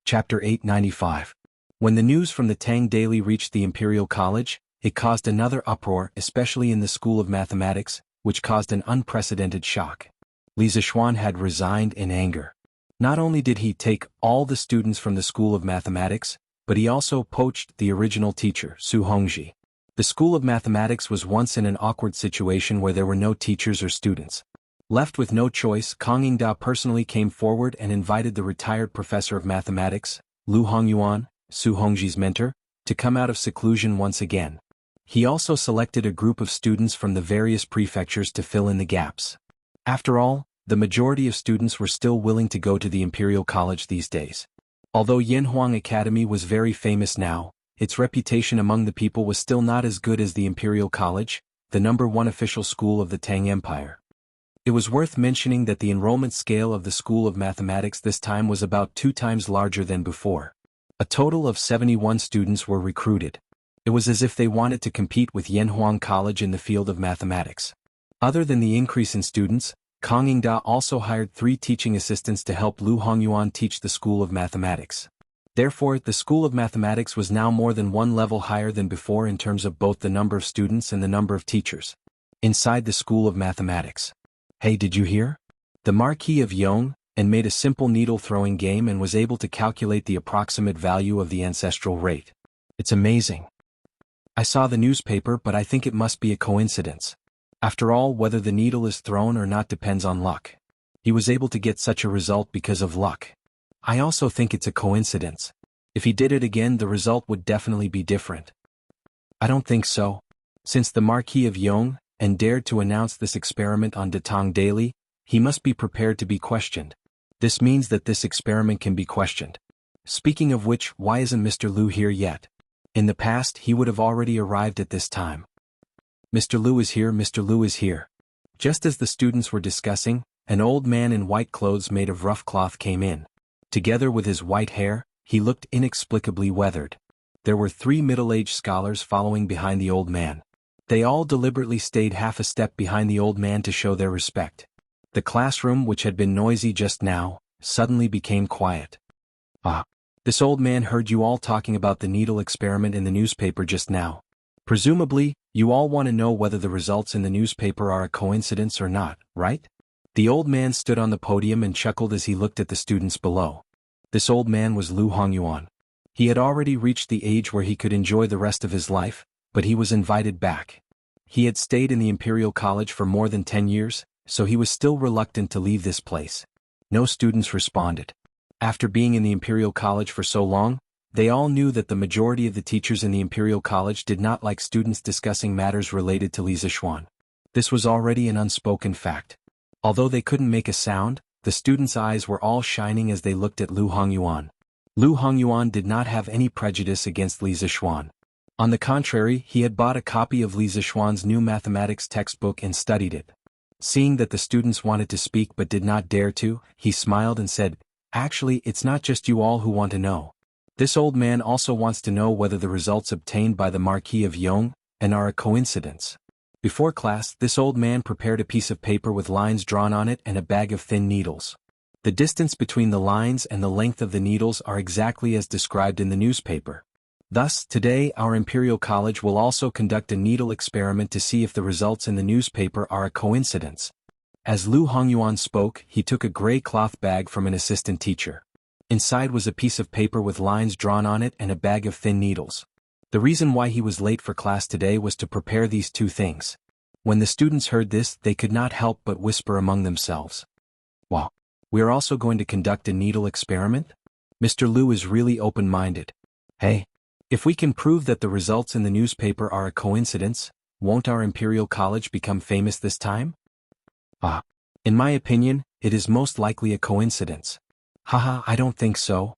Chapter 895. When the news from the Tang Daily reached the Imperial College, it caused another uproar, especially in the School of Mathematics, which caused an unprecedented shock. Li Zixuan had resigned in anger. Not only did he take all the students from the School of Mathematics, but he also poached the original teacher, Su Hongji. The School of Mathematics was once in an awkward situation where there were no teachers or students. Left with no choice, Kang Yingda personally came forward and invited the retired professor of mathematics, Lu Hongyuan, Su Hongji's mentor, to come out of seclusion once again. He also selected a group of students from the various prefectures to fill in the gaps. After all, the majority of students were still willing to go to the Imperial College these days. Although Yanhuang Academy was very famous now, its reputation among the people was still not as good as the Imperial College, the #1 official school of the Tang Empire. It was worth mentioning that the enrollment scale of the School of Mathematics this time was about 2 times larger than before. A total of 71 students were recruited. It was as if they wanted to compete with Yanhuang College in the field of mathematics. Other than the increase in students, Kang Yingda also hired 3 teaching assistants to help Lu Hongyuan teach the School of Mathematics. Therefore, the School of Mathematics was now more than 1 level higher than before in terms of both the number of students and the number of teachers. Inside the School of Mathematics. Hey, did you hear? The Marquis of Yong made a simple needle-throwing game and was able to calculate the approximate value of the ancestral rate. It's amazing. I saw the newspaper, but I think it must be a coincidence. After all, whether the needle is thrown or not depends on luck. He was able to get such a result because of luck. I also think it's a coincidence. If he did it again, the result would definitely be different. I don't think so. Since the Marquis of Yong dared to announce this experiment on the Tang Daily, he must be prepared to be questioned. This means that this experiment can be questioned. Speaking of which, why isn't Mr. Lu here yet? In the past, he would have already arrived at this time. Mr. Lu is here, Mr. Lu is here. Just as the students were discussing, an old man in white clothes made of rough cloth came in. Together with his white hair, he looked inexplicably weathered. There were 3 middle-aged scholars following behind the old man. They all deliberately stayed half a step behind the old man to show their respect. The classroom, which had been noisy just now, suddenly became quiet. This old man heard you all talking about the needle experiment in the newspaper just now. Presumably, you all want to know whether the results in the newspaper are a coincidence or not, right? The old man stood on the podium and chuckled as he looked at the students below. This old man was Lu Hongyuan. He had already reached the age where he could enjoy the rest of his life, but he was invited back. He had stayed in the Imperial College for more than 10 years, so he was still reluctant to leave this place. No students responded. After being in the Imperial College for so long, they all knew that the majority of the teachers in the Imperial College did not like students discussing matters related to Li Zixuan. This was already an unspoken fact. Although they couldn't make a sound, the students' eyes were all shining as they looked at Lu Hongyuan. Lu Hongyuan did not have any prejudice against Li Zixuan. On the contrary, he had bought a copy of Li Zixuan's new mathematics textbook and studied it. Seeing that the students wanted to speak but did not dare to, he smiled and said, "Actually, it's not just you all who want to know. This old man also wants to know whether the results obtained by the Marquis of Yong are a coincidence." Before class, this old man prepared a piece of paper with lines drawn on it and a bag of thin needles. The distance between the lines and the length of the needles are exactly as described in the newspaper. Thus, today our Imperial College will also conduct a needle experiment to see if the results in the newspaper are a coincidence. As Lu Hongyuan spoke, he took a gray cloth bag from an assistant teacher. Inside was a piece of paper with lines drawn on it and a bag of thin needles. The reason why he was late for class today was to prepare these 2 things. When the students heard this, they could not help but whisper among themselves. Wow, we are also going to conduct a needle experiment? Mr. Lu is really open-minded. Hey, if we can prove that the results in the newspaper are a coincidence, won't our Imperial College become famous this time? In my opinion, it is most likely a coincidence. Haha, I don't think so.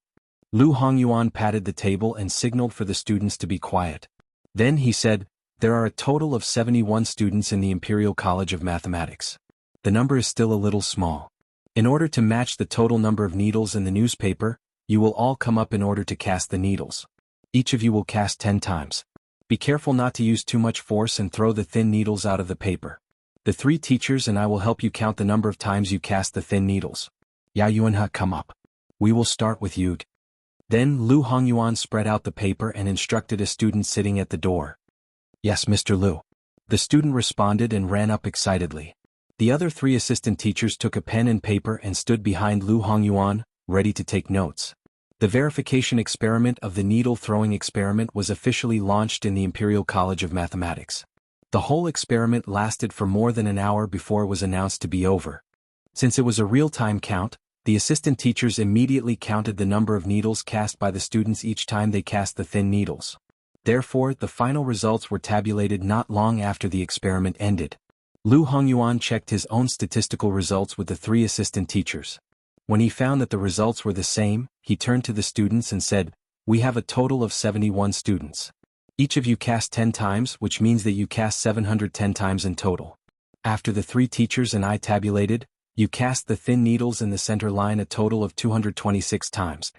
Lu Hongyuan patted the table and signaled for the students to be quiet. Then he said, "There are a total of 71 students in the Imperial College of Mathematics. The number is still a little small. In order to match the total number of needles in the newspaper, you will all come up in order to cast the needles. Each of you will cast 10 times. Be careful not to use too much force and throw the thin needles out of the paper. The 3 teachers and I will help you count the number of times you cast the thin needles. Ya Yuanha, come up. We will start with you." Then Lu Hongyuan spread out the paper and instructed a student sitting at the door. "Yes, Mr. Lu." The student responded and ran up excitedly. The other 3 assistant teachers took a pen and paper and stood behind Lu Hongyuan, ready to take notes. The verification experiment of the needle-throwing experiment was officially launched in the Imperial College of Mathematics. The whole experiment lasted for more than an hour before it was announced to be over. Since it was a real-time count, the assistant teachers immediately counted the number of needles cast by the students each time they cast the thin needles. Therefore, the final results were tabulated not long after the experiment ended. Lu Hongyuan checked his own statistical results with the 3 assistant teachers. When he found that the results were the same, he turned to the students and said, "We have a total of 71 students. Each of you cast 10 times, which means that you cast 710 times in total. After the 3 teachers and I tabulated, you cast the thin needles in the center line a total of 226 times."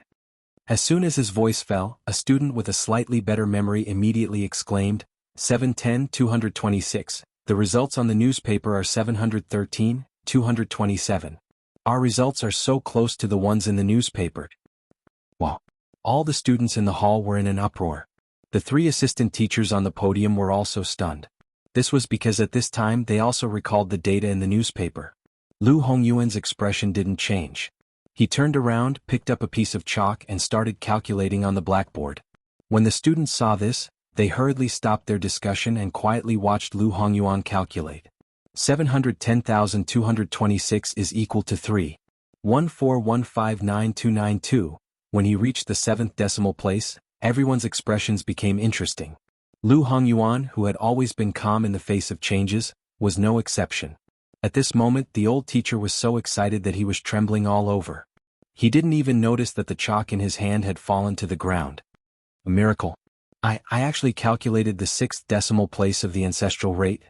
As soon as his voice fell, a student with a slightly better memory immediately exclaimed, 710, 226. The results on the newspaper are 713, 227. Our results are so close to the ones in the newspaper. Wow! All the students in the hall were in an uproar. The 3 assistant teachers on the podium were also stunned. This was because at this time they also recalled the data in the newspaper. Lu Hongyuan's expression didn't change. He turned around, picked up a piece of chalk and started calculating on the blackboard. When the students saw this, they hurriedly stopped their discussion and quietly watched Lu Hongyuan calculate. 710,226 is equal to 3.141599292. When he reached the 7th decimal place, everyone's expressions became interesting. Lu Hongyuan, who had always been calm in the face of changes, was no exception. At this moment the old teacher was so excited that he was trembling all over. He didn't even notice that the chalk in his hand had fallen to the ground. A miracle. I actually calculated the 6th decimal place of the ancestral rate.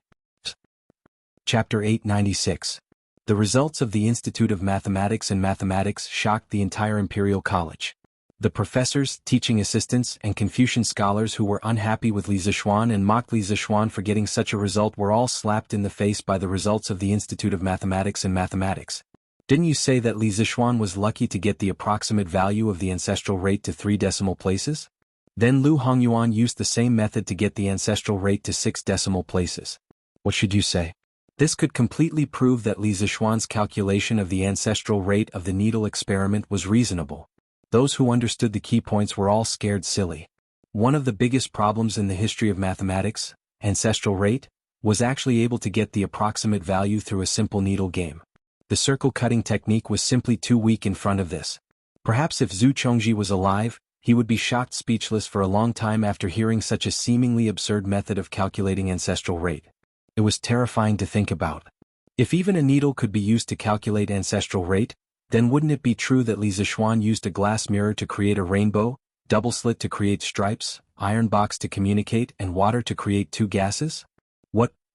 Chapter 896. The results of the Institute of Mathematics and Mathematics shocked the entire Imperial College. The professors, teaching assistants, and Confucian scholars who were unhappy with Li Zixuan and mocked Li Zixuan for getting such a result were all slapped in the face by the results of the Institute of Mathematics and Mathematics. "Didn't you say that Li Zixuan was lucky to get the approximate value of the ancestral rate to 3 decimal places? Then Lu Hongyuan used the same method to get the ancestral rate to 6 decimal places. What should you say? This could completely prove that Li Zixuan's calculation of the ancestral rate of the needle experiment was reasonable. Those who understood the key points were all scared silly. One of the biggest problems in the history of mathematics, ancestral rate, was actually able to get the approximate value through a simple needle game. The circle-cutting technique was simply too weak in front of this. Perhaps if Zhu Chongji was alive, he would be shocked speechless for a long time after hearing such a seemingly absurd method of calculating ancestral rate. It was terrifying to think about. If even a needle could be used to calculate ancestral rate, then wouldn't it be true that Li Zixuan used a glass mirror to create a rainbow, double slit to create stripes, iron box to communicate, and water to create 2 gases?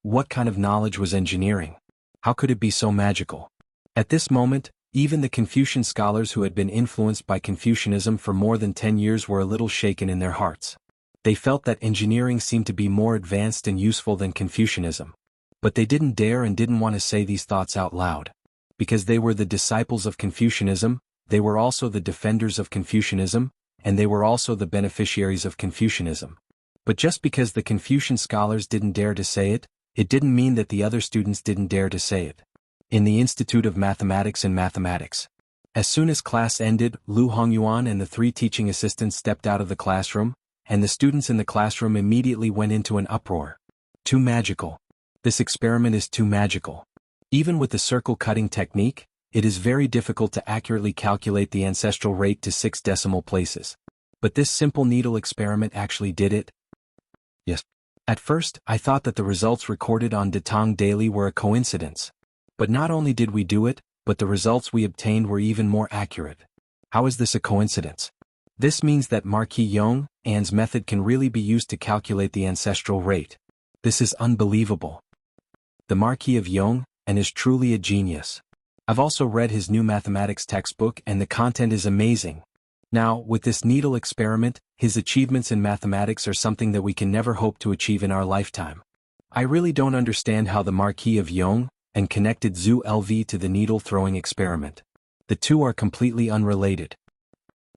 What kind of knowledge was engineering? How could it be so magical? At this moment, even the Confucian scholars who had been influenced by Confucianism for more than 10 years were a little shaken in their hearts. They felt that engineering seemed to be more advanced and useful than Confucianism. But they didn't dare and didn't want to say these thoughts out loud. Because they were the disciples of Confucianism, they were also the defenders of Confucianism, and they were also the beneficiaries of Confucianism. But just because the Confucian scholars didn't dare to say it, it didn't mean that the other students didn't dare to say it. In the Institute of Mathematics and Mathematics. As soon as class ended, Lu Hongyuan and the 3 teaching assistants stepped out of the classroom, and the students in the classroom immediately went into an uproar. Too magical. This experiment is too magical. Even with the circle-cutting technique, it is very difficult to accurately calculate the ancestral rate to 6 decimal places. But this simple needle experiment actually did it. Yes. At first, I thought that the results recorded on Datang Daily were a coincidence. But not only did we do it, but the results we obtained were even more accurate. How is this a coincidence? This means that Marquis Yong An's method can really be used to calculate the ancestral rate. This is unbelievable. The Marquis of Yong An is truly a genius. I've also read his new mathematics textbook and the content is amazing. Now, with this needle experiment, his achievements in mathematics are something that we can never hope to achieve in our lifetime. I really don't understand how the Marquis of Yong An connected Zhu LV to the needle-throwing experiment. The two are completely unrelated.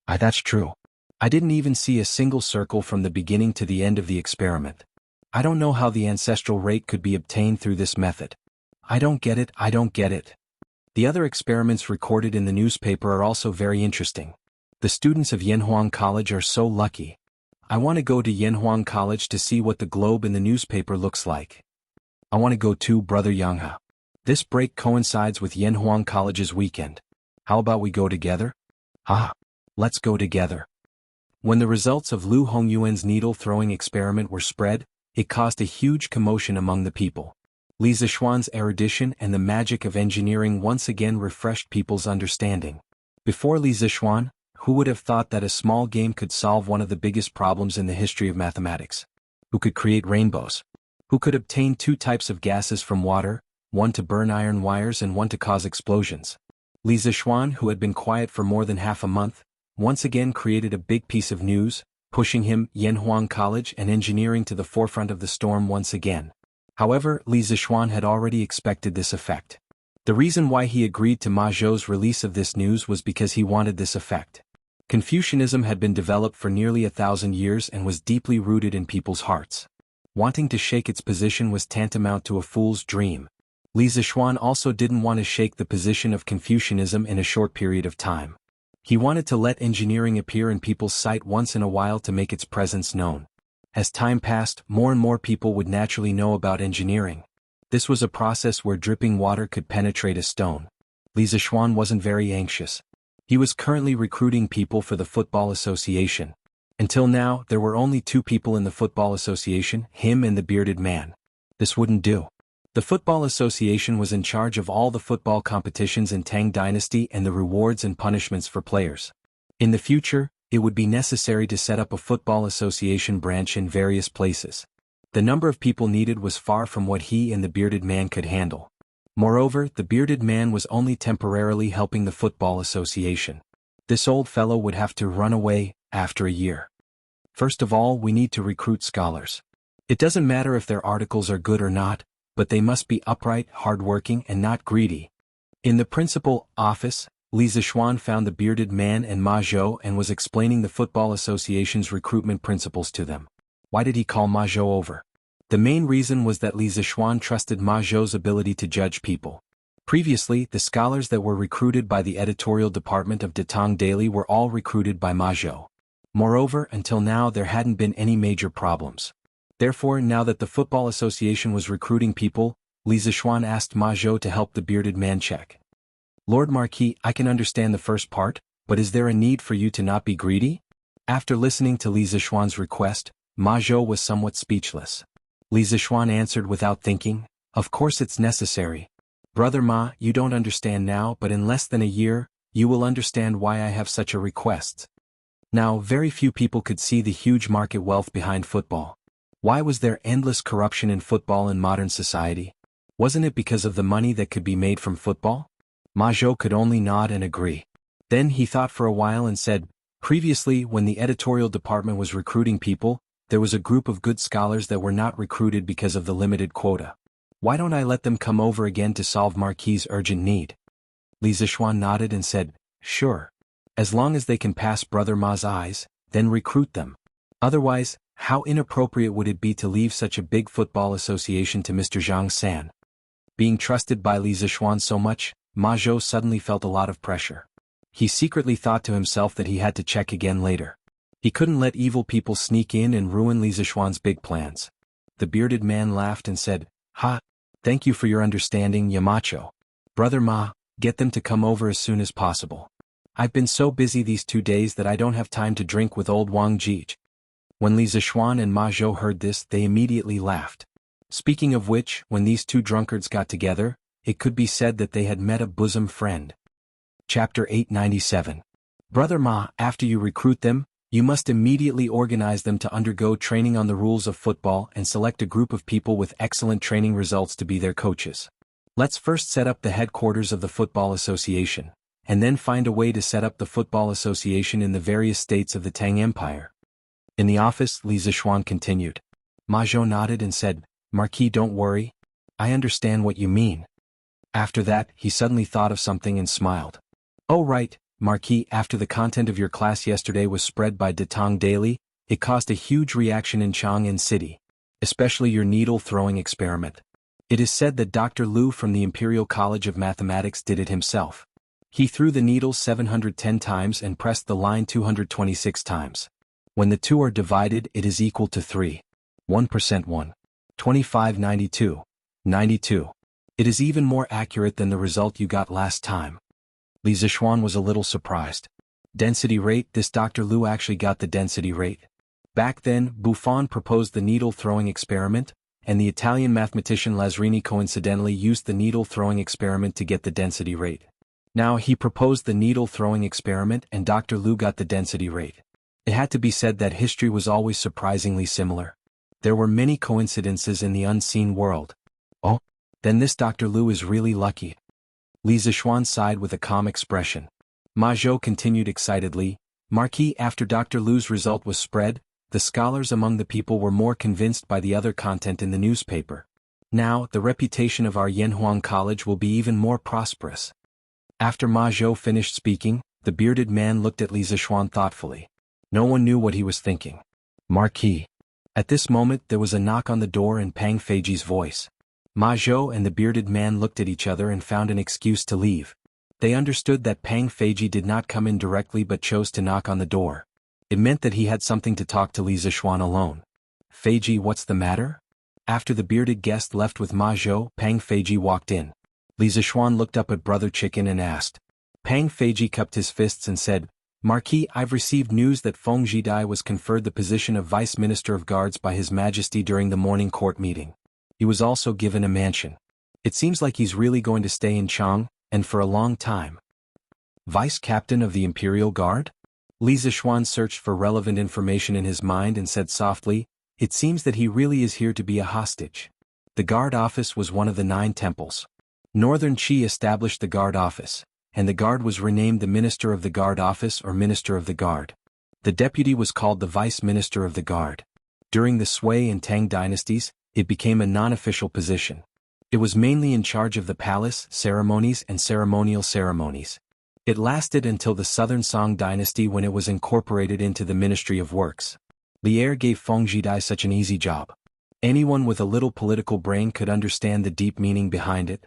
That's true. I didn't even see a single circle from the beginning to the end of the experiment. I don't know how the ancestral rate could be obtained through this method. I don't get it, I don't get it. The other experiments recorded in the newspaper are also very interesting. The students of Yanhuang College are so lucky. I want to go to Yanhuang College to see what the globe in the newspaper looks like. I want to go too, Brother Yanghe. This break coincides with Yanhuang College's weekend. How about we go together? Ah, let's go together. When the results of Lu Hongyuan's needle-throwing experiment were spread, it caused a huge commotion among the people. Li Zishuan's erudition and the magic of engineering once again refreshed people's understanding. Before Li Zishuan, who would have thought that a small game could solve one of the biggest problems in the history of mathematics? Who could create rainbows? Who could obtain two types of gases from water, one to burn iron wires and one to cause explosions? Li Zishuan, who had been quiet for more than half a month, once again created a big piece of news, pushing him, Yanhuang College and engineering to the forefront of the storm once again. However, Li Zishuan had already expected this effect. The reason why he agreed to Ma Zhou's release of this news was because he wanted this effect. Confucianism had been developed for nearly 1,000 years and was deeply rooted in people's hearts. Wanting to shake its position was tantamount to a fool's dream. Li Zishuan also didn't want to shake the position of Confucianism in a short period of time. He wanted to let engineering appear in people's sight once in a while to make its presence known. As time passed, more and more people would naturally know about engineering. This was a process where dripping water could penetrate a stone. Li Zishuan wasn't very anxious. He was currently recruiting people for the Football Association. Until now, there were only 2 people in the Football Association, him and the bearded man. This wouldn't do. The Football Association was in charge of all the football competitions in Tang Dynasty and the rewards and punishments for players. In the future, it would be necessary to set up a football association branch in various places. The number of people needed was far from what he and the bearded man could handle. Moreover, the bearded man was only temporarily helping the football association. This old fellow would have to run away after a year. First of all, we need to recruit scholars. It doesn't matter if their articles are good or not, but they must be upright, hardworking, and not greedy. In the principal office, Li Zishuan found the bearded man and Ma Zhou and was explaining the Football Association's recruitment principles to them. Why did he call Ma Zhou over? The main reason was that Li Zishuan trusted Ma Zhou's ability to judge people. Previously, the scholars that were recruited by the editorial department of Datang Daily were all recruited by Ma Zhou. Moreover, until now there hadn't been any major problems. Therefore, now that the Football Association was recruiting people, Li Zishuan asked Ma Zhou to help the bearded man check. Lord Marquis, I can understand the first part, but is there a need for you to not be greedy? After listening to Li Zishuan's request, Ma Zhou was somewhat speechless. Li Zishuan answered without thinking, of course it's necessary. Brother Ma, you don't understand now, but in less than a year, you will understand why I have such a request. Now, very few people could see the huge market wealth behind football. Why was there endless corruption in football in modern society? Wasn't it because of the money that could be made from football? Ma Zhou could only nod and agree. Then he thought for a while and said, previously, when the editorial department was recruiting people, there was a group of good scholars that were not recruited because of the limited quota. Why don't I let them come over again to solve Marquis' urgent need? Li Zishuan nodded and said, sure. As long as they can pass Brother Ma's eyes, then recruit them. Otherwise, how inappropriate would it be to leave such a big football association to Mr. Zhang San? Being trusted by Li Zishuan so much, Ma Zhou suddenly felt a lot of pressure. He secretly thought to himself that he had to check again later. He couldn't let evil people sneak in and ruin Li Zishuan's big plans. The bearded man laughed and said, ha, thank you for your understanding, Yamacho. Brother Ma, get them to come over as soon as possible. I've been so busy these 2 days that I don't have time to drink with old Wang Jij. When Li Zishuan and Ma Zhou heard this, they immediately laughed. Speaking of which, when these 2 drunkards got together, it could be said that they had met a bosom friend. Chapter 897. Brother Ma, after you recruit them, you must immediately organize them to undergo training on the rules of football and select a group of people with excellent training results to be their coaches. Let's first set up the headquarters of the Football Association, and then find a way to set up the Football Association in the various states of the Tang Empire. In the office, Li Zishuan continued. Ma Zhou nodded and said, Marquis, don't worry. I understand what you mean. After that, he suddenly thought of something and smiled. Oh right, Marquis, after the content of your class yesterday was spread by Datang Daily, it caused a huge reaction in Chang'an City, especially your needle-throwing experiment. It is said that Dr. Liu from the Imperial College of Mathematics did it himself. He threw the needle 710 times and pressed the line 226 times. When the two are divided, it is equal to 3. 1% 1. 25 92. 92. It is even more accurate than the result you got last time. Li Zixuan was a little surprised. Density rate, this Dr. Liu actually got the density rate. Back then, Buffon proposed the needle-throwing experiment, and the Italian mathematician Lazzarini coincidentally used the needle-throwing experiment to get the density rate. Now he proposed the needle-throwing experiment and Dr. Liu got the density rate. It had to be said that history was always surprisingly similar. There were many coincidences in the unseen world. Oh, then this Dr. Liu is really lucky. Li Zixuan sighed with a calm expression. Ma Zhou continued excitedly, Marquis, after Dr. Liu's result was spread, the scholars among the people were more convinced by the other content in the newspaper. Now, the reputation of our Yanhuang College will be even more prosperous. After Ma Zhou finished speaking, the bearded man looked at Li Zixuan thoughtfully. No one knew what he was thinking. Marquis. At this moment there was a knock on the door and Pang Feiji's voice. Ma Zhou and the bearded man looked at each other and found an excuse to leave. They understood that Pang Feiji did not come in directly but chose to knock on the door. It meant that he had something to talk to Li Zixuan alone. Feiji, what's the matter? After the bearded guest left with Ma Zhou, Pang Feiji walked in. Li Zixuan looked up at Brother Chicken and asked. Pang Feiji cupped his fists and said, Marquis, I've received news that Feng Zhidai was conferred the position of Vice Minister of Guards by His Majesty during the morning court meeting. He was also given a mansion. It seems like he's really going to stay in Chang, and for a long time. Vice Captain of the Imperial Guard? Li Zixuan searched for relevant information in his mind and said softly, it seems that he really is here to be a hostage. The guard office was one of the 9 temples. Northern Qi established the guard office, and the guard was renamed the Minister of the Guard Office or Minister of the Guard. The deputy was called the Vice Minister of the Guard. During the Sui and Tang dynasties, it became a non-official position. It was mainly in charge of the palace, ceremonies and ceremonial ceremonies. It lasted until the Southern Song dynasty when it was incorporated into the Ministry of Works. Lier gave Feng Zhidai such an easy job. Anyone with a little political brain could understand the deep meaning behind it.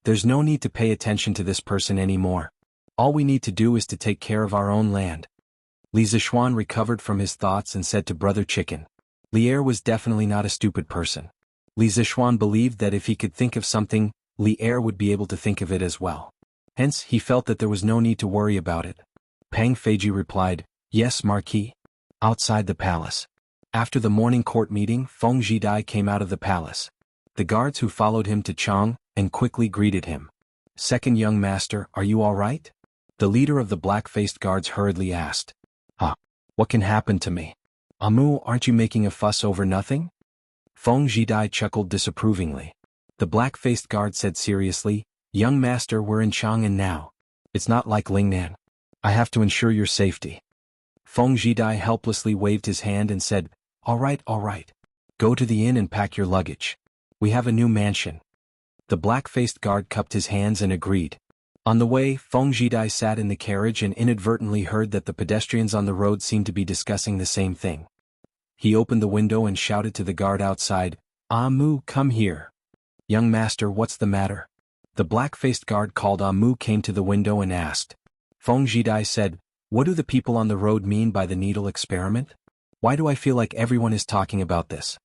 There's no need to pay attention to this person anymore. All we need to do is to take care of our own land. Li Zixuan recovered from his thoughts and said to Brother Chicken. Lier was definitely not a stupid person. Li Zixuan believed that if he could think of something, Lier would be able to think of it as well. Hence, he felt that there was no need to worry about it. Pang Feiji replied, Yes, Marquis. Outside the palace. After the morning court meeting, Feng Zhidai came out of the palace. The guards who followed him to Chang and quickly greeted him. Second young master, are you all right? The leader of the black-faced guards hurriedly asked. What can happen to me? Amu, aren't you making a fuss over nothing? Feng Zhidai chuckled disapprovingly. The black-faced guard said seriously, Young master, we're in Chang'an now. It's not like Lingnan. I have to ensure your safety. Feng Zhidai helplessly waved his hand and said, All right. Go to the inn and pack your luggage. We have a new mansion. The black-faced guard cupped his hands and agreed. On the way, Feng Zhidai sat in the carriage and inadvertently heard that the pedestrians on the road seemed to be discussing the same thing. He opened the window and shouted to the guard outside, Amu, come here. Young master, what's the matter? The black-faced guard called Amu came to the window and asked. Feng Zhidai said, What do the people on the road mean by the needle experiment? Why do I feel like everyone is talking about this?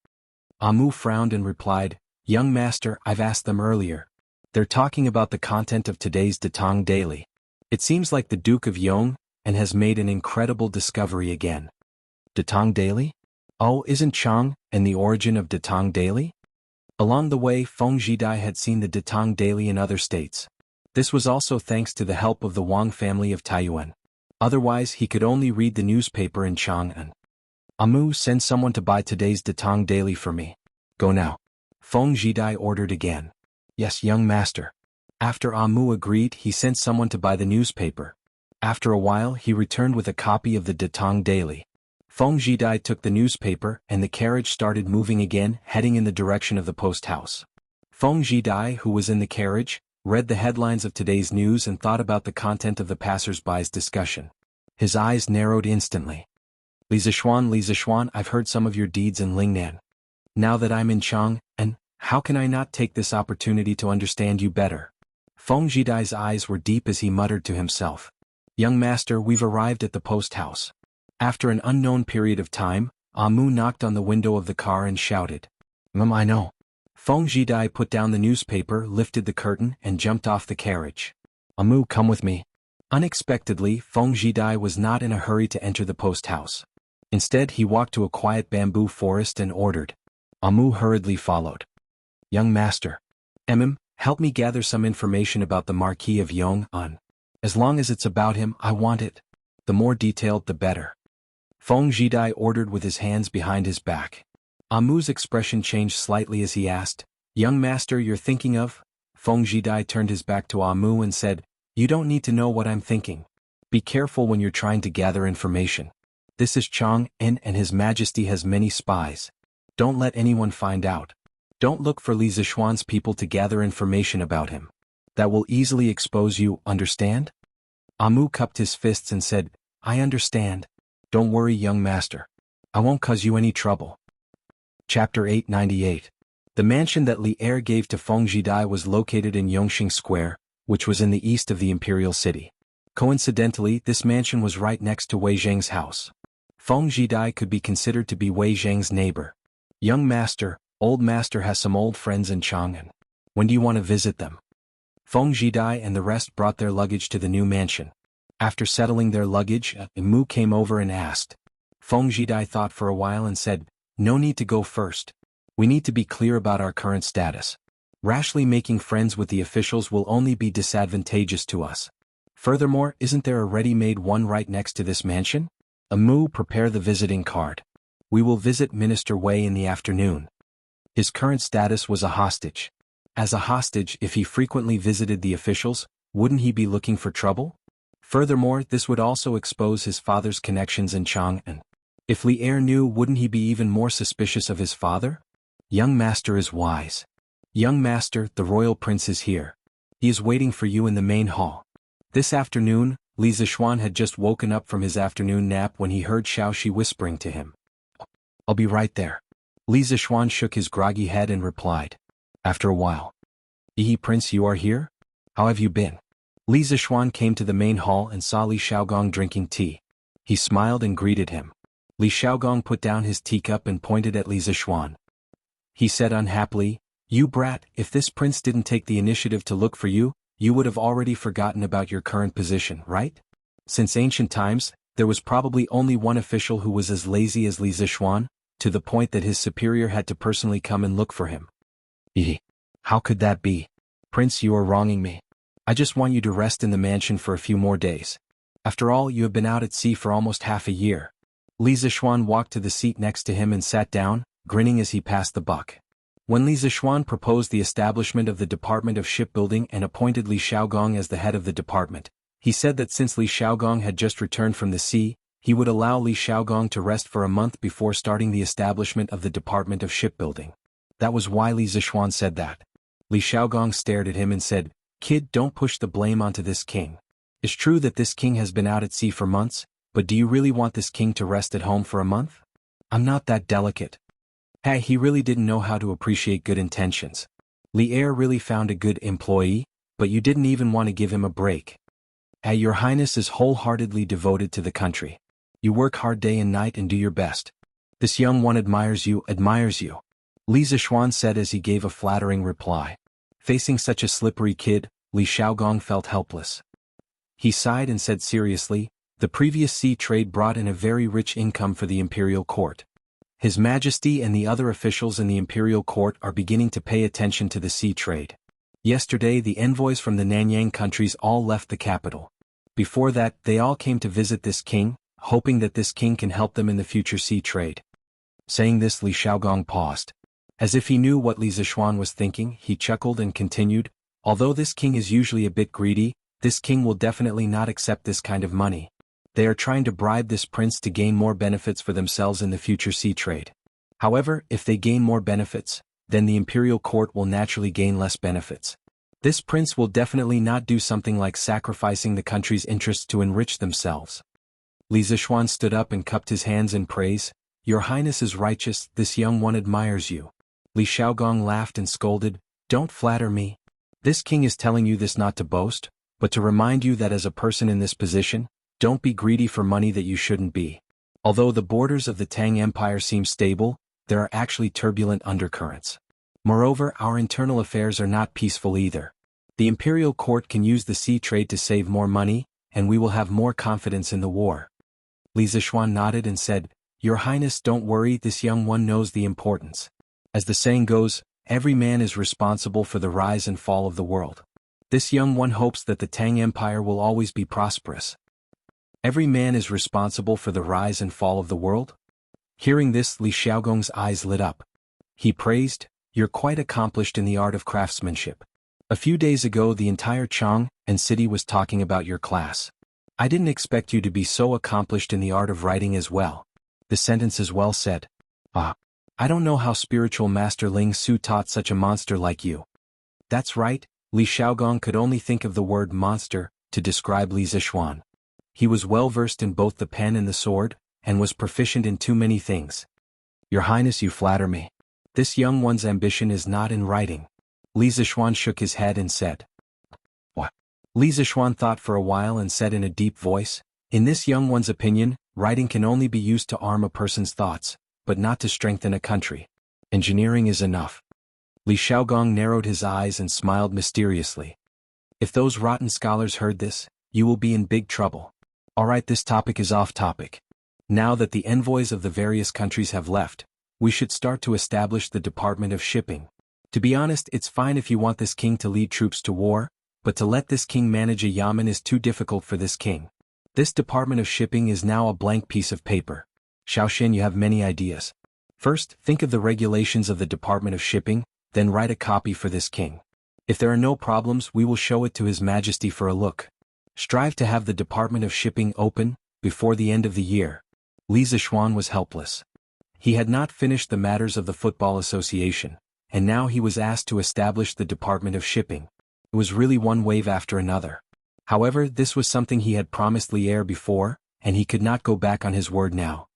Amu frowned and replied, Young master, I've asked them earlier. They're talking about the content of today's Datang Daily. It seems like the Duke of Yong and has made an incredible discovery again. Datang Daily? Oh, isn't Chang and the origin of Datang Daily? Along the way, Feng Zhidai had seen the Datang Daily in other states. This was also thanks to the help of the Wang family of Taiyuan. Otherwise, he could only read the newspaper in Chang'an. Amu, send someone to buy today's Datang Daily for me. Go now. Feng Zhidai ordered again. Yes, young master. After Amu agreed, he sent someone to buy the newspaper. After a while, he returned with a copy of the Datang Daily. Feng Zhidai took the newspaper and the carriage started moving again, heading in the direction of the post house. Feng Zhidai, who was in the carriage, read the headlines of today's news and thought about the content of the passers-by's discussion. His eyes narrowed instantly. Li Zishuan, I've heard some of your deeds in Lingnan. Now that I'm in Chang'an, how can I not take this opportunity to understand you better? Feng Jidai's eyes were deep as he muttered to himself. Young master, we've arrived at the post house. After an unknown period of time, Amu knocked on the window of the car and shouted. I know. Feng Jidai put down the newspaper, lifted the curtain, and jumped off the carriage. Amu, come with me. Unexpectedly, Feng Jidai was not in a hurry to enter the post house. Instead, he walked to a quiet bamboo forest and ordered. Amu hurriedly followed. Young master. Help me gather some information about the Marquis of Yong'an. As long as it's about him, I want it. The more detailed, the better. Feng Jidai ordered with his hands behind his back. Amu's expression changed slightly as he asked, Young master, you're thinking of? Feng Jidai turned his back to Amu and said, You don't need to know what I'm thinking. Be careful when you're trying to gather information. This is Chang'an and His Majesty has many spies. Don't let anyone find out. Don't look for Li Zishuan's people to gather information about him. That will easily expose you, understand? Amu cupped his fists and said, I understand. Don't worry, young master. I won't cause you any trouble. Chapter 898. The mansion that Li Er gave to Feng Jidai was located in Yongxing Square, which was in the east of the imperial city. Coincidentally, this mansion was right next to Wei Zheng's house. Feng Jidai could be considered to be Wei Zheng's neighbor. Young master, old master has some old friends in Chang'an. When do you want to visit them? Feng Jidai and the rest brought their luggage to the new mansion. After settling their luggage, Amu came over and asked. Feng Jidai thought for a while and said, No need to go first. We need to be clear about our current status. Rashly making friends with the officials will only be disadvantageous to us. Furthermore, isn't there a ready-made one right next to this mansion? Amu, prepare the visiting card. We will visit Minister Wei in the afternoon. His current status was a hostage. As a hostage, if he frequently visited the officials, wouldn't he be looking for trouble? Furthermore, this would also expose his father's connections in Chang'an. If Li Er knew, wouldn't he be even more suspicious of his father? Young master is wise. Young master, the royal prince is here. He is waiting for you in the main hall. This afternoon, Li Zishuan had just woken up from his afternoon nap when he heard Xiaoxi whispering to him. I'll be right there. Li Zishuan shook his groggy head and replied. After a while. Prince, you are here? How have you been? Li Zishuan came to the main hall and saw Li Xiaogong drinking tea. He smiled and greeted him. Li Xiaogong put down his teacup and pointed at Li Zishuan. He said unhappily, You brat, if this prince didn't take the initiative to look for you, you would have already forgotten about your current position, right? Since ancient times, there was probably only one official who was as lazy as Li Zishuan, to the point that his superior had to personally come and look for him. How could that be? Prince, you are wronging me. I just want you to rest in the mansion for a few more days. After all, you have been out at sea for almost half a year. Li Zishuan walked to the seat next to him and sat down, grinning as he passed the buck. When Li Zishuan proposed the establishment of the Department of Shipbuilding and appointed Li Xiaogong as the head of the department, he said that since Li Xiaogong had just returned from the sea, he would allow Li Xiaogong to rest for a month before starting the establishment of the Department of Shipbuilding. That was why Li Zishuan said that. Li Xiaogong stared at him and said, Kid, don't push the blame onto this king. It's true that this king has been out at sea for months, but do you really want this king to rest at home for a month? I'm not that delicate. Hey, he really didn't know how to appreciate good intentions. Li Er really found a good employee, but you didn't even want to give him a break. Hey, your highness is wholeheartedly devoted to the country. You work hard day and night and do your best. This young one admires you. Li Zishuan said as he gave a flattering reply. Facing such a slippery kid, Li Xiaogong felt helpless. He sighed and said seriously, the previous sea trade brought in a very rich income for the imperial court. His Majesty and the other officials in the imperial court are beginning to pay attention to the sea trade. Yesterday the envoys from the Nanyang countries all left the capital. Before that, they all came to visit this king, hoping that this king can help them in the future sea trade. Saying this, Li Xiaogong paused. As if he knew what Li Zishuan was thinking, he chuckled and continued, although this king is usually a bit greedy, this king will definitely not accept this kind of money. They are trying to bribe this prince to gain more benefits for themselves in the future sea trade. However, if they gain more benefits, then the imperial court will naturally gain less benefits. This prince will definitely not do something like sacrificing the country's interests to enrich themselves. Li Zishuan stood up and cupped his hands in praise. Your Highness is righteous, this young one admires you. Li Xiaogong laughed and scolded, don't flatter me. This king is telling you this not to boast, but to remind you that as a person in this position, don't be greedy for money that you shouldn't be. Although the borders of the Tang Empire seem stable, there are actually turbulent undercurrents. Moreover, our internal affairs are not peaceful either. The imperial court can use the sea trade to save more money, and we will have more confidence in the war. Li Zishuan nodded and said, Your Highness, don't worry, this young one knows the importance. As the saying goes, every man is responsible for the rise and fall of the world. This young one hopes that the Tang Empire will always be prosperous. Every man is responsible for the rise and fall of the world? Hearing this, Li Xiaogong's eyes lit up. He praised, You're quite accomplished in the art of craftsmanship. A few days ago the entire Chang and city was talking about your class. I didn't expect you to be so accomplished in the art of writing as well. The sentence is well said. I don't know how spiritual Master Ling Su taught such a monster like you. That's right, Li Xiaogong could only think of the word monster to describe Li Zishuan. He was well versed in both the pen and the sword, and was proficient in too many things. Your Highness, you flatter me. This young one's ambition is not in writing. Li Zishuan shook his head and said. What? Li Zishuan thought for a while and said in a deep voice, In this young one's opinion, writing can only be used to arm a person's thoughts, but not to strengthen a country. Engineering is enough. Li Xiaogong narrowed his eyes and smiled mysteriously. If those rotten scholars heard this, you will be in big trouble. Alright, this topic is off topic. Now that the envoys of the various countries have left, we should start to establish the Department of Shipping. To be honest, it's fine if you want this king to lead troops to war, but to let this king manage a yamen is too difficult for this king. This Department of Shipping is now a blank piece of paper. Xiaoxian, you have many ideas. First, think of the regulations of the Department of Shipping, then write a copy for this king. If there are no problems, we will show it to His Majesty for a look. Strive to have the Department of Shipping open before the end of the year. Li Zishuan was helpless. He had not finished the matters of the Football Association, and now he was asked to establish the Department of Shipping. It was really one wave after another. However, this was something he had promised Li Er before, and he could not go back on his word now.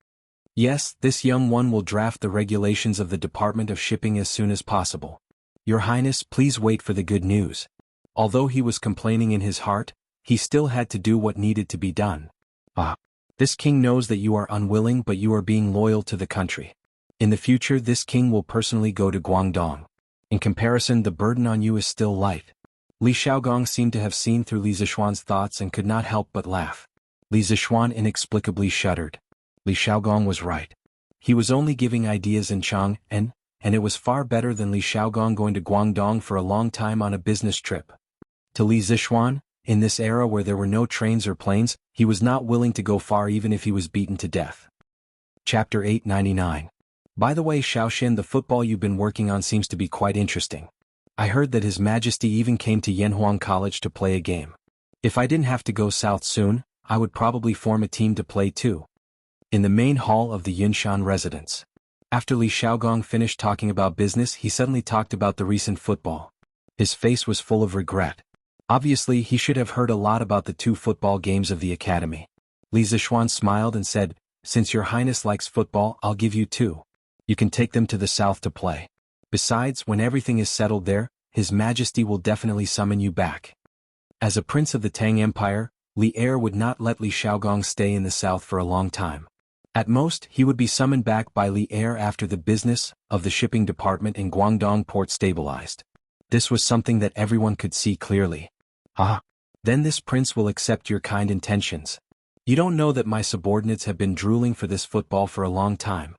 Yes, this young one will draft the regulations of the Department of Shipping as soon as possible. Your Highness, please wait for the good news. Although he was complaining in his heart, he still had to do what needed to be done. This king knows that you are unwilling, but you are being loyal to the country. In the future, this king will personally go to Guangdong. In comparison, the burden on you is still light. Li Xiaogong seemed to have seen through Li Zishuan's thoughts and could not help but laugh. Li Zishuan inexplicably shuddered. Li Xiaogong was right. He was only giving ideas in Chang, and it was far better than Li Xiaogong going to Guangdong for a long time on a business trip. To Li Zishuan, in this era where there were no trains or planes, he was not willing to go far even if he was beaten to death. Chapter 899. By the way, Xiaoxian, the football you've been working on seems to be quite interesting. I heard that His Majesty even came to Yanhuang College to play a game. If I didn't have to go south soon, I would probably form a team to play too. In the main hall of the Yunshan residence. After Li Xiaogong finished talking about business, he suddenly talked about the recent football. His face was full of regret. Obviously, he should have heard a lot about the 2 football games of the academy. Li Zishuan smiled and said, Since your Highness likes football, I'll give you 2. You can take them to the south to play. Besides, when everything is settled there, His Majesty will definitely summon you back. As a prince of the Tang Empire, Li Er would not let Li Xiaogong stay in the south for a long time. At most, he would be summoned back by Li Er after the business of the shipping department in Guangdong port stabilized. This was something that everyone could see clearly. Then this prince will accept your kind intentions. You don't know that my subordinates have been drooling for this football for a long time.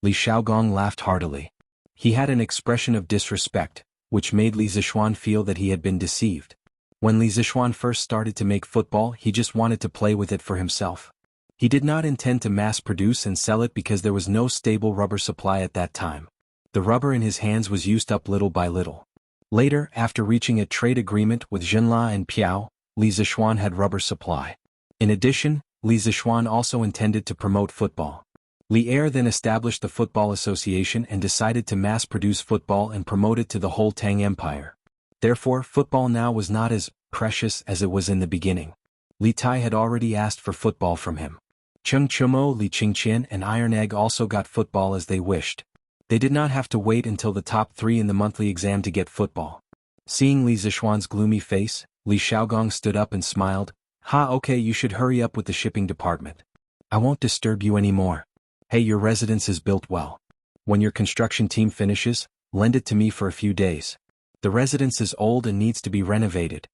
Li Xiaogong laughed heartily. He had an expression of disrespect, which made Li Zishuan feel that he had been deceived. When Li Zishuan first started to make football, he just wanted to play with it for himself. He did not intend to mass-produce and sell it because there was no stable rubber supply at that time. The rubber in his hands was used up little by little. Later, after reaching a trade agreement with Jinla and Piao, Li Zishuan had rubber supply. In addition, Li Zishuan also intended to promote football. Li Er then established the Football Association and decided to mass-produce football and promote it to the whole Tang Empire. Therefore, football now was not as precious as it was in the beginning. Li Tai had already asked for football from him. Cheng Chumo, Li Qingqian, and Iron Egg also got football as they wished. They did not have to wait until the top 3 in the monthly exam to get football. Seeing Li Zishuan's gloomy face, Li Xiaogong stood up and smiled. Okay, you should hurry up with the shipping department. I won't disturb you anymore. Hey, your residence is built well. When your construction team finishes, lend it to me for a few days. The residence is old and needs to be renovated.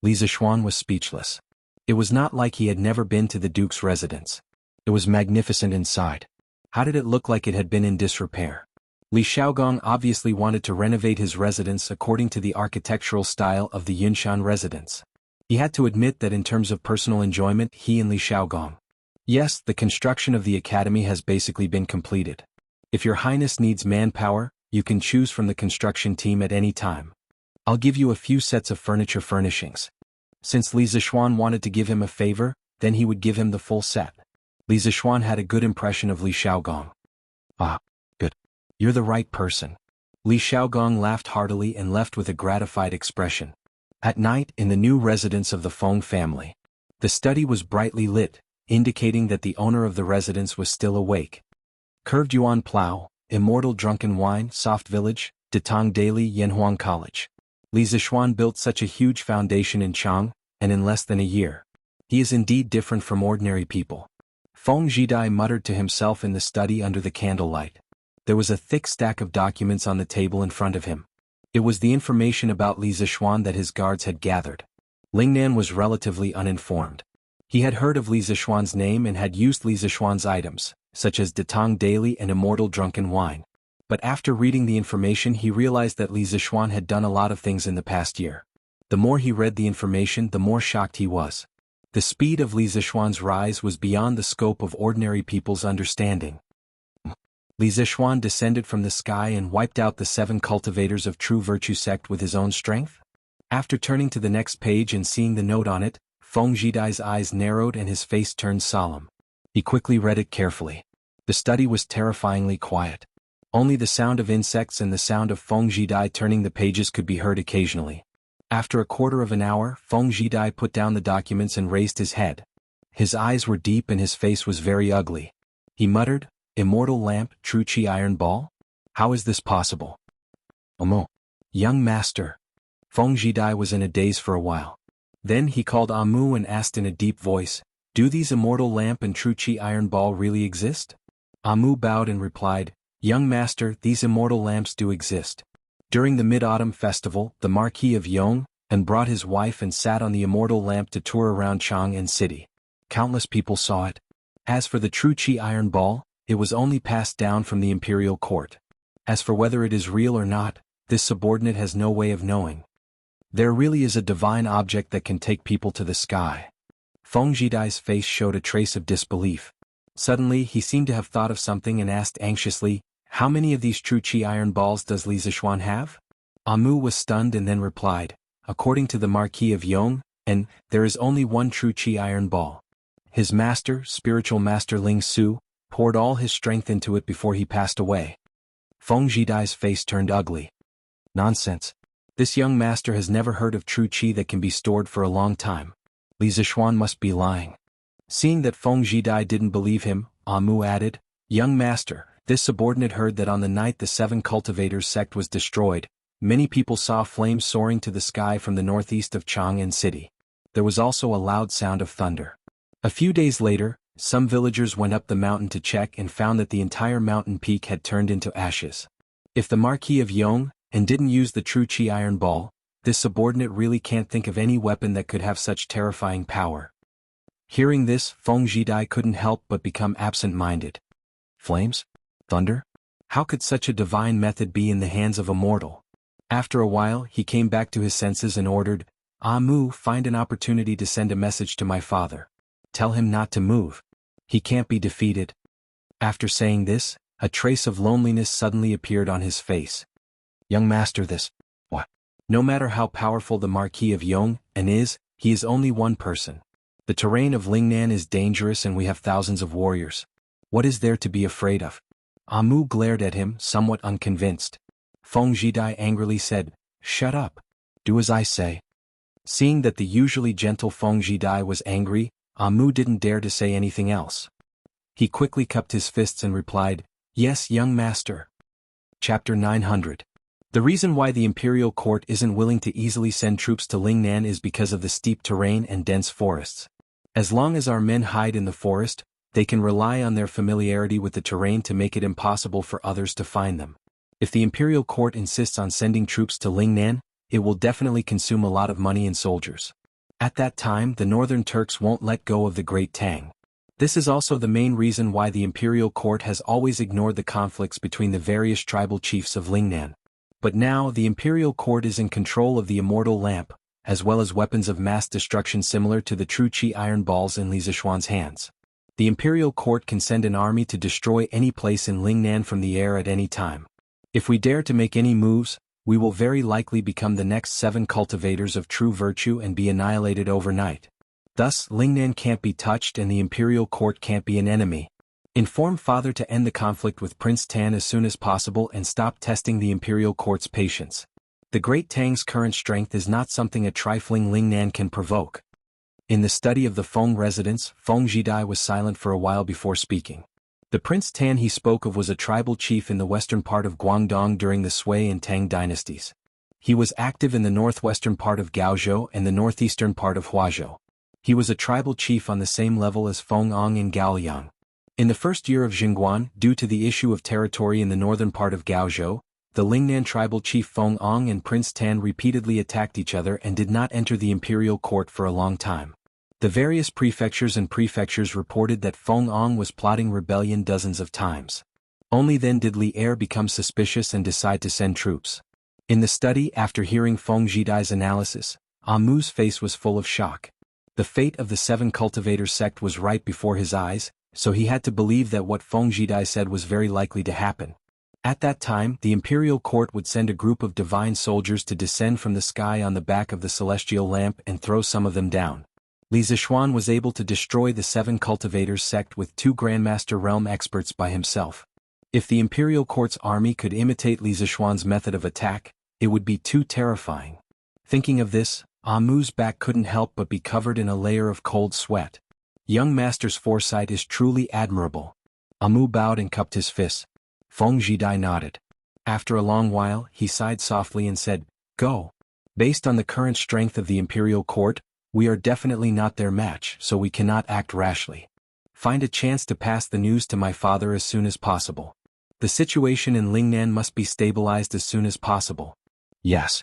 Li Zishuan was speechless. It was not like he had never been to the Duke's residence. It was magnificent inside. How did it look like it had been in disrepair? Li Xiaogong obviously wanted to renovate his residence according to the architectural style of the Yunshan residence. He had to admit that in terms of personal enjoyment, he and Li Xiaogong. Yes, the construction of the academy has basically been completed. If your highness needs manpower, you can choose from the construction team at any time. I'll give you a few sets of furniture furnishings. Since Li Zishuan wanted to give him a favor, then he would give him the full set. Li Zishuan had a good impression of Li Xiaogong. Good. You're the right person. Li Xiaogong laughed heartily and left with a gratified expression. At night, in the new residence of the Feng family, the study was brightly lit, indicating that the owner of the residence was still awake. Curved Yuan Plow, Immortal Drunken Wine, Soft Village, Detang Daily, Yanhuang College. Li Zishuan built such a huge foundation in Chang, and in less than a year. He is indeed different from ordinary people. Feng Zhidai muttered to himself in the study under the candlelight. There was a thick stack of documents on the table in front of him. It was the information about Li Zishuan that his guards had gathered. Lingnan was relatively uninformed. He had heard of Li Zishuan's name and had used Li Zishuan's items, such as Detang Daily and Immortal Drunken Wine. But after reading the information he realized that Li Zishuan had done a lot of things in the past year. The more he read the information, the more shocked he was. The speed of Li Zishuan's rise was beyond the scope of ordinary people's understanding. Li Zishuan descended from the sky and wiped out the 7 cultivators of true virtue sect with his own strength? After turning to the next page and seeing the note on it, Feng Zhidai's eyes narrowed and his face turned solemn. He quickly read it carefully. The study was terrifyingly quiet. Only the sound of insects and the sound of Feng Zhidai turning the pages could be heard occasionally. After a quarter of an hour, Feng Zhidai put down the documents and raised his head. His eyes were deep and his face was very ugly. He muttered, Immortal Lamp, True Qi Iron Ball? How is this possible? Young master. Feng Zhidai was in a daze for a while. Then he called Amu and asked in a deep voice, Do these Immortal Lamp and True Qi Iron Ball really exist? Amu bowed and replied, Young master, these immortal lamps do exist. During the Mid-Autumn Festival, the Marquis of Yong and brought his wife and sat on the immortal lamp to tour around Chang'an City. Countless people saw it. As for the True Qi Iron Ball, it was only passed down from the imperial court. As for whether it is real or not, this subordinate has no way of knowing. There really is a divine object that can take people to the sky. Feng Zhidai's face showed a trace of disbelief. Suddenly he seemed to have thought of something and asked anxiously, How many of these True Qi Iron Balls does Li Zishuan have? Amu was stunned and then replied, According to the Marquis of Yong, there is only one True Qi Iron Ball. His master, spiritual master Ling Su, poured all his strength into it before he passed away. Feng Zhidai's face turned ugly. Nonsense. This young master has never heard of true qi that can be stored for a long time. Li Zishuan must be lying. Seeing that Feng Zhidai didn't believe him, Amu added, Young master, this subordinate heard that on the night the 7 cultivators sect was destroyed, many people saw flames soaring to the sky from the northeast of Chang'an City. There was also a loud sound of thunder. A few days later, some villagers went up the mountain to check and found that the entire mountain peak had turned into ashes. If the Marquis of Yong didn't use the true Qi Iron Ball, this subordinate really can't think of any weapon that could have such terrifying power. Hearing this, Feng Zhidai couldn't help but become absent-minded. Flames? Thunder? How could such a divine method be in the hands of a mortal? After a while, he came back to his senses and ordered, Amu, find an opportunity to send a message to my father. Tell him not to move. He can't be defeated. After saying this, a trace of loneliness suddenly appeared on his face. Young master, what? No matter how powerful the Marquis of Yong is, he is only one person. The terrain of Lingnan is dangerous and we have thousands of warriors. What is there to be afraid of? Amu glared at him, somewhat unconvinced. Feng Zhidai angrily said, Shut up. Do as I say. Seeing that the usually gentle Feng Jidai was angry, Amu didn't dare to say anything else. He quickly cupped his fists and replied, "Yes, young master." Chapter 900. The reason why the imperial court isn't willing to easily send troops to Lingnan is because of the steep terrain and dense forests. As long as our men hide in the forest, they can rely on their familiarity with the terrain to make it impossible for others to find them. If the imperial court insists on sending troops to Lingnan, it will definitely consume a lot of money and soldiers. At that time, the northern Turks won't let go of the Great Tang. This is also the main reason why the imperial court has always ignored the conflicts between the various tribal chiefs of Lingnan. But now the imperial court is in control of the immortal lamp, as well as weapons of mass destruction similar to the true Qi iron balls in Li Zishuan's hands. The imperial court can send an army to destroy any place in Lingnan from the air at any time. If we dare to make any moves, we will very likely become the next 7 cultivators of true virtue and be annihilated overnight. Thus, Lingnan can't be touched and the imperial court can't be an enemy. Inform father to end the conflict with Prince Tan as soon as possible and stop testing the imperial court's patience. The Great Tang's current strength is not something a trifling Lingnan can provoke. In the study of the Feng residence, Feng Jidai was silent for a while before speaking. The Prince Tan he spoke of was a tribal chief in the western part of Guangdong during the Sui and Tang dynasties. He was active in the northwestern part of Gaozhou and the northeastern part of Huazhou. He was a tribal chief on the same level as Feng Ong and Gaoliang. In the first year of Jingguan, due to the issue of territory in the northern part of Gaozhou, the Lingnan tribal chief Feng Ong and Prince Tan repeatedly attacked each other and did not enter the imperial court for a long time. The various prefectures and prefectures reported that Feng Ong was plotting rebellion dozens of times. Only then did Li Er become suspicious and decide to send troops. In the study, after hearing Feng Jidai's analysis, Amu's face was full of shock. The fate of the 7 cultivators sect was right before his eyes, so he had to believe that what Feng Jidai said was very likely to happen. At that time, the imperial court would send a group of divine soldiers to descend from the sky on the back of the celestial lamp and throw some of them down. Li Zishuan was able to destroy the 7 cultivators sect with 2 Grandmaster realm experts by himself. If the imperial court's army could imitate Li Zishuan's method of attack, it would be too terrifying. Thinking of this, Amu's back couldn't help but be covered in a layer of cold sweat. Young master's foresight is truly admirable. Amu bowed and cupped his fists. Feng Jidai nodded. After a long while, he sighed softly and said, "Go. Based on the current strength of the imperial court, we are definitely not their match, so we cannot act rashly. Find a chance to pass the news to my father as soon as possible. The situation in Lingnan must be stabilized as soon as possible." Yes.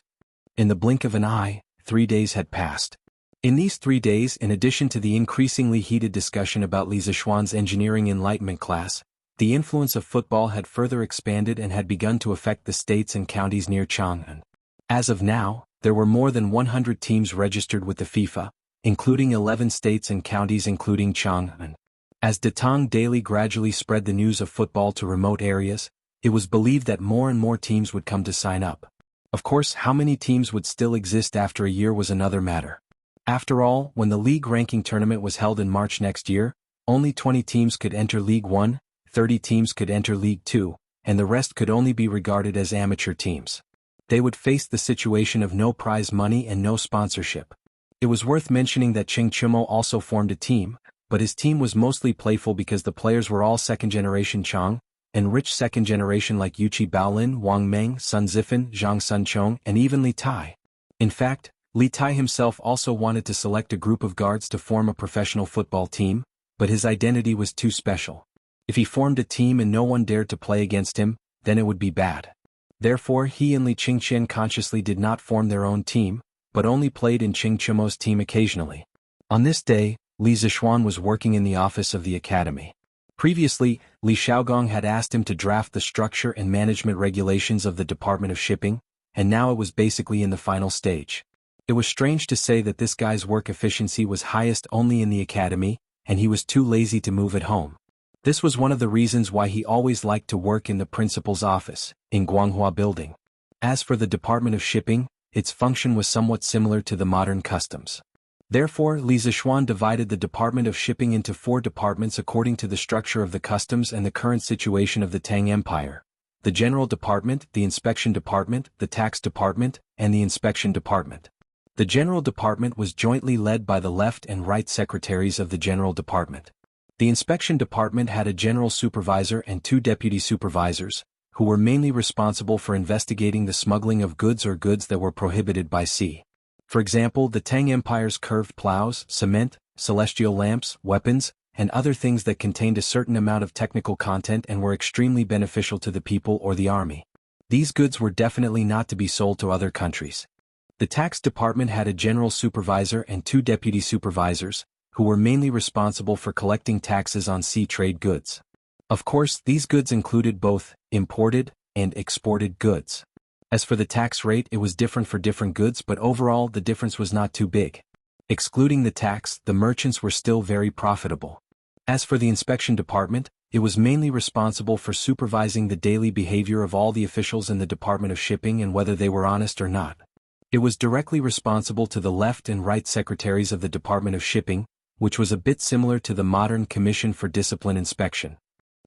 In the blink of an eye, 3 days had passed. In these 3 days, in addition to the increasingly heated discussion about Li Zishuan's engineering enlightenment class, the influence of football had further expanded and had begun to affect the states and counties near Chang'an. As of now, there were more than 100 teams registered with the FIFA, including 11 states and counties including Chang'an. As Datang Daily gradually spread the news of football to remote areas, it was believed that more and more teams would come to sign up. Of course, how many teams would still exist after a year was another matter. After all, when the league ranking tournament was held in March next year, only 20 teams could enter League 1, 30 teams could enter League 2, and the rest could only be regarded as amateur teams. They would face the situation of no prize money and no sponsorship. It was worth mentioning that Cheng Chumo also formed a team, but his team was mostly playful because the players were all second-generation Chang, and rich second-generation like Yuqi Baolin, Wang Meng, Sun Zifan, Zhang Sunchong, and even Li Tai. In fact, Li Tai himself also wanted to select a group of guards to form a professional football team, but his identity was too special. If he formed a team and no one dared to play against him, then it would be bad. Therefore, he and Li Qingqian consciously did not form their own team, but only played in Cheng Chumo's team occasionally. On this day, Li Zishuan was working in the office of the academy. Previously, Li Xiaogong had asked him to draft the structure and management regulations of the Department of Shipping, and now it was basically in the final stage. It was strange to say that this guy's work efficiency was highest only in the academy, and he was too lazy to move at home. This was one of the reasons why he always liked to work in the principal's office, in Guanghua Building. As for the Department of Shipping, its function was somewhat similar to the modern customs. Therefore, Li Zishuan divided the Department of Shipping into 4 departments according to the structure of the customs and the current situation of the Tang Empire. the General Department, the Inspection Department, the Tax Department, and the Inspection Department. The General Department was jointly led by the left and right secretaries of the General Department. The Inspection Department had a general supervisor and 2 deputy supervisors, who were mainly responsible for investigating the smuggling of goods or goods that were prohibited by sea. For example, the Tang Empire's curved plows, cement, celestial lamps, weapons, and other things that contained a certain amount of technical content and were extremely beneficial to the people or the army. These goods were definitely not to be sold to other countries. The Tax Department had a general supervisor and 2 deputy supervisors, who were mainly responsible for collecting taxes on sea trade goods. Of course, these goods included both imported and exported goods. As for the tax rate, it was different for different goods, but overall the difference was not too big. Excluding the tax, the merchants were still very profitable. As for the Inspection Department, it was mainly responsible for supervising the daily behavior of all the officials in the Department of Shipping and whether they were honest or not. It was directly responsible to the left and right secretaries of the Department of Shipping, which was a bit similar to the modern Commission for Discipline Inspection.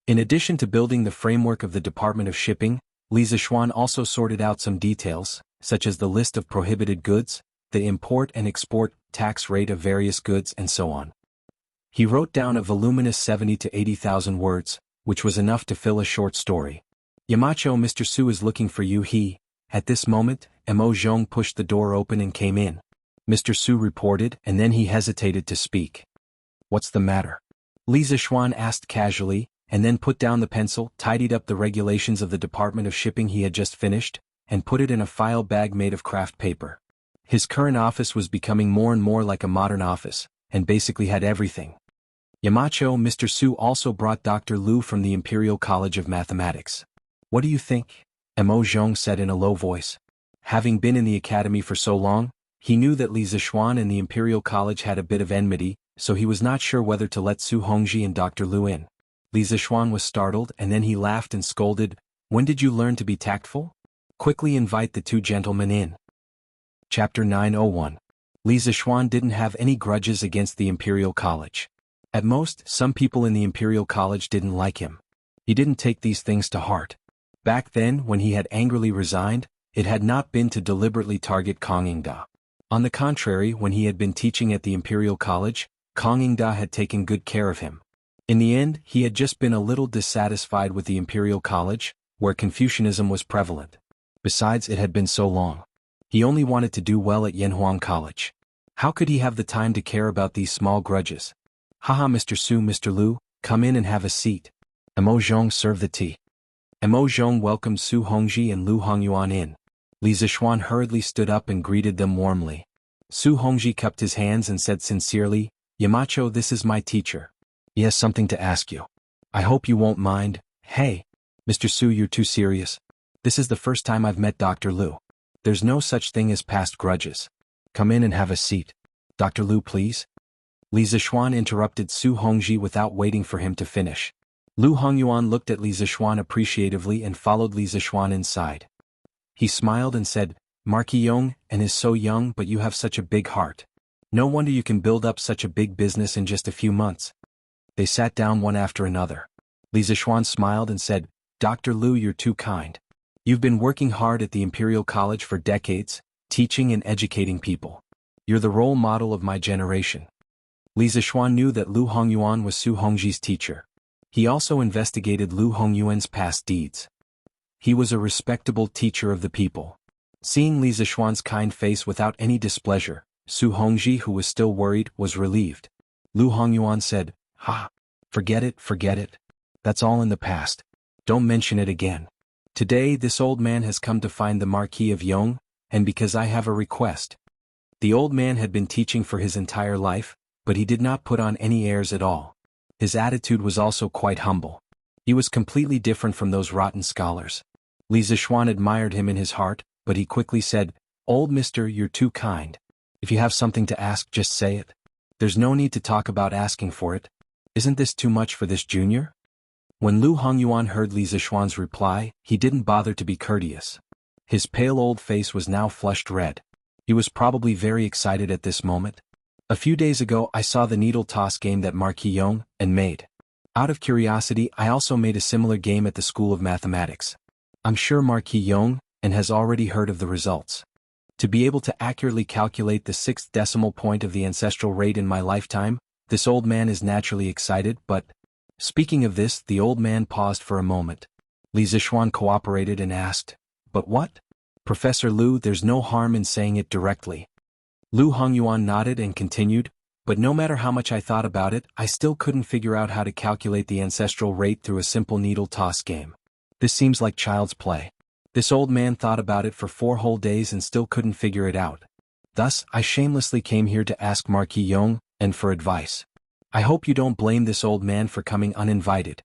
In addition to building the framework of the Department of Shipping, Li Zixuan also sorted out some details, such as the list of prohibited goods, the import and export tax rate of various goods, and so on. He wrote down a voluminous 70 to 80,000 words, which was enough to fill a short story. Yamacho, Mr. Su is looking for you. At this moment, Mo Zhong pushed the door open and came in. Mr. Su reported, and then he hesitated to speak. What's the matter? Li Zixuan asked casually, and then put down the pencil, tidied up the regulations of the Department of Shipping he had just finished, and put it in a file bag made of craft paper. His current office was becoming more and more like a modern office, and basically had everything. Yamacho, Mr. Su also brought Dr. Liu from the Imperial College of Mathematics. What do you think? Mo Zhong said in a low voice. Having been in the academy for so long, he knew that Li Zixuan and the Imperial College had a bit of enmity, so he was not sure whether to let Su Hongji and Dr. Liu in. Li Zixuan was startled, and then he laughed and scolded, "When did you learn to be tactful? Quickly invite the 2 gentlemen in." Chapter 901. Li Zixuan didn't have any grudges against the Imperial College. At most, some people in the Imperial College didn't like him. He didn't take these things to heart. Back then, when he had angrily resigned, it had not been to deliberately target Kang Yingda. On the contrary, when he had been teaching at the Imperial College, Kang Yingda had taken good care of him. In the end, he had just been a little dissatisfied with the Imperial College, where Confucianism was prevalent. Besides, it had been so long. He only wanted to do well at Yanhuang College. How could he have the time to care about these small grudges? Haha, Mr. Su, Mr. Liu, come in and have a seat. Mo Zhong served the tea. Mo Zhong welcomed Su Hongji and Liu Hongyuan in. Li Zixuan hurriedly stood up and greeted them warmly. Su Hongji cupped his hands and said sincerely, "Yamacho, this is my teacher. He has something to ask you. I hope you won't mind." "Hey, Mr. Su, you're too serious. This is the first time I've met Dr. Liu. There's no such thing as past grudges. Come in and have a seat. Dr. Liu, please." Li Zixuan interrupted Su Hongji without waiting for him to finish. Liu Hongyuan looked at Li Zixuan appreciatively and followed Li Zixuan inside. He smiled and said, "Marquis Yong, and is so young, but you have such a big heart. No wonder you can build up such a big business in just a few months." They sat down one after another. Li Zixuan smiled and said, "Dr. Liu, you're too kind. You've been working hard at the Imperial College for decades, teaching and educating people. You're the role model of my generation." Li Zixuan knew that Liu Hongyuan was Su Hongji's teacher. He also investigated Liu Hongyuan's past deeds. He was a respectable teacher of the people. Seeing Li Zixuan's kind face without any displeasure, Su Hongji, who was still worried, was relieved. Liu Hongyuan said, Forget it. That's all in the past. Don't mention it again. Today this old man has come to find the Marquis of Yong, and because I have a request." The old man had been teaching for his entire life, but he did not put on any airs at all. His attitude was also quite humble. He was completely different from those rotten scholars. Li Zixuan admired him in his heart, but he quickly said, "Old mister, you're too kind. If you have something to ask, just say it. There's no need to talk about asking for it. Isn't this too much for this junior?" When Liu Hongyuan heard Li Zixuan's reply, he didn't bother to be courteous. His pale old face was now flushed red. He was probably very excited at this moment. "A few days ago I saw the needle toss game that Marquis Yong and made. Out of curiosity, I also made a similar game at the School of Mathematics. I'm sure Marquis Yong, and has already heard of the results. To be able to accurately calculate the 6th decimal point of the ancestral rate in my lifetime, this old man is naturally excited, but... Speaking of this, the old man paused for a moment. Li Zishuan cooperated and asked, "But what?" "Professor Lu, there's no harm in saying it directly." Lu Hongyuan nodded and continued, "But no matter how much I thought about it, I still couldn't figure out how to calculate the ancestral rate through a simple needle toss game. This seems like child's play." This old man thought about it for 4 whole days and still couldn't figure it out. Thus, I shamelessly came here to ask Marquis Yong, and for advice. I hope you don't blame this old man for coming uninvited.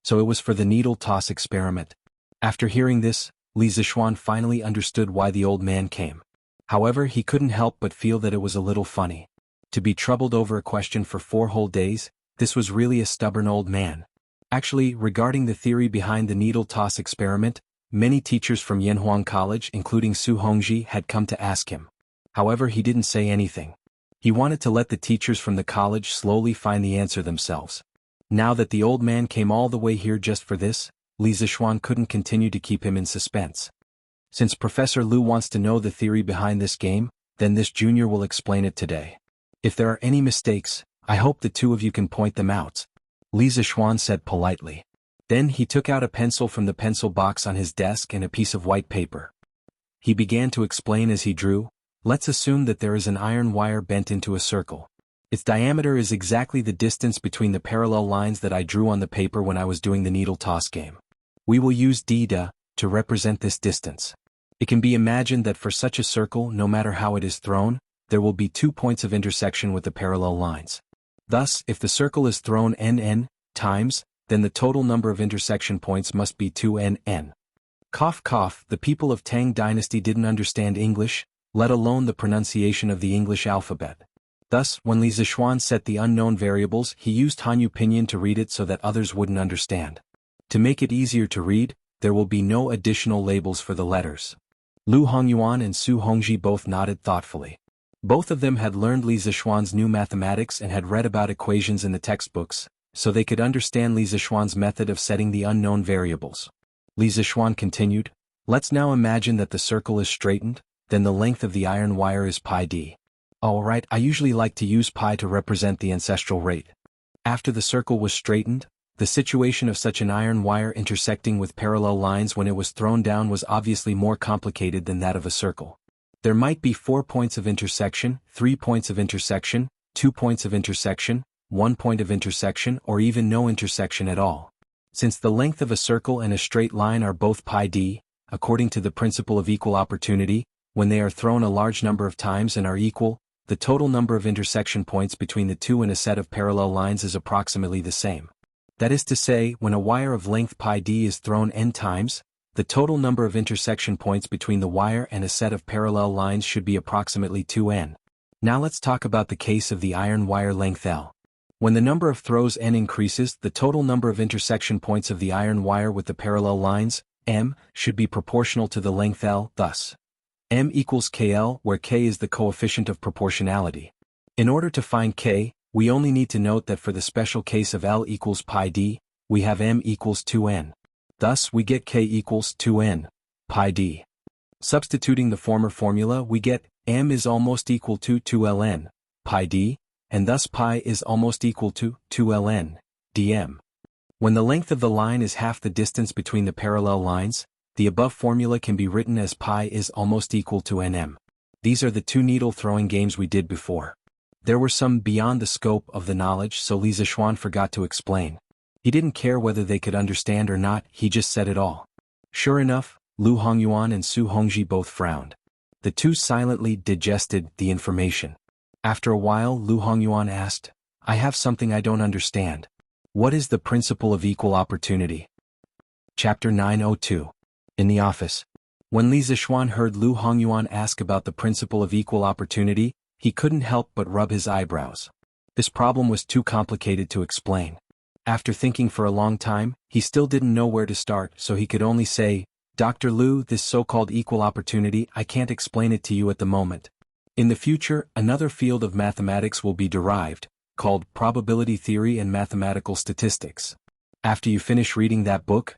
So it was for the needle toss experiment. After hearing this, Li Zishuan finally understood why the old man came. However, he couldn't help but feel that it was a little funny. To be troubled over a question for 4 whole days, this was really a stubborn old man. Actually, regarding the theory behind the needle toss experiment, many teachers from Yanhuang College, including Su Hongji, had come to ask him. However, he didn't say anything. He wanted to let the teachers from the college slowly find the answer themselves. Now that the old man came all the way here just for this, Li Zishuan couldn't continue to keep him in suspense. Since Professor Lu wants to know the theory behind this game, then this junior will explain it today. If there are any mistakes, I hope the 2 of you can point them out, Li Zishuan said politely. Then he took out a pencil from the pencil box on his desk and a piece of white paper. He began to explain as he drew. Let's assume that there is an iron wire bent into a circle. Its diameter is exactly the distance between the parallel lines that I drew on the paper when I was doing the needle toss game. We will use d to represent this distance. It can be imagined that for such a circle, no matter how it is thrown, there will be 2 points of intersection with the parallel lines. Thus, if the circle is thrown n times, then the total number of intersection points must be 2n. Cough cough, the people of Tang Dynasty didn't understand English, let alone the pronunciation of the English alphabet. Thus, when Li Zishuan set the unknown variables, he used Hanyu Pinyin to read it so that others wouldn't understand. To make it easier to read, there will be no additional labels for the letters. Lu Hongyuan and Su Hongji both nodded thoughtfully. Both of them had learned Li Zishuan's new mathematics and had read about equations in the textbooks, so they could understand Li Zishuan's method of setting the unknown variables. Li Zishuan continued, "Let's now imagine that the circle is straightened, then the length of the iron wire is pi d. Alright, I usually like to use pi to represent the ancestral rate. After the circle was straightened, the situation of such an iron wire intersecting with parallel lines when it was thrown down was obviously more complicated than that of a circle. There might be 4 points of intersection, 3 points of intersection, 2 points of intersection, 1 point of intersection, or even no intersection at all. Since the length of a circle and a straight line are both pi d, according to the principle of equal opportunity, when they are thrown a large number of times and are equal, the total number of intersection points between the 2 in a set of parallel lines is approximately the same. That is to say, when a wire of length pi d is thrown n times, the total number of intersection points between the wire and a set of parallel lines should be approximately 2n. Now let's talk about the case of the iron wire length L. When the number of throws n increases, the total number of intersection points of the iron wire with the parallel lines, m, should be proportional to the length L, thus m equals kl, where k is the coefficient of proportionality. In order to find k, we only need to note that for the special case of L equals pi d, we have m equals 2n. Thus, we get k equals 2n, pi d. Substituting the former formula, we get m is almost equal to 2ln, pi d, and thus pi is almost equal to 2ln, dm. When the length of the line is half the distance between the parallel lines, the above formula can be written as pi is almost equal to nm. These are the 2 needle throwing games we did before. There were some beyond the scope of the knowledge, so Li Zishuan forgot to explain. He didn't care whether they could understand or not, he just said it all. Sure enough, Lu Hongyuan and Su Hongji both frowned. The 2 silently digested the information. After a while, Lu Hongyuan asked, "I have something I don't understand. What is the principle of equal opportunity?" Chapter 902. In the office. When Li Zishuan heard Lu Hongyuan ask about the principle of equal opportunity, he couldn't help but rub his eyebrows. This problem was too complicated to explain. After thinking for a long time, he still didn't know where to start, so he could only say, "Dr. Lu, this so-called equal opportunity, I can't explain it to you at the moment. In the future, another field of mathematics will be derived, called probability theory and mathematical statistics. After you finish reading that book,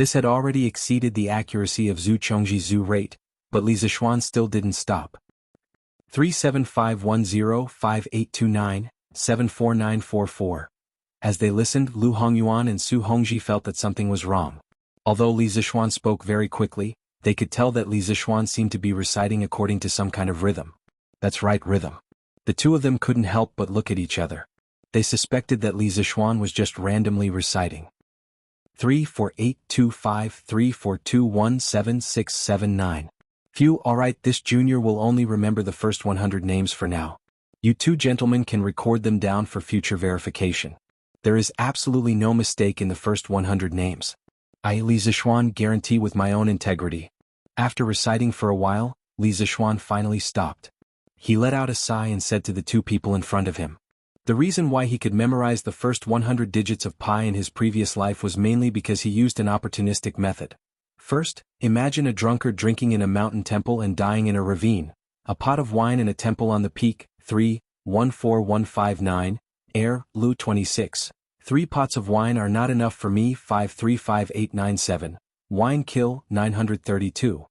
This had already exceeded the accuracy of Zhu Chongji's Zhu rate, but Li Zishuan still didn't stop. 37510-5829-74944. As they listened, Lu Hongyuan and Su Hongji felt that something was wrong. Although Li Zishuan spoke very quickly, they could tell that Li Zishuan seemed to be reciting according to some kind of rhythm. That's right, rhythm. The two of them couldn't help but look at each other. They suspected that Li Zishuan was just randomly reciting. 3482534217679. Phew, alright, this junior will only remember the first 100 names for now. You two gentlemen can record them down for future verification. There is absolutely no mistake in the first 100 names. I, Li Zishuan, guarantee with my own integrity. After reciting for a while, Li Zishuan finally stopped. He let out a sigh and said to the two people in front of him. The reason why he could memorize the first 100 digits of pi in his previous life was mainly because he used an opportunistic method. First, imagine a drunkard drinking in a mountain temple and dying in a ravine. A pot of wine in a temple on the peak. 3.14159. Air, Lu 26. 3 pots of wine are not enough for me. 5.35897. Wine kill, 932.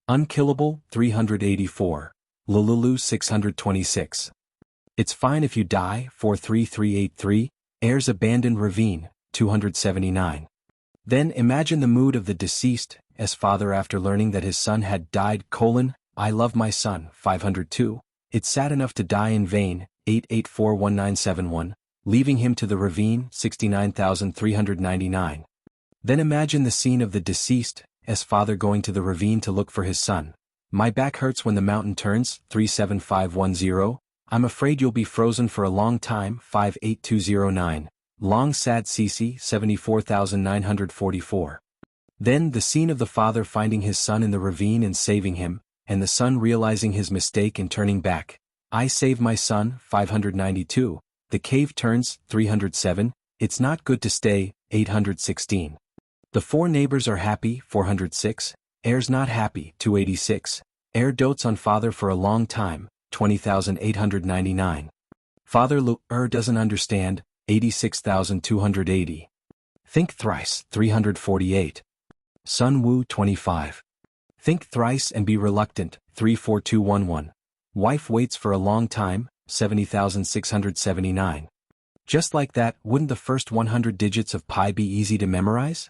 Unkillable, 384. Lululu 626. It's fine if you die. 43383. Air's abandoned ravine, 279. Then imagine the mood of the deceased, as father after learning that his son had died. I love my son. 502. It's sad enough to die in vain. 8841971. Leaving him to the ravine. 69,399. Then imagine the scene of the deceased, as father going to the ravine to look for his son. My back hurts when the mountain turns. 37510. I'm afraid you'll be frozen for a long time. 58209. Long sad Cece. 74,944. Then the scene of the father finding his son in the ravine and saving him, and the son realizing his mistake and turning back. I save my son. 592. The cave turns. 307. It's not good to stay. 816. The 4 neighbors are happy. 406. Air's not happy. 286. Air dotes on father for a long time. 20,899. Father doesn't understand. 86,280. Think thrice. 348. Sun Wu 25. Think thrice and be reluctant. 34211. Wife waits for a long time. 70,679. Just like that, wouldn't the first 100 digits of pi be easy to memorize?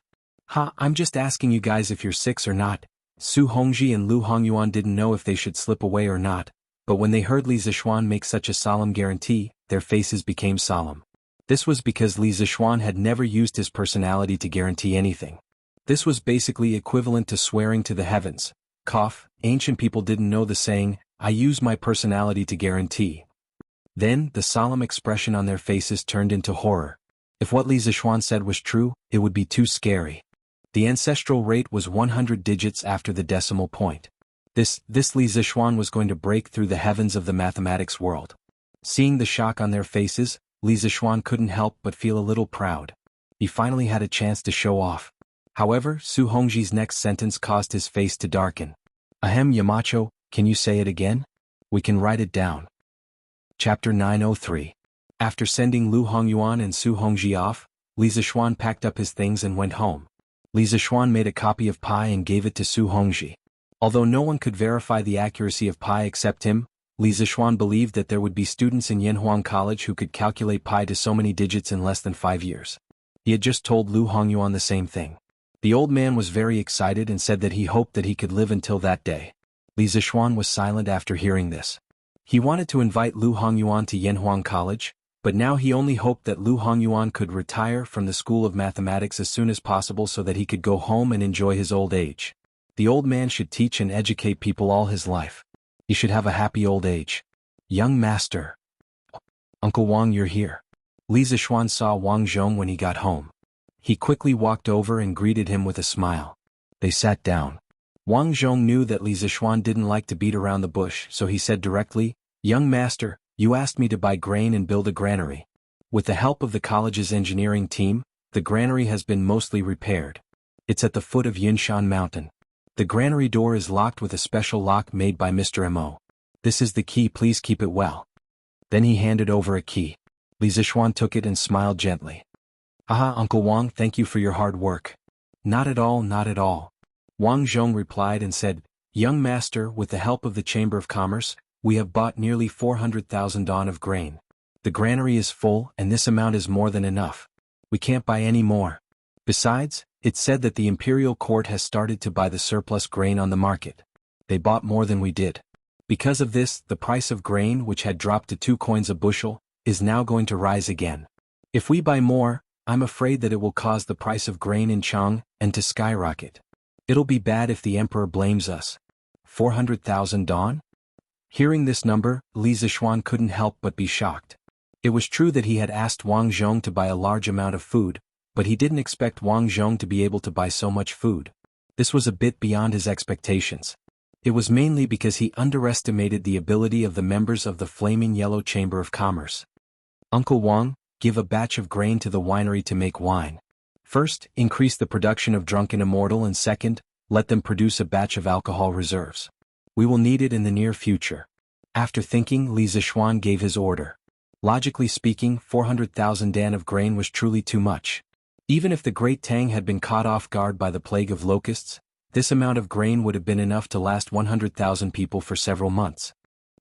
I'm just asking you guys if you're 6 or not. Su Hongji and Lu Hongyuan didn't know if they should slip away or not, but when they heard Li Zishuan make such a solemn guarantee, their faces became solemn. This was because Li Zishuan had never used his personality to guarantee anything. This was basically equivalent to swearing to the heavens. Ancient people didn't know the saying, I use my personality to guarantee. Then, the solemn expression on their faces turned into horror. If what Li Zishuan said was true, it would be too scary. The ancestral rate was 100 digits after the decimal point. This Li Zishuan was going to break through the heavens of the mathematics world. Seeing the shock on their faces, Li Zishuan couldn't help but feel a little proud. He finally had a chance to show off. However, Su Hongji's next sentence caused his face to darken. Ahem, Yamacho, can you say it again? We can write it down. Chapter 903. After sending Lu Hongyuan and Su Hongji off, Li Zishuan packed up his things and went home. Li Zishuan made a copy of pi and gave it to Su Hongji. Although no one could verify the accuracy of pi except him, Li Zishuan believed that there would be students in Yanhuang College who could calculate pi to so many digits in less than 5 years. He had just told Lu Hongyuan the same thing. The old man was very excited and said that he hoped that he could live until that day. Li Zishuan was silent after hearing this. He wanted to invite Lu Hongyuan to Yanhuang College, but now he only hoped that Lu Hongyuan could retire from the School of Mathematics as soon as possible so that he could go home and enjoy his old age. The old man should teach and educate people all his life. He should have a happy old age. Young master. Uncle Wang, you're here. Li Zishuan saw Wang Zhong when he got home. He quickly walked over and greeted him with a smile. They sat down. Wang Zhong knew that Li Zishuan didn't like to beat around the bush, so he said directly, Young master, you asked me to buy grain and build a granary. With the help of the college's engineering team, the granary has been mostly repaired. It's at the foot of Yinshan Mountain. The granary door is locked with a special lock made by Mr. Mo. This is the key, please keep it well. Then he handed over a key. Li Zishuan took it and smiled gently. Uncle Wang, thank you for your hard work. Not at all, not at all. Wang Zhong replied and said, Young master, with the help of the Chamber of Commerce, we have bought nearly 400,000 don of grain. The granary is full and this amount is more than enough. We can't buy any more. Besides, it's said that the imperial court has started to buy the surplus grain on the market. They bought more than we did. Because of this, the price of grain, which had dropped to 2 coins a bushel, is now going to rise again. If we buy more, I'm afraid that it will cause the price of grain in Chang and to skyrocket. It'll be bad if the emperor blames us. 400,000 don? Hearing this number, Li Zishuan couldn't help but be shocked. It was true that he had asked Wang Zhong to buy a large amount of food, but he didn't expect Wang Zhong to be able to buy so much food. This was a bit beyond his expectations. It was mainly because he underestimated the ability of the members of the Flaming Yellow Chamber of Commerce. Uncle Wang, give a batch of grain to the winery to make wine. First, increase the production of Drunken Immortal, and second, let them produce a batch of alcohol reserves. We will need it in the near future. After thinking, Li Zishuan gave his order. Logically speaking, 400,000 dan of grain was truly too much. Even if the Great Tang had been caught off guard by the plague of locusts, this amount of grain would have been enough to last 100,000 people for several months.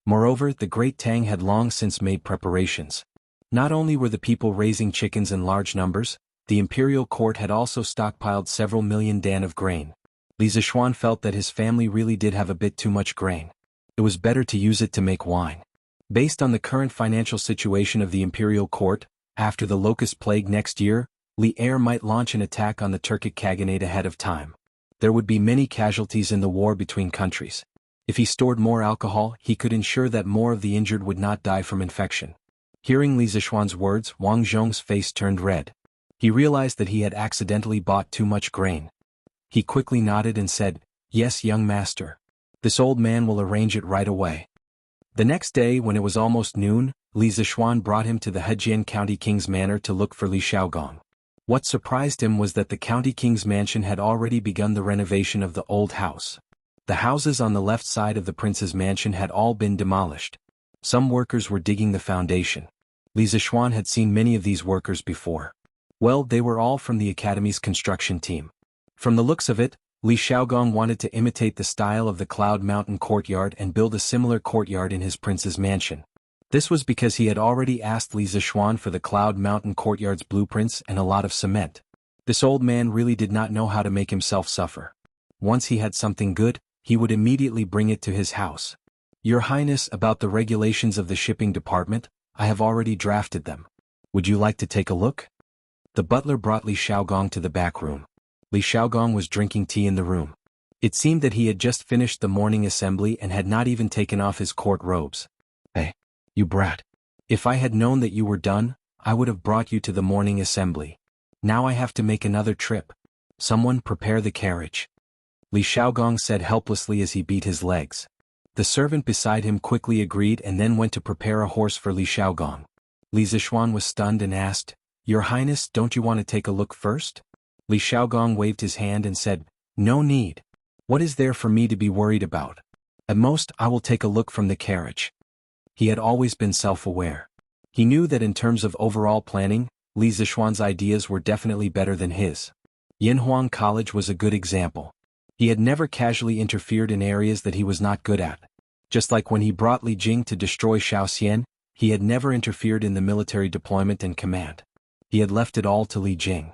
Moreover, the Great Tang had long since made preparations. Not only were the people raising chickens in large numbers, the imperial court had also stockpiled several million dan of grain. Li Zishuan felt that his family really did have a bit too much grain. It was better to use it to make wine. Based on the current financial situation of the imperial court, after the locust plague next year, Li Er might launch an attack on the Turkic Khaganate ahead of time. There would be many casualties in the war between countries. If he stored more alcohol, he could ensure that more of the injured would not die from infection. Hearing Li Zishuan's words, Wang Zhong's face turned red. He realized that he had accidentally bought too much grain. He quickly nodded and said, Yes, young master. This old man will arrange it right away. The next day, when it was almost noon, Li Zishuan brought him to the Hejian County King's manor to look for Li Xiaogong. What surprised him was that the County King's mansion had already begun the renovation of the old house. The houses on the left side of the prince's mansion had all been demolished. Some workers were digging the foundation. Li Zishuan had seen many of these workers before. Well, they were all from the academy's construction team. From the looks of it, Li Xiaogong wanted to imitate the style of the Cloud Mountain courtyard and build a similar courtyard in his prince's mansion. This was because he had already asked Li Zishuan for the Cloud Mountain courtyard's blueprints and a lot of cement. This old man really did not know how to make himself suffer. Once he had something good, he would immediately bring it to his house. Your Highness, about the regulations of the shipping department, I have already drafted them. Would you like to take a look? The butler brought Li Xiaogong to the back room. Li Xiaogong was drinking tea in the room. It seemed that he had just finished the morning assembly and had not even taken off his court robes. Hey, you brat. If I had known that you were done, I would have brought you to the morning assembly. Now I have to make another trip. Someone prepare the carriage. Li Xiaogong said helplessly as he beat his legs. The servant beside him quickly agreed and then went to prepare a horse for Li Xiaogong. Li Zishuan was stunned and asked, Your Highness, don't you want to take a look first? Li Xiaogong waved his hand and said, No need. What is there for me to be worried about? At most, I will take a look from the carriage. He had always been self-aware. He knew that in terms of overall planning, Li Zishuan's ideas were definitely better than his. Yinhuang College was a good example. He had never casually interfered in areas that he was not good at. Just like when he brought Li Jing to destroy Shaoxian, he had never interfered in the military deployment and command. He had left it all to Li Jing.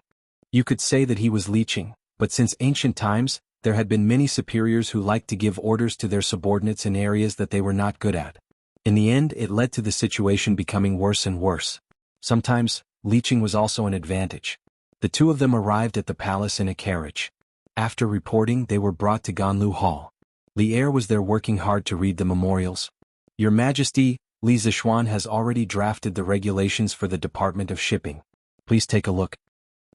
You could say that he was leeching, but since ancient times, there had been many superiors who liked to give orders to their subordinates in areas that they were not good at. In the end, it led to the situation becoming worse and worse. Sometimes, leeching was also an advantage. The two of them arrived at the palace in a carriage. After reporting, they were brought to Ganlu Hall. Li Er was there working hard to read the memorials. Your Majesty, Li Zishuan has already drafted the regulations for the Department of Shipping. Please take a look.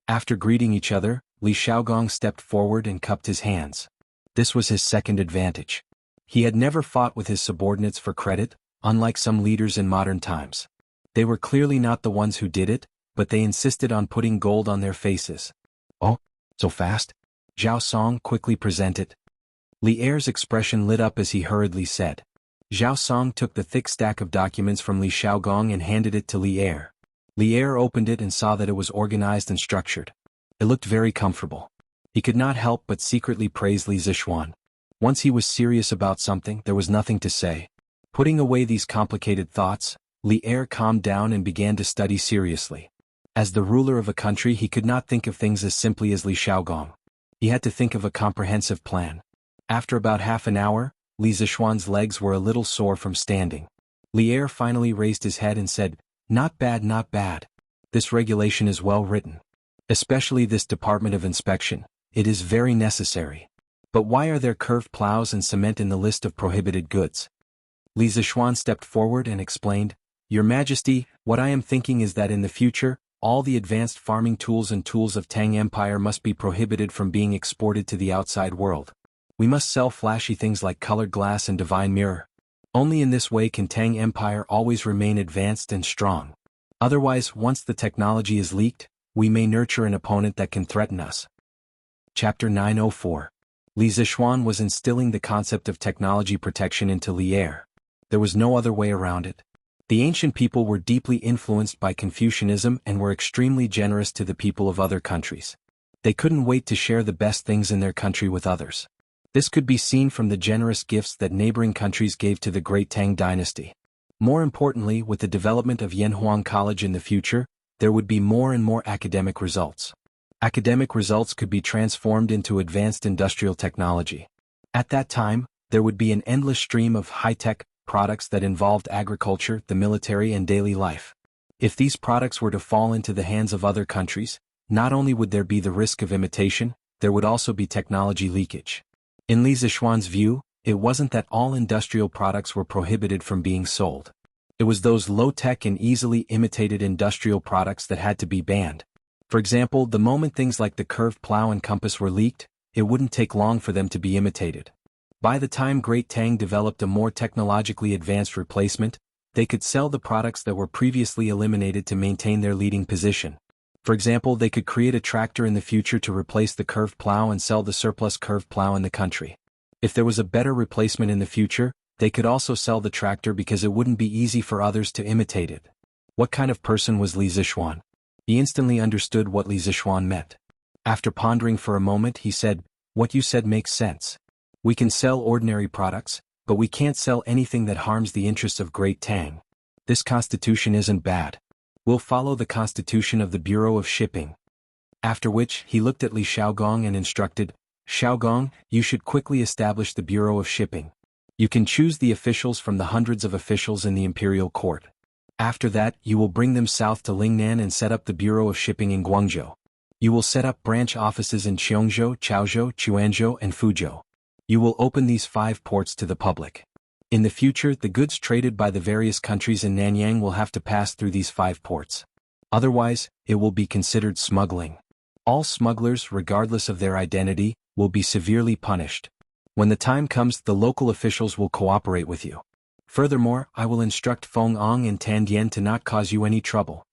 After greeting each other, Li Xiaogong stepped forward and cupped his hands. This was his second advantage. He had never fought with his subordinates for credit, unlike some leaders in modern times. They were clearly not the ones who did it, but they insisted on putting gold on their faces. Oh, so fast? Zhao Song quickly presented. Li Er's expression lit up as he hurriedly said. Zhao Song took the thick stack of documents from Li Xiaogong and handed it to Li Er. Li Er opened it and saw that it was organized and structured. It looked very comfortable. He could not help but secretly praise Li Zixuan. Once he was serious about something, there was nothing to say. Putting away these complicated thoughts, Li Er calmed down and began to study seriously. As the ruler of a country, he could not think of things as simply as Li Xiaogong. He had to think of a comprehensive plan. After about half an hour, Li Zixuan's legs were a little sore from standing. Li Er finally raised his head and said, "Not bad, not bad. This regulation is well written. Especially this Department of Inspection. It is very necessary. But why are there curved plows and cement in the list of prohibited goods?" Li Zixuan stepped forward and explained, "Your Majesty, what I am thinking is that in the future, all the advanced farming tools and tools of Tang Empire must be prohibited from being exported to the outside world. We must sell flashy things like colored glass and divine mirror. Only in this way can Tang Empire always remain advanced and strong. Otherwise, once the technology is leaked, we may nurture an opponent that can threaten us." Chapter 904. Li Zixuan was instilling the concept of technology protection into Li Er. There was no other way around it. The ancient people were deeply influenced by Confucianism and were extremely generous to the people of other countries. They couldn't wait to share the best things in their country with others. This could be seen from the generous gifts that neighboring countries gave to the great Tang dynasty. More importantly, with the development of Yanhuang College in the future, there would be more and more academic results. Academic results could be transformed into advanced industrial technology. At that time, there would be an endless stream of high-tech products that involved agriculture, the military, and daily life. If these products were to fall into the hands of other countries, not only would there be the risk of imitation, there would also be technology leakage. In Li Zixuan's view, it wasn't that all industrial products were prohibited from being sold. It was those low-tech and easily imitated industrial products that had to be banned. For example, the moment things like the curved plow and compass were leaked, it wouldn't take long for them to be imitated. By the time Great Tang developed a more technologically advanced replacement, they could sell the products that were previously eliminated to maintain their leading position. For example, they could create a tractor in the future to replace the curved plow and sell the surplus curved plow in the country. If there was a better replacement in the future, they could also sell the tractor because it wouldn't be easy for others to imitate it. What kind of person was Li Zixuan? He instantly understood what Li Zixuan meant. After pondering for a moment, he said, "What you said makes sense. We can sell ordinary products, but we can't sell anything that harms the interests of Great Tang. This constitution isn't bad. We'll follow the constitution of the Bureau of Shipping." After which, he looked at Li Xiaogong and instructed, "Xiaogong, you should quickly establish the Bureau of Shipping. You can choose the officials from the hundreds of officials in the imperial court. After that, you will bring them south to Lingnan and set up the Bureau of Shipping in Guangzhou. You will set up branch offices in Cheongzhou, Chaozhou, Quanzhou, and Fuzhou. You will open these 5 ports to the public. In the future, the goods traded by the various countries in Nanyang will have to pass through these 5 ports. Otherwise, it will be considered smuggling. All smugglers, regardless of their identity, will be severely punished. When the time comes, the local officials will cooperate with you. Furthermore, I will instruct Feng Ong and Tan Dian to not cause you any trouble."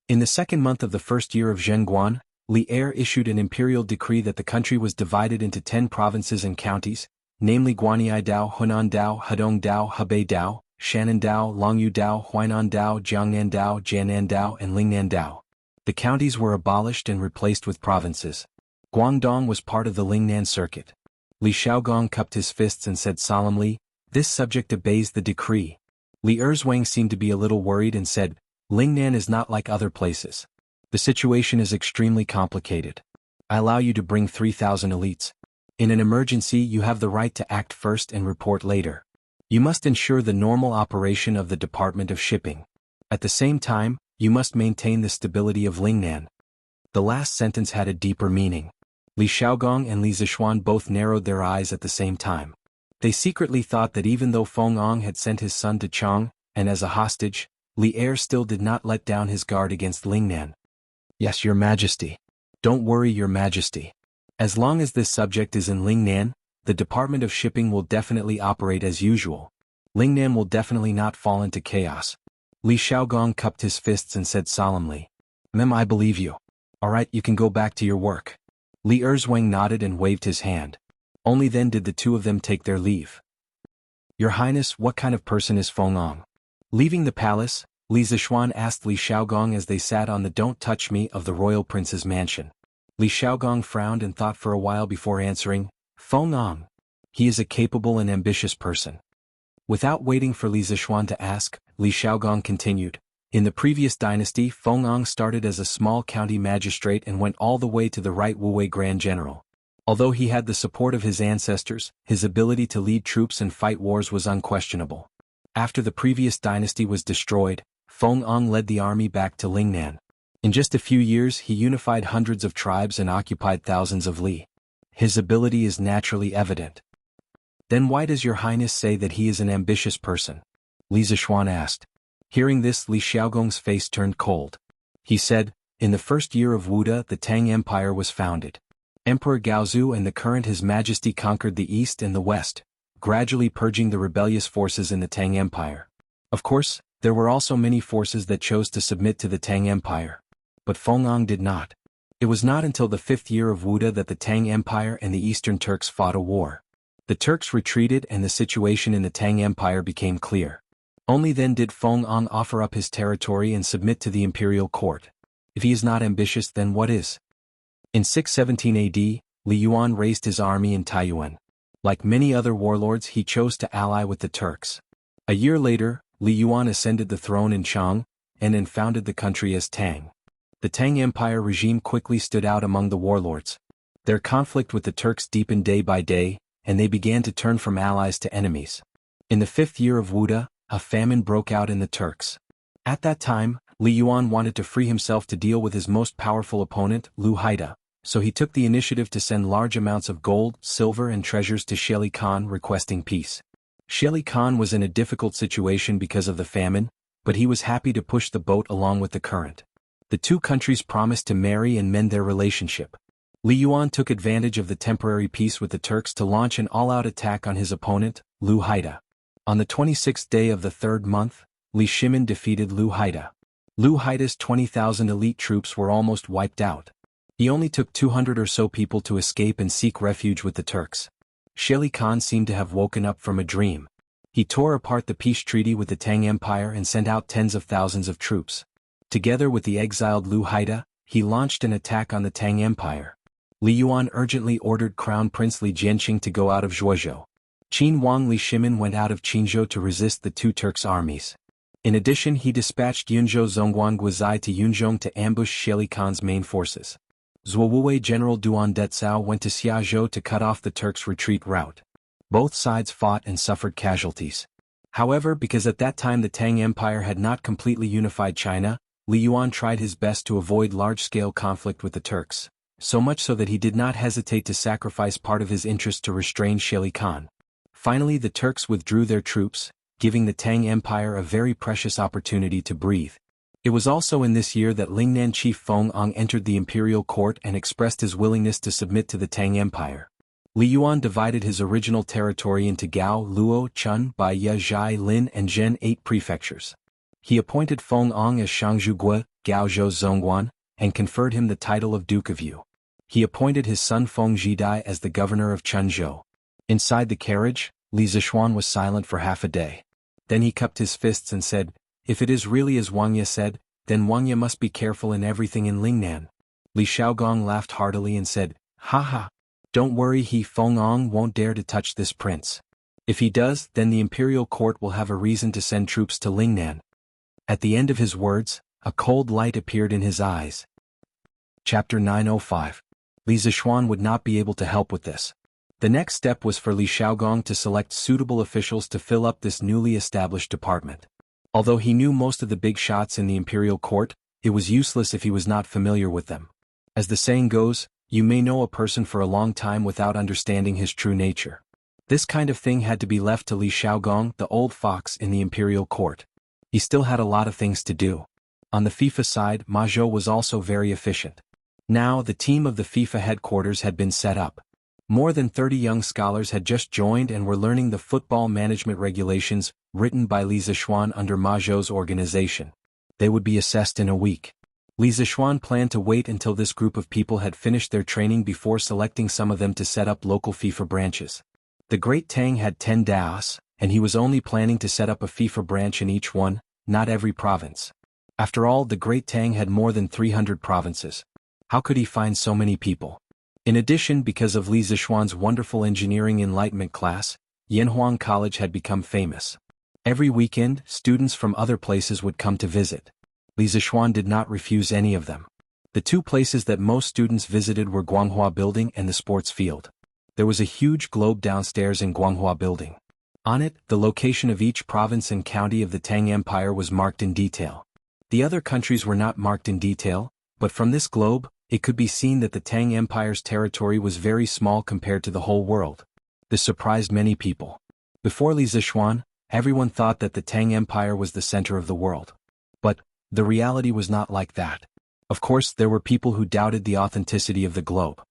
In the 2nd month of the 1st year of Zhenguan, Li Er issued an imperial decree that the country was divided into 10 provinces and counties, namely Guanyi-dao, Hunan-dao, Hedong-dao, Hebei-dao, Shannon-dao, Longyu-dao, Huainan-dao, Jiangnan-dao, Jianan-dao, and Lingnan-dao. The counties were abolished and replaced with provinces. Guangdong was part of the Lingnan circuit. Li Xiaogong cupped his fists and said solemnly, "This subject obeys the decree." Li Erzwang seemed to be a little worried and said, "Lingnan is not like other places. The situation is extremely complicated. I allow you to bring 3,000 elites. In an emergency, you have the right to act first and report later. You must ensure the normal operation of the Department of Shipping. At the same time, you must maintain the stability of Lingnan." The last sentence had a deeper meaning. Li Xiaogong and Li Zixuan both narrowed their eyes at the same time. They secretly thought that even though Feng Ong had sent his son to Chang, and as a hostage, Li Er still did not let down his guard against Lingnan. "Yes, Your Majesty. Don't worry, Your Majesty. As long as this subject is in Lingnan, the Department of Shipping will definitely operate as usual. Lingnan will definitely not fall into chaos." Li Xiaogong cupped his fists and said solemnly, "Mem, I believe you. All right, you can go back to your work." Li Erzwang nodded and waved his hand. Only then did the two of them take their leave. "Your Highness, what kind of person is Feng Ong?" Leaving the palace, Li Zixuan asked Li Xiaogong as they sat on the "Don't Touch Me" of the royal prince's mansion. Li Xiaogong frowned and thought for a while before answering, Feng Ang. He is a capable and ambitious person. Without waiting for Li Zishuan to ask, Li Xiaogong continued. In the previous dynasty, Feng Ang started as a small county magistrate and went all the way to the right Wuwei Grand General. Although he had the support of his ancestors, his ability to lead troops and fight wars was unquestionable. After the previous dynasty was destroyed, Feng Ang led the army back to Lingnan. In just a few years he unified hundreds of tribes and occupied thousands of li. His ability is naturally evident. Then why does your highness say that he is an ambitious person? Li Zishuan asked. Hearing this, Li Xiaogong's face turned cold. He said, in the first year of Wuda the Tang Empire was founded. Emperor Gaozu and the current His Majesty conquered the east and the west, gradually purging the rebellious forces in the Tang Empire. Of course, there were also many forces that chose to submit to the Tang Empire. But Feng Ang did not. It was not until the 5th year of Wuda that the Tang Empire and the Eastern Turks fought a war. The Turks retreated and the situation in the Tang Empire became clear. Only then did Feng Ang offer up his territory and submit to the imperial court. If he is not ambitious, then what is? In 617 AD, Li Yuan raised his army in Taiyuan. Like many other warlords, he chose to ally with the Turks. A year later, Li Yuan ascended the throne in Chang, and then founded the country as Tang. The Tang Empire regime quickly stood out among the warlords. Their conflict with the Turks deepened day by day, and they began to turn from allies to enemies. In the 5th year of Wuda, a famine broke out in the Turks. At that time, Li Yuan wanted to free himself to deal with his most powerful opponent, Lu Haida. So he took the initiative to send large amounts of gold, silver and treasures to Sheli Khan requesting peace. Sheli Khan was in a difficult situation because of the famine, but he was happy to push the boat along with the current. The two countries promised to marry and mend their relationship. Li Yuan took advantage of the temporary peace with the Turks to launch an all-out attack on his opponent, Lu Haida. On the 26th day of the 3rd month, Li Shimin defeated Lu Haida. Lu Haida's 20,000 elite troops were almost wiped out. He only took 200 or so people to escape and seek refuge with the Turks. Sheli Khan seemed to have woken up from a dream. He tore apart the peace treaty with the Tang Empire and sent out tens of thousands of troops. Together with the exiled Lu Haida, he launched an attack on the Tang Empire. Li Yuan urgently ordered Crown Prince Li Jianqing to go out of Zhuozhou. Qin Wang Li Shimin went out of Qinzhou to resist the two Turks' armies. In addition, he dispatched Yunzhou Zhongguan Guizai to Yunzhong to ambush Sheli Khan's main forces. Zhuowuwei General Duan Detzao went to Xiazhou to cut off the Turks' retreat route. Both sides fought and suffered casualties. However, because at that time the Tang Empire had not completely unified China, Li Yuan tried his best to avoid large-scale conflict with the Turks, so much so that he did not hesitate to sacrifice part of his interest to restrain Sheli Khan. Finally, the Turks withdrew their troops, giving the Tang Empire a very precious opportunity to breathe. It was also in this year that Lingnan chief Feng Ang entered the imperial court and expressed his willingness to submit to the Tang Empire. Li Yuan divided his original territory into Gao, Luo, Chun, Baiye, Zhai, Lin and Zhen 8 prefectures. He appointed Feng Ang as Shangzhugui, Gaozhou's Zhongguan, and conferred him the title of Duke of Yu. He appointed his son Feng Zhidai as the governor of Chenzhou. Inside the carriage, Li Zishuan was silent for half a day. Then he cupped his fists and said, "If it is really as Wang Ye said, then Wang Ye must be careful in everything in Lingnan." Li Xiaogong laughed heartily and said, "Ha ha! Don't worry, Feng Ang won't dare to touch this prince. If he does, then the imperial court will have a reason to send troops to Lingnan." At the end of his words, a cold light appeared in his eyes. Chapter 905. Li Zishuan would not be able to help with this. The next step was for Li Xiaogong to select suitable officials to fill up this newly established department. Although he knew most of the big shots in the imperial court, it was useless if he was not familiar with them. As the saying goes, you may know a person for a long time without understanding his true nature. This kind of thing had to be left to Li Xiaogong, the old fox in the imperial court. He still had a lot of things to do. On the FIFA side, Ma Zhou was also very efficient. Now, the team of the FIFA headquarters had been set up. More than 30 young scholars had just joined and were learning the football management regulations written by Li Zishuan under Ma Zhou's organization. They would be assessed in a week. Li Zishuan planned to wait until this group of people had finished their training before selecting some of them to set up local FIFA branches. The Great Tang had 10 daos, and he was only planning to set up a FIFA branch in each one, not every province. After all, the Great Tang had more than 300 provinces. How could he find so many people? In addition, because of Li Zixuan's wonderful engineering enlightenment class, Yanhuang College had become famous. Every weekend, students from other places would come to visit. Li Zixuan did not refuse any of them. The two places that most students visited were Guanghua Building and the sports field. There was a huge globe downstairs in Guanghua Building. On it, the location of each province and county of the Tang Empire was marked in detail. The other countries were not marked in detail, but from this globe, it could be seen that the Tang Empire's territory was very small compared to the whole world. This surprised many people. Before Li Zixuan, everyone thought that the Tang Empire was the center of the world. But the reality was not like that. Of course, there were people who doubted the authenticity of the globe.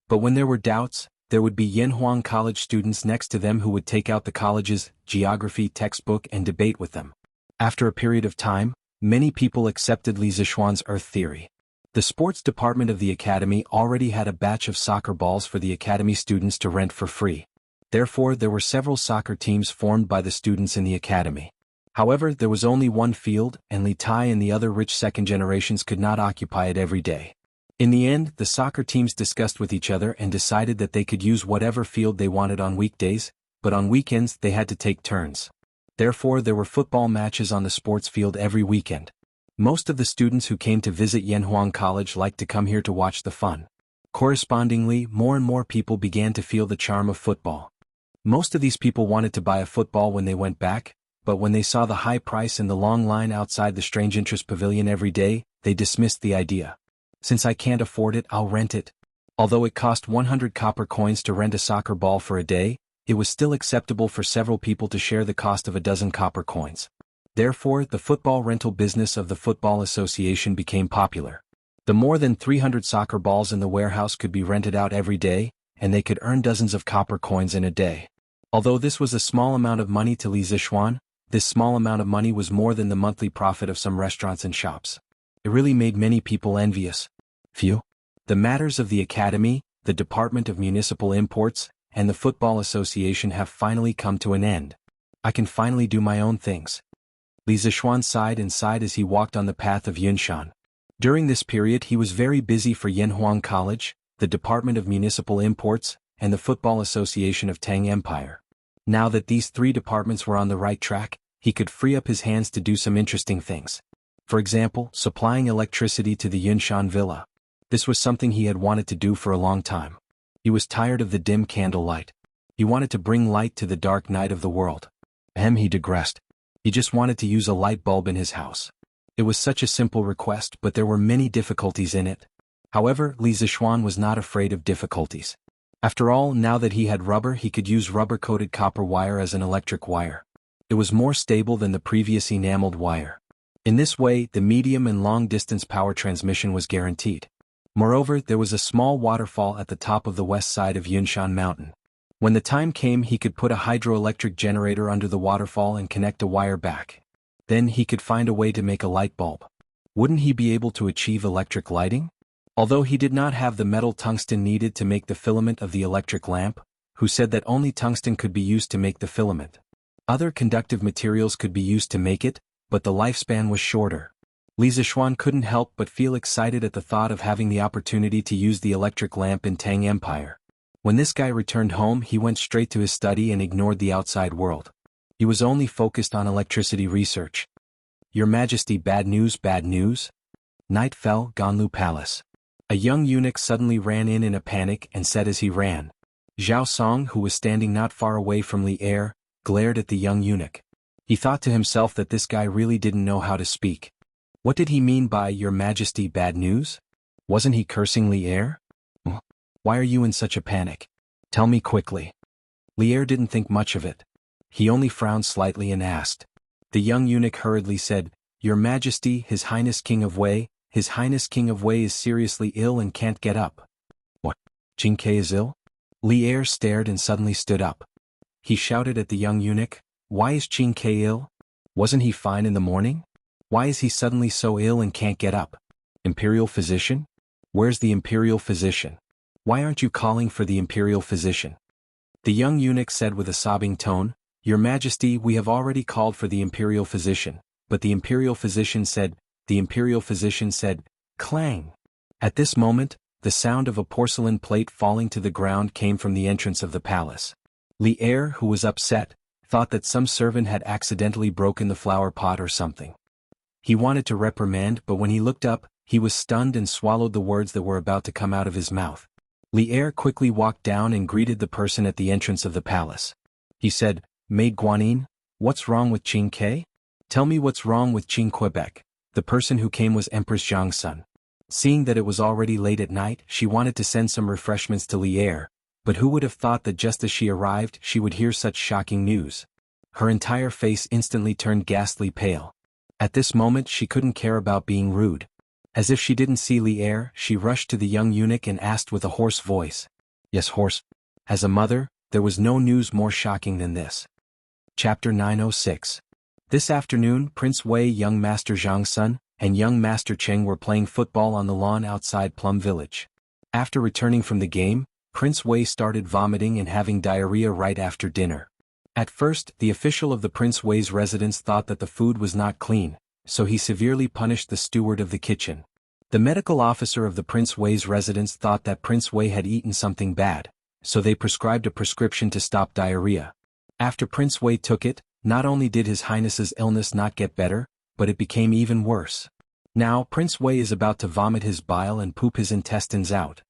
But when there were doubts, there would be Yanhuang College students next to them who would take out the college's geography textbook and debate with them. After a period of time, many people accepted Li Zixuan's Earth theory. The sports department of the academy already had a batch of soccer balls for the academy students to rent for free. Therefore, there were several soccer teams formed by the students in the academy. However, there was only one field, and Li Tai and the other rich second generations could not occupy it every day. In the end, the soccer teams discussed with each other and decided that they could use whatever field they wanted on weekdays, but on weekends they had to take turns. Therefore, there were football matches on the sports field every weekend. Most of the students who came to visit Yanhuang College liked to come here to watch the fun. Correspondingly, more and more people began to feel the charm of football. Most of these people wanted to buy a football when they went back, but when they saw the high price and the long line outside the Strange Interest Pavilion every day, they dismissed the idea. Since I can't afford it, I'll rent it. Although it cost 100 copper coins to rent a soccer ball for a day, it was still acceptable for several people to share the cost of a dozen copper coins. Therefore, the football rental business of the Football Association became popular. The more than 300 soccer balls in the warehouse could be rented out every day, and they could earn dozens of copper coins in a day. Although this was a small amount of money to Li Zixuan, this small amount of money was more than the monthly profit of some restaurants and shops. It really made many people envious. Phew. The matters of the academy, the Department of Municipal Imports, and the Football Association have finally come to an end. I can finally do my own things. Li Zixuan sighed and sighed as he walked on the path of Yunshan. During this period he was very busy for Yanhuang College, the Department of Municipal Imports, and the Football Association of Tang Empire. Now that these three departments were on the right track, he could free up his hands to do some interesting things. For example, supplying electricity to the Yunshan villa. This was something he had wanted to do for a long time. He was tired of the dim candlelight. He wanted to bring light to the dark night of the world. He digressed. He just wanted to use a light bulb in his house. It was such a simple request, but there were many difficulties in it. However, Li Zixuan was not afraid of difficulties. After all, now that he had rubber, he could use rubber-coated copper wire as an electric wire. It was more stable than the previous enameled wire. In this way, the medium and long-distance power transmission was guaranteed. Moreover, there was a small waterfall at the top of the west side of Yunshan Mountain. When the time came, he could put a hydroelectric generator under the waterfall and connect a wire back. Then he could find a way to make a light bulb. Wouldn't he be able to achieve electric lighting? Although he did not have the metal tungsten needed to make the filament of the electric lamp, who said that only tungsten could be used to make the filament. Other conductive materials could be used to make it, but the lifespan was shorter. Li Zixuan couldn't help but feel excited at the thought of having the opportunity to use the electric lamp in Tang Empire. When this guy returned home, he went straight to his study and ignored the outside world. He was only focused on electricity research. Your Majesty, bad news, bad news? Night fell, Ganlu Palace. A young eunuch suddenly ran in a panic and said as he ran. Zhao Song, who was standing not far away from Li Er, glared at the young eunuch. He thought to himself that this guy really didn't know how to speak. What did he mean by Your Majesty, bad news? Wasn't he cursing Li Er? Why are you in such a panic? Tell me quickly. Li Er didn't think much of it. He only frowned slightly and asked. The young eunuch hurriedly said, Your Majesty, His Highness King of Wei, His Highness King of Wei is seriously ill and can't get up. What? Jing Ke is ill? Li Er stared and suddenly stood up. He shouted at the young eunuch, Why is Jing Ke ill? Wasn't he fine in the morning? Why is he suddenly so ill and can't get up? Imperial physician? Where's the imperial physician? Why aren't you calling for the imperial physician? The young eunuch said with a sobbing tone, Your Majesty, we have already called for the imperial physician, but the imperial physician said, Clang. At this moment, the sound of a porcelain plate falling to the ground came from the entrance of the palace. Li Er, who was upset, thought that some servant had accidentally broken the flower pot or something. He wanted to reprimand, but when he looked up, he was stunned and swallowed the words that were about to come out of his mouth. Li Er quickly walked down and greeted the person at the entrance of the palace. He said, "Maid Guanyin, what's wrong with Qing Ke? Tell me what's wrong with Qing Quebec." The person who came was Empress Zhang's son. Seeing that it was already late at night, she wanted to send some refreshments to Li Er, but who would have thought that just as she arrived she would hear such shocking news? Her entire face instantly turned ghastly pale. At this moment she couldn't care about being rude. As if she didn't see Li Er, she rushed to the young eunuch and asked with a hoarse voice. Yes, hoarse. As a mother, there was no news more shocking than this. Chapter 906. This afternoon, Prince Wei, young Master Zhang's son, and young Master Cheng were playing football on the lawn outside Plum Village. After returning from the game, Prince Wei started vomiting and having diarrhea right after dinner. At first, the official of the Prince Wei's residence thought that the food was not clean, so he severely punished the steward of the kitchen. The medical officer of the Prince Wei's residence thought that Prince Wei had eaten something bad, so they prescribed a prescription to stop diarrhea. After Prince Wei took it, not only did His Highness's illness not get better, but it became even worse. Now Prince Wei is about to vomit his bile and poop his intestines out.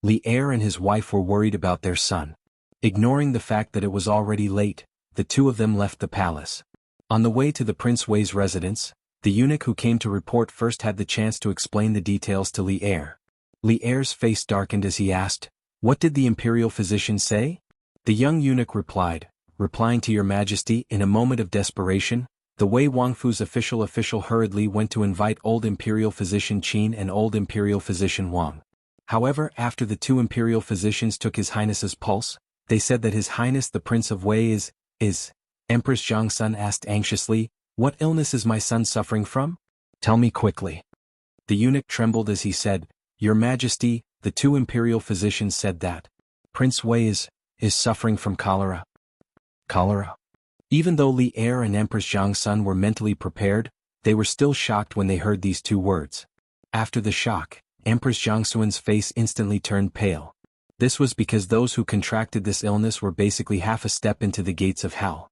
Li Er and his wife were worried about their son. Ignoring the fact that it was already late, the two of them left the palace. On the way to the Prince Wei's residence, the eunuch who came to report first had the chance to explain the details to Li Er. Li Er's face darkened as he asked, "What did the imperial physician say?" The young eunuch replied, "Replying to your majesty, in a moment of desperation, the Wei Wangfu's official hurriedly went to invite old imperial physician Qin and old imperial physician Wang. However, after the two imperial physicians took His Highness's pulse, they said that His Highness the Prince of Wei is... Empress Zhang's son asked anxiously, "What illness is my son suffering from? Tell me quickly." The eunuch trembled as he said, "Your Majesty, the two imperial physicians said that Prince Wei is suffering from cholera." Cholera? Even though Li Er and Empress Zhang's son were mentally prepared, they were still shocked when they heard these two words. After the shock, Empress Zhangxuan's face instantly turned pale. This was because those who contracted this illness were basically half a step into the gates of hell.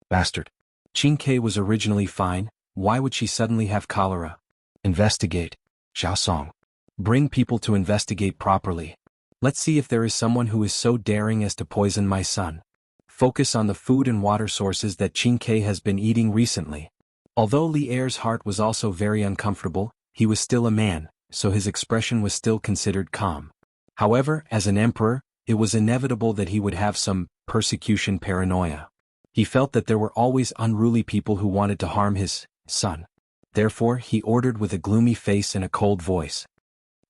Bastard. Qing Ke was originally fine, why would she suddenly have cholera? Investigate. Zhao Song. Bring people to investigate properly. Let's see if there is someone who is so daring as to poison my son. Focus on the food and water sources that Qing Ke has been eating recently. Although Li Er's heart was also very uncomfortable, he was still a man, so his expression was still considered calm. However, as an emperor, it was inevitable that he would have some persecution paranoia. He felt that there were always unruly people who wanted to harm his son. Therefore, he ordered with a gloomy face and a cold voice.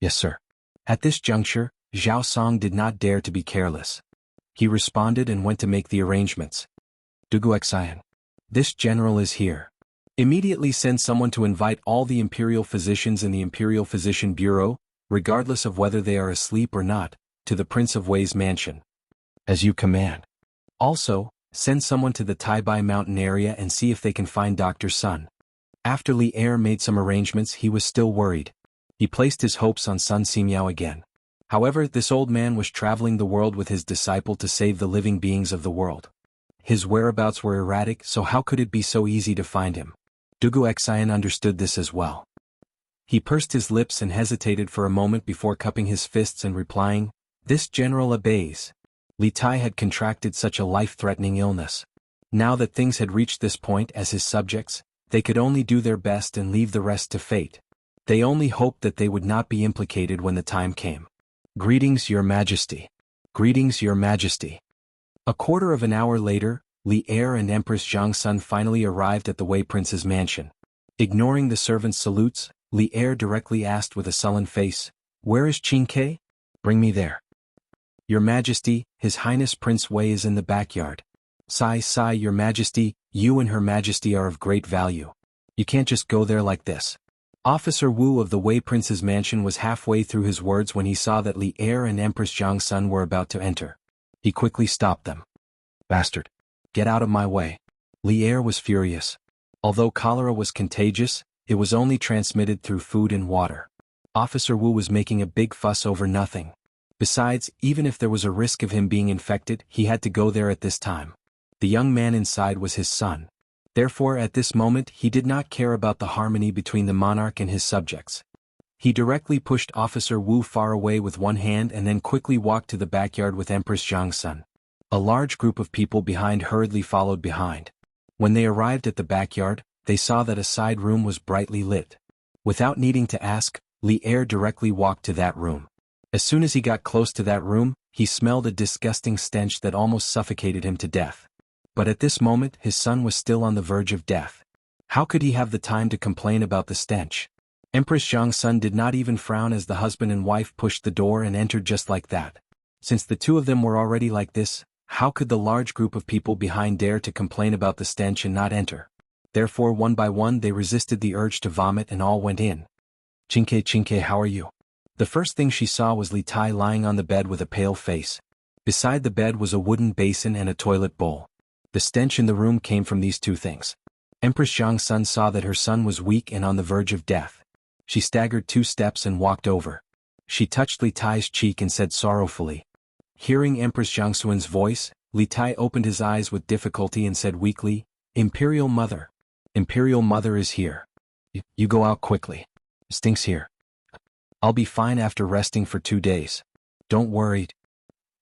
Yes, sir. At this juncture, Zhao Song did not dare to be careless. He responded and went to make the arrangements. Duguxian. This general is here. Immediately send someone to invite all the imperial physicians in the Imperial Physician Bureau, regardless of whether they are asleep or not, to the Prince of Wei's mansion. As you command. Also, send someone to the Taibai mountain area and see if they can find Dr. Sun. After Li Er made some arrangements, he was still worried. He placed his hopes on Sun Ximiao again. However, this old man was traveling the world with his disciple to save the living beings of the world. His whereabouts were erratic, so how could it be so easy to find him? Duguxian understood this as well. He pursed his lips and hesitated for a moment before cupping his fists and replying, "This general obeys." Li Tai had contracted such a life-threatening illness. Now that things had reached this point as his subjects, they could only do their best and leave the rest to fate. They only hoped that they would not be implicated when the time came. Greetings, Your Majesty. Greetings, Your Majesty. A quarter of an hour later, Li Er and Empress Zhang's son finally arrived at the Wei Prince's mansion. Ignoring the servant's salutes, Li Er directly asked with a sullen face, "Where is Qing Ke? Bring me there." Your Majesty, His Highness Prince Wei is in the backyard. Sigh, Your Majesty, you and Her Majesty are of great value. You can't just go there like this. Officer Wu of the Wei Prince's mansion was halfway through his words when he saw that Li Er and Empress Zhang's son were about to enter. He quickly stopped them. Bastard. Get out of my way. Li Er was furious. Although cholera was contagious, it was only transmitted through food and water. Officer Wu was making a big fuss over nothing. Besides, even if there was a risk of him being infected, he had to go there at this time. The young man inside was his son. Therefore, at this moment, he did not care about the harmony between the monarch and his subjects. He directly pushed Officer Wu far away with one hand and then quickly walked to the backyard with Empress Zhang's son. A large group of people behind hurriedly followed behind. When they arrived at the backyard, they saw that a side room was brightly lit. Without needing to ask, Li Er directly walked to that room. As soon as he got close to that room, he smelled a disgusting stench that almost suffocated him to death. But at this moment, his son was still on the verge of death. How could he have the time to complain about the stench? Empress Zhang's son did not even frown as the husband and wife pushed the door and entered just like that. Since the two of them were already like this, how could the large group of people behind dare to complain about the stench and not enter? Therefore, one by one they resisted the urge to vomit and all went in. Chinke, how are you? The first thing she saw was Li Tai lying on the bed with a pale face. Beside the bed was a wooden basin and a toilet bowl. The stench in the room came from these two things. Empress Zhang's son saw that her son was weak and on the verge of death. She staggered 2 steps and walked over. She touched Li Tai's cheek and said sorrowfully. Hearing Empress Zhangxuan's voice, Li Tai opened his eyes with difficulty and said weakly, Imperial Mother. Imperial Mother is here. You go out quickly. Stinks here. I'll be fine after resting for 2 days. Don't worry.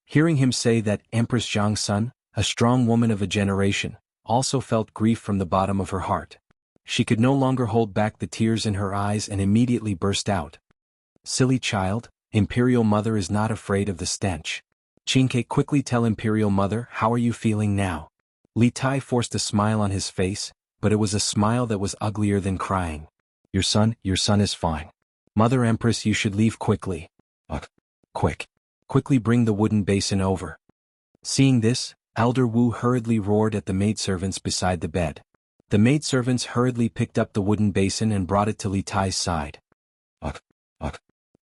Hearing him say that, Empress Zhang's son, a strong woman of a generation, also felt grief from the bottom of her heart. She could no longer hold back the tears in her eyes and immediately burst out. Silly child, Imperial Mother is not afraid of the stench. Chinke, quickly tell Imperial Mother, how are you feeling now? Li Tai forced a smile on his face, but it was a smile that was uglier than crying. Your son is fine. Mother Empress, you should leave quickly. Quickly bring the wooden basin over. Seeing this, Elder Wu hurriedly roared at the maidservants beside the bed. The maidservants hurriedly picked up the wooden basin and brought it to Li Tai's side.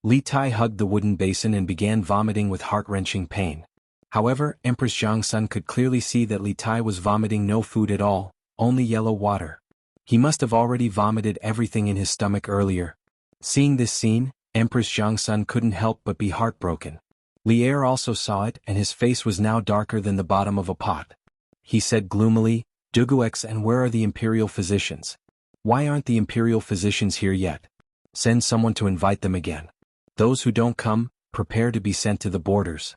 Li Tai hugged the wooden basin and began vomiting with heart-wrenching pain. However, Empress Zhang's son could clearly see that Li Tai was vomiting no food at all, only yellow water. He must have already vomited everything in his stomach earlier. Seeing this scene, Empress Zhang's son couldn't help but be heartbroken. Li Er also saw it, and his face was now darker than the bottom of a pot. He said gloomily, Duguex, and where are the imperial physicians? Why aren't the imperial physicians here yet? Send someone to invite them again. Those who don't come, prepare to be sent to the borders.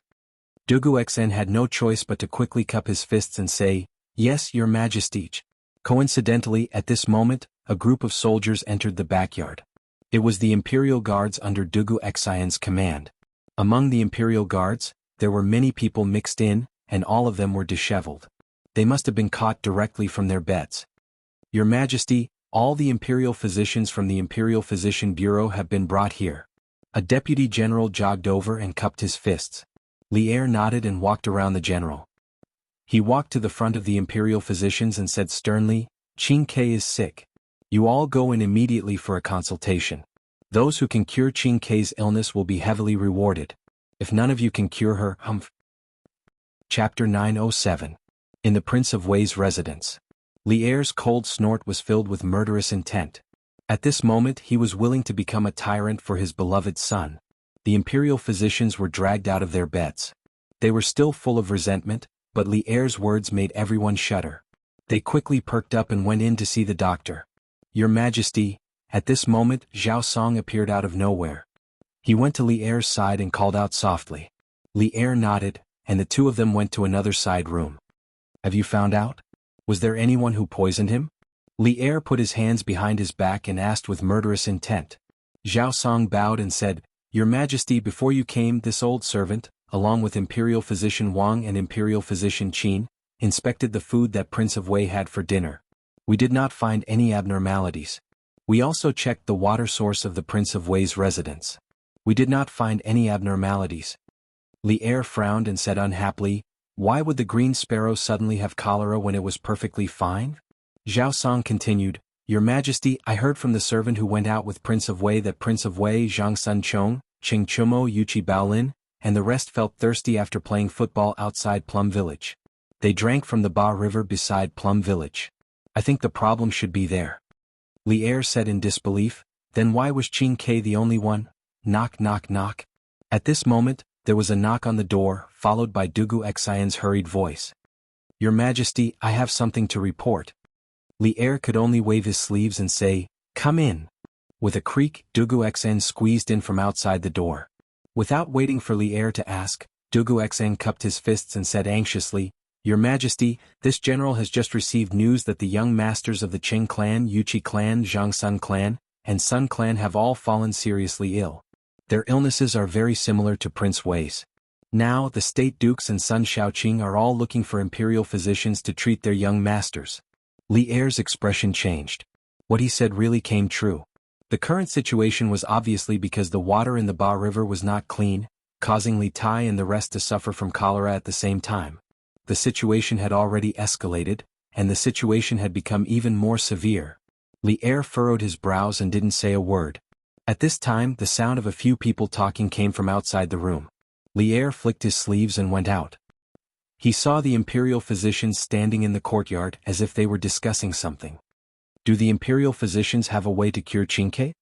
Duguexen had no choice but to quickly cup his fists and say, Yes, your majesty. Coincidentally, at this moment, a group of soldiers entered the backyard. It was the imperial guards under Duguexen's command. Among the imperial guards, there were many people mixed in, and all of them were disheveled. They must have been caught directly from their beds. Your Majesty, all the imperial physicians from the Imperial Physician Bureau have been brought here. A deputy general jogged over and cupped his fists. Li Er nodded and walked around the general. He walked to the front of the imperial physicians and said sternly, Qin Ke is sick. You all go in immediately for a consultation. Those who can cure Qin Ke's illness will be heavily rewarded. If none of you can cure her, Chapter 907. In the Prince of Wei's residence. Li Er's cold snort was filled with murderous intent. At this moment he was willing to become a tyrant for his beloved son. The imperial physicians were dragged out of their beds. They were still full of resentment, but Li Er's words made everyone shudder. They quickly perked up and went in to see the doctor. Your Majesty, at this moment Zhao Song appeared out of nowhere. He went to Li Er's side and called out softly. Li Er nodded, and the two of them went to another side room. Have you found out? Was there anyone who poisoned him? Li Er put his hands behind his back and asked with murderous intent. Zhao Song bowed and said, Your Majesty, before you came, this old servant, along with Imperial Physician Wang and Imperial Physician Qin, inspected the food that Prince of Wei had for dinner. We did not find any abnormalities. We also checked the water source of the Prince of Wei's residence. We did not find any abnormalities. Li Er frowned and said unhappily, Why would the green sparrow suddenly have cholera when it was perfectly fine? Zhao Song continued, Your Majesty, I heard from the servant who went out with Prince of Wei that Prince of Wei, Zhang Sun Chong, Ching Chumo Yuchi Baolin, and the rest felt thirsty after playing football outside Plum Village. They drank from the Ba River beside Plum Village. I think the problem should be there. Li Er said in disbelief, Then why was Qin Ke the only one? knock knock knock. At this moment, there was a knock on the door, followed by Dugu Xian's hurried voice. Your Majesty, I have something to report. Li Er could only wave his sleeves and say, come in. With a creak, Dugu Xian squeezed in from outside the door. Without waiting for Li Er to ask, Dugu Xian cupped his fists and said anxiously, Your Majesty, this general has just received news that the young masters of the Qing clan, Yuqi clan, Zhangsun clan, and Sun clan have all fallen seriously ill. Their illnesses are very similar to Prince Wei's. Now, the state dukes and Sun Shaoqing are all looking for imperial physicians to treat their young masters. Li Er's expression changed. What he said really came true. The current situation was obviously because the water in the Ba River was not clean, causing Li Tai and the rest to suffer from cholera at the same time. The situation had already escalated, and the situation had become even more severe. Li Er furrowed his brows and didn't say a word. At this time, the sound of a few people talking came from outside the room. Li Er flicked his sleeves and went out. He saw the imperial physicians standing in the courtyard as if they were discussing something. Do the imperial physicians have a way to cure Qingke?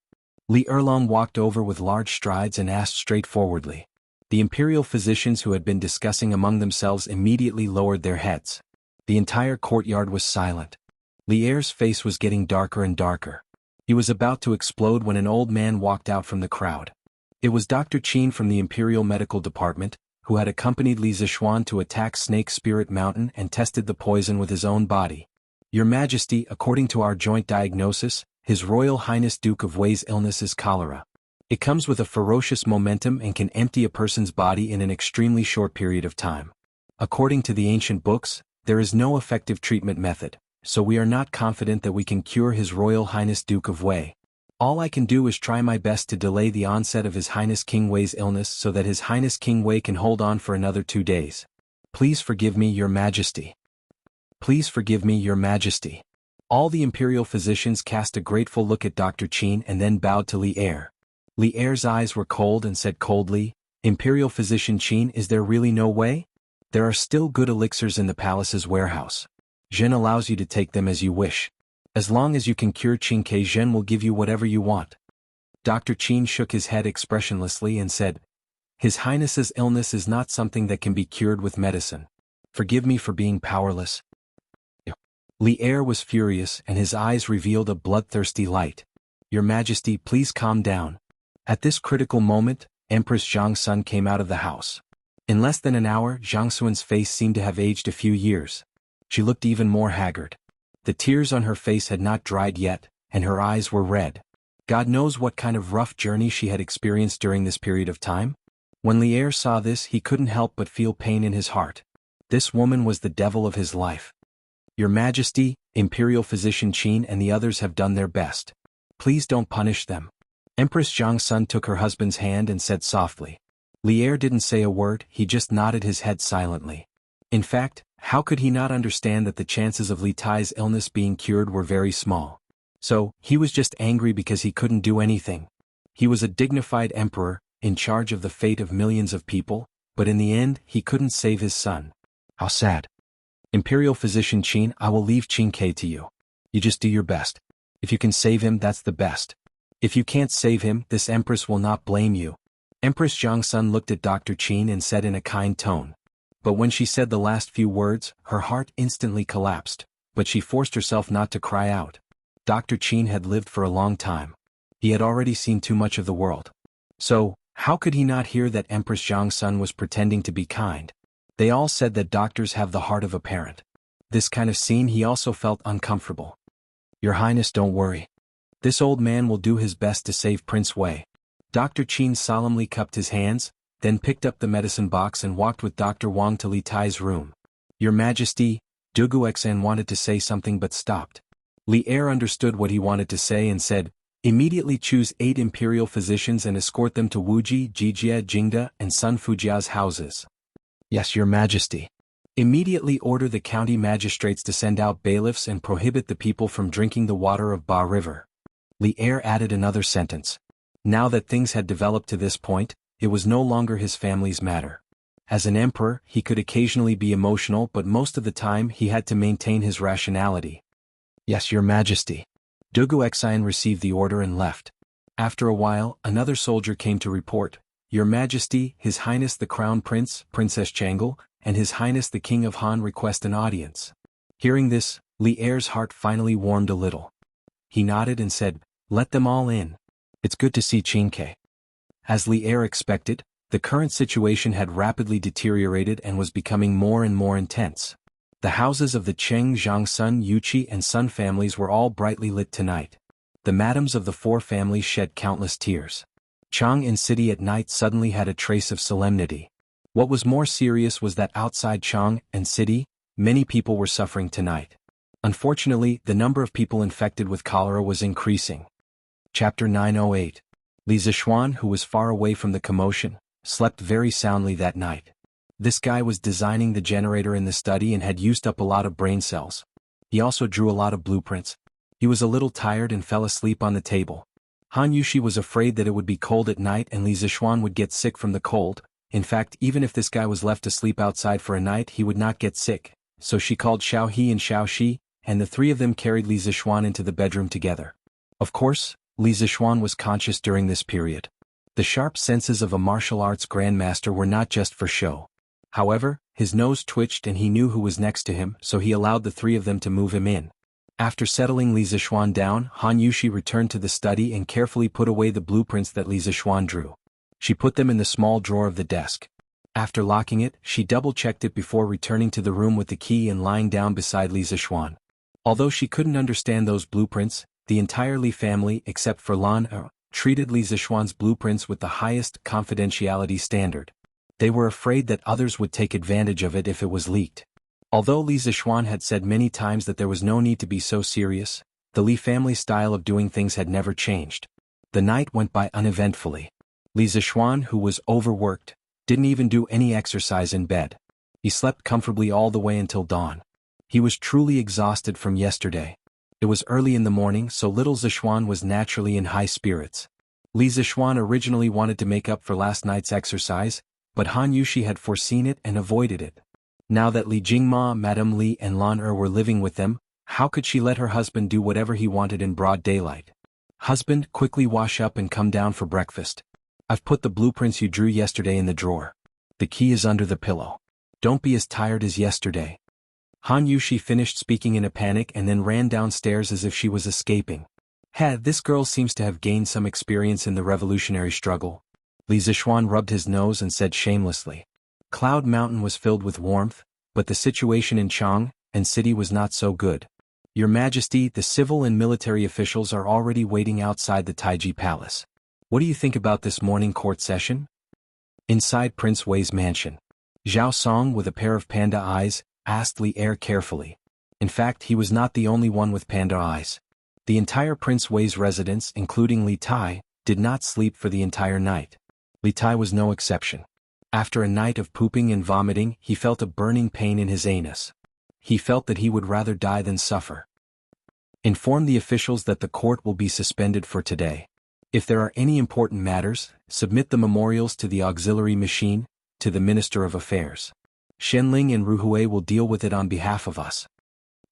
Li Erlong walked over with large strides and asked straightforwardly. The imperial physicians who had been discussing among themselves immediately lowered their heads. The entire courtyard was silent. Li Er's face was getting darker and darker. He was about to explode when an old man walked out from the crowd. It was Dr. Qin from the Imperial Medical Department, who had accompanied Li Zishuan to attack Snake Spirit Mountain and tested the poison with his own body. Your Majesty, according to our joint diagnosis, His Royal Highness Duke of Wei's illness is cholera. It comes with a ferocious momentum and can empty a person's body in an extremely short period of time. According to the ancient books, there is no effective treatment method, so we are not confident that we can cure His Royal Highness Duke of Wei. All I can do is try my best to delay the onset of His Highness King Wei's illness so that His Highness King Wei can hold on for another 2 days. Please forgive me, Your Majesty. Please forgive me, Your Majesty. All the imperial physicians cast a grateful look at Dr. Qin and then bowed to Li Er. Li Er's eyes were cold and said coldly, Imperial Physician Qin, is there really no way? There are still good elixirs in the palace's warehouse. Zhen allows you to take them as you wish. As long as you can cure Qingke, Zhen will give you whatever you want. Dr. Qin shook his head expressionlessly and said, His Highness's illness is not something that can be cured with medicine. Forgive me for being powerless. Li Er was furious and his eyes revealed a bloodthirsty light. Your Majesty, please calm down. At this critical moment, Empress Zhang Sun came out of the house. In less than an hour, Zhang Sun's face seemed to have aged a few years. She looked even more haggard. The tears on her face had not dried yet, and her eyes were red. God knows what kind of rough journey she had experienced during this period of time. When Li Er saw this, he couldn't help but feel pain in his heart. This woman was the devil of his life. Your Majesty, Imperial Physician Qin and the others have done their best. Please don't punish them. Empress Zhang Sun took her husband's hand and said softly. Li Er didn't say a word, he just nodded his head silently. In fact, how could he not understand that the chances of Li Tai's illness being cured were very small? So, he was just angry because he couldn't do anything. He was a dignified emperor, in charge of the fate of millions of people, but in the end, he couldn't save his son. How sad. Imperial Physician Qin, I will leave Qingke to you. You just do your best. If you can save him, that's the best. If you can't save him, this empress will not blame you. Empress Zhang Sun looked at Dr. Qin and said in a kind tone. But when she said the last few words, her heart instantly collapsed, but she forced herself not to cry out. Dr. Qin had lived for a long time. He had already seen too much of the world. So, how could he not hear that Empress Zhang Sun was pretending to be kind? They all said that doctors have the heart of a parent. This kind of scene he also felt uncomfortable. Your Highness, don't worry. This old man will do his best to save Prince Wei. Dr. Qin solemnly cupped his hands, then picked up the medicine box and walked with Dr. Wang to Li Tai's room. Your Majesty, Dugu Xian wanted to say something but stopped. Li Er understood what he wanted to say and said, Immediately choose 8 imperial physicians and escort them to Wuji, Jijia, Jingda, and Sun Fujia's houses. Yes, Your Majesty. Immediately order the county magistrates to send out bailiffs and prohibit the people from drinking the water of Ba River. Li Er added another sentence. Now that things had developed to this point, it was no longer his family's matter. As an emperor, he could occasionally be emotional, but most of the time he had to maintain his rationality. Yes, Your Majesty. Dugu Xian received the order and left. After a while, another soldier came to report, "Your Majesty, His Highness the Crown Prince, Princess Changle, and His Highness the King of Han request an audience." Hearing this, Li Er's heart finally warmed a little. He nodded and said, "Let them all in. It's good to see Qingke." As Li Er expected, the current situation had rapidly deteriorated and was becoming more and more intense. The houses of the Cheng, Zhang, Sun, Yuqi and Sun families were all brightly lit tonight. The madams of the four families shed countless tears. Chang in city at night suddenly had a trace of solemnity. What was more serious was that outside Chang and city, many people were suffering tonight. Unfortunately, the number of people infected with cholera was increasing. Chapter 908. Li Zishuan, who was far away from the commotion, slept very soundly that night. This guy was designing the generator in the study and had used up a lot of brain cells. He also drew a lot of blueprints. He was a little tired and fell asleep on the table. Han Yushi was afraid that it would be cold at night and Li Zishuan would get sick from the cold. In fact, even if this guy was left to sleep outside for a night, he would not get sick. So she called Xiao He and Xiao Shi, and the three of them carried Li Zishuan into the bedroom together. Of course, Li Zishuan was conscious during this period. The sharp senses of a martial arts grandmaster were not just for show. However, his nose twitched and he knew who was next to him, so he allowed the three of them to move him in. After settling Li Zishuan down, Han Yushi returned to the study and carefully put away the blueprints that Li Zishuan drew. She put them in the small drawer of the desk. After locking it, she double-checked it before returning to the room with the key and lying down beside Li Zishuan. Although she couldn't understand those blueprints, the entire Li family, except for Lan treated Li Zishuan's blueprints with the highest confidentiality standard. They were afraid that others would take advantage of it if it was leaked. Although Li Zishuan had said many times that there was no need to be so serious, the Li family style of doing things had never changed. The night went by uneventfully. Li Zishuan, who was overworked, didn't even do any exercise in bed. He slept comfortably all the way until dawn. He was truly exhausted from yesterday. It was early in the morning, so little Zishuan was naturally in high spirits. Li Zishuan originally wanted to make up for last night's exercise, but Han Yushi had foreseen it and avoided it. Now that Li Jingma, Madame Li and Lan were living with them, how could she let her husband do whatever he wanted in broad daylight? "Husband, quickly wash up and come down for breakfast. I've put the blueprints you drew yesterday in the drawer. The key is under the pillow. Don't be as tired as yesterday." Han Yushi finished speaking in a panic and then ran downstairs as if she was escaping. This girl seems to have gained some experience in the revolutionary struggle. Li Zishuan rubbed his nose and said shamelessly. Cloud Mountain was filled with warmth, but the situation in Chang and city was not so good. "Your Majesty, the civil and military officials are already waiting outside the Taiji Palace. What do you think about this morning court session?" Inside Prince Wei's mansion, Zhao Song, with a pair of panda eyes, asked Li Er carefully. In fact, he was not the only one with panda eyes. The entire Prince Wei's residence, including Li Tai, did not sleep for the entire night. Li Tai was no exception. After a night of pooping and vomiting, he felt a burning pain in his anus. He felt that he would rather die than suffer. "Inform the officials that the court will be suspended for today. If there are any important matters, submit the memorials to the auxiliary machine, to the Minister of Affairs. Shenling and Ruhui will deal with it on behalf of us."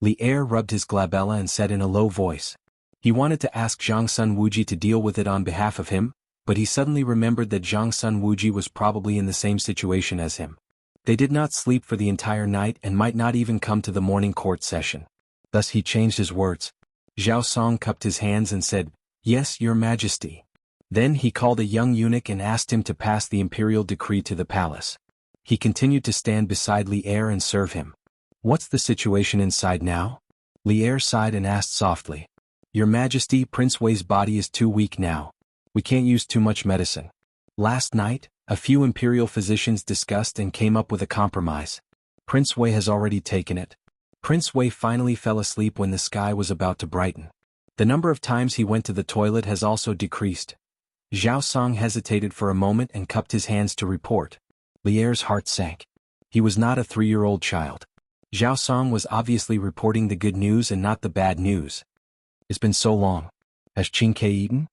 Li Er rubbed his glabella and said in a low voice. He wanted to ask Zhang Sun Wuji to deal with it on behalf of him, but he suddenly remembered that Zhang Sun Wuji was probably in the same situation as him. They did not sleep for the entire night and might not even come to the morning court session. Thus he changed his words. Zhao Song cupped his hands and said, "Yes, Your Majesty." Then he called a young eunuch and asked him to pass the imperial decree to the palace. He continued to stand beside Li Er and serve him. "What's the situation inside now?" Li Er sighed and asked softly. "Your Majesty, Prince Wei's body is too weak now. We can't use too much medicine. Last night, a few imperial physicians discussed and came up with a compromise. Prince Wei has already taken it." Prince Wei finally fell asleep when the sky was about to brighten. The number of times he went to the toilet has also decreased. Zhao Song hesitated for a moment and cupped his hands to report. Li Er's heart sank. He was not a 3-year-old child. Zhao Song was obviously reporting the good news and not the bad news. "It's been so long. Has Qingke eaten?"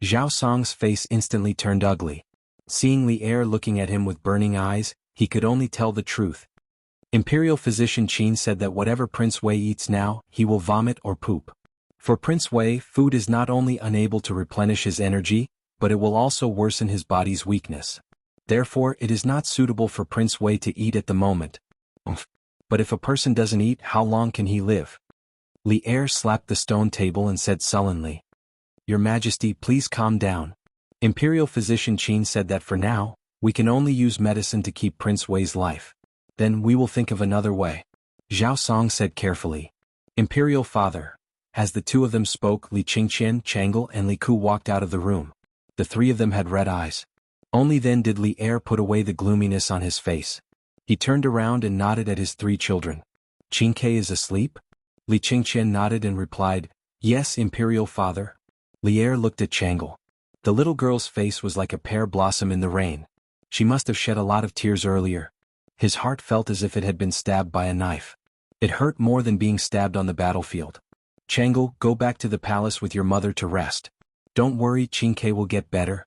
Zhao Song's face instantly turned ugly. Seeing Li Er looking at him with burning eyes, he could only tell the truth. Imperial physician Qin said that whatever Prince Wei eats now, he will vomit or poop. For Prince Wei, food is not only unable to replenish his energy, but it will also worsen his body's weakness. Therefore, it is not suitable for Prince Wei to eat at the moment. But if a person doesn't eat, how long can he live? Li Er slapped the stone table and said sullenly, "Your Majesty, please calm down. Imperial physician Qin said that for now, we can only use medicine to keep Prince Wei's life. Then we will think of another way." Zhao Song said carefully. "Imperial father." As the two of them spoke, Li Qingqian, Changle and Li Ku walked out of the room. The three of them had red eyes. Only then did Li Er put away the gloominess on his face. He turned around and nodded at his three children. "Qingke is asleep?" Li Qingqian nodded and replied, "Yes, Imperial father." Li Er looked at Changle. The little girl's face was like a pear blossom in the rain. She must have shed a lot of tears earlier. His heart felt as if it had been stabbed by a knife. It hurt more than being stabbed on the battlefield. "Changle, go back to the palace with your mother to rest. Don't worry, Qingke will get better,"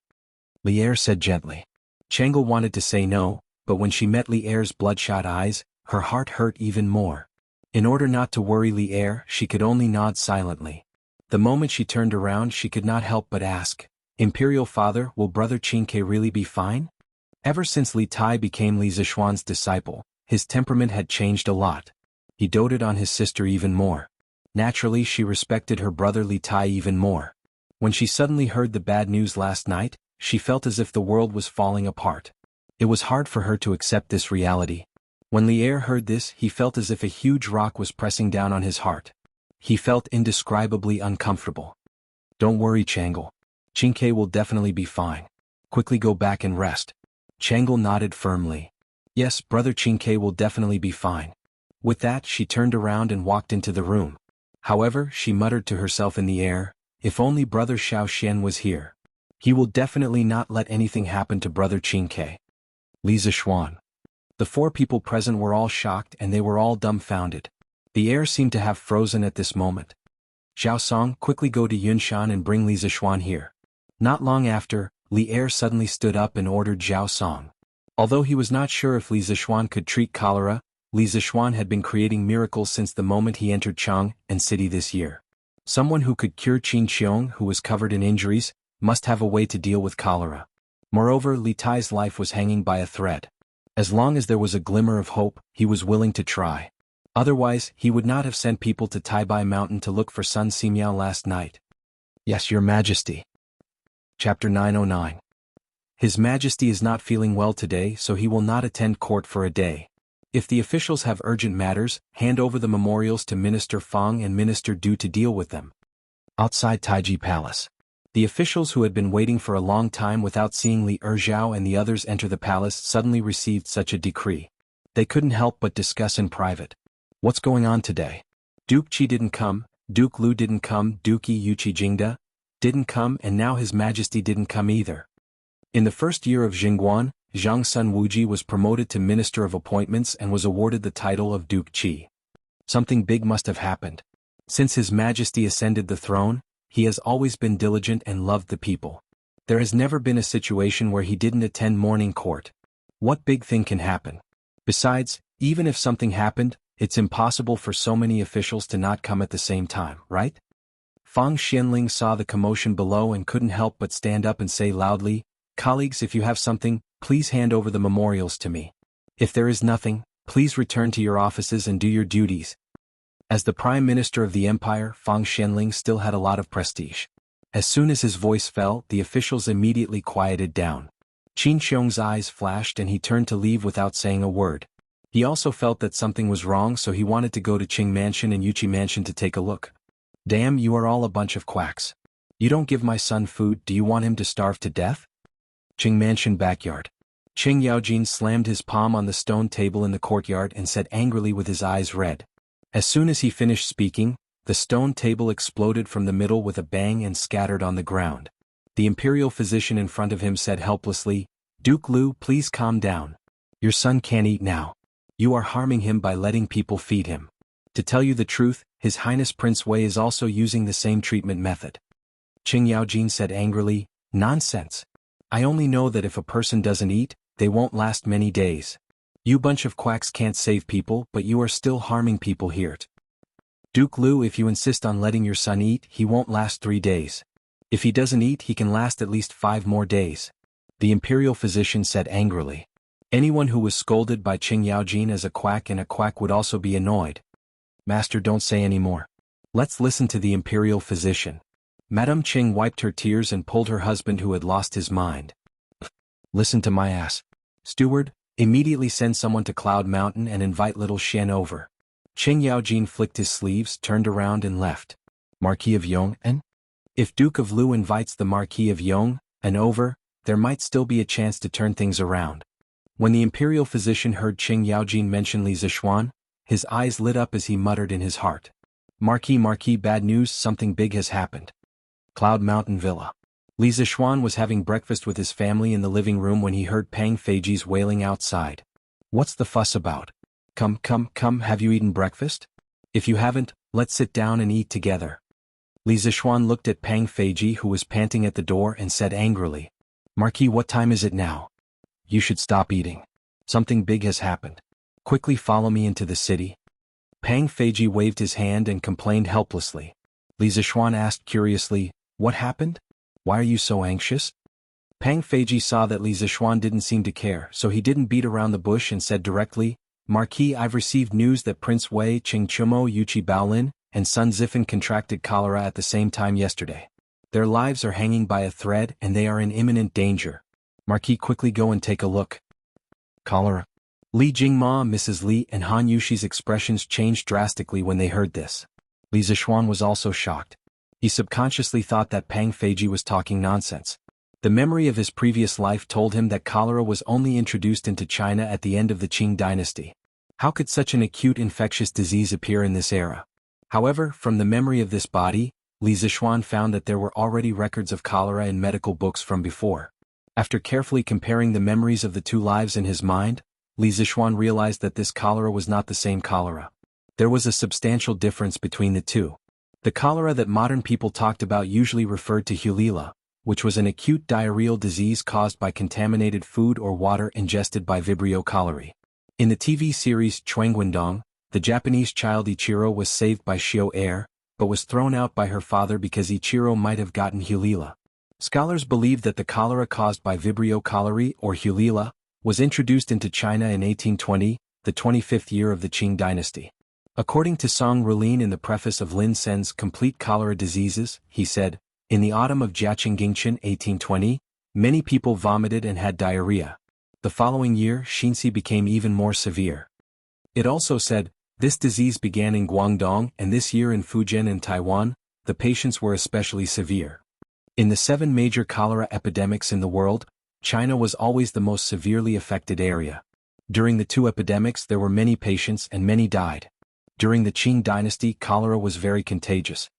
Li Er said gently. Changle wanted to say no, but when she met Li Er's bloodshot eyes, her heart hurt even more. In order not to worry Li Er, she could only nod silently. The moment she turned around, she could not help but ask, "Imperial father, will brother Qingke really be fine?" Ever since Li Tai became Li Zishuan's disciple, his temperament had changed a lot. He doted on his sister even more. Naturally, she respected her brother Li Tai even more. When she suddenly heard the bad news last night, she felt as if the world was falling apart. It was hard for her to accept this reality. When Li Er heard this, he felt as if a huge rock was pressing down on his heart. He felt indescribably uncomfortable. "Don't worry, Changle. Qingke will definitely be fine. Quickly go back and rest." Changle nodded firmly. "Yes, brother Qingke will definitely be fine." With that, she turned around and walked into the room. However, she muttered to herself in the air, "If only brother Xiao Xian was here. He will definitely not let anything happen to brother Qingke." Li Zishuan. The four people present were all shocked and they were all dumbfounded. The air seemed to have frozen at this moment. "Zhao Song, quickly go to Yunshan and bring Li Zishuan here." Not long after, Li Er suddenly stood up and ordered Zhao Song. Although he was not sure if Li Zishuan could treat cholera, Li Zishuan had been creating miracles since the moment he entered Chang and City this year. Someone who could cure Qin Qiong, who was covered in injuries, must have a way to deal with cholera. Moreover, Li Tai's life was hanging by a thread. As long as there was a glimmer of hope, he was willing to try. Otherwise, he would not have sent people to Taibai Mountain to look for Sun Simiao last night. "Yes, Your Majesty." Chapter 909. His Majesty is not feeling well today, so he will not attend court for a day. If the officials have urgent matters, hand over the memorials to Minister Fang and Minister Du to deal with them. Outside Taiji Palace. The officials who had been waiting for a long time without seeing Li Erzhao and the others enter the palace suddenly received such a decree. They couldn't help but discuss in private. "What's going on today? Duke Qi didn't come, Duke Lu didn't come, Duke Yuqi Jingda didn't come, and now His Majesty didn't come either." In the first year of Jingguan, Zhang Sun Wuji was promoted to Minister of Appointments and was awarded the title of Duke Qi. Something big must have happened. Since His Majesty ascended the throne, he has always been diligent and loved the people. There has never been a situation where he didn't attend morning court. What big thing can happen? Besides, even if something happened, it's impossible for so many officials to not come at the same time, right? Fang Xianling saw the commotion below and couldn't help but stand up and say loudly, "Colleagues, if you have something, please hand over the memorials to me. If there is nothing, please return to your offices and do your duties." As the Prime Minister of the Empire, Fang Xianling still had a lot of prestige. As soon as his voice fell, the officials immediately quieted down. Qin Xiong's eyes flashed and he turned to leave without saying a word. He also felt that something was wrong, so he wanted to go to Qing Mansion and Yuqi Mansion to take a look. "Damn, you are all a bunch of quacks. You don't give my son food, do you want him to starve to death?" Qing Mansion backyard. Qing Yaojin slammed his palm on the stone table in the courtyard and said angrily with his eyes red. As soon as he finished speaking, the stone table exploded from the middle with a bang and scattered on the ground. The imperial physician in front of him said helplessly, "Duke Lu, please calm down. Your son can't eat now. You are harming him by letting people feed him. To tell you the truth, His Highness Prince Wei is also using the same treatment method." Qing Yaojin said angrily, "Nonsense. I only know that if a person doesn't eat, they won't last many days. You bunch of quacks can't save people, but you are still harming people here." Duke Lu, if you insist on letting your son eat, he won't last 3 days. If he doesn't eat, he can last at least 5 more days. The imperial physician said angrily. Anyone who was scolded by Qing Yaojin as a quack and a quack would also be annoyed. Master, don't say any more. Let's listen to the imperial physician. Madame Qing wiped her tears and pulled her husband, who had lost his mind. Listen to my ass. Steward, immediately send someone to Cloud Mountain and invite little Shen over. Qing Yaojin flicked his sleeves, turned around and left. Marquis of Yong'an? If Duke of Lu invites the Marquis of Yong'an over, there might still be a chance to turn things around. When the imperial physician heard Qing Yaojin mention Li Zishuan, his eyes lit up as he muttered in his heart. Marquis, bad news, something big has happened. Cloud Mountain Villa. Li Zishuan was having breakfast with his family in the living room when he heard Pang Feiji's wailing outside. What's the fuss about? Come, have you eaten breakfast? If you haven't, let's sit down and eat together. Li Zishuan looked at Pang Feiji, who was panting at the door, and said angrily, Marquis, what time is it now? You should stop eating. Something big has happened. Quickly follow me into the city. Pang Feiji waved his hand and complained helplessly. Li Zishuan asked curiously, what happened? Why are you so anxious? Pang Feiji saw that Li Zishuan didn't seem to care, so he didn't beat around the bush and said directly, Marquis, I've received news that Prince Wei Qingchumo Yuchi Baolin and Sun Zifan contracted cholera at the same time yesterday. Their lives are hanging by a thread and they are in imminent danger. Marquis, quickly go and take a look. Cholera. Li Jingma, Mrs. Li, and Han Yushi's expressions changed drastically when they heard this. Li Zishuan was also shocked. He subconsciously thought that Pang Feiji was talking nonsense. The memory of his previous life told him that cholera was only introduced into China at the end of the Qing dynasty. How could such an acute infectious disease appear in this era? However, from the memory of this body, Li Zishuan found that there were already records of cholera in medical books from before. After carefully comparing the memories of the two lives in his mind, Li Zishuan realized that this cholera was not the same cholera. There was a substantial difference between the two. The cholera that modern people talked about usually referred to Hulila, which was an acute diarrheal disease caused by contaminated food or water ingested by Vibrio cholerae. In the TV series Chuangwendong, the Japanese child Ichiro was saved by Shio Air, but was thrown out by her father because Ichiro might have gotten Hulila. Scholars believe that the cholera caused by Vibrio cholerae or Hulila was introduced into China in 1820, the 25th year of the Qing dynasty. According to Song Rulin in the preface of Lin Sen's Complete Cholera Diseases, he said, in the autumn of Jiaqingqingchen 1820, many people vomited and had diarrhea. The following year, Xinzi became even more severe. It also said, this disease began in Guangdong and this year in Fujian and Taiwan, the patients were especially severe. In the 7 major cholera epidemics in the world, China was always the most severely affected area. During the 2 epidemics there were many patients and many died. During the Qing dynasty, cholera was very contagious.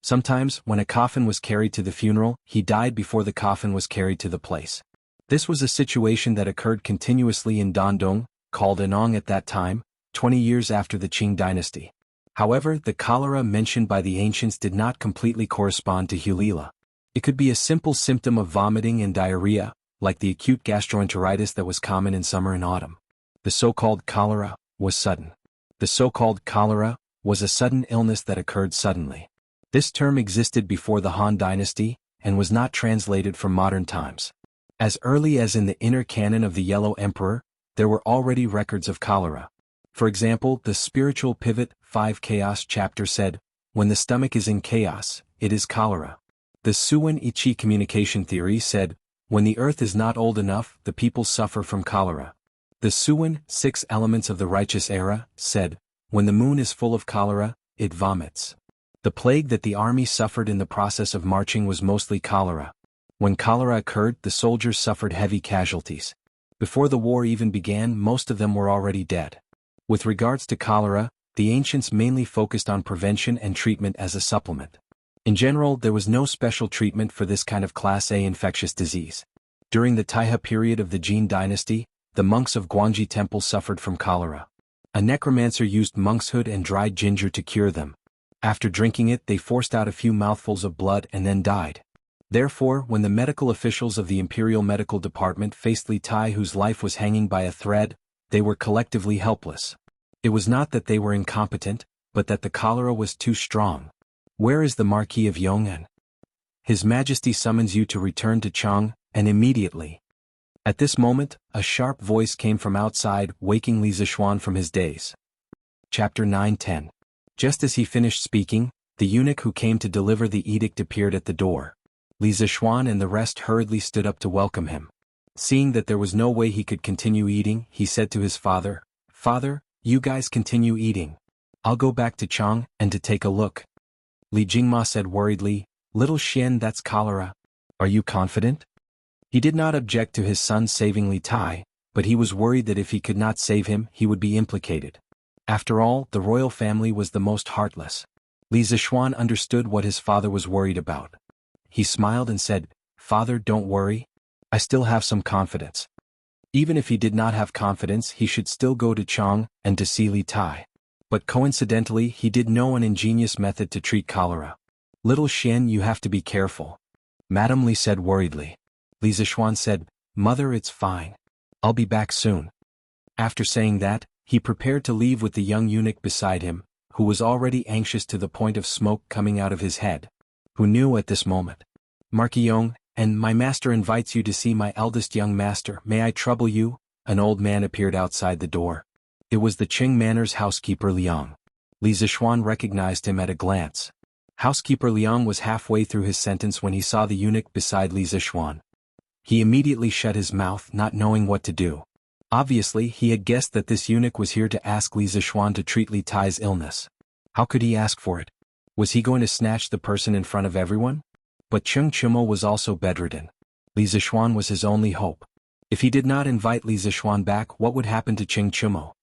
Sometimes, when a coffin was carried to the funeral, he died before the coffin was carried to the place. This was a situation that occurred continuously in Dandong, called Anong at that time, 20 years after the Qing dynasty. However, the cholera mentioned by the ancients did not completely correspond to Hulila. It could be a simple symptom of vomiting and diarrhea, like the acute gastroenteritis that was common in summer and autumn. The so-called cholera was sudden. The so-called cholera was a sudden illness that occurred suddenly. This term existed before the Han dynasty and was not translated from modern times. As early as in the inner canon of the Yellow Emperor, there were already records of cholera. For example, the Spiritual Pivot 5 Chaos chapter said, when the stomach is in chaos, it is cholera. The Suwen Ichi communication theory said, when the earth is not old enough, the people suffer from cholera. The Suwen 6 Elements of the Righteous Era said, when the moon is full of cholera, it vomits. The plague that the army suffered in the process of marching was mostly cholera. When cholera occurred, the soldiers suffered heavy casualties. Before the war even began, most of them were already dead. With regards to cholera, the ancients mainly focused on prevention and treatment as a supplement. In general, there was no special treatment for this kind of Class A infectious disease. During the Taihe period of the Jin dynasty, the monks of Guangji Temple suffered from cholera. A necromancer used monkshood and dried ginger to cure them. After drinking it, they forced out a few mouthfuls of blood and then died. Therefore, when the medical officials of the Imperial Medical Department faced Li Tai, whose life was hanging by a thread, they were collectively helpless. It was not that they were incompetent, but that the cholera was too strong. Where is the Marquis of Yong'an? His Majesty summons you to return to Chang, and immediately. At this moment, a sharp voice came from outside, waking Li Zishuan from his daze. Chapter 9-10. Just as he finished speaking, the eunuch who came to deliver the edict appeared at the door. Li Zishuan and the rest hurriedly stood up to welcome him. Seeing that there was no way he could continue eating, he said to his father, "Father, you guys continue eating. I'll go back to Chang and to take a look." Li Jingma said worriedly, "Little Xian, that's cholera. Are you confident?" He did not object to his son saving Li Tai, but he was worried that if he could not save him, he would be implicated. After all, the royal family was the most heartless. Li Zishuan understood what his father was worried about. He smiled and said, "Father, don't worry. I still have some confidence." Even if he did not have confidence, he should still go to Chang and to see Li Tai. But coincidentally, he did know an ingenious method to treat cholera. "Little Xian, you have to be careful," Madame Li said worriedly. Li Zishuan said, "Mother, it's fine. I'll be back soon." After saying that, he prepared to leave with the young eunuch beside him, who was already anxious to the point of smoke coming out of his head. Who knew at this moment? "Marquis Yong, and my master invites you to see my eldest young master. May I trouble you?" An old man appeared outside the door. It was the Qing Manor's housekeeper Liang. Li Zishuan recognized him at a glance. Housekeeper Liang was halfway through his sentence when he saw the eunuch beside Li Zishuan. He immediately shut his mouth, not knowing what to do. Obviously, he had guessed that this eunuch was here to ask Li Zishuan to treat Li Tai's illness. How could he ask for it? Was he going to snatch the person in front of everyone? But Cheng Chumo was also bedridden. Li Zishuan was his only hope. If he did not invite Li Zishuan back, what would happen to Cheng Chumo?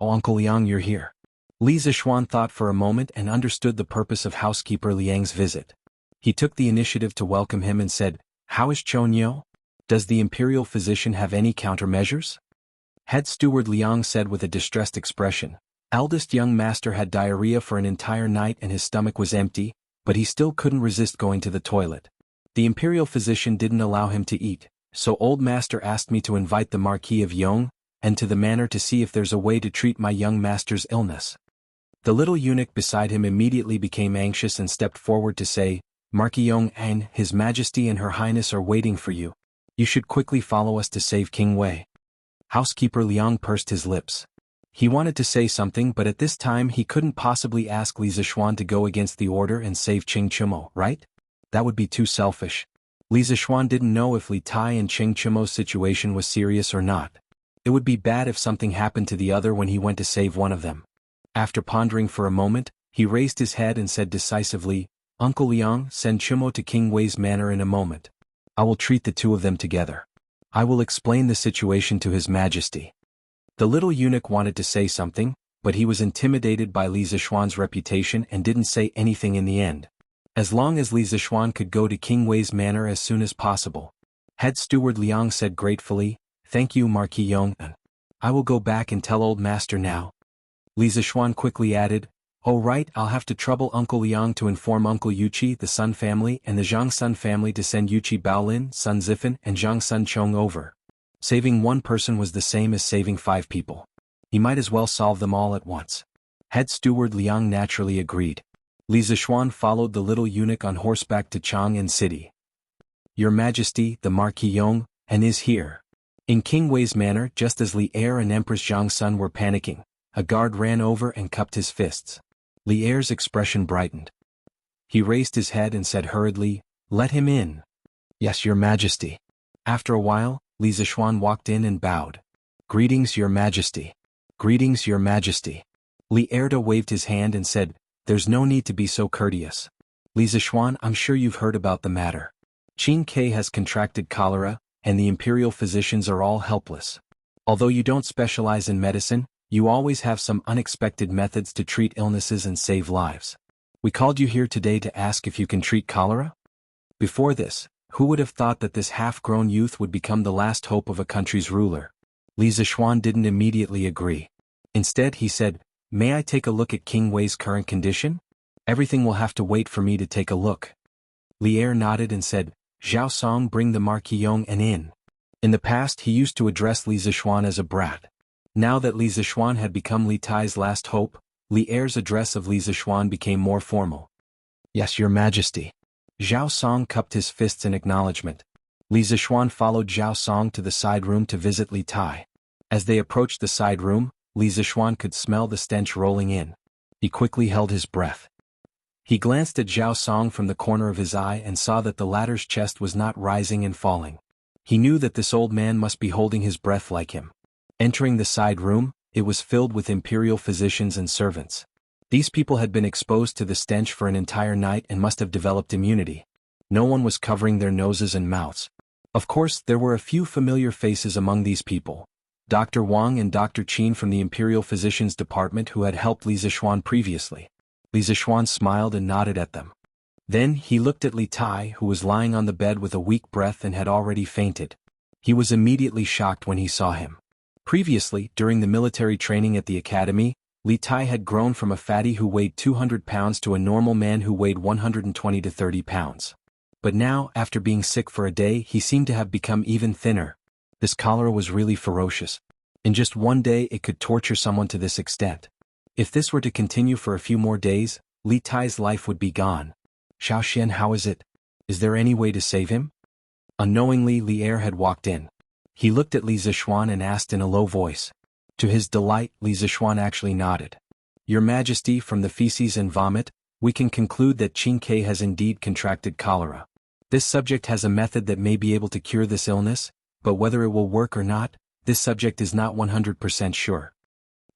"Oh, Uncle Liang, you're here." Li Zishuan thought for a moment and understood the purpose of housekeeper Liang's visit. He took the initiative to welcome him and said, "How is Chonyo? Does the imperial physician have any countermeasures?" Head steward Liang said with a distressed expression, "Eldest young master had diarrhea for an entire night and his stomach was empty, but he still couldn't resist going to the toilet. The imperial physician didn't allow him to eat, so old master asked me to invite the Marquis of Yong and to the manor to see if there's a way to treat my young master's illness." The little eunuch beside him immediately became anxious and stepped forward to say, "Marquis Yong and His Majesty and Her Highness are waiting for you. You should quickly follow us to save King Wei." Housekeeper Liang pursed his lips. He wanted to say something, but at this time he couldn't possibly ask Li Zishuan to go against the order and save Cheng Chumo, right? That would be too selfish. Li Zishuan didn't know if Li Tai and Cheng Chumo's situation was serious or not. It would be bad if something happened to the other when he went to save one of them. After pondering for a moment, he raised his head and said decisively, "Uncle Liang, send Chumo to King Wei's manor in a moment. I will treat the two of them together. I will explain the situation to His Majesty." The little eunuch wanted to say something, but he was intimidated by Li Zishuan's reputation and didn't say anything in the end. As long as Li Zishuan could go to King Wei's manor as soon as possible. Head steward Liang said gratefully, "Thank you, Marquis Yong. I will go back and tell old master now." Li Zishuan quickly added, "Oh right, I'll have to trouble Uncle Liang to inform Uncle Yuqi, the Sun family, and the Zhang Sun family to send Yuqi Baolin, Sun Zifan, and Zhang Sun Chong over." Saving one person was the same as saving 5 people. He might as well solve them all at once. Head steward Liang naturally agreed. Li Zishuan followed the little eunuch on horseback to Chang'an City. "Your Majesty, the Marquis Yong, and is here." In King Wei's manor, just as Li Er and Empress Zhang Sun were panicking, a guard ran over and cupped his fists. Li Er's expression brightened. He raised his head and said hurriedly, "Let him in." "Yes, Your Majesty." After a while, Li Zishuan walked in and bowed. "Greetings, Your Majesty." "Greetings, Your Majesty." Li Erda waved his hand and said, "There's no need to be so courteous. Li Zishuan, I'm sure you've heard about the matter. Qin Ke has contracted cholera, and the imperial physicians are all helpless. Although you don't specialize in medicine, you always have some unexpected methods to treat illnesses and save lives. We called you here today to ask if you can treat cholera?" Before this, who would have thought that this half-grown youth would become the last hope of a country's ruler? Li Zishuan didn't immediately agree. Instead he said, "May I take a look at King Wei's current condition? Everything will have to wait for me to take a look." Li Er nodded and said, "Zhao Song, bring the Marquis Yong in." In the past he used to address Li Zishuan as a brat. Now that Li Zishuan had become Li Tai's last hope, Li Er's address of Li Zixuan became more formal. "Yes, Your Majesty." Zhao Song cupped his fists in acknowledgement. Li Zixuan followed Zhao Song to the side room to visit Li Tai. As they approached the side room, Li Zixuan could smell the stench rolling in. He quickly held his breath. He glanced at Zhao Song from the corner of his eye and saw that the latter's chest was not rising and falling. He knew that this old man must be holding his breath like him. Entering the side room, it was filled with imperial physicians and servants. These people had been exposed to the stench for an entire night and must have developed immunity. No one was covering their noses and mouths. Of course, there were a few familiar faces among these people. Dr. Wang and Dr. Qin from the Imperial Physicians Department who had helped Li Zixuan previously. Li Zixuan smiled and nodded at them. Then he looked at Li Tai, who was lying on the bed with a weak breath and had already fainted. He was immediately shocked when he saw him. Previously, during the military training at the academy, Li Tai had grown from a fatty who weighed 200 pounds to a normal man who weighed 120 to 30 pounds. But now, after being sick for a day, he seemed to have become even thinner. This cholera was really ferocious. In just one day it could torture someone to this extent. If this were to continue for a few more days, Li Tai's life would be gone. "Xiaoxian, how is it? Is there any way to save him?" Unknowingly, Li Er had walked in. He looked at Li Zixuan and asked in a low voice. To his delight, Li Zixuan actually nodded. "Your Majesty, from the feces and vomit, we can conclude that Qin Ke has indeed contracted cholera. This subject has a method that may be able to cure this illness, but whether it will work or not, this subject is not 100% sure.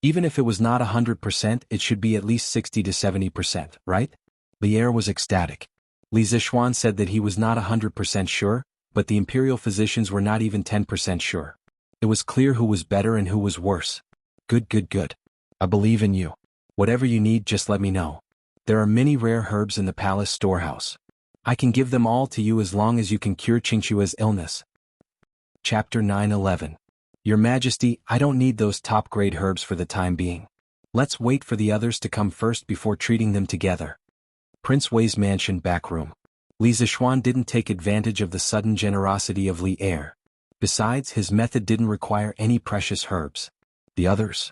Even if it was not 100%, it should be at least 60 to 70%, right?" Li Er was ecstatic. Li Zixuan said that he was not 100% sure, but the imperial physicians were not even 10% sure. It was clear who was better and who was worse. Good, good, good. I believe in you. Whatever you need, just let me know. There are many rare herbs in the palace storehouse. I can give them all to you as long as you can cure Qingxua's illness. Chapter 9:11. Your Majesty, I don't need those top-grade herbs for the time being. Let's wait for the others to come first before treating them together. Prince Wei's mansion back room. Li Zixuan didn't take advantage of the sudden generosity of Li Er. Besides, his method didn't require any precious herbs. The others?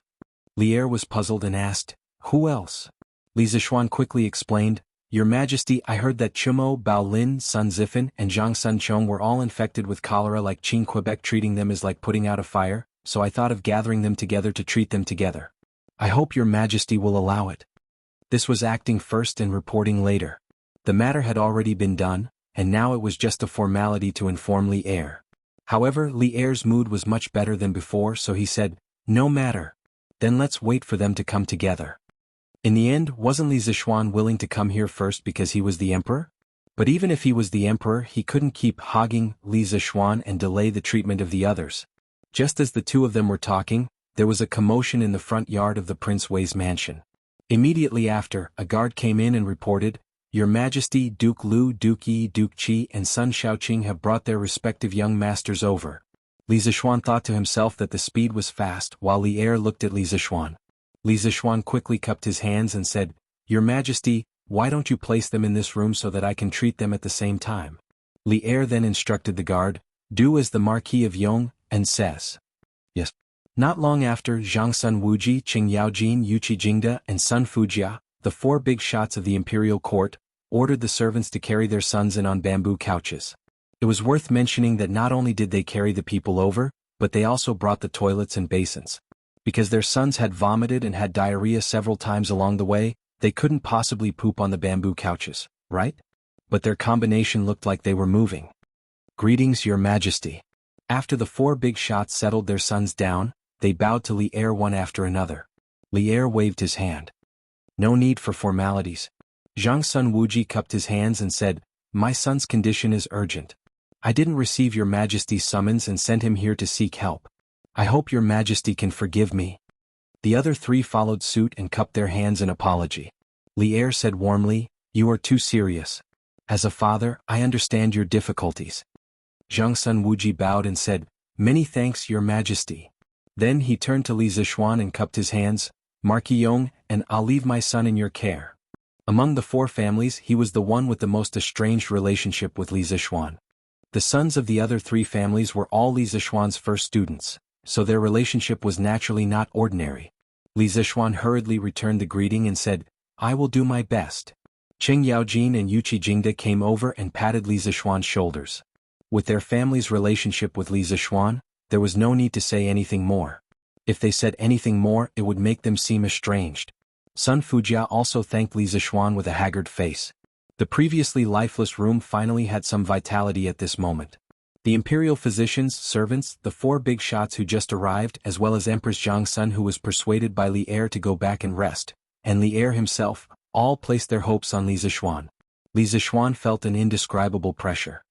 Li Er was puzzled and asked, "Who else?" Li Zixuan quickly explained, "Your Majesty, I heard that Chumo, Bao Lin, Sun Zifan, and Zhang Sun Chong were all infected with cholera like Qin Quebec. Treating them is like putting out a fire, so I thought of gathering them together to treat them together. I hope Your Majesty will allow it." This was acting first and reporting later. The matter had already been done, and now it was just a formality to inform Li Er. However, Li Er's mood was much better than before, so he said, "No matter. Then let's wait for them to come together." In the end, wasn't Li Zixuan willing to come here first because he was the emperor? But even if he was the emperor, he couldn't keep hogging Li Zixuan and delay the treatment of the others. Just as the two of them were talking, there was a commotion in the front yard of the Prince Wei's mansion. Immediately after, a guard came in and reported, "Your Majesty, Duke Lu, Duke Yi, Duke Qi, and Sun Shaoqing have brought their respective young masters over." Li Zixuan thought to himself that the speed was fast, while Li Er looked at Li Zixuan. Li Zixuan quickly cupped his hands and said, "Your Majesty, why don't you place them in this room so that I can treat them at the same time?" Li Er then instructed the guard, "Do as the Marquis of Yong and says." Yes. Not long after, Zhang Sun Wuji, Qing Yaojin, Yuqi Jingda, and Sun Fujia, the four big shots of the imperial court, ordered the servants to carry their sons in on bamboo couches. It was worth mentioning that not only did they carry the people over, but they also brought the toilets and basins. Because their sons had vomited and had diarrhea several times along the way, they couldn't possibly poop on the bamboo couches, right? But their combination looked like they were moving. "Greetings, Your Majesty." After the four big shots settled their sons down, they bowed to Li Er one after another. Li Er waved his hand. "No need for formalities." Zhang Sun Wuji cupped his hands and said, "My son's condition is urgent. I didn't receive Your Majesty's summons and sent him here to seek help. I hope Your Majesty can forgive me." The other three followed suit and cupped their hands in apology. Li Er said warmly, "You are too serious. As a father, I understand your difficulties." Zhang Sun Wuji bowed and said, "Many thanks, Your Majesty." Then he turned to Li Zixuan and cupped his hands, "Marquis Yong, and I'll leave my son in your care." Among the four families, he was the one with the most estranged relationship with Li Zixuan. The sons of the other three families were all Li Zixuan's first students, so their relationship was naturally not ordinary. Li Zishuan hurriedly returned the greeting and said, I will do my best. Qing Yaojin and Yuqi Jingde came over and patted Li Zishuan's shoulders. With their family's relationship with Li Zishuan, there was no need to say anything more. If they said anything more, it would make them seem estranged. Sun Fujia also thanked Li Zishuan with a haggard face. The previously lifeless room finally had some vitality at this moment. The imperial physicians, servants, the 4 big shots who just arrived, as well as Empress Zhang Sun who was persuaded by Li Er to go back and rest, and Li Er himself, all placed their hopes on Li Zishuan. Li Zishuan felt an indescribable pressure.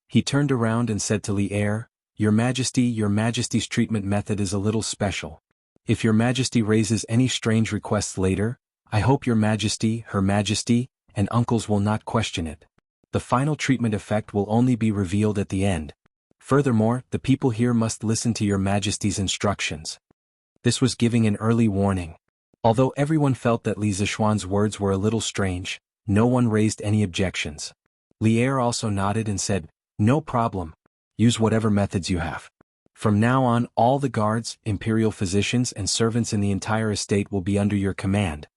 He turned around and said to Li Er, Your Majesty's treatment method is a little special. If Your Majesty raises any strange requests later, I hope Your Majesty, Her Majesty, and uncles will not question it. The final treatment effect will only be revealed at the end. Furthermore, the people here must listen to Your Majesty's instructions. This was giving an early warning. Although everyone felt that Li Zishuan's words were a little strange, no one raised any objections. Li Er also nodded and said, No problem. Use whatever methods you have. From now on, all the guards, imperial physicians and servants in the entire estate will be under your command.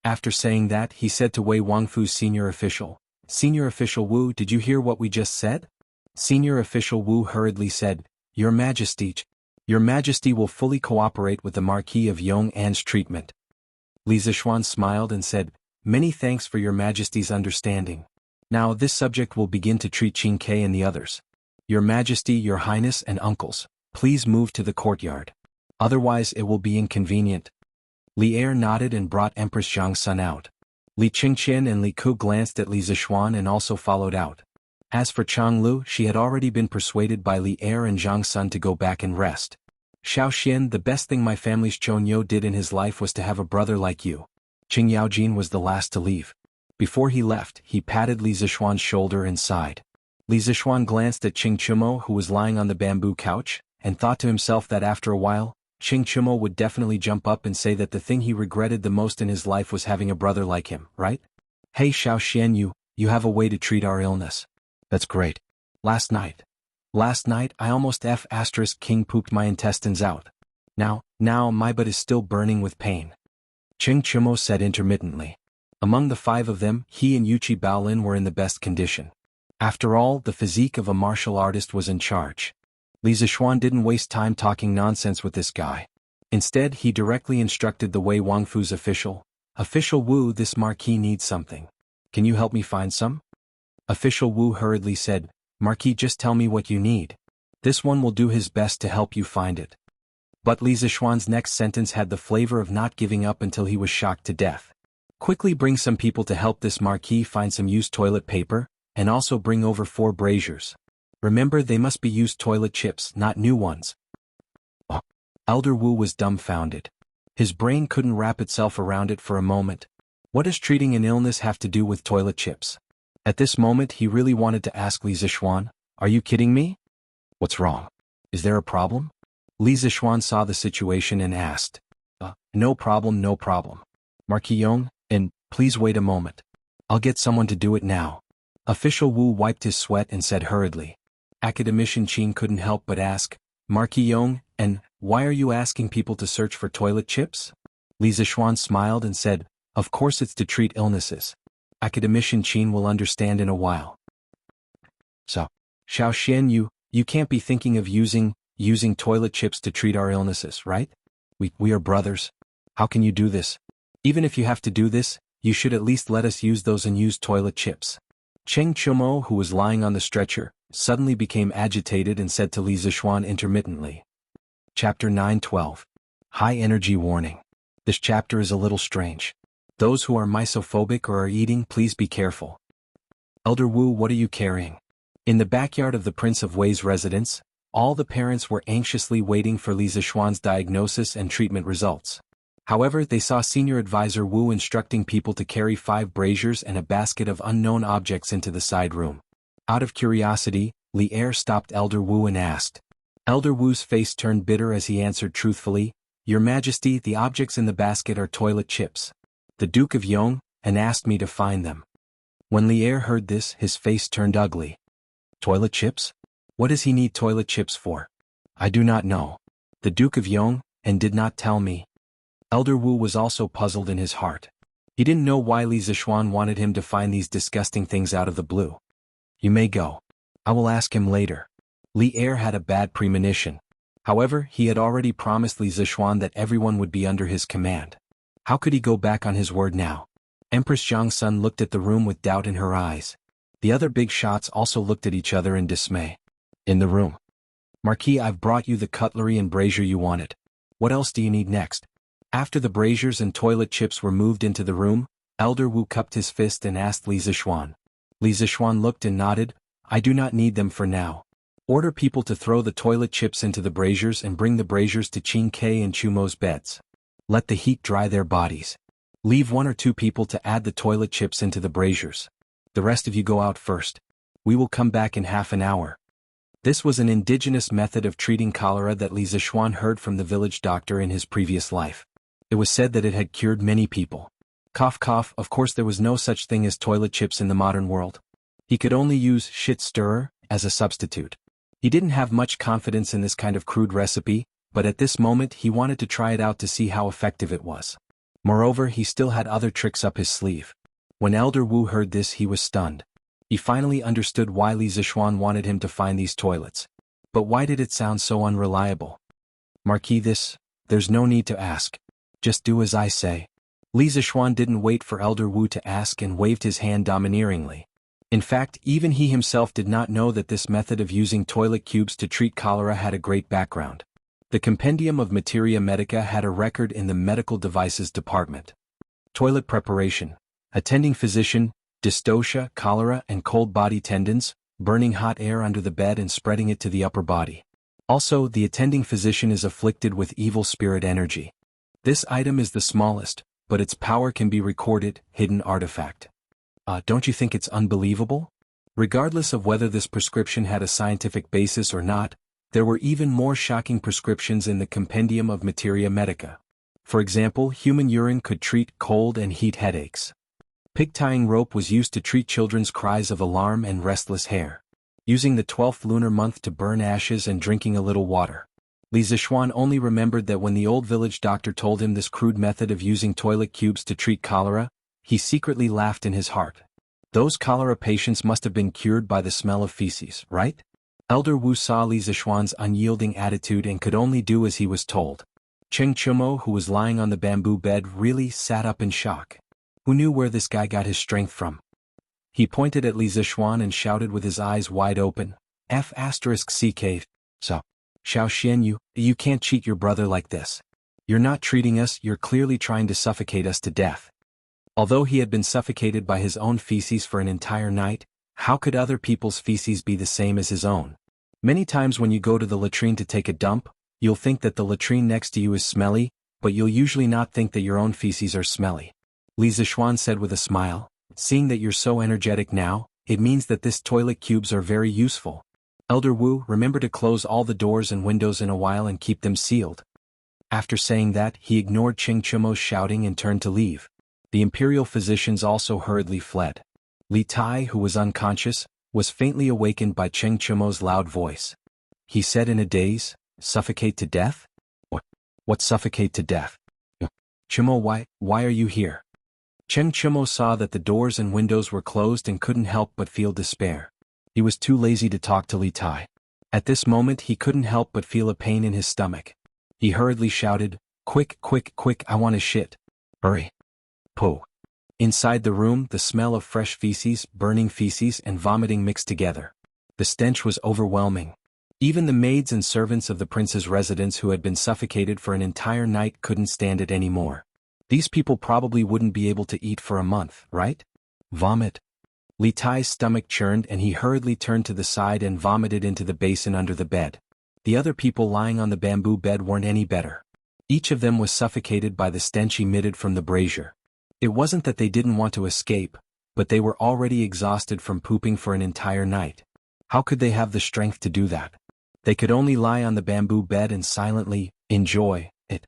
After saying that, he said to Wei Wangfu's senior official, Senior Official Wu, did you hear what we just said? Senior Official Wu hurriedly said, Your Majesty will fully cooperate with the Marquis of Yong'an's treatment. Li Zishuan smiled and said, Many thanks for Your Majesty's understanding. Now this subject will begin to treat Qing Ke and the others. Your Majesty, Your Highness and uncles, please move to the courtyard. Otherwise it will be inconvenient. Li Er nodded and brought Empress Zhang Sun out. Li Qingqian and Li Ku glanced at Li Zishuan and also followed out. As for Changlu, she had already been persuaded by Li Er and Zhang Sun to go back and rest. Xiao Xian, the best thing my family's Chonyo did in his life was to have a brother like you. Qing Yaojin was the last to leave. Before he left, he patted Li Zishuan's shoulder and sighed. Li Zishuan glanced at Qing Chumo who was lying on the bamboo couch, and thought to himself that after a while, Qing Chumo would definitely jump up and say that the thing he regretted the most in his life was having a brother like him, right? Hey Xiao Xian, you have a way to treat our illness. That's great. Last night I almost King pooped my intestines out. Now my butt is still burning with pain. Qing Chumo said intermittently. Among the 5 of them, he and Yuqi Baolin were in the best condition. After all, the physique of a martial artist was in charge. Li Zishuan didn't waste time talking nonsense with this guy. Instead, he directly instructed the Wei Wangfu's official, Official Wu, this Marquis needs something. Can you help me find some? Official Wu hurriedly said, Marquis, just tell me what you need. This one will do his best to help you find it. But Li Zishuan's next sentence had the flavor of not giving up until he was shocked to death. Quickly bring some people to help this Marquis find some used toilet paper, and also bring over 4 braziers. Remember, they must be used toilet chips, not new ones. Elder Wu was dumbfounded. His brain couldn't wrap itself around it for a moment. What does treating an illness have to do with toilet chips? At this moment he really wanted to ask Li Zishuan, Are you kidding me? What's wrong? Is there a problem? Li Zishuan saw the situation and asked. No problem. Marquis Yong, and please wait a moment. I'll get someone to do it now. Official Wu wiped his sweat and said hurriedly. Academician Qin couldn't help but ask, Marquis Yong, and why are you asking people to search for toilet chips? Li Zishuan smiled and said, Of course it's to treat illnesses. Academician Qin will understand in a while. So, Xiao Xian, you can't be thinking of using toilet chips to treat our illnesses, right? We are brothers. How can you do this? Even if you have to do this, you should at least let us use those unused toilet chips. Cheng Chumo, who was lying on the stretcher, suddenly became agitated and said to Li Zishuan intermittently. Chapter 9:12. High Energy Warning. This chapter is a little strange. Those who are misophobic or are eating, please be careful. Elder Wu, what are you carrying? In the backyard of the Prince of Wei's residence, all the parents were anxiously waiting for Li Zishuan's diagnosis and treatment results. However, they saw Senior Advisor Wu instructing people to carry 5 braziers and a basket of unknown objects into the side room. Out of curiosity, Li Er stopped Elder Wu and asked. Elder Wu's face turned bitter as he answered truthfully, Your Majesty, the objects in the basket are toilet chips. The Duke of Yong, and asked me to find them. When Li Er heard this, his face turned ugly. Toilet chips? What does he need toilet chips for? I do not know. The Duke of Yong, and did not tell me. Elder Wu was also puzzled in his heart. He didn't know why Li Zixuan wanted him to find these disgusting things out of the blue. You may go. I will ask him later. Li Er had a bad premonition. However, he had already promised Li Zixuan that everyone would be under his command. How could he go back on his word now? Empress Zhang Sun looked at the room with doubt in her eyes. The other big shots also looked at each other in dismay. In the room. Marquis, I've brought you the cutlery and brazier you wanted. What else do you need next? After the braziers and toilet chips were moved into the room, Elder Wu cupped his fist and asked Li Zixuan. Li Zixuan looked and nodded. I do not need them for now. Order people to throw the toilet chips into the braziers and bring the braziers to Qing Kai and Chumo's beds. Let the heat dry their bodies. Leave 1 or 2 people to add the toilet chips into the braziers. The rest of you go out first. We will come back in half an hour. This was an indigenous method of treating cholera that Li Zixuan heard from the village doctor in his previous life. It was said that it had cured many people. Cough cough, of course there was no such thing as toilet chips in the modern world. He could only use shit stirrer as a substitute. He didn't have much confidence in this kind of crude recipe, but at this moment he wanted to try it out to see how effective it was. Moreover, he still had other tricks up his sleeve. When Elder Wu heard this, he was stunned. He finally understood why Li Zixuan wanted him to find these toilets. But why did it sound so unreliable? Marquis, there's no need to ask. Just do as I say. Li Zixuan didn't wait for Elder Wu to ask and waved his hand domineeringly. In fact, even he himself did not know that this method of using toilet cubes to treat cholera had a great background. The Compendium of Materia Medica had a record in the Medical Devices Department. Toilet preparation. Attending physician, dystocia, cholera and cold body tendons, burning hot air under the bed and spreading it to the upper body. Also, the attending physician is afflicted with evil spirit energy. This item is the smallest, but its power can be recorded, hidden artifact. Don't you think it's unbelievable? Regardless of whether this prescription had a scientific basis or not, there were even more shocking prescriptions in the Compendium of Materia Medica. For example, human urine could treat cold and heat headaches. Pig tying rope was used to treat children's cries of alarm and restless hair. Using the 12th lunar month to burn ashes and drinking a little water. Li Zixuan only remembered that when the old village doctor told him this crude method of using toilet cubes to treat cholera, he secretly laughed in his heart. Those cholera patients must have been cured by the smell of feces, right? Elder Wu saw Li Zixuan's unyielding attitude and could only do as he was told. Cheng Chumo, who was lying on the bamboo bed, really sat up in shock. Who knew where this guy got his strength from? He pointed at Li Zixuan and shouted with his eyes wide open, F***CK. So. Xiao Xian, you can't cheat your brother like this. You're not treating us, you're clearly trying to suffocate us to death. Although he had been suffocated by his own feces for an entire night, how could other people's feces be the same as his own? Many times when you go to the latrine to take a dump, you'll think that the latrine next to you is smelly, but you'll usually not think that your own feces are smelly. Li Zixuan said with a smile, seeing that you're so energetic now, it means that this toilet cubes are very useful. Elder Wu, remember to close all the doors and windows in a while and keep them sealed. After saying that, he ignored Cheng Chumo's shouting and turned to leave. The imperial physicians also hurriedly fled. Li Tai, who was unconscious, was faintly awakened by Cheng Chumo's loud voice. He said in a daze, "Suffocate to death? What suffocate to death? Chumo, why are you here?" Cheng Chumo saw that the doors and windows were closed and couldn't help but feel despair. He was too lazy to talk to Li Tai. At this moment he couldn't help but feel a pain in his stomach. He hurriedly shouted, Quick, I want to shit. Hurry. Pooh. Inside the room, the smell of fresh feces, burning feces and vomiting mixed together. The stench was overwhelming. Even the maids and servants of the prince's residence who had been suffocated for an entire night couldn't stand it anymore. These people probably wouldn't be able to eat for a month, right? Vomit. Li Tai's stomach churned and he hurriedly turned to the side and vomited into the basin under the bed. The other people lying on the bamboo bed weren't any better. Each of them was suffocated by the stench emitted from the brazier. It wasn't that they didn't want to escape, but they were already exhausted from pooping for an entire night. How could they have the strength to do that? They could only lie on the bamboo bed and silently enjoy it.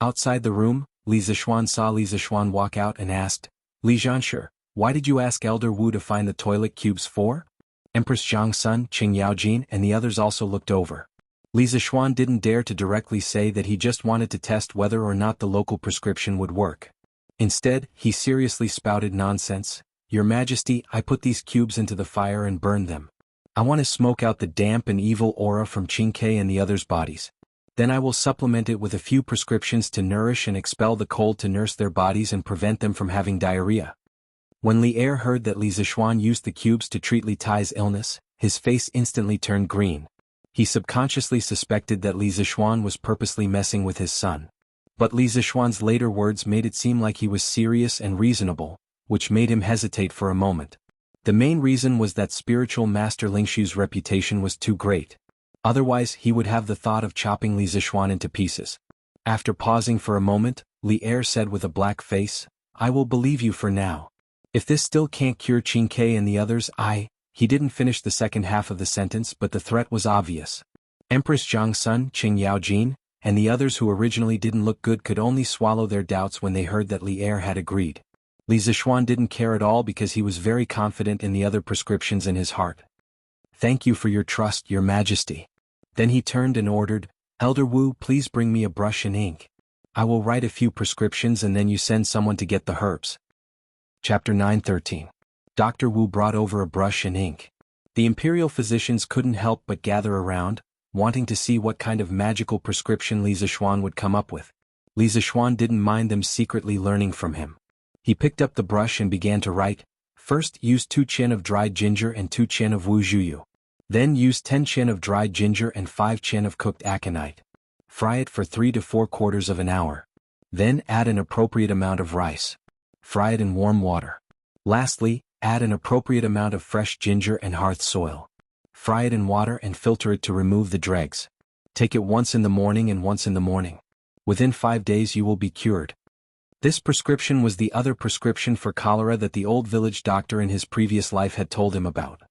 Outside the room, Li Zixuan saw Li Zixuan walk out and asked, Li Zhanshi, why did you ask Elder Wu to find the toilet cubes for? Empress Zhang Sun, Qing Yaojin and the others also looked over. Li Zixuan didn't dare to directly say that he just wanted to test whether or not the local prescription would work. Instead, he seriously spouted nonsense. "Your Majesty, I put these cubes into the fire and burned them. I want to smoke out the damp and evil aura from Qingke and the others' bodies. Then I will supplement it with a few prescriptions to nourish and expel the cold to nurse their bodies and prevent them from having diarrhea." When Li Er heard that Li Zixuan used the cubes to treat Li Tai's illness, his face instantly turned green. He subconsciously suspected that Li Zixuan was purposely messing with his son. But Li Zixuan's later words made it seem like he was serious and reasonable, which made him hesitate for a moment. The main reason was that spiritual master Lingshu's reputation was too great. Otherwise he would have the thought of chopping Li Zixuan into pieces. After pausing for a moment, Li Er said with a black face, "I will believe you for now. If this still can't cure Qingke and the others, He didn't finish the second half of the sentence, but the threat was obvious. Empress Zhang's son, Qing Yaojin, and the others who originally didn't look good could only swallow their doubts when they heard that Li Er had agreed. Li Zixuan didn't care at all because he was very confident in the other prescriptions in his heart. "Thank you for your trust, Your Majesty." Then he turned and ordered, "Elder Wu, please bring me a brush and ink. I will write a few prescriptions and then you send someone to get the herbs." Chapter 9:13. Dr. Wu brought over a brush and ink. The imperial physicians couldn't help but gather around, wanting to see what kind of magical prescription Li Zixuan would come up with. Li Zixuan didn't mind them secretly learning from him. He picked up the brush and began to write. First, use 2 chen of dried ginger and 2 chen of wu zhuyu. Then use 10 chen of dried ginger and 5 chen of cooked aconite. Fry it for 3 to 4 quarters of an hour. Then add an appropriate amount of rice. Fry it in warm water. Lastly, add an appropriate amount of fresh ginger and hearth soil. Fry it in water and filter it to remove the dregs. Take it once in the morning and once in the morning. Within 5 days you will be cured. This prescription was the other prescription for cholera that the old village doctor in his previous life had told him about.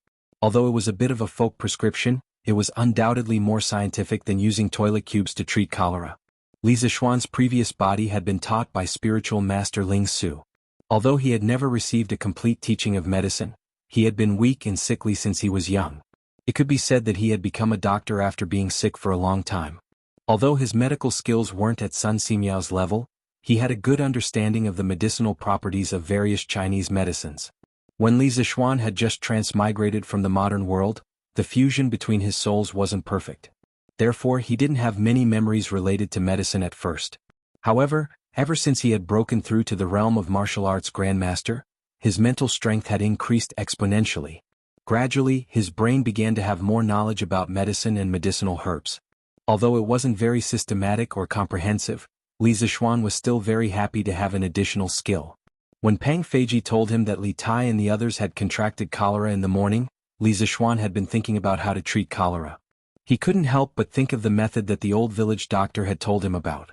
Although it was a bit of a folk prescription, it was undoubtedly more scientific than using toilet cubes to treat cholera. Li Zixuan's previous body had been taught by spiritual master Ling Su. Although he had never received a complete teaching of medicine, he had been weak and sickly since he was young. It could be said that he had become a doctor after being sick for a long time. Although his medical skills weren't at Sun Simiao's level, he had a good understanding of the medicinal properties of various Chinese medicines. When Li Zixuan had just transmigrated from the modern world, the fusion between his souls wasn't perfect. Therefore, he didn't have many memories related to medicine at first. However, ever since he had broken through to the realm of martial arts grandmaster, his mental strength had increased exponentially. Gradually, his brain began to have more knowledge about medicine and medicinal herbs. Although it wasn't very systematic or comprehensive, Li Zixuan was still very happy to have an additional skill. When Pang Feiji told him that Li Tai and the others had contracted cholera in the morning, Li Zixuan had been thinking about how to treat cholera. He couldn't help but think of the method that the old village doctor had told him about.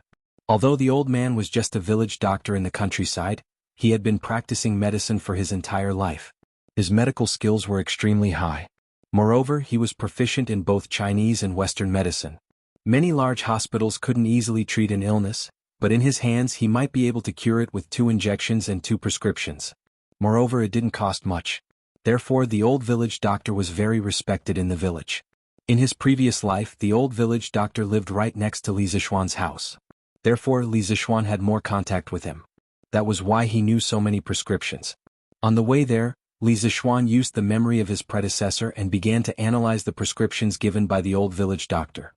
Although the old man was just a village doctor in the countryside, he had been practicing medicine for his entire life. His medical skills were extremely high. Moreover, he was proficient in both Chinese and Western medicine. Many large hospitals couldn't easily treat an illness, but in his hands he might be able to cure it with 2 injections and 2 prescriptions. Moreover, it didn't cost much. Therefore, the old village doctor was very respected in the village. In his previous life, the old village doctor lived right next to Li Zixuan's house. Therefore, Li Zixuan had more contact with him. That was why he knew so many prescriptions. On the way there, Li Zixuan used the memory of his predecessor and began to analyze the prescriptions given by the old village doctor.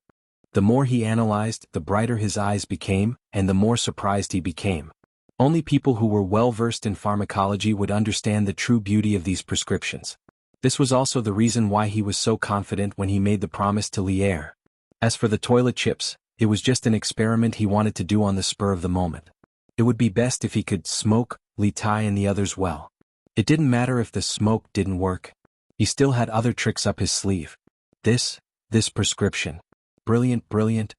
The more he analyzed, the brighter his eyes became, and the more surprised he became. Only people who were well-versed in pharmacology would understand the true beauty of these prescriptions. This was also the reason why he was so confident when he made the promise to Li Er. As for the toilet chips, it was just an experiment he wanted to do on the spur of the moment. It would be best if he could smoke Li Tai and the others well. It didn't matter if the smoke didn't work. He still had other tricks up his sleeve. This prescription. Brilliant.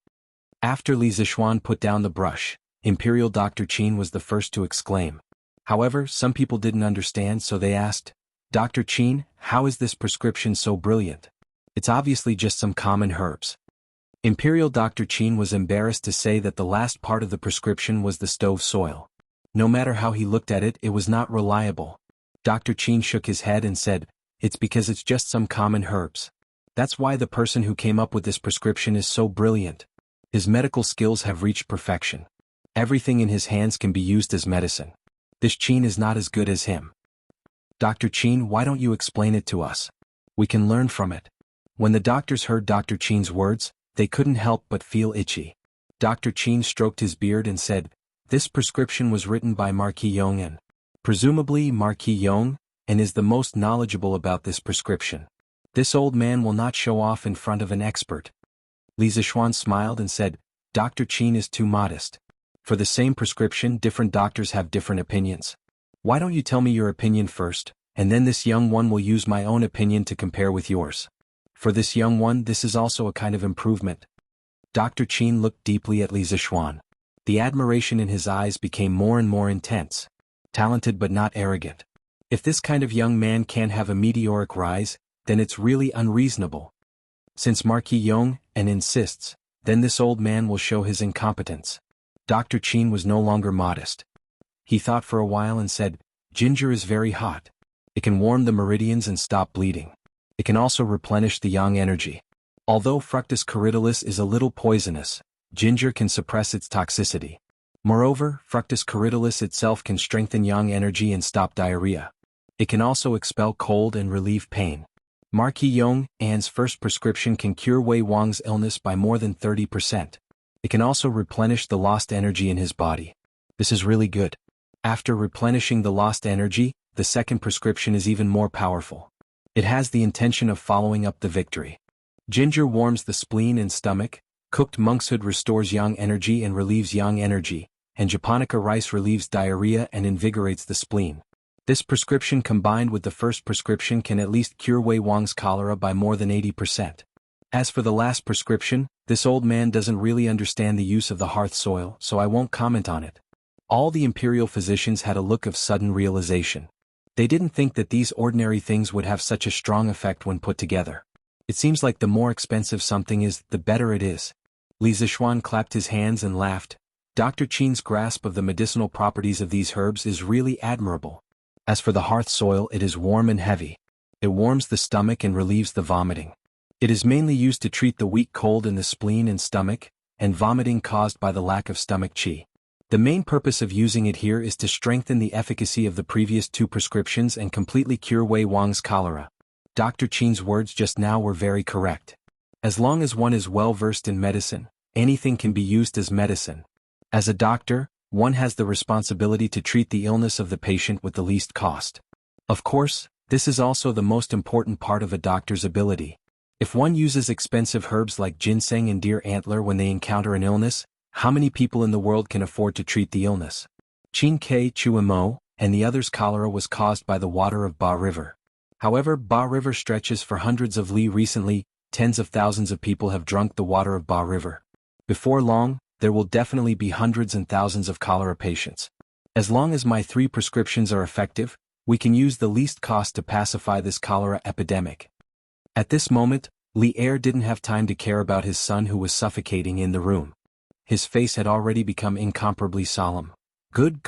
After Li Zixuan put down the brush, Imperial Dr. Qin was the first to exclaim. However, some people didn't understand, so they asked, "Dr. Qin, how is this prescription so brilliant? It's obviously just some common herbs." Imperial Dr. Qin was embarrassed to say that the last part of the prescription was the stove soil. No matter how he looked at it, it was not reliable. Dr. Qin shook his head and said, "It's because it's just some common herbs. That's why the person who came up with this prescription is so brilliant. His medical skills have reached perfection. Everything in his hands can be used as medicine. This Qin is not as good as him. Dr. Qin, why don't you explain it to us? We can learn from it. When the doctors heard Dr. Qin's words, they couldn't help but feel itchy. Dr. Qin stroked his beard and said, "This prescription was written by Marquis Yong'an. Presumably Marquis Yong, and is the most knowledgeable about this prescription. This old man will not show off in front of an expert." Li Zishuan smiled and said, "Dr. Qin is too modest. For the same prescription, different doctors have different opinions. Why don't you tell me your opinion first, and then this young one will use my own opinion to compare with yours. For this young one, this is also a kind of improvement." Dr. Qin looked deeply at Li Zishuan. The admiration in his eyes became more and more intense. Talented but not arrogant. If this kind of young man can't have a meteoric rise, then it's really unreasonable. Since Marquis Yong and insists, then this old man will show his incompetence. Dr. Qin was no longer modest. He thought for a while and said, "Ginger is very hot. It can warm the meridians and stop bleeding. It can also replenish the yang energy. Although Fructus cordialis is a little poisonous, ginger can suppress its toxicity. Moreover, Fructus cordialis itself can strengthen yang energy and stop diarrhea. It can also expel cold and relieve pain. Marquis Yong An's first prescription can cure Wei Wang's illness by more than 30%. It can also replenish the lost energy in his body. This is really good. After replenishing the lost energy, the second prescription is even more powerful. It has the intention of following up the victory. Ginger warms the spleen and stomach, cooked monkshood restores yang energy and relieves yang energy, and japonica rice relieves diarrhea and invigorates the spleen. This prescription combined with the first prescription can at least cure Wei Wang's cholera by more than 80%. As for the last prescription, this old man doesn't really understand the use of the hearth soil, so I won't comment on it." All the imperial physicians had a look of sudden realization. They didn't think that these ordinary things would have such a strong effect when put together. It seems like the more expensive something is, the better it is. Li Zishuan clapped his hands and laughed. Dr. Qin's grasp of the medicinal properties of these herbs is really admirable. As for the hearth soil, it is warm and heavy. It warms the stomach and relieves the vomiting. It is mainly used to treat the weak cold in the spleen and stomach, and vomiting caused by the lack of stomach qi. The main purpose of using it here is to strengthen the efficacy of the previous two prescriptions and completely cure Wei Wang's cholera. Dr. Qin's words just now were very correct. As long as one is well versed in medicine, anything can be used as medicine. As a doctor, one has the responsibility to treat the illness of the patient with the least cost. Of course, this is also the most important part of a doctor's ability. If one uses expensive herbs like ginseng and deer antler when they encounter an illness, how many people in the world can afford to treat the illness? Qin Ke Chuimo, and the other's cholera was caused by the water of Ba River. However, Ba River stretches for hundreds of li. Recently, tens of thousands of people have drunk the water of Ba River. Before long, there will definitely be hundreds and thousands of cholera patients. As long as my 3 prescriptions are effective, we can use the least cost to pacify this cholera epidemic. At this moment, Li Er didn't have time to care about his son who was suffocating in the room. His face had already become incomparably solemn. Good,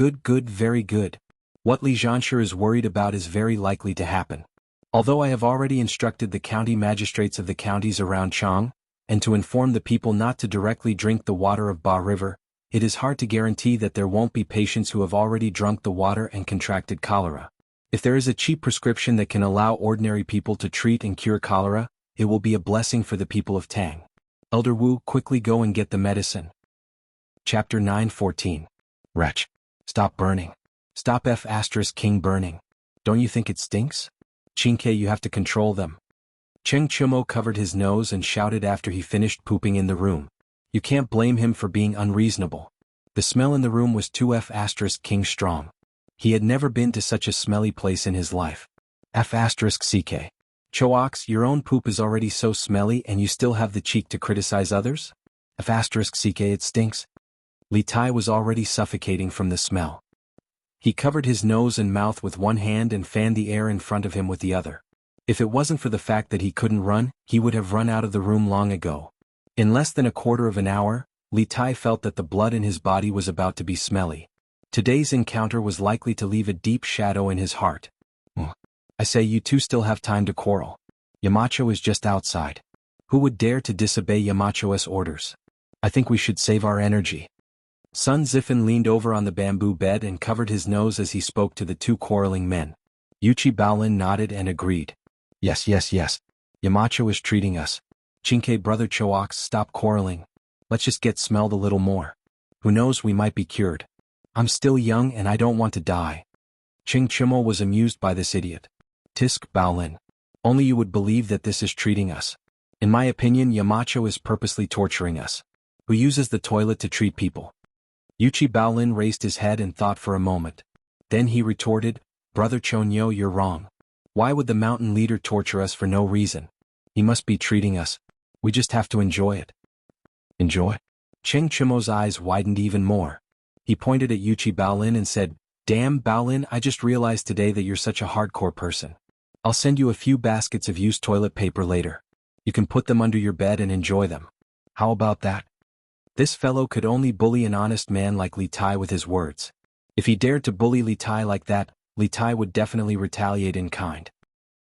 very good. What Li Zhanshi is worried about is very likely to happen. Although I have already instructed the county magistrates of the counties around Chang, and to inform the people not to directly drink the water of Ba River, it is hard to guarantee that there won't be patients who have already drunk the water and contracted cholera. If there is a cheap prescription that can allow ordinary people to treat and cure cholera, it will be a blessing for the people of Tang. Elder Wu, quickly go and get the medicine. Chapter 9:14. Wretch. Stop burning. Stop King burning. Don't you think it stinks? Qinke, you have to control them. Cheng Chumo covered his nose and shouted after he finished pooping in the room. You can't blame him for being unreasonable. The smell in the room was too King strong. He had never been to such a smelly place in his life. CK. Choax, your own poop is already so smelly and you still have the cheek to criticize others? CK, it stinks. Li Tai was already suffocating from the smell. He covered his nose and mouth with one hand and fanned the air in front of him with the other. If it wasn't for the fact that he couldn't run, he would have run out of the room long ago. In less than a quarter of an hour, Li Tai felt that the blood in his body was about to be smelly. Today's encounter was likely to leave a deep shadow in his heart. I say, you two still have time to quarrel. Yamacho is just outside. Who would dare to disobey Yamacho's orders? I think we should save our energy. Sun Zifan leaned over on the bamboo bed and covered his nose as he spoke to the two quarreling men. Yuchi Baolin nodded and agreed. Yes. Yamacho is treating us. Chinke brother Choax, stop quarreling. Let's just get smelled a little more. Who knows, we might be cured. I'm still young and I don't want to die. Ching Chimo was amused by this idiot. Tisk Baolin. Only you would believe that this is treating us. In my opinion, Yamacho is purposely torturing us. Who uses the toilet to treat people? Yuchi Baolin raised his head and thought for a moment. Then he retorted, Brother Chonyo, you're wrong. Why would the mountain leader torture us for no reason? He must be treating us. We just have to enjoy it. Enjoy? Cheng Chimo's eyes widened even more. He pointed at Yuchi Baolin and said, Damn Baolin, I just realized today that you're such a hardcore person. I'll send you a few baskets of used toilet paper later. You can put them under your bed and enjoy them. How about that? This fellow could only bully an honest man like Li Tai with his words. If he dared to bully Li Tai like that, Li Tai would definitely retaliate in kind.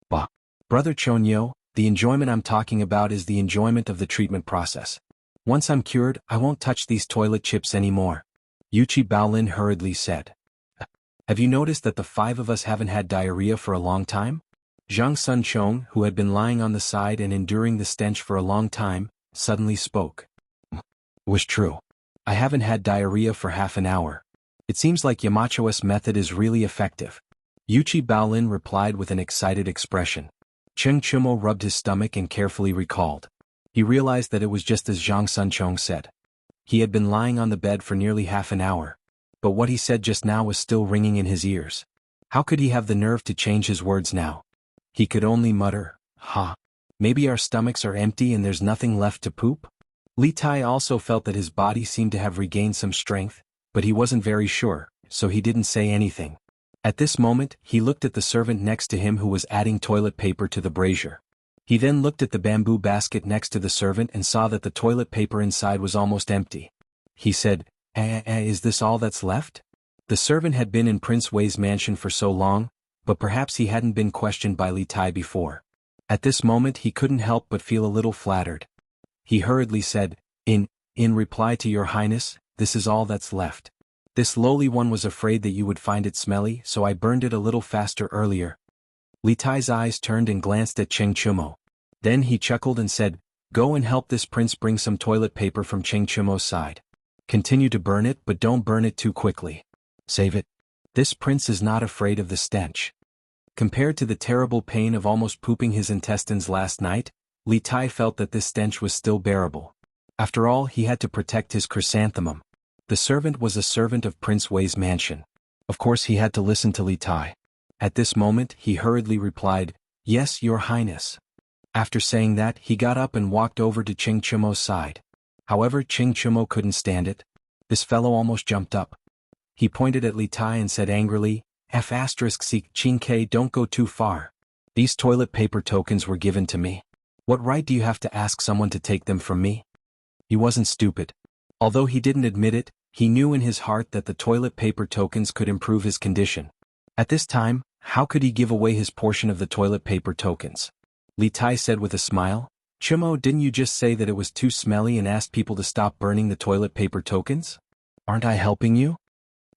Bah. Brother Chonyo, the enjoyment I'm talking about is the enjoyment of the treatment process. Once I'm cured, I won't touch these toilet chips anymore. Yuchi Baolin hurriedly said. Have you noticed that the five of us haven't had diarrhea for a long time? Zhang Sun Chong, who had been lying on the side and enduring the stench for a long time, suddenly spoke. It was true. I haven't had diarrhea for half an hour. It seems like Yamacho's method is really effective. Yuchi Baolin replied with an excited expression. Cheng Chimo rubbed his stomach and carefully recalled. He realized that it was just as Zhang Sun Chong said. He had been lying on the bed for nearly half an hour. But what he said just now was still ringing in his ears. How could he have the nerve to change his words now? He could only mutter, maybe our stomachs are empty and there's nothing left to poop? Li Tai also felt that his body seemed to have regained some strength, but he wasn't very sure, so he didn't say anything. At this moment, he looked at the servant next to him who was adding toilet paper to the brazier. He then looked at the bamboo basket next to the servant and saw that the toilet paper inside was almost empty. He said, is this all that's left? The servant had been in Prince Wei's mansion for so long, but perhaps he hadn't been questioned by Li Tai before. At this moment he couldn't help but feel a little flattered. He hurriedly said, In reply to your highness, this is all that's left. This lowly one was afraid that you would find it smelly, so I burned it a little faster earlier. Li Tai's eyes turned and glanced at Cheng Chimo. Then he chuckled and said, Go and help this prince bring some toilet paper from Cheng Chimo's side. Continue to burn it, but don't burn it too quickly. Save it. This prince is not afraid of the stench. Compared to the terrible pain of almost pooping his intestines last night, Li Tai felt that this stench was still bearable. After all, he had to protect his chrysanthemum. The servant was a servant of Prince Wei's mansion. Of course he had to listen to Li Tai. At this moment he hurriedly replied, Yes, your highness. After saying that, he got up and walked over to Cheng Chimo's side. However, Cheng Chimo couldn't stand it. This fellow almost jumped up. He pointed at Li Tai and said angrily, F***, Chinke, don't go too far. These toilet paper tokens were given to me. What right do you have to ask someone to take them from me? He wasn't stupid. Although he didn't admit it, he knew in his heart that the toilet paper tokens could improve his condition. At this time, how could he give away his portion of the toilet paper tokens? Li Tai said with a smile, Chimo, didn't you just say that it was too smelly and asked people to stop burning the toilet paper tokens? Aren't I helping you?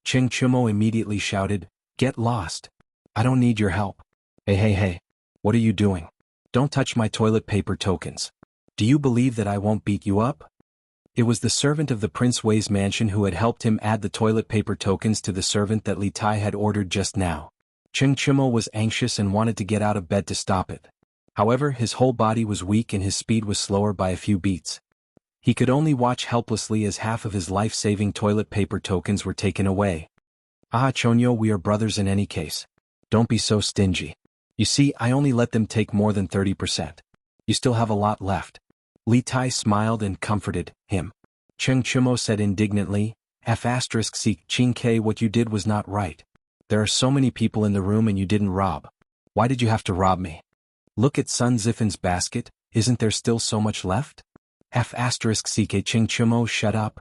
Cheng Chimo immediately shouted, Get lost. I don't need your help. Hey, what are you doing? Don't touch my toilet paper tokens. Do you believe that I won't beat you up? It was the servant of the Prince Wei's mansion who had helped him add the toilet paper tokens to the servant that Li Tai had ordered just now. Cheng Chimo was anxious and wanted to get out of bed to stop it. However, his whole body was weak and his speed was slower by a few beats. He could only watch helplessly as half of his life-saving toilet paper tokens were taken away. Chonyo, we are brothers in any case. Don't be so stingy. You see, I only let them take more than 30%. You still have a lot left. Li Tai smiled and comforted him. Cheng Chimo said indignantly, Chinke, what you did was not right. There are so many people in the room and you didn't rob. Why did you have to rob me? Look at Sun Zifan's basket, isn't there still so much left? Cheng Chimo, shut up.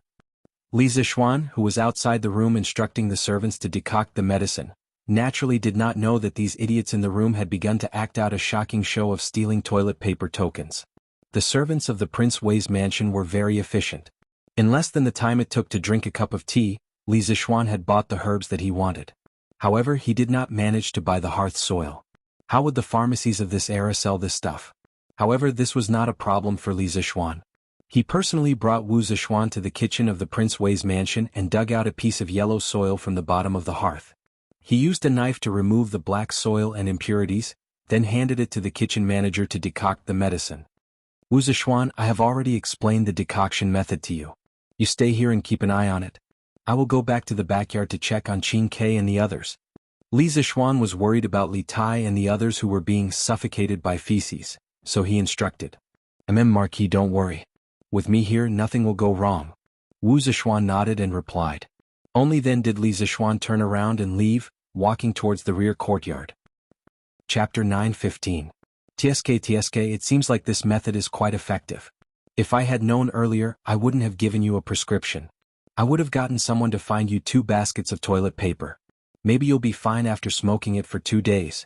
Li Zishuan, who was outside the room instructing the servants to decoct the medicine, naturally did not know that these idiots in the room had begun to act out a shocking show of stealing toilet paper tokens. The servants of the Prince Wei's mansion were very efficient. In less than the time it took to drink a cup of tea, Li Zixuan had bought the herbs that he wanted. However, he did not manage to buy the hearth soil. How would the pharmacies of this era sell this stuff? However, this was not a problem for Li Zixuan. He personally brought Wu Zixuan to the kitchen of the Prince Wei's mansion and dug out a piece of yellow soil from the bottom of the hearth. He used a knife to remove the black soil and impurities, then handed it to the kitchen manager to decoct the medicine. Wu Zixuan, I have already explained the decoction method to you. You stay here and keep an eye on it. I will go back to the backyard to check on Qin Kai and the others. Li Zixuan was worried about Li Tai and the others who were being suffocated by feces, so he instructed. Marquis, don't worry. With me here, nothing will go wrong. Wu Zixuan nodded and replied. Only then did Li Zixuan turn around and leave, walking towards the rear courtyard. Chapter 9:15. TSK, it seems like this method is quite effective. If I had known earlier, I wouldn't have given you a prescription. I would have gotten someone to find you 2 baskets of toilet paper. Maybe you'll be fine after smoking it for 2 days.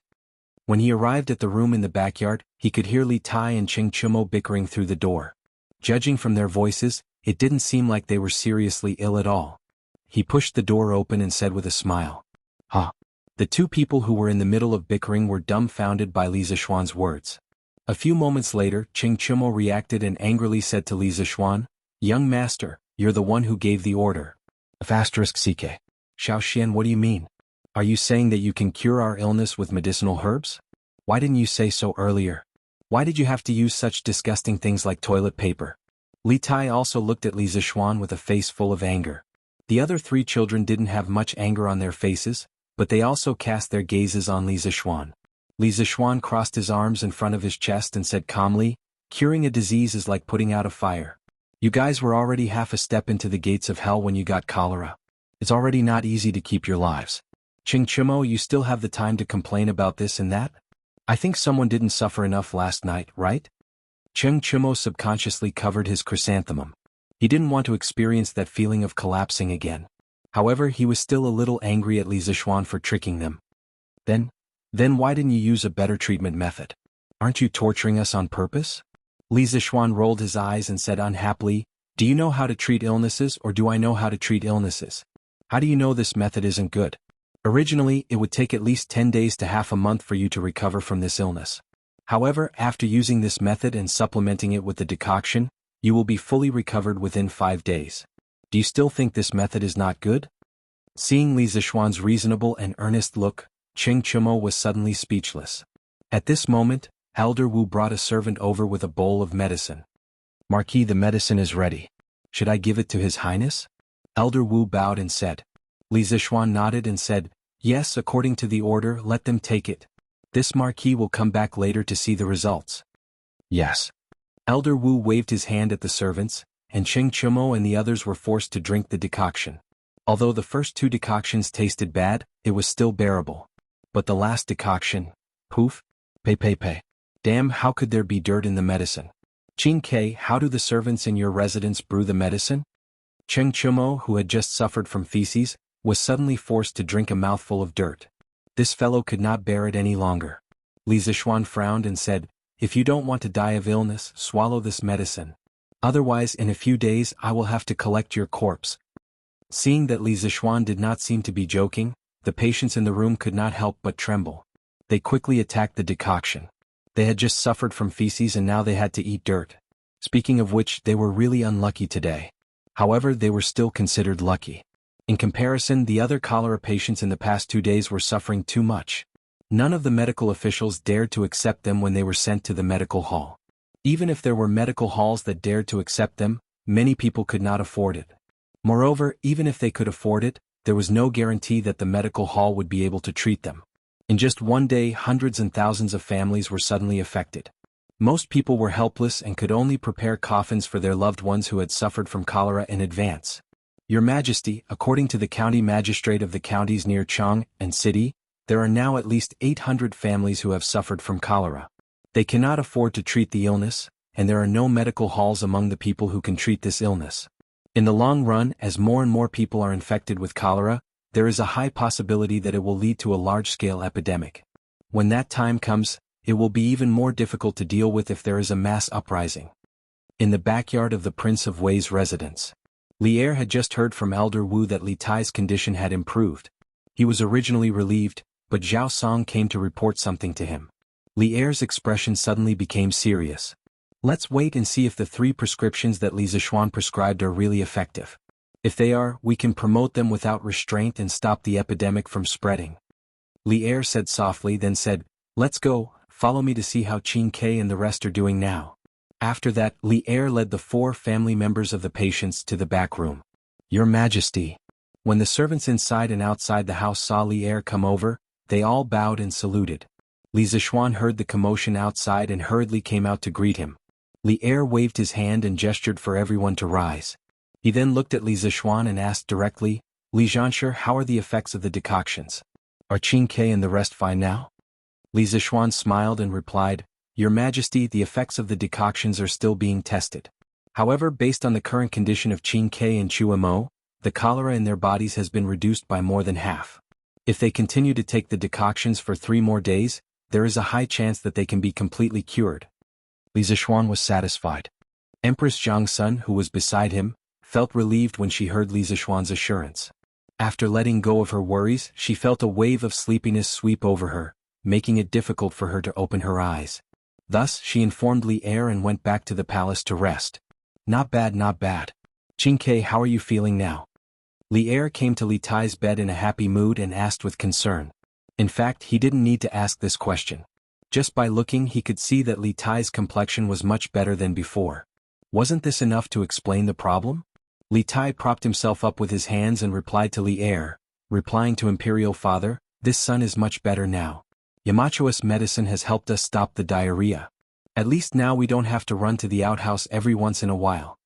When he arrived at the room in the backyard, he could hear Li Tai and Cheng Chumo bickering through the door. Judging from their voices, it didn't seem like they were seriously ill at all. He pushed the door open and said with a smile. Huh. The 2 people who were in the middle of bickering were dumbfounded by Li Zixuan's words. A few moments later, Cheng Chumo reacted and angrily said to Li Zixuan, Young master, you're the one who gave the order. *CK. Xiao Xian, what do you mean? Are you saying that you can cure our illness with medicinal herbs? Why didn't you say so earlier? Why did you have to use such disgusting things like toilet paper? Li Tai also looked at Li Zixuan with a face full of anger. The other 3 children didn't have much anger on their faces, but they also cast their gazes on Li Zixuan. Li Zixuan crossed his arms in front of his chest and said calmly, Curing a disease is like putting out a fire. You guys were already half a step into the gates of hell when you got cholera. It's already not easy to keep your lives. Cheng Chumo, you still have the time to complain about this and that? I think someone didn't suffer enough last night, right? Cheng Chumo subconsciously covered his chrysanthemum. He didn't want to experience that feeling of collapsing again. However, he was still a little angry at Li Zixuan for tricking them. Then why didn't you use a better treatment method? Aren't you torturing us on purpose? Li Zixuan rolled his eyes and said unhappily, Do you know how to treat illnesses, or do I know how to treat illnesses? How do you know this method isn't good? Originally, it would take at least 10 days to half a month for you to recover from this illness. However, after using this method and supplementing it with the decoction, you will be fully recovered within 5 days. Do you still think this method is not good? Seeing Li Zixuan's reasonable and earnest look, Cheng Chumo was suddenly speechless. At this moment, Elder Wu brought a servant over with a bowl of medicine. Marquis, the medicine is ready. Should I give it to His Highness? Elder Wu bowed and said. Li Zixuan nodded and said, Yes, according to the order, let them take it. This Marquis will come back later to see the results. Yes. Elder Wu waved his hand at the servants, and Cheng Chumo and the others were forced to drink the decoction. Although the first 2 decoctions tasted bad, it was still bearable. But the last decoction, poof, pay. Damn, how could there be dirt in the medicine? Qin Kai, how do the servants in your residence brew the medicine? Cheng Chumo, who had just suffered from feces, was suddenly forced to drink a mouthful of dirt. This fellow could not bear it any longer. Li Zixuan frowned and said, If you don't want to die of illness, swallow this medicine. Otherwise, in a few days I will have to collect your corpse. Seeing that Li Zixuan did not seem to be joking, the patients in the room could not help but tremble. They quickly attacked the decoction. They had just suffered from feces and now they had to eat dirt. Speaking of which, they were really unlucky today. However, they were still considered lucky. In comparison, the other cholera patients in the past 2 days were suffering too much. None of the medical officials dared to accept them when they were sent to the medical hall. Even if there were medical halls that dared to accept them, many people could not afford it. Moreover, even if they could afford it, there was no guarantee that the medical hall would be able to treat them. In just one day, hundreds and thousands of families were suddenly affected. Most people were helpless and could only prepare coffins for their loved ones who had suffered from cholera in advance. Your Majesty, according to the county magistrate of the counties near Chang and City, there are now at least 800 families who have suffered from cholera. They cannot afford to treat the illness, and there are no medical halls among the people who can treat this illness. In the long run, as more and more people are infected with cholera, there is a high possibility that it will lead to a large-scale epidemic. When that time comes, it will be even more difficult to deal with if there is a mass uprising. In the backyard of the Prince of Wei's residence, Li Er had just heard from Elder Wu that Li Tai's condition had improved. He was originally relieved, but Zhao Song came to report something to him. Li Er's expression suddenly became serious. Let's wait and see if the 3 prescriptions that Li Zishuan prescribed are really effective. If they are, we can promote them without restraint and stop the epidemic from spreading. Li Er said softly, then said, "Let's go, follow me to see how Qin Ke and the rest are doing now." After that, Li Er led the 4 family members of the patients to the back room. "Your Majesty." When the servants inside and outside the house saw Li Er come over, they all bowed and saluted. Li Zishuan heard the commotion outside and hurriedly came out to greet him. Li Er waved his hand and gestured for everyone to rise. He then looked at Li Zishuan and asked directly, "Li Zhanshe, how are the effects of the decoctions? Are Qin Ke and the rest fine now?" Li Zishuan smiled and replied, "Your Majesty, the effects of the decoctions are still being tested. However, based on the current condition of Qin Ke and Chu Mo, the cholera in their bodies has been reduced by more than half. If they continue to take the decoctions for 3 more days, there is a high chance that they can be completely cured." Li Zishuan was satisfied. Empress Zhangsun, who was beside him, felt relieved when she heard Li Zishuan's assurance. After letting go of her worries, she felt a wave of sleepiness sweep over her, making it difficult for her to open her eyes. Thus, she informed Li Er and went back to the palace to rest. "Not bad, not bad. Qin Ke, how are you feeling now?" Li Er came to Li Tai's bed in a happy mood and asked with concern. In fact, he didn't need to ask this question. Just by looking, he could see that Li Tai's complexion was much better than before. Wasn't this enough to explain the problem? Li Tai propped himself up with his hands and replied to Li Er, replying to Imperial Father, "This son is much better now. Yamacho's medicine has helped us stop the diarrhea. At least now we don't have to run to the outhouse every once in a while."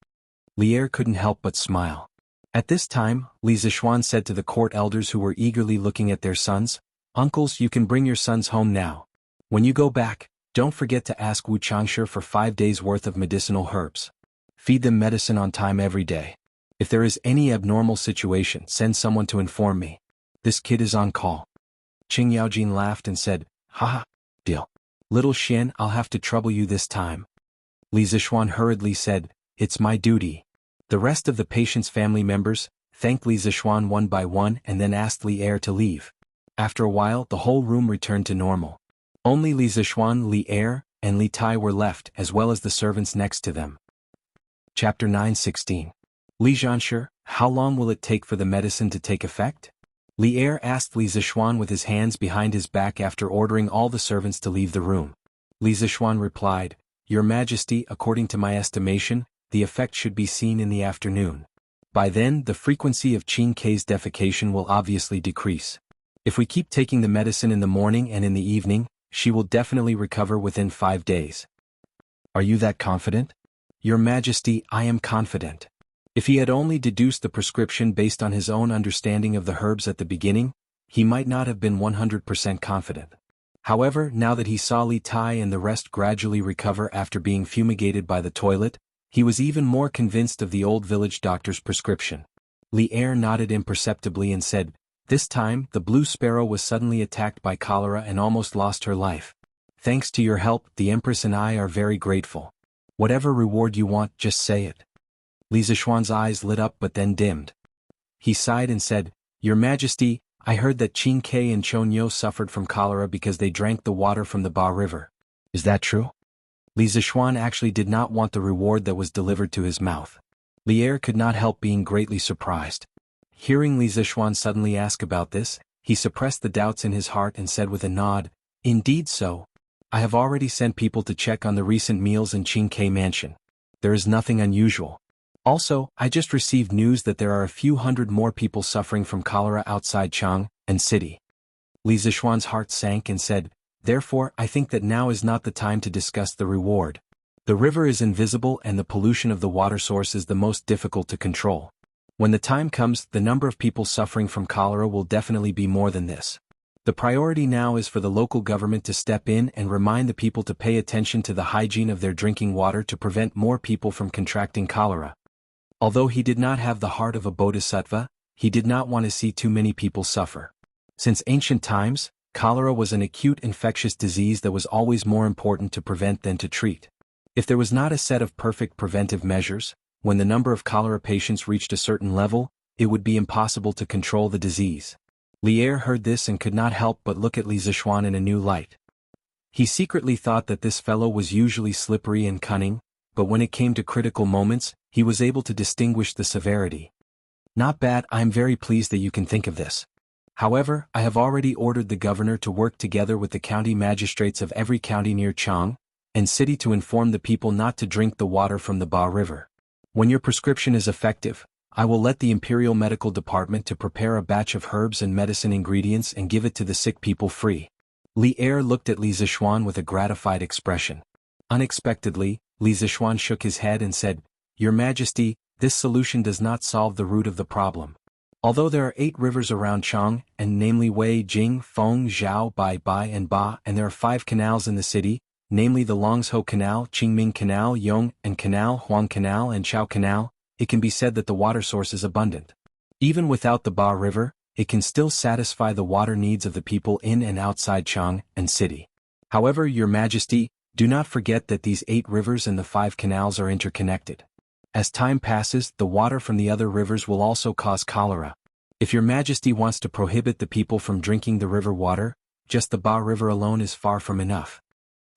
Li Er couldn't help but smile. At this time, Li Zishuan said to the court elders who were eagerly looking at their sons, "Uncles, you can bring your sons home now. When you go back, don't forget to ask Wu Changshe for 5 days' worth of medicinal herbs. Feed them medicine on time every day. If there is any abnormal situation, send someone to inform me. This kid is on call." Qing Yaojin laughed and said, "Haha, deal. Little Xian, I'll have to trouble you this time." Li Zishuan hurriedly said, "It's my duty." The rest of the patient's family members thanked Li Zishuan one by one and then asked Li Er to leave. After a while, the whole room returned to normal. Only Li Zishuan, Li Er, and Li Tai were left, as well as the servants next to them. Chapter 9:16. Li Zhanshe, how long will it take for the medicine to take effect? Li Er asked Li Zishuan with his hands behind his back after ordering all the servants to leave the room. Li Zishuan replied, "Your Majesty, according to my estimation, the effect should be seen in the afternoon. By then, the frequency of Qin Ke's defecation will obviously decrease. If we keep taking the medicine in the morning and in the evening, she will definitely recover within 5 days." "Are you that confident?" "Your Majesty, I am confident." If he had only deduced the prescription based on his own understanding of the herbs at the beginning, he might not have been 100% confident. However, now that he saw Li Tai and the rest gradually recover after being fumigated by the toilet, he was even more convinced of the old village doctor's prescription. Li Er nodded imperceptibly and said, "This time, the blue sparrow was suddenly attacked by cholera and almost lost her life. Thanks to your help, the Empress and I are very grateful. Whatever reward you want, just say it." Li Zishuan's eyes lit up but then dimmed. He sighed and said, "Your Majesty, I heard that Qin Ke and Chonyo suffered from cholera because they drank the water from the Ba River. Is that true?" Li Zishuan actually did not want the reward that was delivered to his mouth. Li Er could not help being greatly surprised. Hearing Li Zishuan suddenly ask about this, he suppressed the doubts in his heart and said with a nod, "Indeed so. I have already sent people to check on the recent meals in Qin Ke Mansion. There is nothing unusual. Also, I just received news that there are a few hundred more people suffering from cholera outside Chang and city." Li Zishuan's heart sank and said, "Therefore, I think that now is not the time to discuss the reward. The river is invisible and the pollution of the water source is the most difficult to control. When the time comes, the number of people suffering from cholera will definitely be more than this. The priority now is for the local government to step in and remind the people to pay attention to the hygiene of their drinking water to prevent more people from contracting cholera." Although he did not have the heart of a bodhisattva, he did not want to see too many people suffer. Since ancient times, cholera was an acute infectious disease that was always more important to prevent than to treat. If there was not a set of perfect preventive measures, when the number of cholera patients reached a certain level, it would be impossible to control the disease. Lier heard this and could not help but look at Li Zishuan in a new light. He secretly thought that this fellow was usually slippery and cunning, but when it came to critical moments, he was able to distinguish the severity. Not bad, I am very pleased that you can think of this. However, I have already ordered the governor to work together with the county magistrates of every county near Chang and city to inform the people not to drink the water from the Ba River. When your prescription is effective, I will let the Imperial Medical Department to prepare a batch of herbs and medicine ingredients and give it to the sick people free. Li Er looked at Li Zishuan with a gratified expression. Unexpectedly, Li Zishuan shook his head and said, "Your Majesty, this solution does not solve the root of the problem. Although there are 8 rivers around Chang, and namely Wei, Jing, Feng, Zhao, Bai, and Ba, and there are 5 canals in the city, namely the Longzhou Canal, Qingming Canal, Yong and Canal, Huang Canal, and Chao Canal, it can be said that the water source is abundant. Even without the Ba River, it can still satisfy the water needs of the people in and outside Chang and city. However, Your Majesty, do not forget that these 8 rivers and the 5 canals are interconnected. As time passes, the water from the other rivers will also cause cholera. If Your Majesty wants to prohibit the people from drinking the river water, just the Ba River alone is far from enough."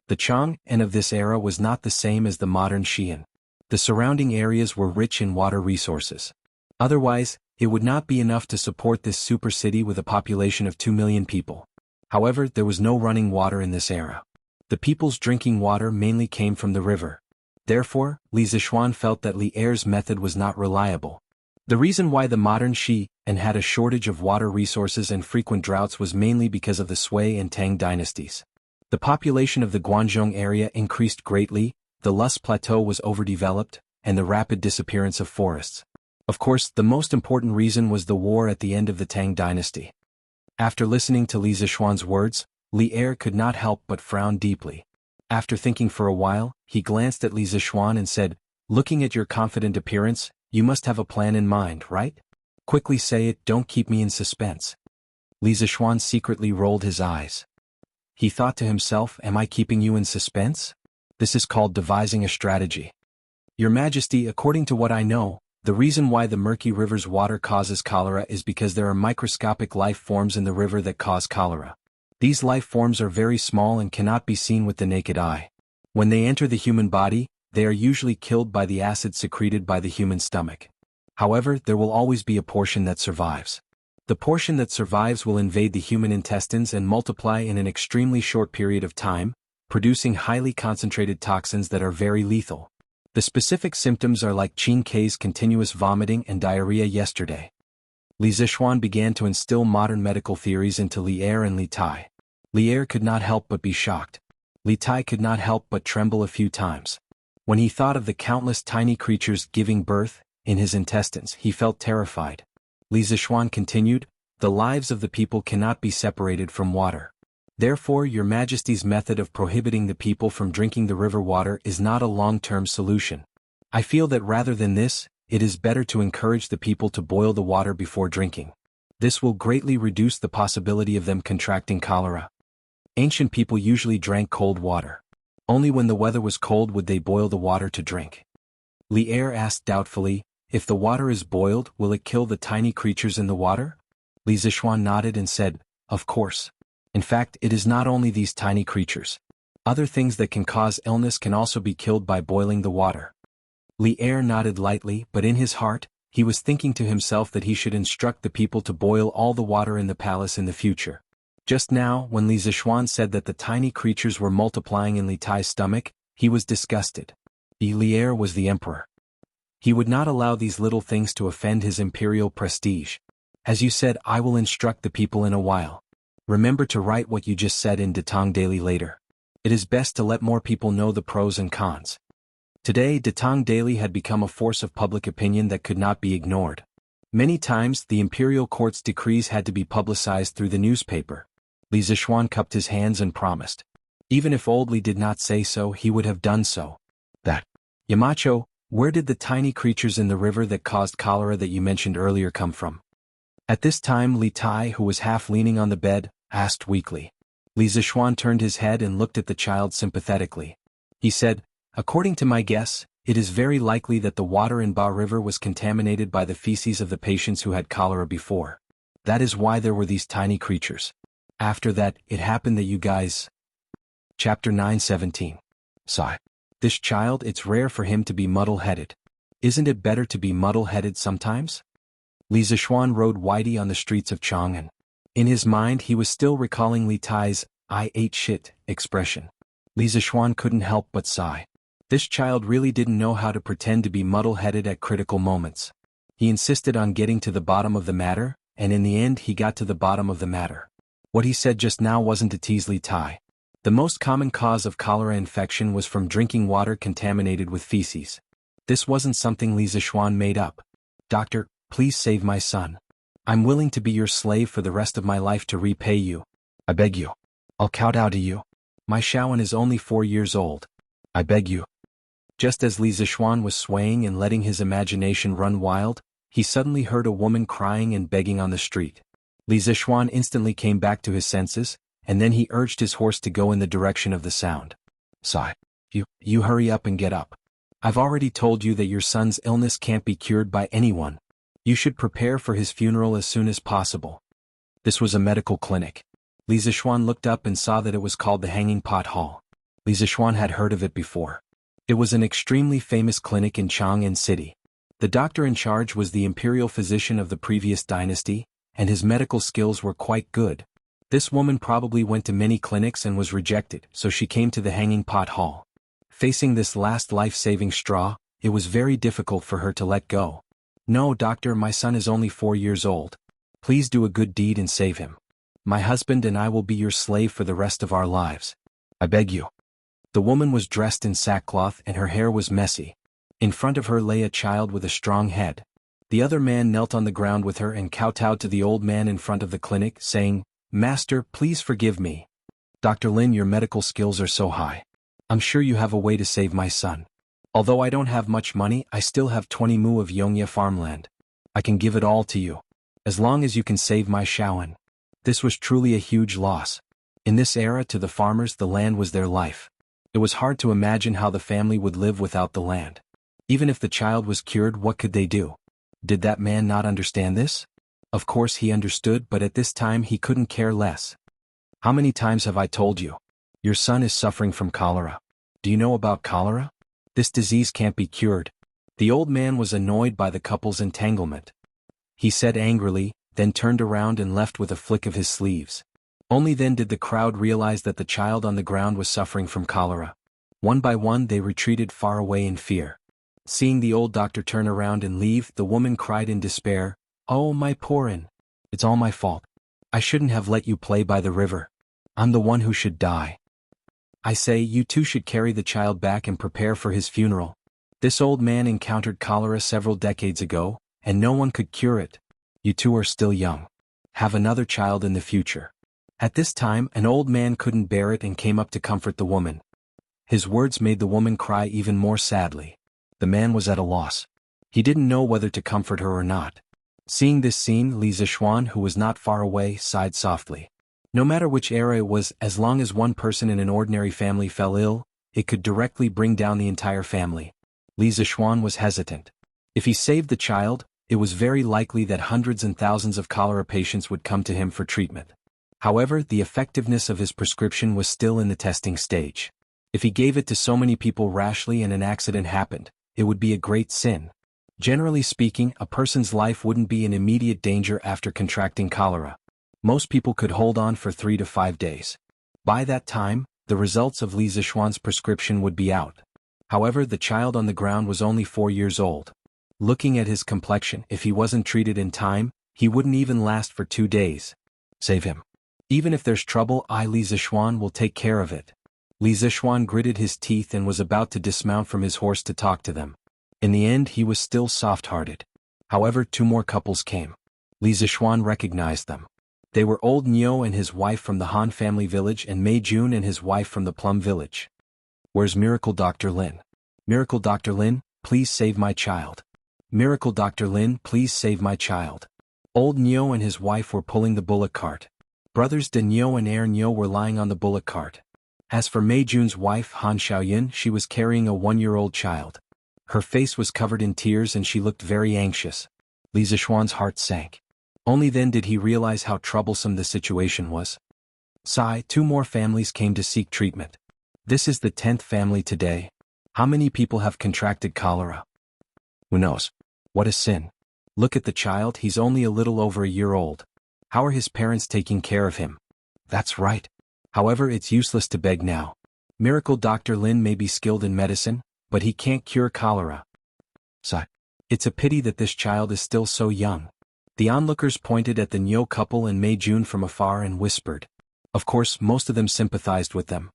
The Chang and of this era was not the same as the modern Xi'an. The surrounding areas were rich in water resources. Otherwise, it would not be enough to support this super city with a population of 2 million people. However, there was no running water in this era. The people's drinking water mainly came from the river. Therefore, Li Zishuan felt that Li Er's method was not reliable. The reason why the modern Xi'an had a shortage of water resources and frequent droughts was mainly because of the Sui and Tang dynasties. The population of the Guangzhong area increased greatly, the Lus Plateau was overdeveloped, and the rapid disappearance of forests. Of course, the most important reason was the war at the end of the Tang dynasty. After listening to Li Zishuan's words, Li Er could not help but frown deeply. After thinking for a while, he glanced at Li Zishuan and said, "Looking at your confident appearance, you must have a plan in mind, right? Quickly say it, don't keep me in suspense." Li Zishuan secretly rolled his eyes. He thought to himself, "Am I keeping you in suspense? This is called devising a strategy. Your Majesty, according to what I know, the reason why the murky river's water causes cholera is because there are microscopic life forms in the river that cause cholera. These life forms are very small and cannot be seen with the naked eye. When they enter the human body, they are usually killed by the acid secreted by the human stomach. However, there will always be a portion that survives. The portion that survives will invade the human intestines and multiply in an extremely short period of time, producing highly concentrated toxins that are very lethal. The specific symptoms are like Qin K's continuous vomiting and diarrhea yesterday." Li Zishuan began to instill modern medical theories into Li Er and Li Tai. Li Er could not help but be shocked. Li Tai could not help but tremble a few times. When he thought of the countless tiny creatures giving birth in his intestines, he felt terrified. Li Zishuan continued, "The lives of the people cannot be separated from water. Therefore, Your Majesty's method of prohibiting the people from drinking the river water is not a long-term solution. I feel that rather than this, it is better to encourage the people to boil the water before drinking. This will greatly reduce the possibility of them contracting cholera. Ancient people usually drank cold water. Only when the weather was cold would they boil the water to drink." Li Er asked doubtfully, "If the water is boiled, will it kill the tiny creatures in the water?" Li Zishuan nodded and said, "Of course. In fact, it is not only these tiny creatures. Other things that can cause illness can also be killed by boiling the water." Li Er nodded lightly, but in his heart, he was thinking to himself that he should instruct the people to boil all the water in the palace in the future. Just now, when Li Zishuan said that the tiny creatures were multiplying in Li Tai's stomach, he was disgusted. Li Er was the emperor. He would not allow these little things to offend his imperial prestige. "As you said, I will instruct the people in a while. Remember to write what you just said in Datang Daily later. It is best to let more people know the pros and cons." Today, Datang Daily had become a force of public opinion that could not be ignored. Many times, the imperial court's decrees had to be publicized through the newspaper. Li Zishuan cupped his hands and promised. Even if old Li did not say so, he would have done so. "That. Yamacho, where did the tiny creatures in the river that caused cholera that you mentioned earlier come from?" At this time Li Tai, who was half leaning on the bed, asked weakly. Li Zishuan turned his head and looked at the child sympathetically. He said, "According to my guess, it is very likely that the water in Ba River was contaminated by the feces of the patients who had cholera before. That is why there were these tiny creatures. After that, it happened that you guys..." Chapter 9:17. Sigh. This child, it's rare for him to be muddle-headed. Isn't it better to be muddle-headed sometimes? Li Zishuan rode Whitey on the streets of Chang'an. In his mind he was still recalling Li Tai's "I ate shit" expression. Li Zishuan couldn't help but sigh. This child really didn't know how to pretend to be muddle-headed at critical moments. He insisted on getting to the bottom of the matter, and in the end he got to the bottom of the matter. What he said just now wasn't to tease Li Tai. The most common cause of cholera infection was from drinking water contaminated with feces. This wasn't something Li Zishuan made up. "Doctor, please save my son. I'm willing to be your slave for the rest of my life to repay you. I beg you. I'll kowtow to you. My Shaoan is only 4 years old. I beg you." Just as Li Zishuan was swaying and letting his imagination run wild, he suddenly heard a woman crying and begging on the street. Li Zishuan instantly came back to his senses, and then he urged his horse to go in the direction of the sound. "Sigh. You hurry up and get up. I've already told you that your son's illness can't be cured by anyone. You should prepare for his funeral as soon as possible." This was a medical clinic. Li Zishuan looked up and saw that it was called the Hanging Pot Hall. Li Zishuan had heard of it before. It was an extremely famous clinic in Chang'an City. The doctor in charge was the imperial physician of the previous dynasty, and his medical skills were quite good. This woman probably went to many clinics and was rejected, so she came to the Hanging Pot Hall. Facing this last life-saving straw, it was very difficult for her to let go. "No, doctor, my son is only 4 years old. Please do a good deed and save him. My husband and I will be your slave for the rest of our lives. I beg you." The woman was dressed in sackcloth and her hair was messy. In front of her lay a child with a strong head. The other man knelt on the ground with her and kowtowed to the old man in front of the clinic, saying, "Master, please forgive me. Dr. Lin, your medical skills are so high. I'm sure you have a way to save my son. Although I don't have much money, I still have 20 mu of Yongya farmland. I can give it all to you. As long as you can save my Shaoan." This was truly a huge loss. In this era, to the farmers, the land was their life. It was hard to imagine how the family would live without the land. Even if the child was cured, what could they do? Did that man not understand this? Of course he understood, but at this time he couldn't care less. "How many times have I told you? Your son is suffering from cholera. Do you know about cholera? This disease can't be cured." The old man was annoyed by the couple's entanglement. He said angrily, then turned around and left with a flick of his sleeves. Only then did the crowd realize that the child on the ground was suffering from cholera. One by one they retreated far away in fear. Seeing the old doctor turn around and leave, the woman cried in despair, "Oh, my Porin. It's all my fault. I shouldn't have let you play by the river. I'm the one who should die. I say, you two should carry the child back and prepare for his funeral. This old man encountered cholera several decades ago, and no one could cure it. You two are still young. Have another child in the future." At this time, an old man couldn't bear it and came up to comfort the woman. His words made the woman cry even more sadly. The man was at a loss. He didn't know whether to comfort her or not. Seeing this scene, Li Zishuan, who was not far away, sighed softly. No matter which era it was, as long as one person in an ordinary family fell ill, it could directly bring down the entire family. Li Zishuan was hesitant. If he saved the child, it was very likely that hundreds and thousands of cholera patients would come to him for treatment. However, the effectiveness of his prescription was still in the testing stage. If he gave it to so many people rashly and an accident happened, it would be a great sin. Generally speaking, a person's life wouldn't be in immediate danger after contracting cholera. Most people could hold on for 3 to 5 days. By that time, the results of Li Zishuan's prescription would be out. However, the child on the ground was only 4 years old. Looking at his complexion, if he wasn't treated in time, he wouldn't even last for 2 days. "Save him. Even if there's trouble, I, Li Zishuan, will take care of it." Li Zishuan gritted his teeth and was about to dismount from his horse to talk to them. In the end, he was still soft-hearted. However, 2 more couples came. Li Zishuan recognized them. They were Old Nyo and his wife from the Han family village and Mei Jun and his wife from the Plum village. "Where's Miracle Dr. Lin? Miracle Dr. Lin, please save my child. Miracle Dr. Lin, please save my child." Old Nyo and his wife were pulling the bullock cart. Brothers De Nyo and Er Nyo were lying on the bullock cart. As for Mei Jun's wife Han Xiaoyin, she was carrying a 1-year-old child. Her face was covered in tears and she looked very anxious. Li Zishuan's heart sank. Only then did he realize how troublesome the situation was. Sigh, 2 more families came to seek treatment. This is the 10th family today. How many people have contracted cholera? Who knows? What a sin. Look at the child, he's only a little over a year old. How are his parents taking care of him? That's right. However, it's useless to beg now. Miracle Dr. Lin may be skilled in medicine, but he can't cure cholera. Sigh. It's a pity that this child is still so young. The onlookers pointed at the Nyo couple and Mei Jun from afar and whispered. Of course, most of them sympathized with them.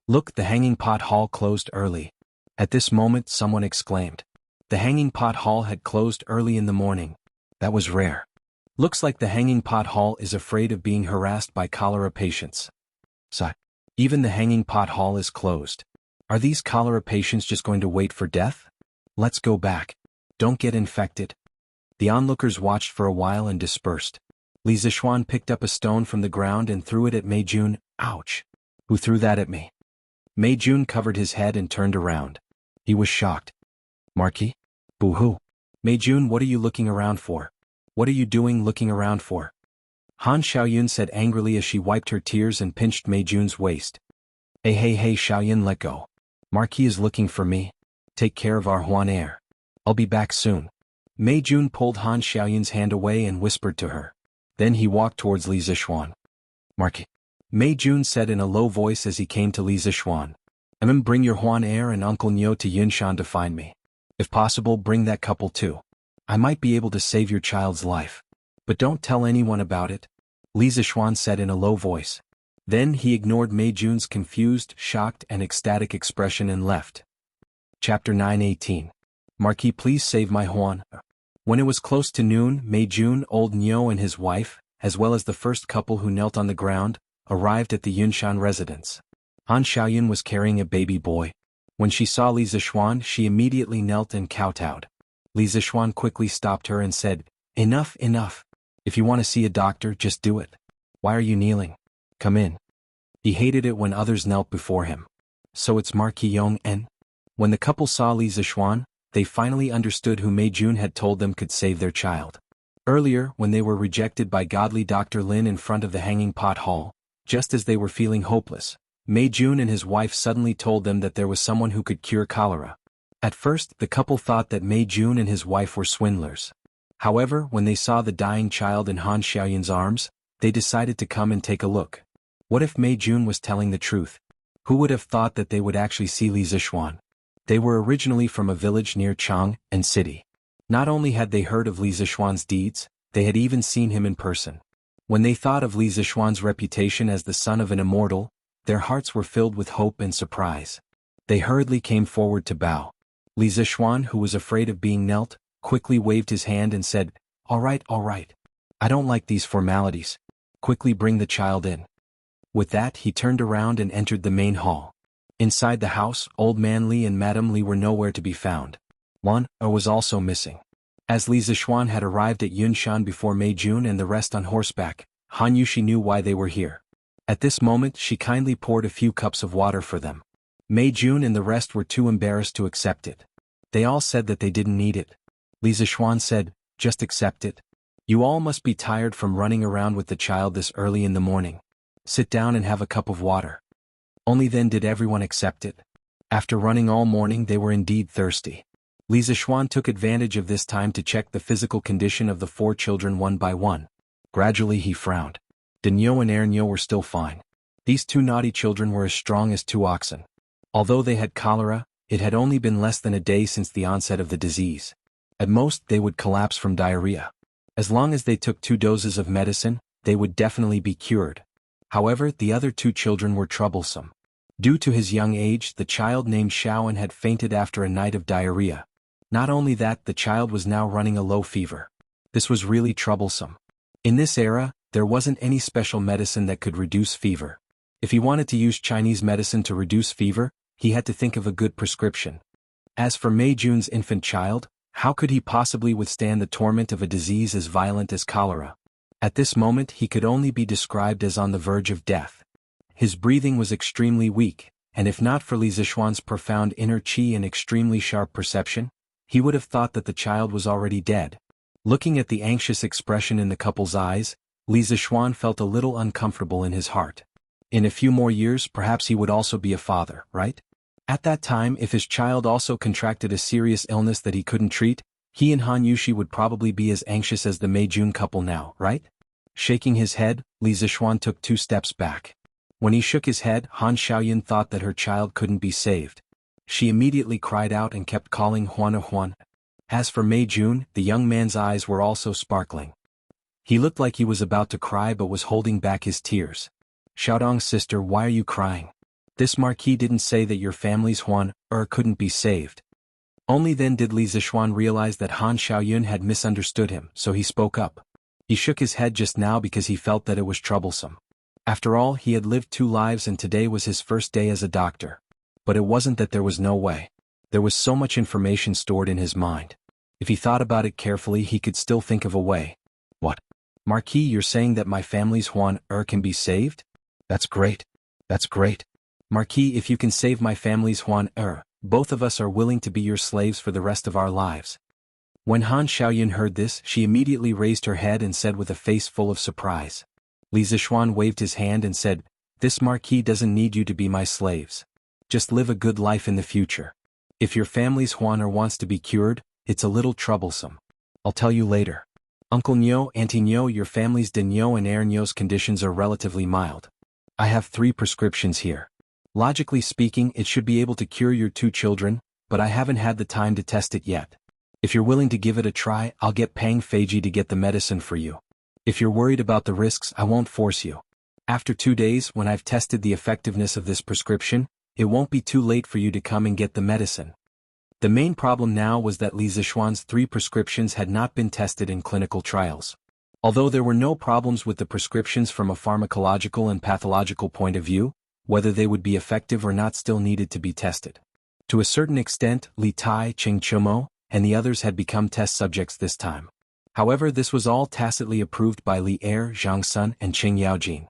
Look, the hanging pot hall closed early. At this moment, someone exclaimed. The hanging pot hall had closed early in the morning. That was rare. Looks like the hanging pot hall is afraid of being harassed by cholera patients. Sigh. Even the hanging pot hall is closed. Are these cholera patients just going to wait for death? Let's go back. Don't get infected. The onlookers watched for a while and dispersed. Li Zishuan picked up a stone from the ground and threw it at Mei Jun. Ouch! Who threw that at me? Mei Jun covered his head and turned around. He was shocked. Marquis? Boo-hoo. Mei Jun, what are you looking around for? What are you doing looking around for? Han Xiaoyun said angrily as she wiped her tears and pinched Mei Jun's waist. Hey Xiaoyun, let go. Marquis is looking for me. Take care of our Huan heir. I'll be back soon. Mei Jun pulled Han Xiaoyun's hand away and whispered to her. Then he walked towards Li Zishuan. Marquis. Mei Jun said in a low voice as he came to Li Zishuan. Bring your Huan heir and Uncle Nyo to Yunshan to find me. If possible, bring that couple too. I might be able to save your child's life. But don't tell anyone about it, Li Zishuan said in a low voice. Then he ignored Mei Jun's confused, shocked and ecstatic expression and left. Chapter 9:18. Marquis, please save my Huan. When it was close to noon, Mei Jun, Old Nyo and his wife, as well as the first couple who knelt on the ground, arrived at the Yunshan residence. Han Xiaoyun was carrying a baby boy. When she saw Li Zishuan, she immediately knelt and kowtowed. Li Zishuan quickly stopped her and said, Enough. If you want to see a doctor, just do it. Why are you kneeling? Come in. He hated it when others knelt before him. So it's Marquis Yong-en? When the couple saw Li Zishuan, they finally understood who Mei Jun had told them could save their child. Earlier, when they were rejected by godly Dr. Lin in front of the hanging pot hall, just as they were feeling hopeless, Mei Jun and his wife suddenly told them that there was someone who could cure cholera. At first, the couple thought that Mei Jun and his wife were swindlers. However, when they saw the dying child in Han Xiaoyun's arms, they decided to come and take a look. What if Mei Jun was telling the truth? Who would have thought that they would actually see Li Zishuan? They were originally from a village near Chang and City. Not only had they heard of Li Zishuan's deeds, they had even seen him in person. When they thought of Li Zishuan's reputation as the son of an immortal, their hearts were filled with hope and surprise. They hurriedly came forward to bow. Li Zishuan, who was afraid of being knelt, quickly waved his hand and said, All right. I don't like these formalities. Quickly bring the child in. With that, he turned around and entered the main hall. Inside the house, Old Man Li and Madame Li were nowhere to be found. Wan was also missing. As Li Zishuan had arrived at Yunshan before Mei Jun and the rest on horseback, Han Yushi knew why they were here. At this moment, she kindly poured a few cups of water for them. Mei Jun and the rest were too embarrassed to accept it. They all said that they didn't need it. Li Zishuan said, Just accept it. You all must be tired from running around with the child this early in the morning. Sit down and have a cup of water. Only then did everyone accept it. After running all morning, they were indeed thirsty. Li Zishuan took advantage of this time to check the physical condition of the 4 children one by one. Gradually he frowned. Denyo and Ernyo were still fine. These 2 naughty children were as strong as 2 oxen. Although they had cholera, it had only been less than a day since the onset of the disease. At most, they would collapse from diarrhea. As long as they took 2 doses of medicine, they would definitely be cured. However, the other 2 children were troublesome. Due to his young age, the child named Xiaoan had fainted after a night of diarrhea. Not only that, the child was now running a low fever. This was really troublesome. In this era, there wasn't any special medicine that could reduce fever. If he wanted to use Chinese medicine to reduce fever, he had to think of a good prescription. As for Mei Jun's infant child, How could he possibly withstand the torment of a disease as violent as cholera? At this moment he could only be described as on the verge of death. His breathing was extremely weak, and if not for Li Zixuan's profound inner qi and extremely sharp perception, he would have thought that the child was already dead. Looking at the anxious expression in the couple's eyes, Li Zixuan felt a little uncomfortable in his heart. In a few more years perhaps he would also be a father, right? At that time, if his child also contracted a serious illness that he couldn't treat, he and Han Yushi would probably be as anxious as the Mei-jun couple now, right? Shaking his head, Li Zixuan took 2 steps back. When he shook his head, Han Xiaoyun thought that her child couldn't be saved. She immediately cried out and kept calling Huan. As for Mei-jun, the young man's eyes were also sparkling. He looked like he was about to cry but was holding back his tears. Xiaodong's sister, why are you crying? This marquis didn't say that your family's couldn't be saved. Only then did Li Zixuan realize that Han Xiaoyun had misunderstood him, so he spoke up. He shook his head just now because he felt that it was troublesome. After all, he had lived 2 lives and today was his first day as a doctor. But it wasn't that there was no way. There was so much information stored in his mind. If he thought about it carefully he could still think of a way. What? Marquis, you're saying that my family's can be saved? That's great. That's great. Marquis, if you can save my family's both of us are willing to be your slaves for the rest of our lives. When Han Xiaoyun heard this, she immediately raised her head and said with a face full of surprise. Li Zixuan waved his hand and said, this marquis doesn't need you to be my slaves. Just live a good life in the future. If your family's wants to be cured, it's a little troublesome. I'll tell you later. Uncle Nyo, Auntie Nyo, your family's de Nyo and Heir Nyo's conditions are relatively mild. I have 3 prescriptions here. Logically speaking, it should be able to cure your 2 children, but I haven't had the time to test it yet. If you're willing to give it a try, I'll get Pang Feiji to get the medicine for you. If you're worried about the risks, I won't force you. After 2 days, when I've tested the effectiveness of this prescription, it won't be too late for you to come and get the medicine. The main problem now was that Li Zixuan's 3 prescriptions had not been tested in clinical trials. Although there were no problems with the prescriptions from a pharmacological and pathological point of view, whether they would be effective or not still needed to be tested. To a certain extent, Li Tai, Cheng Chumo, and the others had become test subjects this time. However, this was all tacitly approved by Li Er, Zhang Sun, and Cheng Yaojin.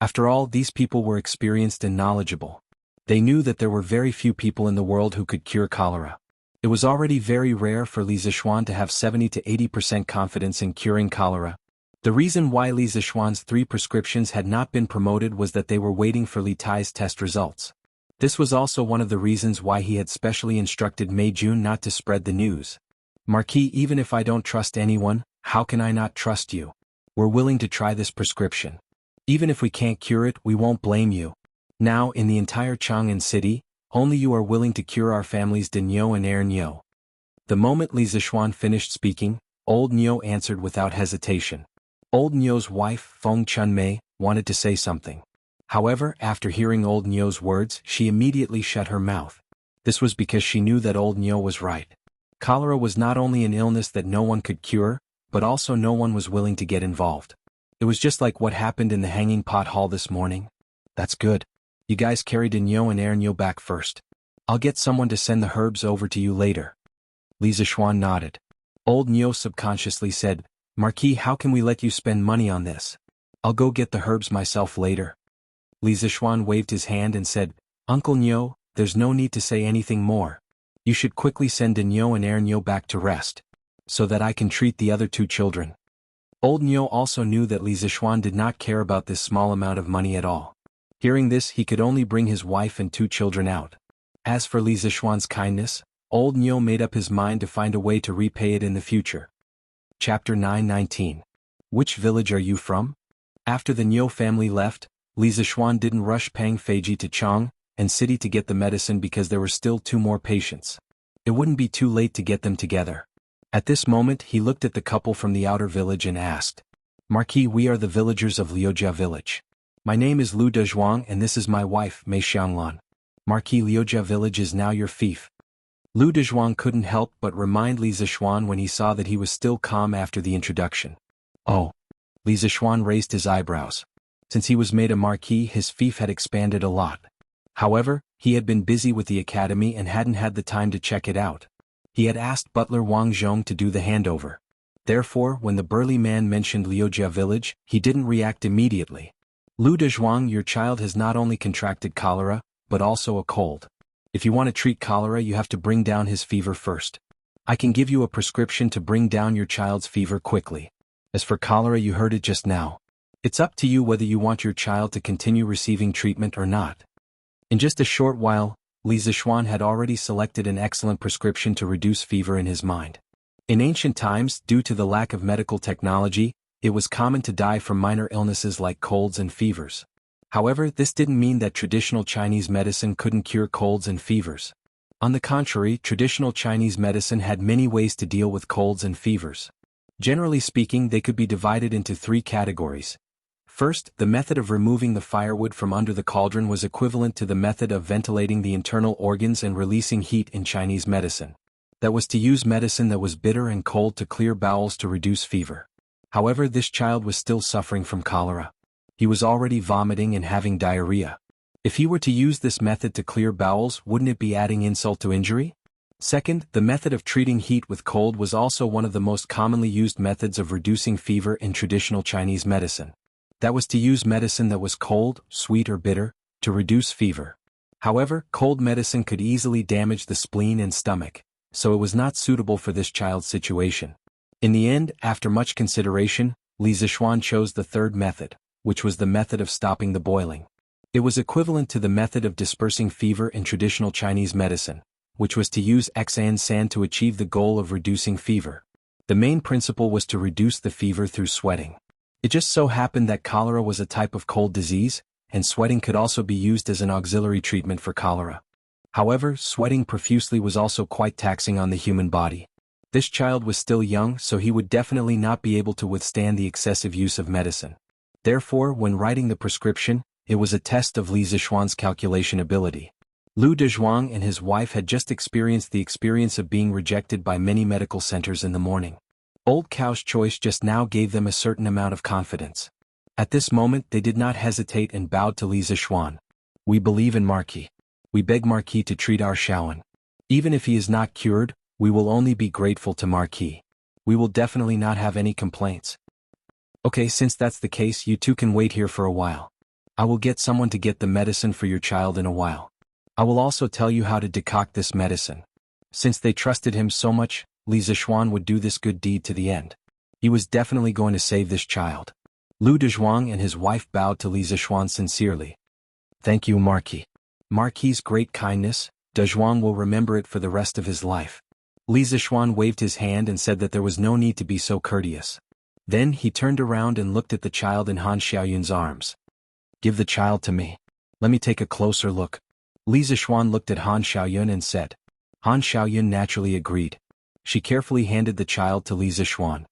After all, these people were experienced and knowledgeable. They knew that there were very few people in the world who could cure cholera. It was already very rare for Li Zixuan to have 70 to 80% confidence in curing cholera. The reason why Li Zixuan's 3 prescriptions had not been promoted was that they were waiting for Li Tai's test results. This was also one of the reasons why he had specially instructed Mei-jun not to spread the news. Marquis, even if I don't trust anyone, how can I not trust you? We're willing to try this prescription. Even if we can't cure it, we won't blame you. Now, in the entire Chang'an city, only you are willing to cure our family's de Nyo and Heir Nyo. The moment Li Zixuan finished speaking, old Nyo answered without hesitation. Old Nyo's wife, Feng Chunmei, wanted to say something. However, after hearing old Nyo's words, she immediately shut her mouth. This was because she knew that old Nyo was right. Cholera was not only an illness that no one could cure, but also no one was willing to get involved. It was just like what happened in the hanging pot hall this morning. That's good. You guys carry de Nyo and Heir Nyo back first. I'll get someone to send the herbs over to you later. Li Zixuan nodded. Old Nyo subconsciously said, Marquis, how can we let you spend money on this? I'll go get the herbs myself later. Li Zixuan waved his hand and said, Uncle Nyo, there's no need to say anything more. You should quickly send de Nyo and Heir Nyo back to rest, so that I can treat the other 2 children. Old Nyo also knew that Li Zixuan did not care about this small amount of money at all. Hearing this, he could only bring his wife and 2 children out. As for Li Zixuan's kindness, old Nyo made up his mind to find a way to repay it in the future. Chapter 9:19. Which village are you from? After the Nyo family left, Li Zixuan didn't rush Pang Feiji to Chang'an city to get the medicine because there were still 2 more patients. It wouldn't be too late to get them together. At this moment he looked at the couple from the outer village and asked, Marquis, we are the villagers of Liujia village. My name is Lu Dezhuang and this is my wife, Mei Xianglan. Marquis, Liujia village is now your fief. Lu Dezhuang couldn't help but remind Li Zixuan when he saw that he was still calm after the introduction. Oh. Li Zixuan raised his eyebrows. Since he was made a marquis, his fief had expanded a lot. However, he had been busy with the academy and hadn't had the time to check it out. He had asked butler Wang Zhong to do the handover. Therefore, when the burly man mentioned Liujia village, he didn't react immediately. Lu Dezhuang, your child has not only contracted cholera, but also a cold. If you want to treat cholera, you have to bring down his fever first. I can give you a prescription to bring down your child's fever quickly. As for cholera, you heard it just now. It's up to you whether you want your child to continue receiving treatment or not. In just a short while, Li Zishuan had already selected an excellent prescription to reduce fever in his mind. In ancient times, due to the lack of medical technology, it was common to die from minor illnesses like colds and fevers. However, this didn't mean that traditional Chinese medicine couldn't cure colds and fevers. On the contrary, traditional Chinese medicine had many ways to deal with colds and fevers. Generally speaking, they could be divided into three categories. First, the method of removing the firewood from under the cauldron was equivalent to the method of ventilating the internal organs and releasing heat in Chinese medicine. That was to use medicine that was bitter and cold to clear bowels to reduce fever. However, this child was still suffering from cholera. He was already vomiting and having diarrhea. If he were to use this method to clear bowels, wouldn't it be adding insult to injury? Second, the method of treating heat with cold was also one of the most commonly used methods of reducing fever in traditional Chinese medicine. That was to use medicine that was cold, sweet or bitter, to reduce fever. However, cold medicine could easily damage the spleen and stomach, so it was not suitable for this child's situation. In the end, after much consideration, Li Zishuan chose the third method, which was the method of stopping the boiling. It was equivalent to the method of dispersing fever in traditional Chinese medicine, which was to use Xan San to achieve the goal of reducing fever. The main principle was to reduce the fever through sweating. It just so happened that cholera was a type of cold disease, and sweating could also be used as an auxiliary treatment for cholera. However, sweating profusely was also quite taxing on the human body. This child was still young, so he would definitely not be able to withstand the excessive use of medicine. Therefore, when writing the prescription, it was a test of Li Zishuan's calculation ability. Lu Dezhuang and his wife had just experienced the experience of being rejected by many medical centers in the morning. Old Cow's choice just now gave them a certain amount of confidence. At this moment they did not hesitate and bowed to Li Zishuan. We believe in Marquis. We beg Marquis to treat our Shaoan. Even if he is not cured, we will only be grateful to Marquis. We will definitely not have any complaints. Okay, since that's the case, you two can wait here for a while. I will get someone to get the medicine for your child in a while. I will also tell you how to decoct this medicine. Since they trusted him so much, Li Zishuan would do this good deed to the end. He was definitely going to save this child. Lu Dezhuang and his wife bowed to Li Zishuan sincerely. Thank you, Marquis. Marquis's great kindness, Dezhuang will remember it for the rest of his life. Li Zishuan waved his hand and said that there was no need to be so courteous. Then he turned around and looked at the child in Han Xiaoyun's arms. Give the child to me. Let me take a closer look. Li Zishuan looked at Han Xiaoyun and said. Han Xiaoyun naturally agreed. She carefully handed the child to Li Zishuan.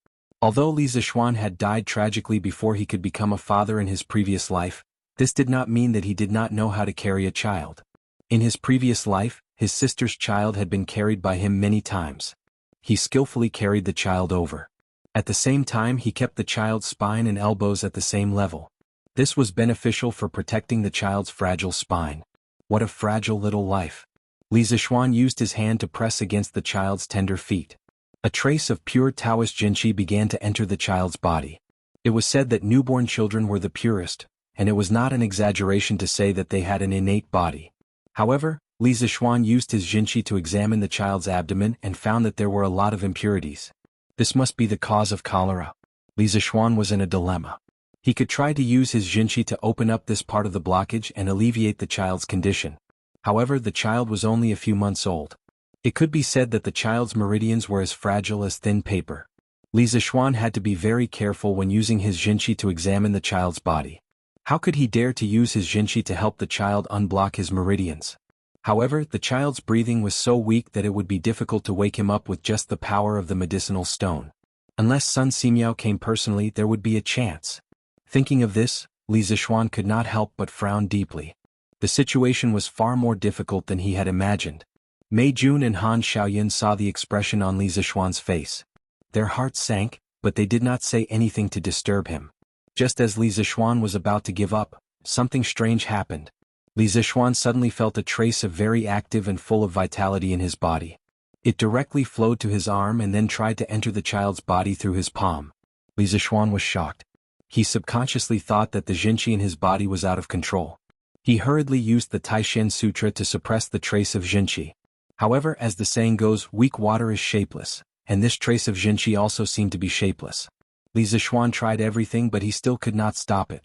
Although Li Zishuan had died tragically before he could become a father in his previous life, this did not mean that he did not know how to carry a child. In his previous life, his sister's child had been carried by him many times. He skillfully carried the child over. At the same time, he kept the child's spine and elbows at the same level. This was beneficial for protecting the child's fragile spine. What a fragile little life. Li Zishuan used his hand to press against the child's tender feet. A trace of pure Taoist jinqi began to enter the child's body. It was said that newborn children were the purest, and it was not an exaggeration to say that they had an innate body. However, Li Zishuan used his jinqi to examine the child's abdomen and found that there were a lot of impurities. This must be the cause of cholera. Li Zishuan was in a dilemma. He could try to use his jinqi to open up this part of the blockage and alleviate the child's condition. However, the child was only a few months old. It could be said that the child's meridians were as fragile as thin paper. Li Zishuan had to be very careful when using his jinqi to examine the child's body. How could he dare to use his jinqi to help the child unblock his meridians? However, the child's breathing was so weak that it would be difficult to wake him up with just the power of the medicinal stone. Unless Sun Simiao came personally, there would be a chance. Thinking of this, Li Zishuan could not help but frown deeply. The situation was far more difficult than he had imagined. Mei Jun and Han Xiaoyun saw the expression on Li Zishuan's face. Their hearts sank, but they did not say anything to disturb him. Just as Li Zishuan was about to give up, something strange happened. Li Zishuan suddenly felt a trace of very active and full of vitality in his body. It directly flowed to his arm and then tried to enter the child's body through his palm. Li Zixuan was shocked. He subconsciously thought that the Jinqi in his body was out of control. He hurriedly used the Taishan Sutra to suppress the trace of Jinqi. However, as the saying goes, weak water is shapeless, and this trace of Jinqi also seemed to be shapeless. Li Zixuan tried everything but he still could not stop it.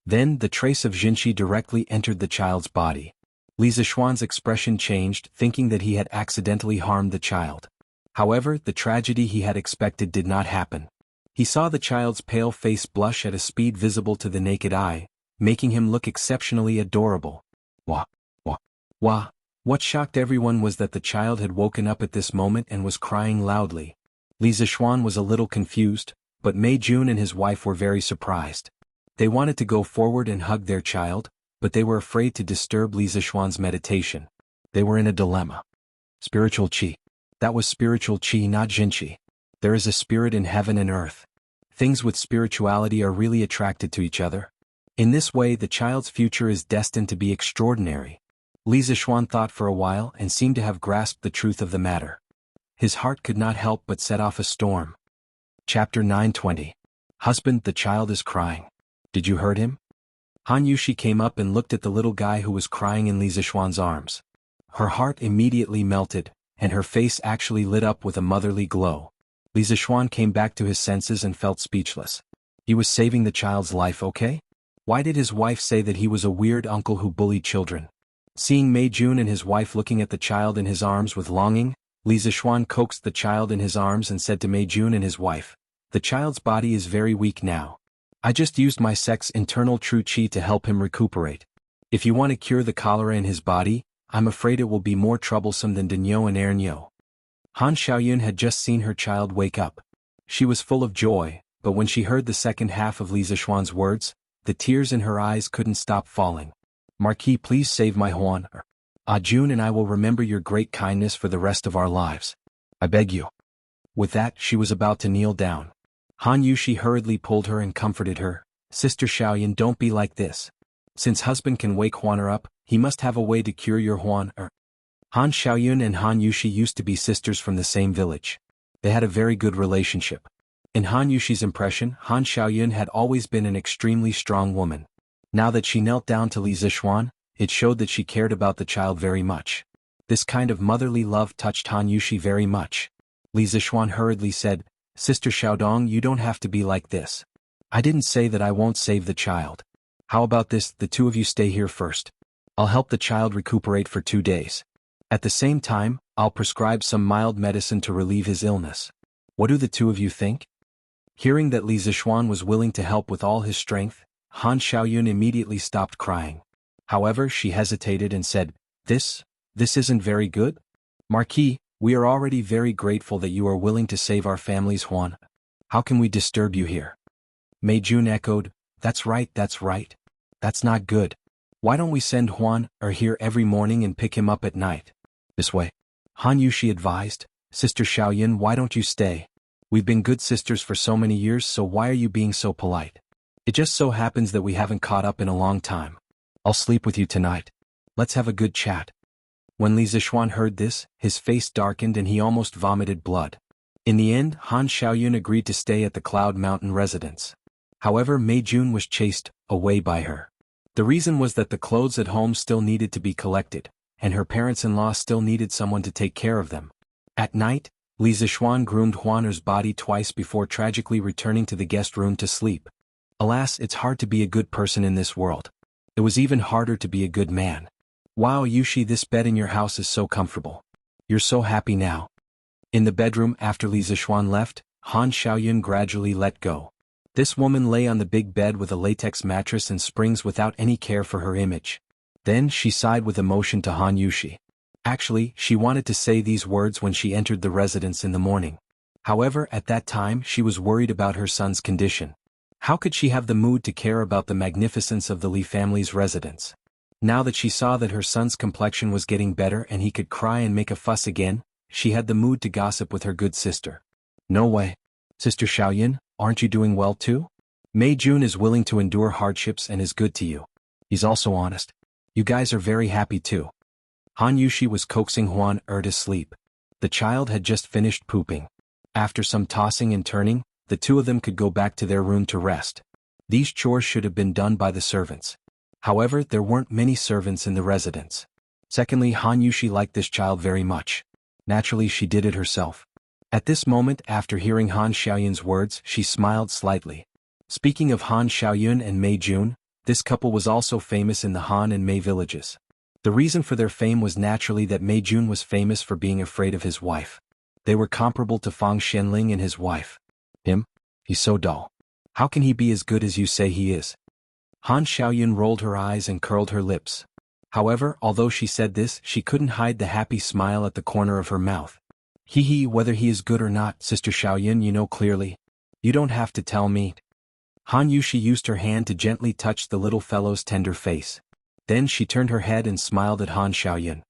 Then, the trace of Jinqi directly entered the child's body. Li Zixuan's expression changed, thinking that he had accidentally harmed the child. However, the tragedy he had expected did not happen. He saw the child's pale face blush at a speed visible to the naked eye, making him look exceptionally adorable. Wah, wah, wah. What shocked everyone was that the child had woken up at this moment and was crying loudly. Li Zixuan was a little confused, but Mei Jun and his wife were very surprised. They wanted to go forward and hug their child, but they were afraid to disturb Li Zixuan's meditation. They were in a dilemma. Spiritual qi. That was spiritual qi, not Jinqi. There is a spirit in heaven and earth. Things with spirituality are really attracted to each other. In this way, the child's future is destined to be extraordinary. Li Zixuan thought for a while and seemed to have grasped the truth of the matter. His heart could not help but set off a storm. Chapter 920. Husband, the child is crying. Did you hurt him? Han Yushi came up and looked at the little guy who was crying in Li Zixuan's arms. Her heart immediately melted, and her face actually lit up with a motherly glow. Li Zixuan came back to his senses and felt speechless. He was saving the child's life, okay? Why did his wife say that he was a weird uncle who bullied children? Seeing Mei Jun and his wife looking at the child in his arms with longing, Li Zixuan coaxed the child in his arms and said to Mei Jun and his wife, "The child's body is very weak now. I just used my sect's internal true qi to help him recuperate. If you want to cure the cholera in his body, I'm afraid it will be more troublesome than Denyo and Ernyo." Han Xiaoyun had just seen her child wake up. She was full of joy, but when she heard the second half of Li Zixuan's words, the tears in her eyes couldn't stop falling. "Marquis, please save my Huan. Jun and I will remember your great kindness for the rest of our lives. I beg you." With that, she was about to kneel down. Han Yushi hurriedly pulled her and comforted her. "Sister Xiaoyan, don't be like this. Since husband can wake Huaner up, he must have a way to cure your Huan. Han Xiaoyun and Han Yushi used to be sisters from the same village. They had a very good relationship. In Han Yushi's impression, Han Xiaoyun had always been an extremely strong woman. Now that she knelt down to Li Zixuan, it showed that she cared about the child very much. This kind of motherly love touched Han Yushi very much. Li Zixuan hurriedly said, "Sister Xiaodong, you don't have to be like this. I didn't say that I won't save the child. How about this, the two of you stay here first. I'll help the child recuperate for 2 days. At the same time, I'll prescribe some mild medicine to relieve his illness. What do the two of you think?" Hearing that Li Zixuan was willing to help with all his strength, Han Xiaoyun immediately stopped crying. However, she hesitated and said, This isn't very good? Marquis, we are already very grateful that you are willing to save our family's Huan. How can we disturb you here?" Mei Jun echoed, That's right. That's not good. Why don't we send Huan here every morning and pick him up at night? This way. Han Yushi advised, "Sister Xiaoyan, why don't you stay? We've been good sisters for so many years, so why are you being so polite? It just so happens that we haven't caught up in a long time. I'll sleep with you tonight. Let's have a good chat." When Li Zixuan heard this, his face darkened and he almost vomited blood. In the end, Han Xiaoyun agreed to stay at the Cloud Mountain residence. However, Mei Jun was chased away by her. The reason was that the clothes at home still needed to be collected, and her parents-in-law still needed someone to take care of them. At night, Li Zixuan groomed Huaner's body twice before tragically returning to the guest room to sleep. Alas, it's hard to be a good person in this world. It was even harder to be a good man. Wow, Yushi, this bed in your house is so comfortable. You're so happy now. In the bedroom after Li Zixuan left, Han Xiaoyun gradually let go. This woman lay on the big bed with a latex mattress and springs without any care for her image. Then she sighed with emotion to Han Yushi. Actually, she wanted to say these words when she entered the residence in the morning. However, at that time she was worried about her son's condition. How could she have the mood to care about the magnificence of the Li family's residence? Now that she saw that her son's complexion was getting better and he could cry and make a fuss again, she had the mood to gossip with her good sister. "No way. Sister Xiaoyan, aren't you doing well too? Mei Jun is willing to endure hardships and is good to you. He's also honest. You guys are very happy too." Han Yushi was coaxing Huan to sleep. The The child had just finished pooping. After some tossing and turning, the two of them could go back to their room to rest. These chores should have been done by the servants. However, there weren't many servants in the residence. Secondly, Han Yushi liked this child very much. Naturally, she did it herself. At this moment, after hearing Han Xiaoyun's words, she smiled slightly. Speaking of Han Xiaoyun and Mei Jun, this couple was also famous in the Han and Mei villages. The reason for their fame was naturally that Mei Jun was famous for being afraid of his wife. They were comparable to Fang Xianling and his wife. Him? He's so dull. How can he be as good as you say he is? Han Xiaoyun rolled her eyes and curled her lips. However, although she said this, she couldn't hide the happy smile at the corner of her mouth. Whether he is good or not, Sister Xiaoyun, you know clearly. You don't have to tell me. Han Yushi used her hand to gently touch the little fellow's tender face. Then she turned her head and smiled at Han Xiaoyun.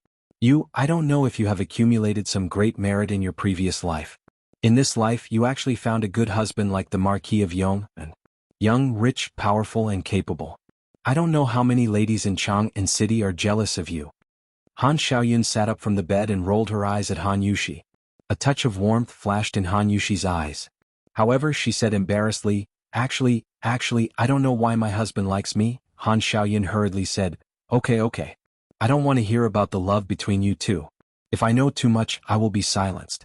I don't know if you have accumulated some great merit in your previous life. In this life you actually found a good husband like the Marquis of Yong, young, rich, powerful and capable. I don't know how many ladies in Chang'an City are jealous of you. Han Xiaoyun sat up from the bed and rolled her eyes at Han Yushi. A touch of warmth flashed in Han Yushi's eyes. However, she said embarrassedly, Actually, I don't know why my husband likes me. Han Xiaoyun hurriedly said, Okay. I don't want to hear about the love between you two. If I know too much, I will be silenced.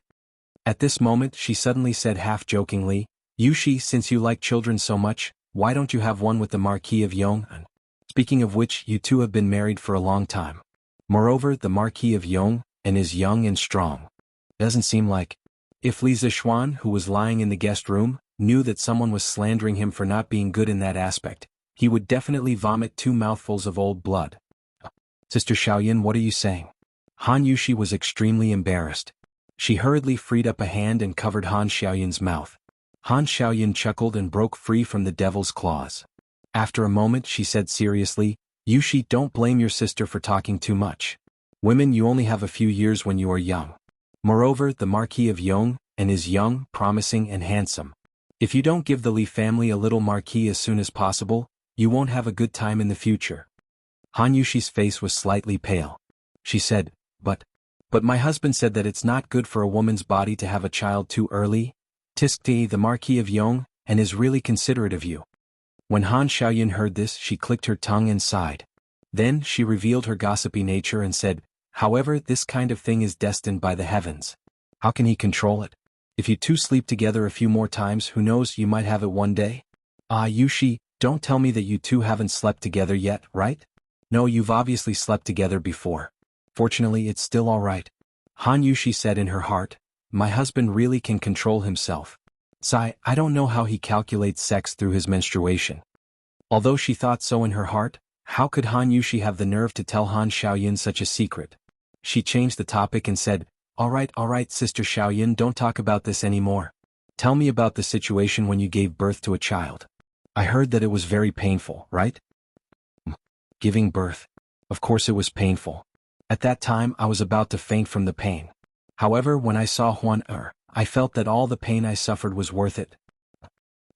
At this moment, she suddenly said half-jokingly, Yushi, since you like children so much, why don't you have one with the Marquis of Yong? Speaking of which, you two have been married for a long time. Moreover, the Marquis of Yong is young and strong. Doesn't seem like. If Li Zixuan, who was lying in the guest room, knew that someone was slandering him for not being good in that aspect, he would definitely vomit 2 mouthfuls of old blood. Sister Xiaoyun, what are you saying? Han Yushi was extremely embarrassed. She hurriedly freed up a hand and covered Han Xiaoyun's mouth. Han Xiaoyun chuckled and broke free from the devil's claws. After a moment she said seriously, Yushi, don't blame your sister for talking too much. Women, you only have a few years when you are young. Moreover, the Marquis of Yong is young, promising and handsome. If you don't give the Li family a little marquis as soon as possible, you won't have a good time in the future. Han Yushi's face was slightly pale. She said, But my husband said that it's not good for a woman's body to have a child too early. Tiskti, the Marquis of Yong, is really considerate of you. When Han Xiaoyun heard this, she clicked her tongue and sighed. Then she revealed her gossipy nature and said, However, this kind of thing is destined by the heavens. How can he control it? If you two sleep together a few more times, who knows, you might have it one day. Yushi, don't tell me that you two haven't slept together yet, right? No, you've obviously slept together before. Fortunately, it's still all right. Han Yushi said in her heart, My husband really can control himself. Sigh, I don't know how he calculates sex through his menstruation. Although she thought so in her heart, how could Han Yushi have the nerve to tell Han Xiaoyun such a secret? She changed the topic and said, All right, Sister Xiaoyun, don't talk about this anymore. Tell me about the situation when you gave birth to a child. I heard that it was very painful, right? Giving birth. Of course it was painful. At that time I was about to faint from the pain. However, when I saw Huan I felt that all the pain I suffered was worth it.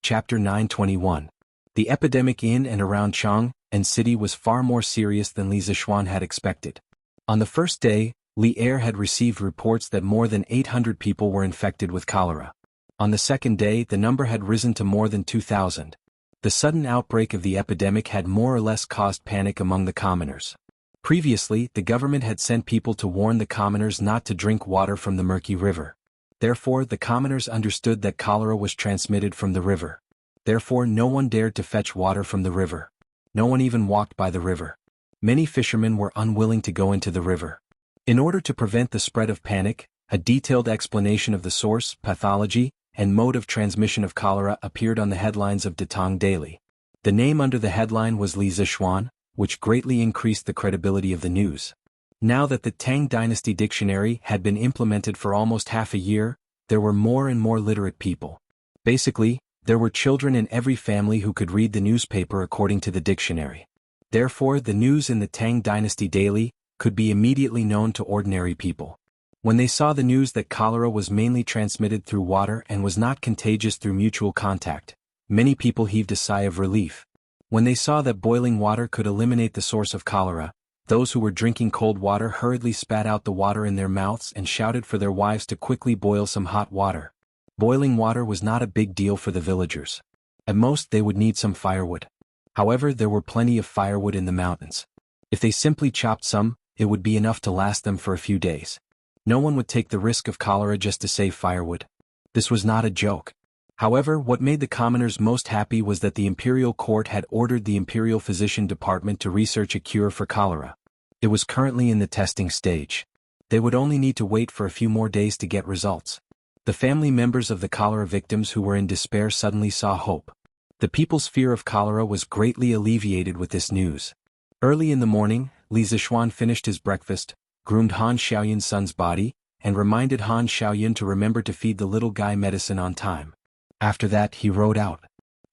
Chapter 921. The epidemic in and around Chang'an City was far more serious than Li Zixuan had expected. On the first day, Li had received reports that more than 800 people were infected with cholera. On the second day, the number had risen to more than 2,000. The sudden outbreak of the epidemic had more or less caused panic among the commoners. Previously, the government had sent people to warn the commoners not to drink water from the murky river. Therefore, the commoners understood that cholera was transmitted from the river. Therefore, no one dared to fetch water from the river. No one even walked by the river. Many fishermen were unwilling to go into the river. In order to prevent the spread of panic, a detailed explanation of the source, pathology, and mode of transmission of cholera appeared on the headlines of Datong Daily. The name under the headline was Li Zixuan, which greatly increased the credibility of the news. Now that the Tang Dynasty Dictionary had been implemented for almost half a year, there were more and more literate people. Basically, there were children in every family who could read the newspaper according to the dictionary. Therefore, the news in the Tang Dynasty Daily could be immediately known to ordinary people. When they saw the news that cholera was mainly transmitted through water and was not contagious through mutual contact, many people heaved a sigh of relief. When they saw that boiling water could eliminate the source of cholera, Those who were drinking cold water hurriedly spat out the water in their mouths and shouted for their wives to quickly boil some hot water. Boiling water was not a big deal for the villagers. At most they would need some firewood. However, there were plenty of firewood in the mountains. If they simply chopped some, it would be enough to last them for a few days. No one would take the risk of cholera just to save firewood. This was not a joke. However, what made the commoners most happy was that the imperial court had ordered the imperial physician department to research a cure for cholera. It was currently in the testing stage. They would only need to wait for a few more days to get results. The family members of the cholera victims who were in despair suddenly saw hope. The people's fear of cholera was greatly alleviated with this news. Early in the morning, Li Zishuan finished his breakfast, groomed Han Xiaoyun's son's body, and reminded Han Xiaoyun to remember to feed the little guy medicine on time. After that, he rode out.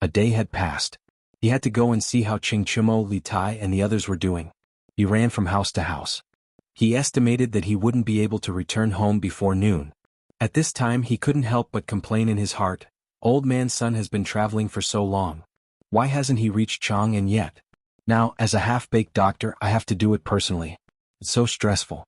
A day had passed. He had to go and see how Qing Chumo, Li Tai and the others were doing. He ran from house to house. He estimated that he wouldn't be able to return home before noon. At this time he couldn't help but complain in his heart, "Old man's son has been traveling for so long. Why hasn't he reached Chang'an yet? Now, as a half-baked doctor, I have to do it personally. It's so stressful."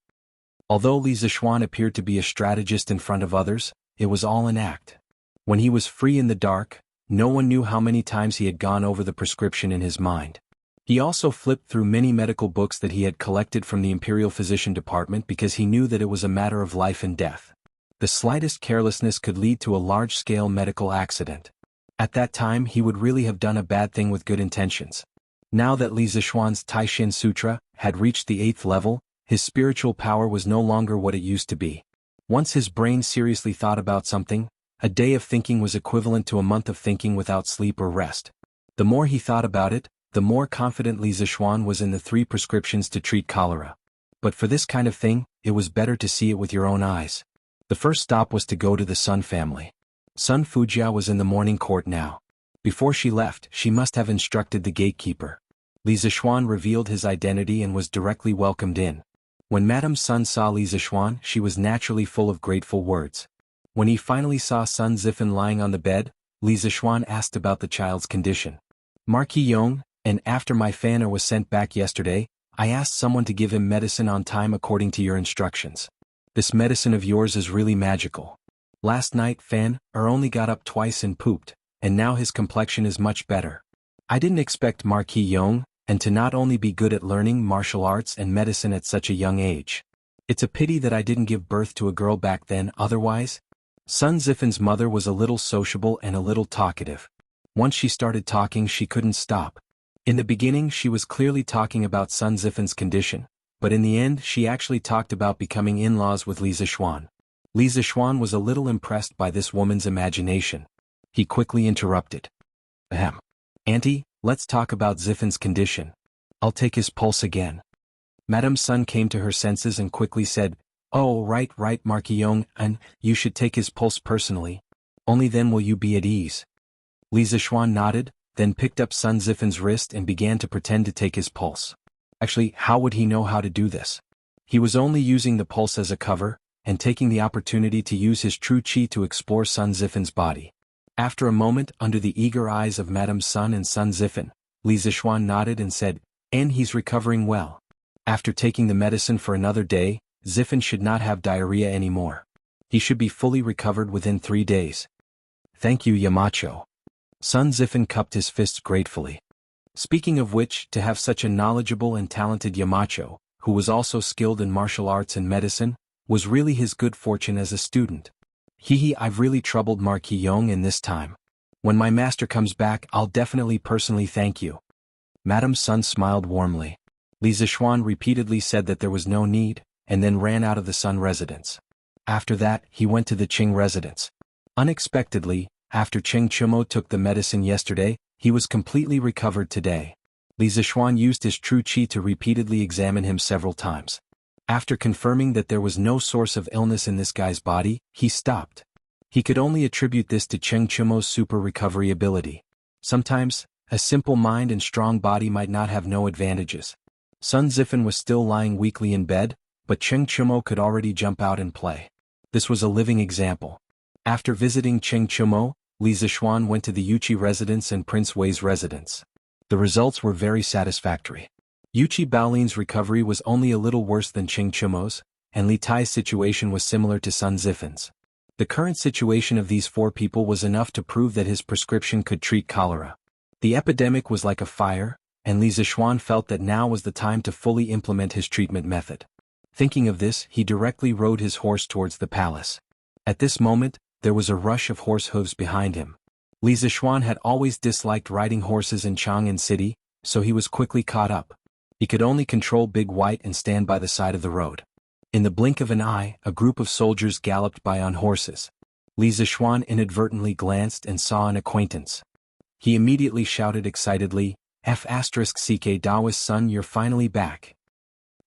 Although Li Zishuan appeared to be a strategist in front of others, it was all an act. When he was free in the dark, no one knew how many times he had gone over the prescription in his mind. He also flipped through many medical books that he had collected from the Imperial Physician Department because he knew that it was a matter of life and death. The slightest carelessness could lead to a large-scale medical accident. At that time he would really have done a bad thing with good intentions. Now that Li Zishuan's Taishin Sutra had reached the 8th level, his spiritual power was no longer what it used to be. Once his brain seriously thought about something, a day of thinking was equivalent to a month of thinking without sleep or rest. The more he thought about it, the more confident Li Zishuan was in the 3 prescriptions to treat cholera. But for this kind of thing, it was better to see it with your own eyes. The first stop was to go to the Sun family. Sun Fujia was in the morning court now. Before she left, she must have instructed the gatekeeper. Li Zishuan revealed his identity and was directly welcomed in. When Madame Sun saw Li Zishuan, she was naturally full of grateful words. When he finally saw Sun Zifan lying on the bed, Li Zishuan asked about the child's condition. "Marquis Yong, and after my Fanner was sent back yesterday, I asked someone to give him medicine on time according to your instructions. This medicine of yours is really magical. Last night Fan only got up twice and pooped, and now his complexion is much better. I didn't expect Marquis Yong, and to not only be good at learning martial arts and medicine at such a young age. It's a pity that I didn't give birth to a girl back then, otherwise." Sun Zifan's mother was a little sociable and a little talkative. Once she started talking she couldn't stop. In the beginning she was clearly talking about Sun Zifan's condition, but in the end she actually talked about becoming in-laws with Li Zishuan. Li Zishuan was a little impressed by this woman's imagination. He quickly interrupted. "Ahem. Auntie, let's talk about Zifan's condition. I'll take his pulse again." Madame Sun came to her senses and quickly said, "Oh, right, Marquis Yong, and you should take his pulse personally. Only then will you be at ease." Li Zishuan nodded, then picked up Sun Zifan's wrist and began to pretend to take his pulse. Actually, how would he know how to do this? He was only using the pulse as a cover, and taking the opportunity to use his true qi to explore Sun Zifan's body. After a moment, under the eager eyes of Madame Sun and Sun Zifan, Li Zishuan nodded and said, "And he's recovering well. After taking the medicine for another day, Zifan should not have diarrhea anymore. He should be fully recovered within 3 days." "Thank you, Yamacho." Sun Zifan cupped his fists gratefully. Speaking of which, to have such a knowledgeable and talented Yamacho, who was also skilled in martial arts and medicine, was really his good fortune as a student. I've really troubled Marquis Yong in this time. When my master comes back I'll definitely personally thank you." Madame Sun smiled warmly. Li Zishuan repeatedly said that there was no need, and then ran out of the Sun residence. After that, he went to the Qing residence. Unexpectedly, after Cheng Chumo took the medicine yesterday, he was completely recovered today. Li Zishuan used his true qi to repeatedly examine him several times. After confirming that there was no source of illness in this guy's body, he stopped. He could only attribute this to Cheng Chumo's super recovery ability. Sometimes, a simple mind and strong body might not have no advantages. Sun Zifan was still lying weakly in bed, but Cheng Chumo could already jump out and play. This was a living example. After visiting Cheng Chumo, Li Zishuan went to the Yuchi residence and Prince Wei's residence. The results were very satisfactory. Yuchi Baolin's recovery was only a little worse than Qing Chumo's, and Li Tai's situation was similar to Sun Zifan's. The current situation of these four people was enough to prove that his prescription could treat cholera. The epidemic was like a fire, and Li Zishuan felt that now was the time to fully implement his treatment method. Thinking of this, he directly rode his horse towards the palace. At this moment, there was a rush of horse hooves behind him. Li Zishuan had always disliked riding horses in Chang'an City, so he was quickly caught up. He could only control Big White and stand by the side of the road. In the blink of an eye, a group of soldiers galloped by on horses. Li Zishuan inadvertently glanced and saw an acquaintance. He immediately shouted excitedly, F***CK Daoist son, you're finally back.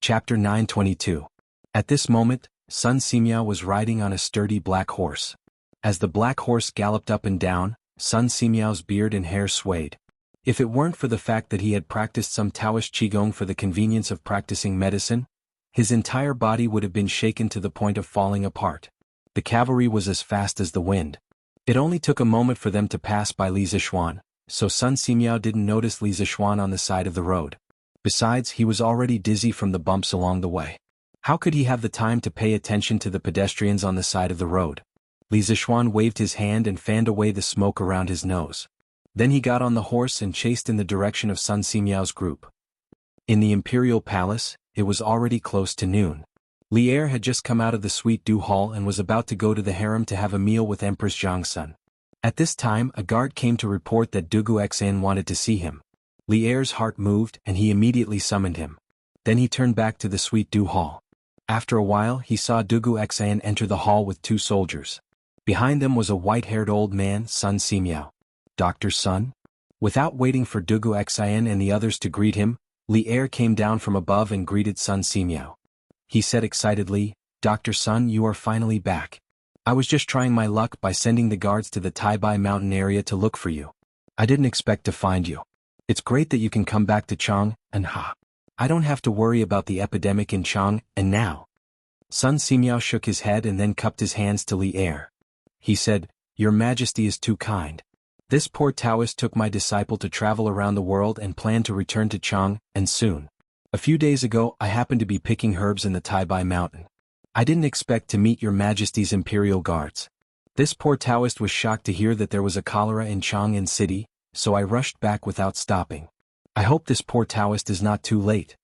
Chapter 922. At this moment, Sun Simiao was riding on a sturdy black horse. As the black horse galloped up and down, Sun Simiao's beard and hair swayed. If it weren't for the fact that he had practiced some Taoist Qigong for the convenience of practicing medicine, his entire body would have been shaken to the point of falling apart. The cavalry was as fast as the wind. It only took a moment for them to pass by Li Zishuan, so Sun Simiao didn't notice Li Zishuan on the side of the road. Besides, he was already dizzy from the bumps along the way. How could he have the time to pay attention to the pedestrians on the side of the road? Li Zishuan waved his hand and fanned away the smoke around his nose. Then he got on the horse and chased in the direction of Sun Simiao's group. In the imperial palace, it was already close to noon. Li Er had just come out of the Suite du Hall and was about to go to the harem to have a meal with Empress Zhangsun. At this time, a guard came to report that Dugu Xan wanted to see him. Li Er's heart moved and he immediately summoned him. Then he turned back to the Suite du Hall. After a while, he saw Dugu Xan enter the hall with two soldiers. Behind them was a white-haired old man, Sun Simiao. Dr. Sun? Without waiting for Dugu Xan and the others to greet him, Li Er came down from above and greeted Sun Simiao. He said excitedly, Dr. Sun, you are finally back. I was just trying my luck by sending the guards to the Taibai mountain area to look for you. I didn't expect to find you. It's great that you can come back to Chang, and I don't have to worry about the epidemic in Chang, and now. Sun Simiao shook his head and then cupped his hands to Li Er. He said, Your Majesty is too kind. This poor Taoist took my disciple to travel around the world and planned to return to Chang, and soon. A few days ago, I happened to be picking herbs in the Taibai mountain. I didn't expect to meet your Majesty's imperial guards. This poor Taoist was shocked to hear that there was a cholera in Chang'an City, so I rushed back without stopping. I hope this poor Taoist is not too late.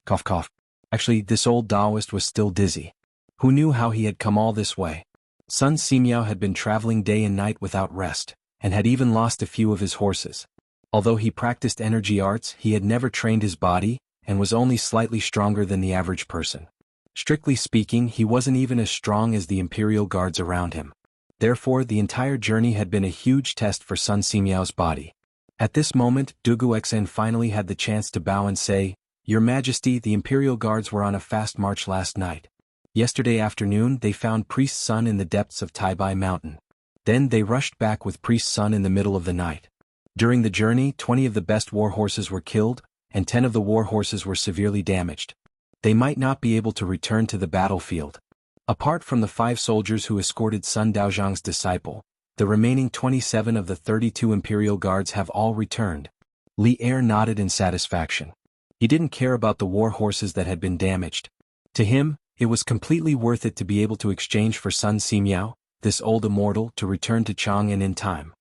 Cough cough. Actually, this old Taoist was still dizzy. Who knew how he had come all this way? Sun Simiao had been traveling day and night without rest, and had even lost a few of his horses. Although he practiced energy arts, he had never trained his body, and was only slightly stronger than the average person. Strictly speaking, he wasn't even as strong as the imperial guards around him. Therefore, the entire journey had been a huge test for Sun Simiao's body. At this moment, Dugu Xen finally had the chance to bow and say, Your Majesty, the imperial guards were on a fast march last night. Yesterday afternoon, they found Priest Sun in the depths of Taibai Mountain. Then they rushed back with Priest Sun in the middle of the night. During the journey, 20 of the best war horses were killed, and 10 of the war horses were severely damaged. They might not be able to return to the battlefield. Apart from the 5 soldiers who escorted Sun Daozhang's disciple, the remaining 27 of the 32 imperial guards have all returned. Li Er nodded in satisfaction. He didn't care about the war horses that had been damaged. To him, it was completely worth it to be able to exchange for Sun Simiao, this old immortal, to return to Chang'an in time.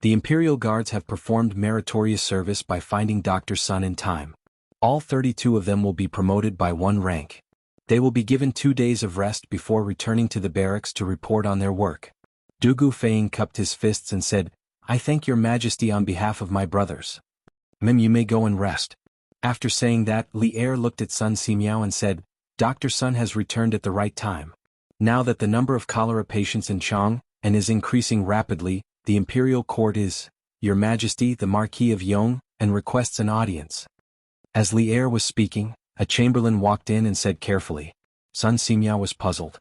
The imperial guards have performed meritorious service by finding Dr. Sun in time. All 32 of them will be promoted by 1 rank. They will be given 2 days of rest before returning to the barracks to report on their work. Dugu Feiying cupped his fists and said, I thank your Majesty on behalf of my brothers. You may go and rest. After saying that, Li Er looked at Sun Simiao and said, Dr. Sun has returned at the right time. Now that the number of cholera patients in Chang, and is increasing rapidly, the imperial court is, Your Majesty the Marquis of Yong, and requests an audience. As Li Er was speaking, a chamberlain walked in and said carefully. Sun Simiao was puzzled.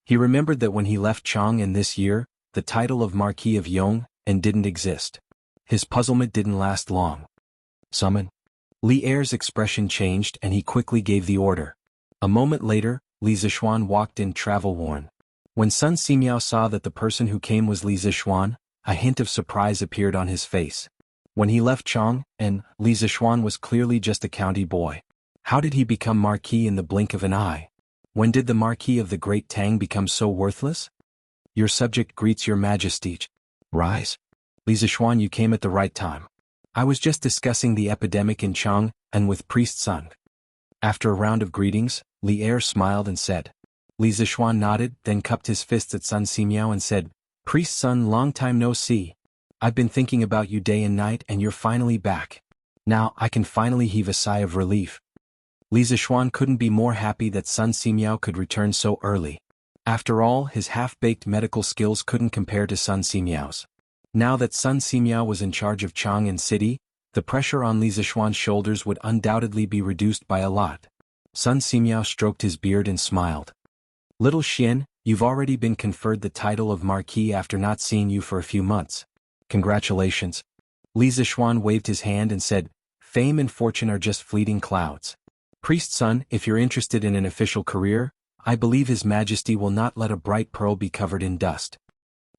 He remembered that when he left Chang'an this year, the title of Marquis of Yong, and didn't exist. His puzzlement didn't last long. Summon. Li Er's expression changed and he quickly gave the order. A moment later, Li Zishuan walked in travel-worn. When Sun Simiao saw that the person who came was Li Zishuan, a hint of surprise appeared on his face. When he left Chang'an, Li Zishuan was clearly just a county boy. How did he become Marquis in the blink of an eye? When did the Marquis of the Great Tang become so worthless? Your subject greets your majesty. Rise. Li Zixuan, you came at the right time. I was just discussing the epidemic in Chang, and with Priest Sun. After a round of greetings, Li Er smiled and said. Li Zixuan nodded, then cupped his fists at Sun Simiao and said, Priest Sun, long time no see. I've been thinking about you day and night and you're finally back. Now I can finally heave a sigh of relief. Li Zixuan couldn't be more happy that Sun Simiao could return so early. After all, his half-baked medical skills couldn't compare to Sun Simiao's. Now that Sun Simiao was in charge of Chang'an City, the pressure on Li Zixuan's shoulders would undoubtedly be reduced by a lot. Sun Simiao stroked his beard and smiled. Little Xian, you've already been conferred the title of Marquis after not seeing you for a few months. Congratulations. Li Zixuan waved his hand and said, Fame and fortune are just fleeting clouds. Priest Sun, if you're interested in an official career, I believe His Majesty will not let a bright pearl be covered in dust.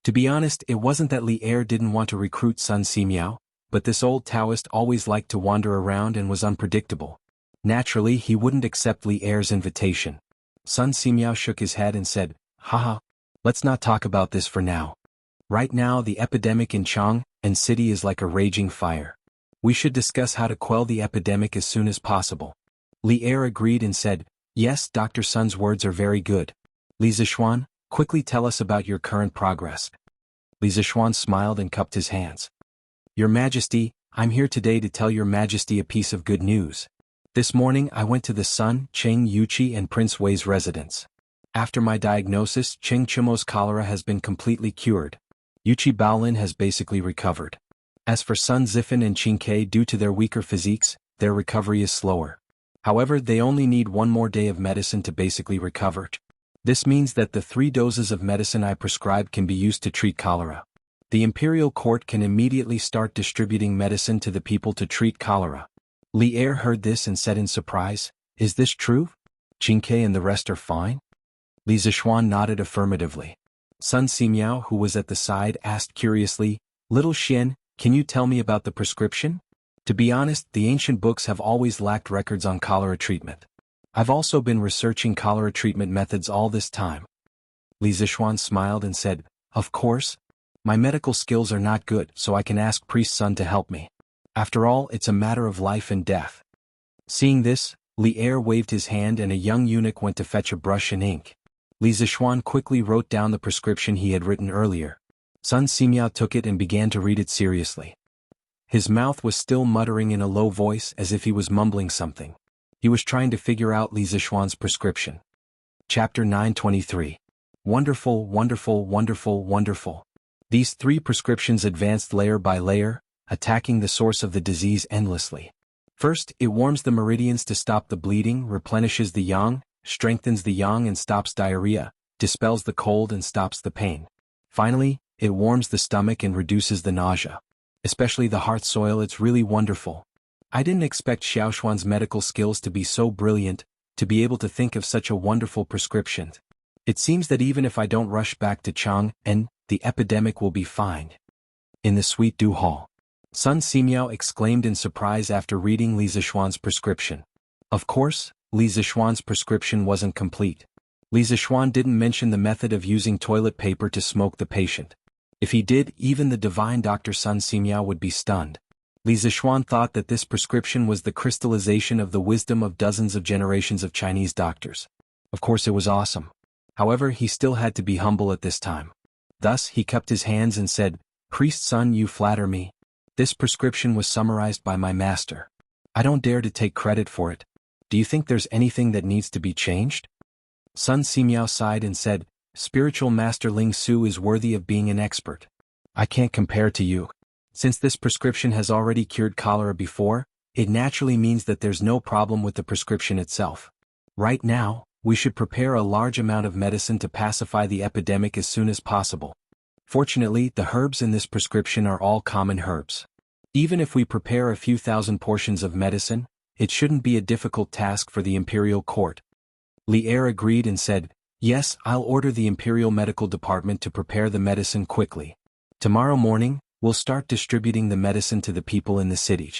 To be honest, it wasn't that Li Er didn't want to recruit Sun Simiao, but this old Taoist always liked to wander around and was unpredictable. Naturally, he wouldn't accept Li Er's invitation. Sun Simiao shook his head and said, Haha, let's not talk about this for now. Right now the epidemic in Chang'an City is like a raging fire. We should discuss how to quell the epidemic as soon as possible. Li Er agreed and said, Yes, Dr. Sun's words are very good. Li Zixuan, quickly tell us about your current progress. Li Zixuan smiled and cupped his hands. Your Majesty, I'm here today to tell your Majesty a piece of good news. This morning I went to the Sun, Cheng Yuqi and Prince Wei's residence. After my diagnosis, Cheng Chumo's cholera has been completely cured. Yuqi Baolin has basically recovered. As for Sun Zifan and Qing Ke, due to their weaker physiques, their recovery is slower. However, they only need one more day of medicine to basically recover. This means that the 3 doses of medicine I prescribed can be used to treat cholera. The imperial court can immediately start distributing medicine to the people to treat cholera. Li Er heard this and said in surprise, Is this true? Qing Ke and the rest are fine? Li Zixuan nodded affirmatively. Sun Simiao, who was at the side, asked curiously, Little Xian, can you tell me about the prescription? To be honest, the ancient books have always lacked records on cholera treatment. I've also been researching cholera treatment methods all this time. Li Zixuan smiled and said, Of course. My medical skills are not good, so I can ask Priest Sun to help me. After all, it's a matter of life and death. Seeing this, Li Er waved his hand and a young eunuch went to fetch a brush and ink. Li Zixuan quickly wrote down the prescription he had written earlier. Sun Simiao took it and began to read it seriously. His mouth was still muttering in a low voice as if he was mumbling something. He was trying to figure out Li Zixuan's prescription. Chapter 923. Wonderful, wonderful, wonderful, wonderful. These 3 prescriptions advanced layer by layer, attacking the source of the disease endlessly. First, it warms the meridians to stop the bleeding, replenishes the yang, strengthens the yang and stops diarrhea, dispels the cold and stops the pain. Finally, it warms the stomach and reduces the nausea. Especially the heart soil, it's really wonderful. I didn't expect Xiaoshuan's medical skills to be so brilliant, to be able to think of such a wonderful prescription. It seems that even if I don't rush back to Chang'an, the epidemic will be fine. In the Sweet Dew Hall, Sun Simiao exclaimed in surprise after reading Li Zixuan's prescription. Of course, Li Zixuan's prescription wasn't complete. Li Zixuan didn't mention the method of using toilet paper to smoke the patient. If he did, even the divine Dr. Sun Simiao would be stunned. Li Zixuan thought that this prescription was the crystallization of the wisdom of dozens of generations of Chinese doctors. Of course it was awesome. However, he still had to be humble at this time. Thus, he cupped his hands and said, Priest Sun, you flatter me. This prescription was summarized by my master. I don't dare to take credit for it. Do you think there's anything that needs to be changed? Sun Simiao sighed and said, Spiritual Master Ling Su is worthy of being an expert. I can't compare to you. Since this prescription has already cured cholera before, it naturally means that there's no problem with the prescription itself. Right now, we should prepare a large amount of medicine to pacify the epidemic as soon as possible. Fortunately, the herbs in this prescription are all common herbs. Even if we prepare a few thousand portions of medicine, it shouldn't be a difficult task for the imperial court. Li Er agreed and said, Yes, I'll order the Imperial Medical Department to prepare the medicine quickly. Tomorrow morning, we'll start distributing the medicine to the people in the city.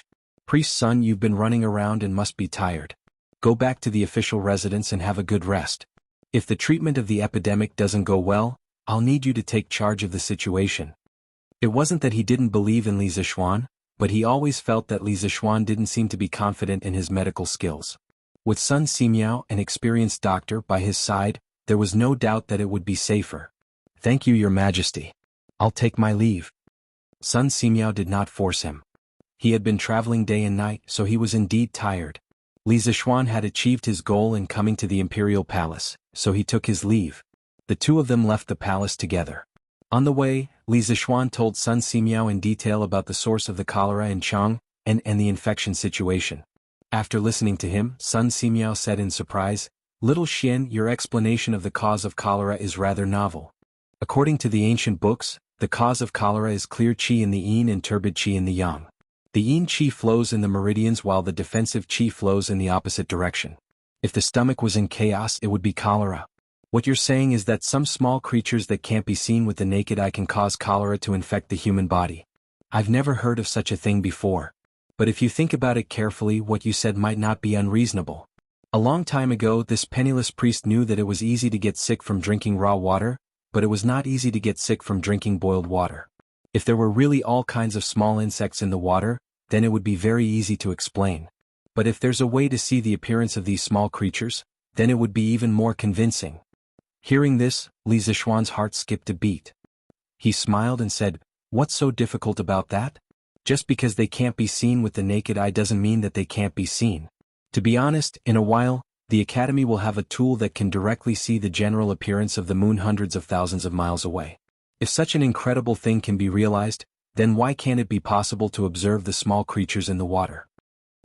Priest Sun, you've been running around and must be tired. Go back to the official residence and have a good rest. If the treatment of the epidemic doesn't go well, I'll need you to take charge of the situation. It wasn't that he didn't believe in Li Zixuan, but he always felt that Li Zixuan didn't seem to be confident in his medical skills. With Sun Simiao, an experienced doctor, by his side, there was no doubt that it would be safer. Thank you, Your Majesty. I'll take my leave. Sun Simiao did not force him. He had been traveling day and night, so he was indeed tired. Li Zixuan had achieved his goal in coming to the imperial palace, so he took his leave. The two of them left the palace together. On the way, Li Zixuan told Sun Simiao in detail about the source of the cholera in Chang, and the infection situation. After listening to him, Sun Simiao said in surprise, "Little Xian, your explanation of the cause of cholera is rather novel. According to the ancient books, the cause of cholera is clear qi in the yin and turbid qi in the yang. The yin qi flows in the meridians while the defensive qi flows in the opposite direction. If the stomach was in chaos, it would be cholera. What you're saying is that some small creatures that can't be seen with the naked eye can cause cholera to infect the human body. I've never heard of such a thing before. But if you think about it carefully, what you said might not be unreasonable. A long time ago, this penniless priest knew that it was easy to get sick from drinking raw water, but it was not easy to get sick from drinking boiled water. If there were really all kinds of small insects in the water, then it would be very easy to explain. But if there's a way to see the appearance of these small creatures, then it would be even more convincing." Hearing this, Li Zixuan's heart skipped a beat. He smiled and said, "What's so difficult about that? Just because they can't be seen with the naked eye doesn't mean that they can't be seen. To be honest, in a while, the Academy will have a tool that can directly see the general appearance of the moon hundreds of thousands of miles away. If such an incredible thing can be realized, then why can't it be possible to observe the small creatures in the water?"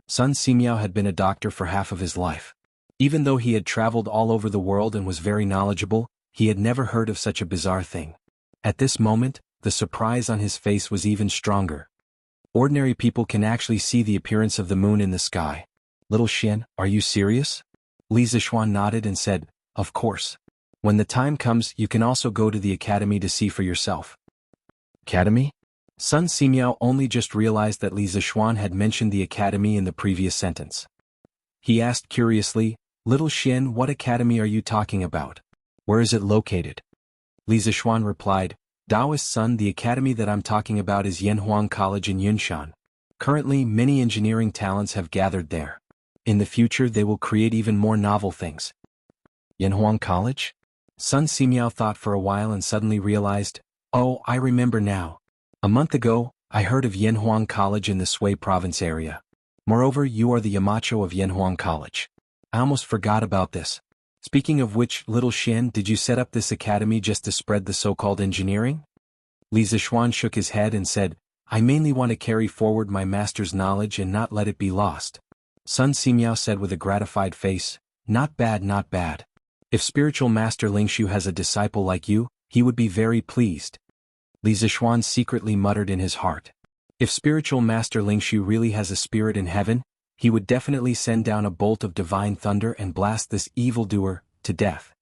Sun Simiao had been a doctor for half of his life. Even though he had traveled all over the world and was very knowledgeable, he had never heard of such a bizarre thing. At this moment, the surprise on his face was even stronger. Ordinary people can actually see the appearance of the moon in the sky. "Little Xian, are you serious?" Li Zixuan nodded and said, "Of course. When the time comes, you can also go to the academy to see for yourself." Academy? Sun Simiao only just realized that Li Zixuan had mentioned the academy in the previous sentence. He asked curiously, "Little Xian, what academy are you talking about? Where is it located?" Li Zixuan replied, "Taoist son, the academy that I'm talking about is Yanhuang College in Yunshan. Currently, many engineering talents have gathered there. In the future, they will create even more novel things." Yanhuang College? Sun Simiao thought for a while and suddenly realized, "Oh, I remember now. A month ago, I heard of Yanhuang College in the Sui province area. Moreover, you are the Yamacho of Yanhuang College. I almost forgot about this. Speaking of which, Little Xian, did you set up this academy just to spread the so-called engineering?" Li Zixuan shook his head and said, "I mainly want to carry forward my master's knowledge and not let it be lost." Sun Simiao said with a gratified face, "Not bad, not bad. If spiritual master Lingshu has a disciple like you, he would be very pleased." Li Zixuan secretly muttered in his heart. If spiritual master Lingshu really has a spirit in heaven, he would definitely send down a bolt of divine thunder and blast this evildoer to death.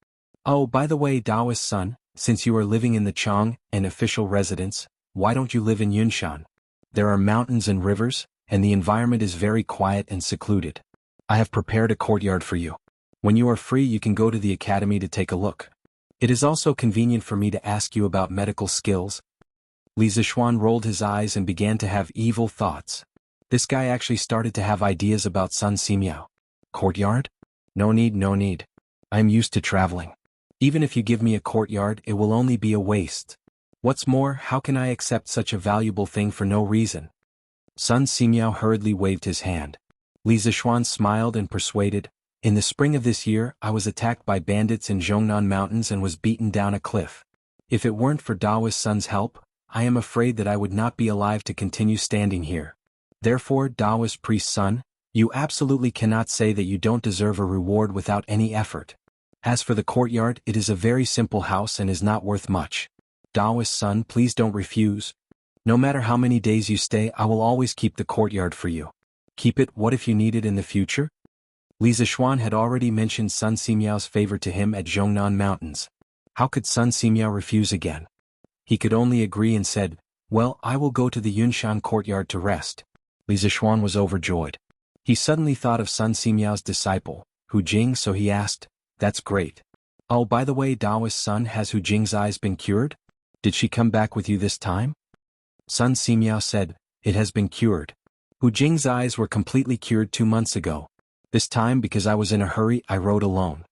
"Oh, by the way, Taoist son, since you are living in the Chang, an official residence, why don't you live in Yunshan? There are mountains and rivers, and the environment is very quiet and secluded. I have prepared a courtyard for you. When you are free, you can go to the academy to take a look. It is also convenient for me to ask you about medical skills." Li Zixuan rolled his eyes and began to have evil thoughts. This guy actually started to have ideas about Sun Simiao. "Courtyard? No need, no need. I am used to traveling. Even if you give me a courtyard, it will only be a waste. What's more, how can I accept such a valuable thing for no reason?" Sun Simiao hurriedly waved his hand. Li Zixuan smiled and persuaded, "In the spring of this year, I was attacked by bandits in Zhongnan Mountains and was beaten down a cliff. If it weren't for Taoist Sun's help, I am afraid that I would not be alive to continue standing here. Therefore, Taoist priest son, you absolutely cannot say that you don't deserve a reward without any effort. As for the courtyard, it is a very simple house and is not worth much. Taoist son, please don't refuse. No matter how many days you stay, I will always keep the courtyard for you. Keep it, what if you need it in the future?" Li Zixuan had already mentioned Sun Simiao's favor to him at Zhongnan Mountains. How could Sun Simiao refuse again? He could only agree and said, "Well, I will go to the Yunshan courtyard to rest." Li Zixuan was overjoyed. He suddenly thought of Sun Simiao's disciple, Hu Jing, so he asked, "That's great. Oh, by the way, Daoist son, has Hu Jing's eyes been cured? Did she come back with you this time?" Sun Simiao said, "It has been cured. Hu Jing's eyes were completely cured 2 months ago. This time, because I was in a hurry, I rode alone.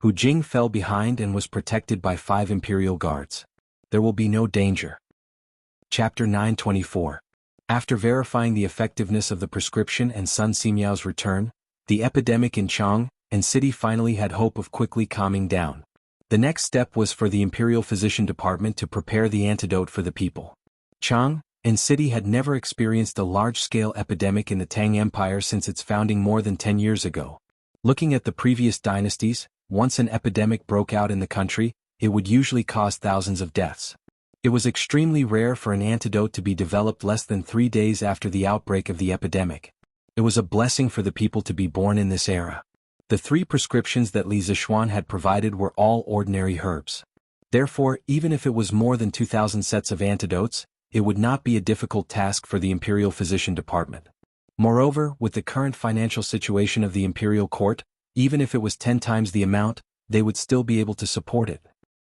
Hu Jing fell behind and was protected by 5 imperial guards. There will be no danger." Chapter 924. After verifying the effectiveness of the prescription and Sun Simiao's return, the epidemic in Chang and city finally had hope of quickly calming down. The next step was for the Imperial Physician Department to prepare the antidote for the people. Chang and city had never experienced a large-scale epidemic in the Tang Empire since its founding more than 10 years ago. Looking at the previous dynasties, once an epidemic broke out in the country, it would usually cause thousands of deaths. It was extremely rare for an antidote to be developed less than 3 days after the outbreak of the epidemic. It was a blessing for the people to be born in this era. The 3 prescriptions that Li Zishuan had provided were all ordinary herbs. Therefore, even if it was more than 2,000 sets of antidotes, it would not be a difficult task for the Imperial Physician Department. Moreover, with the current financial situation of the Imperial Court, even if it was 10 times the amount, they would still be able to support it.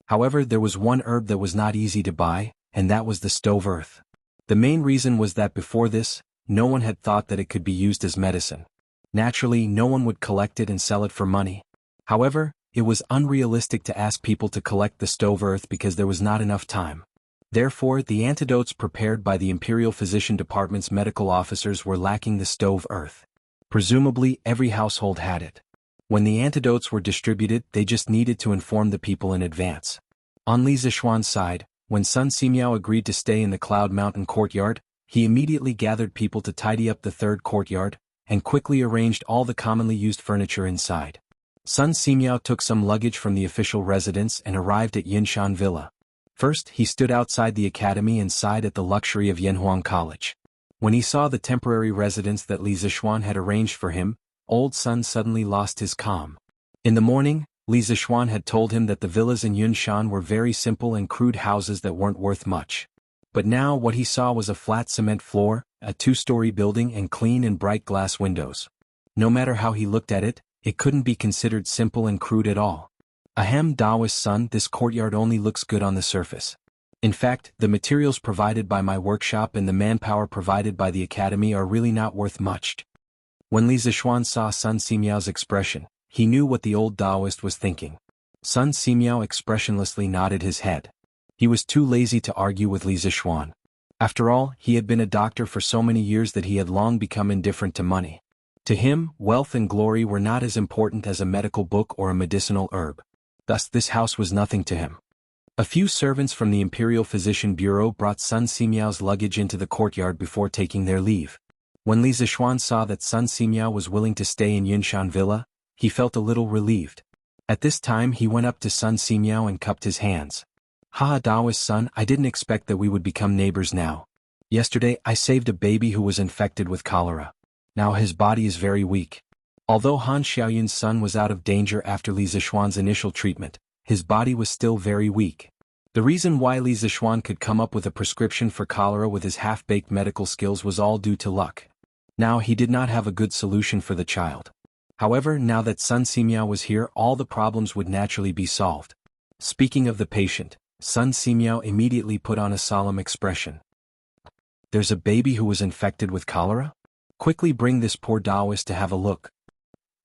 However, there was one herb that was not easy to buy, and that was the stove earth. The main reason was that before this, no one had thought that it could be used as medicine. Naturally, no one would collect it and sell it for money. However, it was unrealistic to ask people to collect the stove earth because there was not enough time. Therefore, the antidotes prepared by the Imperial Physician Department's medical officers were lacking the stove earth. Presumably, every household had it. When the antidotes were distributed, they just needed to inform the people in advance. On Li Zishuan's side, when Sun Simiao agreed to stay in the Cloud Mountain courtyard, he immediately gathered people to tidy up the 3rd courtyard, and quickly arranged all the commonly used furniture inside. Sun Simiao took some luggage from the official residence and arrived at Yinshan Villa. First, he stood outside the academy and sighed at the luxury of Yanhuang College. When he saw the temporary residence that Li Zishuan had arranged for him, Old Sun suddenly lost his calm. In the morning, Li Zishuan had told him that the villas in Yunshan were very simple and crude houses that weren't worth much. But now what he saw was a flat cement floor, a 2-story building and clean and bright glass windows. No matter how he looked at it, it couldn't be considered simple and crude at all. Ahem, Daoist son, this courtyard only looks good on the surface. In fact, the materials provided by my workshop and the manpower provided by the academy are really not worth much. When Li Zishuan saw Sun Simiao's expression, he knew what the old Daoist was thinking. Sun Simiao expressionlessly nodded his head. He was too lazy to argue with Li Zishuan. After all, he had been a doctor for so many years that he had long become indifferent to money. To him, wealth and glory were not as important as a medical book or a medicinal herb. Thus this house was nothing to him. A few servants from the Imperial Physician Bureau brought Sun Simiao's luggage into the courtyard before taking their leave. When Li Zishuan saw that Sun Simiao was willing to stay in Yinshan Villa, he felt a little relieved. At this time he went up to Sun Simiao and cupped his hands. "Haha, Daoist son, I didn't expect that we would become neighbors now. Yesterday I saved a baby who was infected with cholera. Now his body is very weak." Although Han Xiaoyun's son was out of danger after Li Zishuan's initial treatment, his body was still very weak. The reason why Li Zishuan could come up with a prescription for cholera with his half-baked medical skills was all due to luck. Now he did not have a good solution for the child. However, now that Sun Simiao was here, all the problems would naturally be solved. Speaking of the patient, Sun Simiao immediately put on a solemn expression. "There's a baby who was infected with cholera? Quickly bring this poor Taoist to have a look."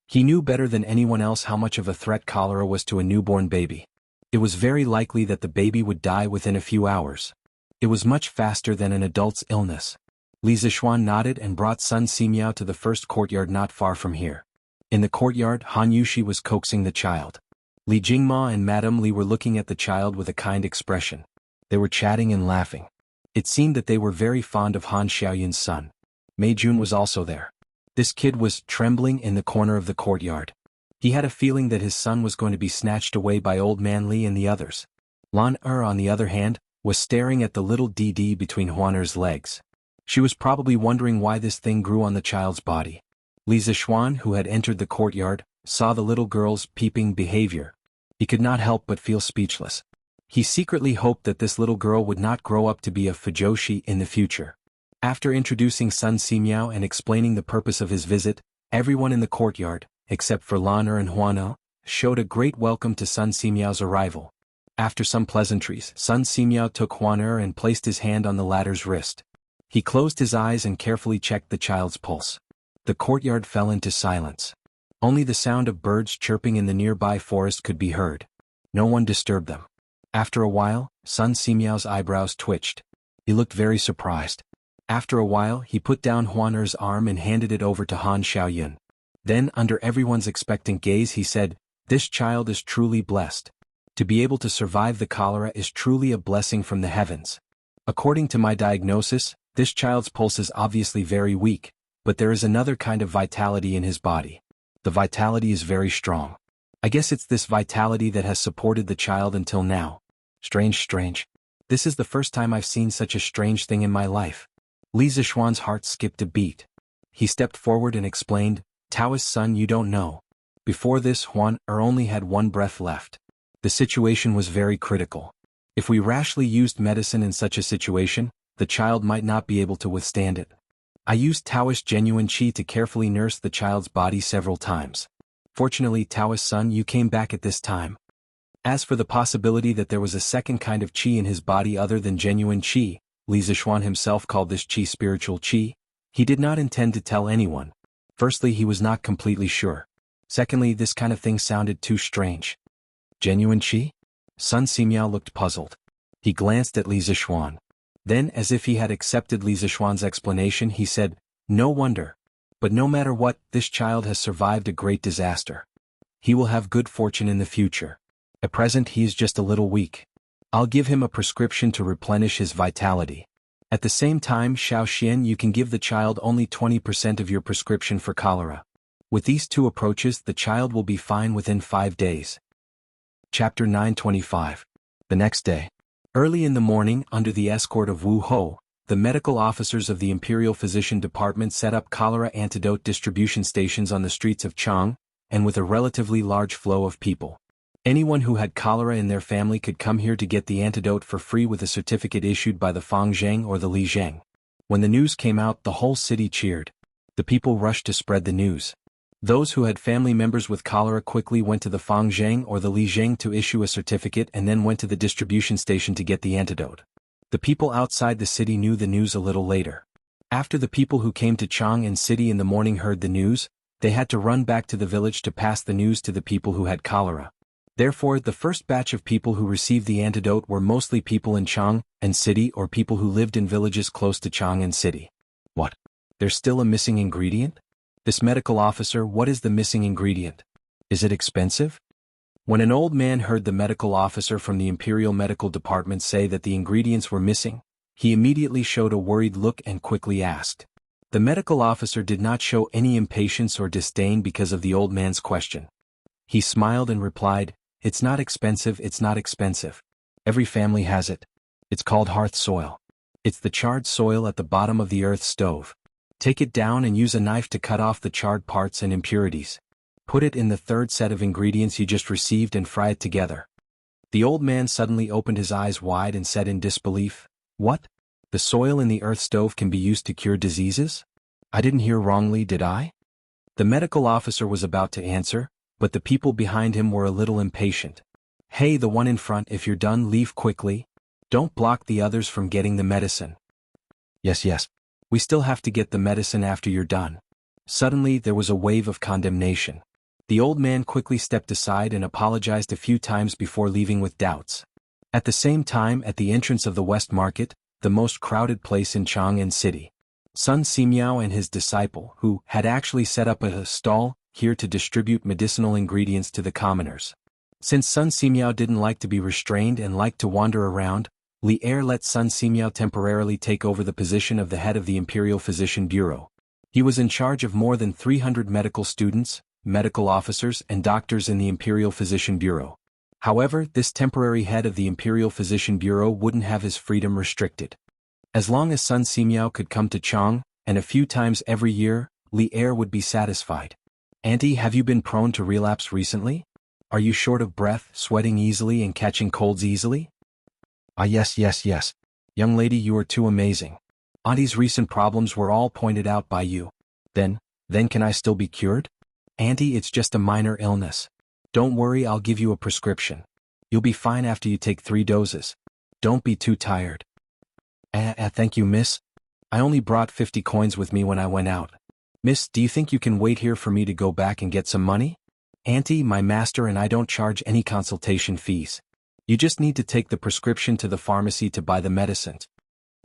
He knew better than anyone else how much of a threat cholera was to a newborn baby. It was very likely that the baby would die within a few hours. It was much faster than an adult's illness. Li Zishuan nodded and brought Sun Simiao to the 1st courtyard not far from here. In the courtyard, Han Yushi was coaxing the child. Li Jingma and Madame Li were looking at the child with a kind expression. They were chatting and laughing. It seemed that they were very fond of Han Xiaoyun's son. Mei Jun was also there. This kid was trembling in the corner of the courtyard. He had a feeling that his son was going to be snatched away by Old Man Li and the others. Lan on the other hand, was staring at the little DD between Huaner's legs. She was probably wondering why this thing grew on the child's body. Li Zishuan, who had entered the courtyard, saw the little girl's peeping behavior. He could not help but feel speechless. He secretly hoped that this little girl would not grow up to be a fujoshi in the future. After introducing Sun Simiao and explaining the purpose of his visit, Everyone in the courtyard, except for Lan and Huana, showed a great welcome to Sun Simiao's arrival. After some pleasantries, Sun Simiao took Huana and placed his hand on the latter's wrist. He closed his eyes and carefully checked the child's pulse. The courtyard fell into silence. Only the sound of birds chirping in the nearby forest could be heard. No one disturbed them. After a while, Sun Simiao's eyebrows twitched. He looked very surprised. After a while, he put down Huaner's arm and handed it over to Han Xiaoyun. Then, under everyone's expectant gaze, he said, "This child is truly blessed. To be able to survive the cholera is truly a blessing from the heavens. According to my diagnosis, this child's pulse is obviously very weak, but there is another kind of vitality in his body. The vitality is very strong. I guess it's this vitality that has supported the child until now. Strange. This is the first time I've seen such a strange thing in my life." Li Zishuan's heart skipped a beat. He stepped forward and explained, "Taoist son, you don't know. Before this, Huan only had one breath left. The situation was very critical. If we rashly used medicine in such a situation, the child might not be able to withstand it. I used Taoist genuine qi to carefully nurse the child's body several times. Fortunately, Taoist son, you came back at this time. As for the possibility that there was a second kind of qi in his body other than genuine qi, Li Zishuan himself called this qi spiritual qi. He did not intend to tell anyone. Firstly, he was not completely sure. Secondly, this kind of thing sounded too strange. Genuine qi? Sun Simiao looked puzzled. He glanced at Li Zishuan. Then, as if he had accepted Li Zishuan's explanation, he said, "No wonder. But no matter what, this child has survived a great disaster. He will have good fortune in the future. At present he is just a little weak. I'll give him a prescription to replenish his vitality. At the same time, Xiao Xian, you can give the child only 20% of your prescription for cholera. With these two approaches, the child will be fine within 5 days." Chapter 925. The next day. Early in the morning, under the escort of Wu Ho, the medical officers of the Imperial Physician Department set up cholera antidote distribution stations on the streets of Chang, and with a relatively large flow of people. Anyone who had cholera in their family could come here to get the antidote for free with a certificate issued by the Fangzheng or the Lizheng. When the news came out, the whole city cheered. The people rushed to spread the news. Those who had family members with cholera quickly went to the Fangzheng or the Lizheng to issue a certificate and then went to the distribution station to get the antidote. The people outside the city knew the news a little later. After the people who came to Chang'an City in the morning heard the news, they had to run back to the village to pass the news to the people who had cholera. Therefore, the first batch of people who received the antidote were mostly people in Chang'an City or people who lived in villages close to Chang'an City. What? There's still a missing ingredient? This medical officer, what is the missing ingredient? Is it expensive? When an old man heard the medical officer from the Imperial Medical Department say that the ingredients were missing, he immediately showed a worried look and quickly asked. The medical officer did not show any impatience or disdain because of the old man's question. He smiled and replied, "It's not expensive, it's not expensive. Every family has it. It's called hearth soil. It's the charred soil at the bottom of the earth stove. Take it down and use a knife to cut off the charred parts and impurities. Put it in the third set of ingredients you just received and fry it together." The old man suddenly opened his eyes wide and said in disbelief, "What? The soil in the earth stove can be used to cure diseases? I didn't hear wrongly, did I?" The medical officer was about to answer, but the people behind him were a little impatient. "Hey, the one in front, if you're done, leave quickly. Don't block the others from getting the medicine." Yes. We still have to get the medicine after you're done." Suddenly there was a wave of condemnation. The old man quickly stepped aside and apologized a few times before leaving with doubts. At the same time, at the entrance of the West Market, the most crowded place in Chang'an City, Sun Simiao and his disciple, who had actually set up a stall here to distribute medicinal ingredients to the commoners. Since Sun Simiao didn't like to be restrained and liked to wander around, Li Er let Sun Simiao temporarily take over the position of the head of the Imperial Physician Bureau. He was in charge of more than 300 medical students, medical officers, and doctors in the Imperial Physician Bureau. However, this temporary head of the Imperial Physician Bureau wouldn't have his freedom restricted. As long as Sun Simiao could come to Chang, and a few times every year, Li Er would be satisfied. "Auntie, have you been prone to relapse recently? Are you short of breath, sweating easily and catching colds easily?" "Ah, yes. Young lady, you are too amazing. Auntie's recent problems were all pointed out by you. Then Then can I still be cured? Auntie, it's just a minor illness. Don't worry, I'll give you a prescription. You'll be fine after you take 3 doses. Don't be too tired. Thank you, miss. I only brought 50 coins with me when I went out. Miss, do you think you can wait here for me to go back and get some money? Auntie, my master and I don't charge any consultation fees. You just need to take the prescription to the pharmacy to buy the medicines.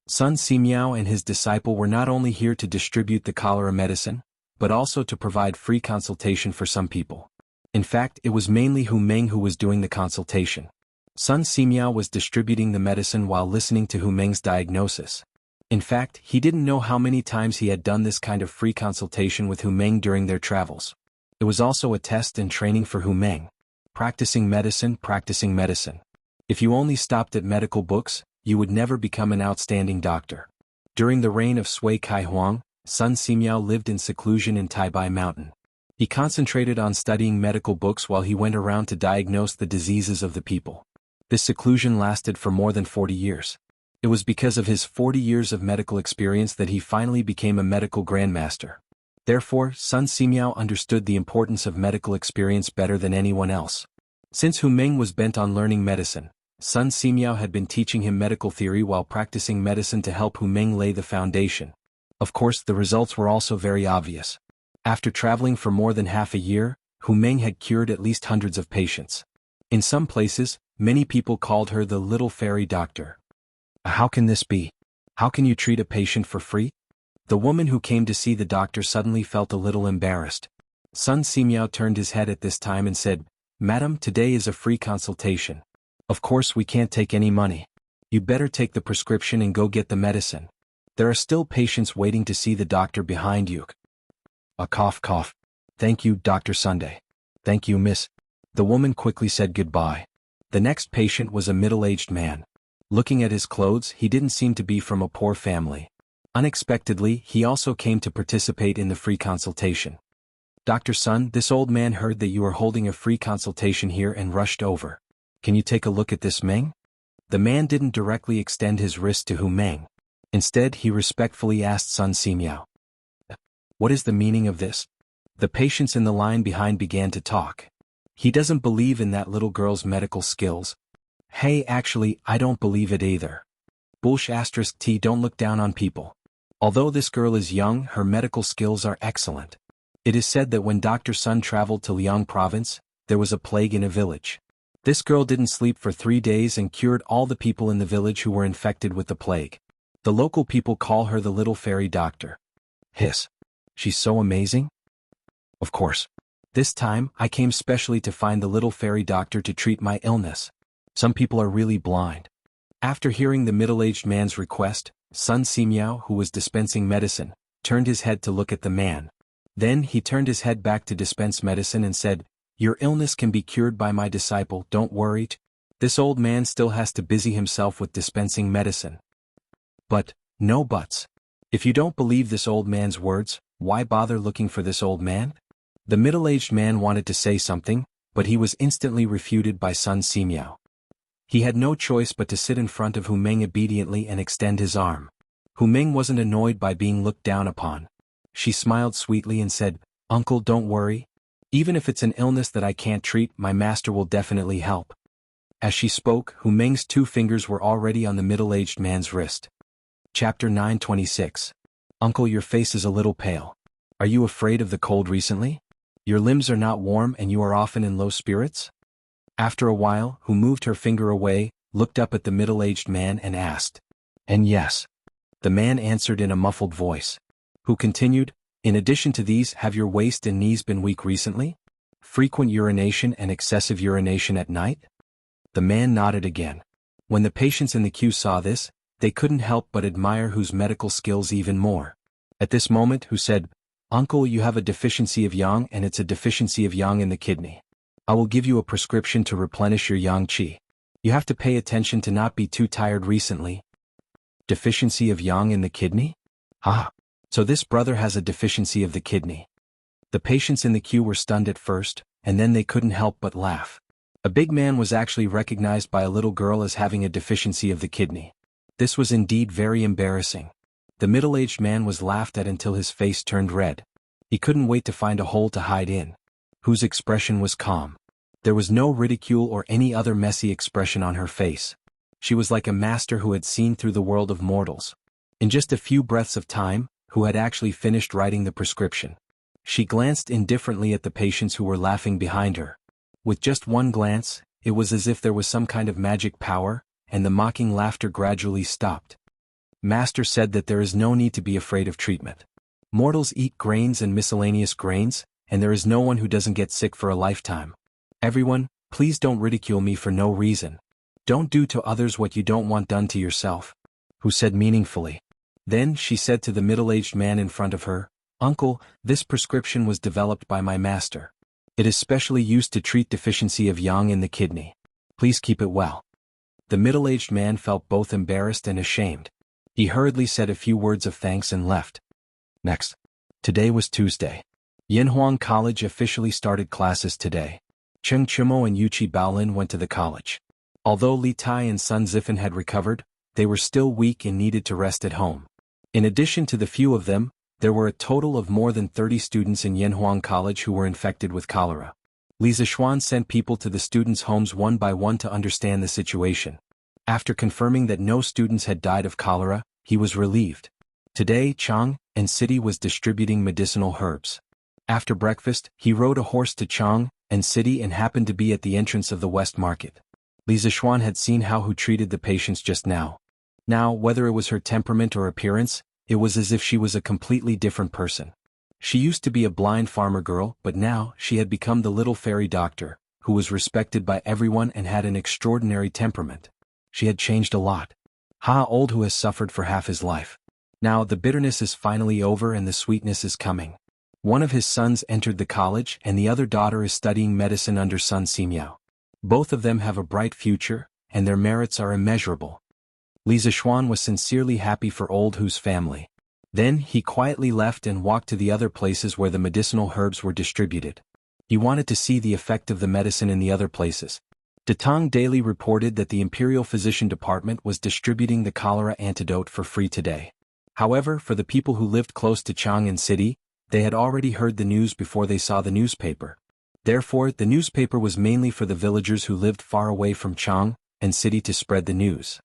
Sun Simiao and his disciple were not only here to distribute the cholera medicine, but also to provide free consultation for some people. In fact, it was mainly Hu Meng who was doing the consultation. Sun Simiao was distributing the medicine while listening to Hu Meng's diagnosis. In fact, he didn't know how many times he had done this kind of free consultation with Hu Meng during their travels. It was also a test and training for Hu Meng. Practicing medicine. If you only stopped at medical books, you would never become an outstanding doctor. During the reign of Sui Kai Huang, Sun Simiao lived in seclusion in Taibai Mountain. He concentrated on studying medical books while he went around to diagnose the diseases of the people. This seclusion lasted for more than 40 years. It was because of his 40 years of medical experience that he finally became a medical grandmaster. Therefore, Sun Simiao understood the importance of medical experience better than anyone else. Since Hu Meng was bent on learning medicine, Sun Simiao had been teaching him medical theory while practicing medicine to help Hu Meng lay the foundation. Of course, the results were also very obvious. After traveling for more than half a year, Hu Meng had cured at least hundreds of patients. In some places, many people called her the little fairy doctor. How can this be? How can you treat a patient for free? The woman who came to see the doctor suddenly felt a little embarrassed. Sun Simiao turned his head at this time and said, "Madam, today is a free consultation. Of course we can't take any money. You better take the prescription and go get the medicine. There are still patients waiting to see the doctor behind you." A cough. "Thank you, Dr. Sunday. Thank you, miss." The woman quickly said goodbye. The next patient was a middle-aged man. Looking at his clothes, he didn't seem to be from a poor family. Unexpectedly, he also came to participate in the free consultation. "Dr. Sun, this old man heard that you are holding a free consultation here and rushed over. Can you take a look at this, Meng?" The man didn't directly extend his wrist to Hu Meng. Instead, he respectfully asked Sun Simiao, "What is the meaning of this?" The patients in the line behind began to talk. "He doesn't believe in that little girl's medical skills." "Hey, actually, I don't believe it either." *T Don't look down on people. Although this girl is young, her medical skills are excellent. It is said that when Dr. Sun traveled to Liang province, there was a plague in a village. This girl didn't sleep for 3 days and cured all the people in the village who were infected with the plague. The local people call her the little fairy doctor. Hiss. She's so amazing? Of course. This time, I came specially to find the little fairy doctor to treat my illness. Some people are really blind. After hearing the middle-aged man's request, Sun Simiao, who was dispensing medicine, turned his head to look at the man. Then he turned his head back to dispense medicine and said, "Your illness can be cured by my disciple, don't worry." This old man still has to busy himself with dispensing medicine. But, no buts. If you don't believe this old man's words, why bother looking for this old man? The middle-aged man wanted to say something, but he was instantly refuted by Sun Simiao. He had no choice but to sit in front of Hu Meng obediently and extend his arm. Hu Meng wasn't annoyed by being looked down upon. She smiled sweetly and said, "Uncle, don't worry. Even if it's an illness that I can't treat, my master will definitely help." As she spoke, Hu Meng's 2 fingers were already on the middle-aged man's wrist. Chapter 926. Uncle, your face is a little pale. Are you afraid of the cold recently? Your limbs are not warm and you are often in low spirits? After a while, Hu moved her finger away, looked up at the middle-aged man and asked. "And yes." The man answered in a muffled voice. Hu continued, "In addition to these, have your waist and knees been weak recently? Frequent urination and excessive urination at night?" The man nodded again. When the patients in the queue saw this, they couldn't help but admire Hu's medical skills even more. At this moment, Hu said, "Uncle, you have a deficiency of yang and it's a deficiency of yang in the kidney. I will give you a prescription to replenish your yang qi. You have to pay attention to not be too tired recently." Deficiency of yang in the kidney? Ah, so this brother has a deficiency of the kidney. The patients in the queue were stunned at first, and then they couldn't help but laugh. A big man was actually recognized by a little girl as having a deficiency of the kidney. This was indeed very embarrassing. The middle-aged man was laughed at until his face turned red. He couldn't wait to find a hole to hide in. Whose expression was calm. There was no ridicule or any other messy expression on her face. She was like a master who had seen through the world of mortals. In just a few breaths of time, who had actually finished writing the prescription. She glanced indifferently at the patients who were laughing behind her. With just one glance, it was as if there was some kind of magic power, and the mocking laughter gradually stopped. Master said that there is no need to be afraid of treatment. Mortals eat grains and miscellaneous grains, and there is no one who doesn't get sick for a lifetime. Everyone, please don't ridicule me for no reason. Don't do to others what you don't want done to yourself. Who said meaningfully. Then she said to the middle-aged man in front of her, Uncle, this prescription was developed by my master. It is specially used to treat deficiency of yang in the kidney. Please keep it well. The middle-aged man felt both embarrassed and ashamed. He hurriedly said a few words of thanks and left. Next. Today was Tuesday. Yinhuang College officially started classes today. Cheng Chimo and Yuchi Baolin went to the college. Although Li Tai and Sun Zifan had recovered, they were still weak and needed to rest at home. In addition to the few of them, there were a total of more than 30 students in Yinhuang College who were infected with cholera. Li Zishuan sent people to the students' homes one by one to understand the situation. After confirming that no students had died of cholera, he was relieved. Today, Chang and City was distributing medicinal herbs. After breakfast, he rode a horse to Chang and City and happened to be at the entrance of the West Market. Li Zishuan had seen how Hu treated the patients just now. Now, whether it was her temperament or appearance, it was as if she was a completely different person. She used to be a blind farmer girl, but now she had become the little fairy doctor, who was respected by everyone and had an extraordinary temperament. She had changed a lot. Old Hu has suffered for half his life. Now the bitterness is finally over and the sweetness is coming. One of his sons entered the college and the other daughter is studying medicine under Sun Simiao. Both of them have a bright future, and their merits are immeasurable. Li Zishuan was sincerely happy for Old Hu's family. Then he quietly left and walked to the other places where the medicinal herbs were distributed. He wanted to see the effect of the medicine in the other places. Datang Daily reported that the Imperial Physician Department was distributing the cholera antidote for free today. However, for the people who lived close to Chang'an City, they had already heard the news before they saw the newspaper. Therefore, the newspaper was mainly for the villagers who lived far away from Chang'an City to spread the news.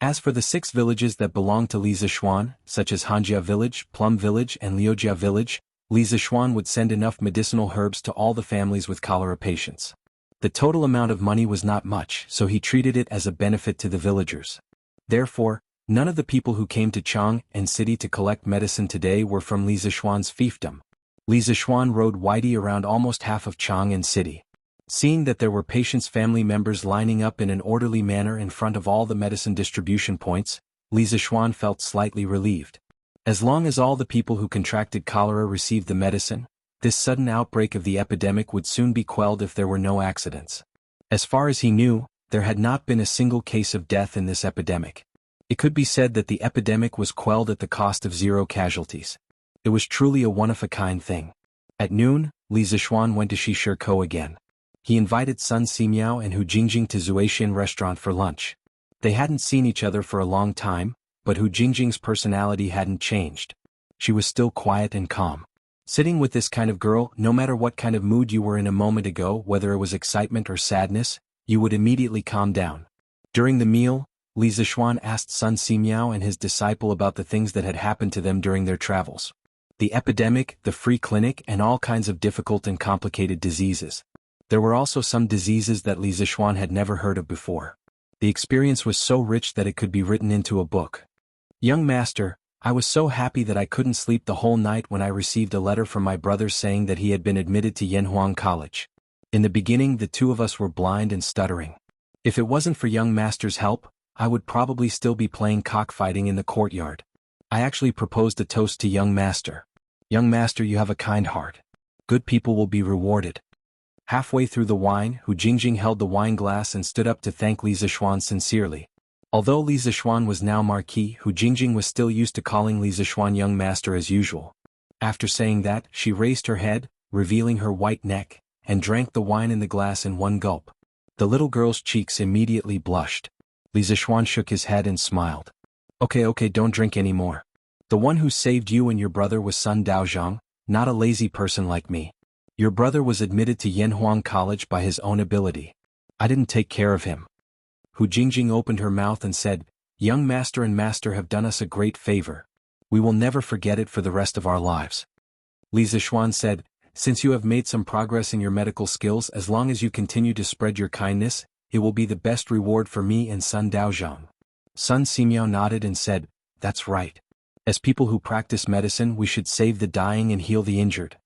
As for the 6 villages that belonged to Li Zishuan, such as Hanjia Village, Plum Village and Liujia Village, Li Zishuan would send enough medicinal herbs to all the families with cholera patients. The total amount of money was not much, so he treated it as a benefit to the villagers. Therefore, none of the people who came to Chang'an City to collect medicine today were from Li Zishuan's fiefdom. Li Zishuan rode Whitey around almost half of Chang'an City. Seeing that there were patients' family members lining up in an orderly manner in front of all the medicine distribution points, Li Zishuan felt slightly relieved. As long as all the people who contracted cholera received the medicine, this sudden outbreak of the epidemic would soon be quelled if there were no accidents. As far as he knew, there had not been a single case of death in this epidemic. It could be said that the epidemic was quelled at the cost of 0 casualties. It was truly a one-of-a-kind thing. At noon, Li Zishuan went to Shishirko again. He invited Sun Simiao and Hu Jingjing to Zuaxian restaurant for lunch. They hadn't seen each other for a long time, but Hu Jingjing's personality hadn't changed. She was still quiet and calm. Sitting with this kind of girl, no matter what kind of mood you were in a moment ago, whether it was excitement or sadness, you would immediately calm down. During the meal, Li Zishuan asked Sun Simiao and his disciple about the things that had happened to them during their travels. The epidemic, the free clinic and all kinds of difficult and complicated diseases. There were also some diseases that Li Zishuan had never heard of before. The experience was so rich that it could be written into a book. Young master, I was so happy that I couldn't sleep the whole night when I received a letter from my brother saying that he had been admitted to Yinhuang College. In the beginning the 2 of us were blind and stuttering. If it wasn't for young master's help, I would probably still be playing cockfighting in the courtyard. I actually proposed a toast to young master. Young master, you have a kind heart. Good people will be rewarded. Halfway through the wine, Hu Jingjing held the wine glass and stood up to thank Li Zishuan sincerely. Although Li Zishuan was now Marquis, Hu Jingjing was still used to calling Li Zishuan young master as usual. After saying that, she raised her head, revealing her white neck, and drank the wine in the glass in one gulp. The little girl's cheeks immediately blushed. Li Zishuan shook his head and smiled. Okay, don't drink anymore. The one who saved you and your brother was Sun Daozhang, not a lazy person like me. Your brother was admitted to Yanhuang College by his own ability. I didn't take care of him. Hu Jingjing opened her mouth and said, Young master and master have done us a great favor. We will never forget it for the rest of our lives. Li Zishuan said, Since you have made some progress in your medical skills, as long as you continue to spread your kindness, it will be the best reward for me and Sun Daozhang. Sun Simiao nodded and said, That's right. As people who practice medicine, we should save the dying and heal the injured.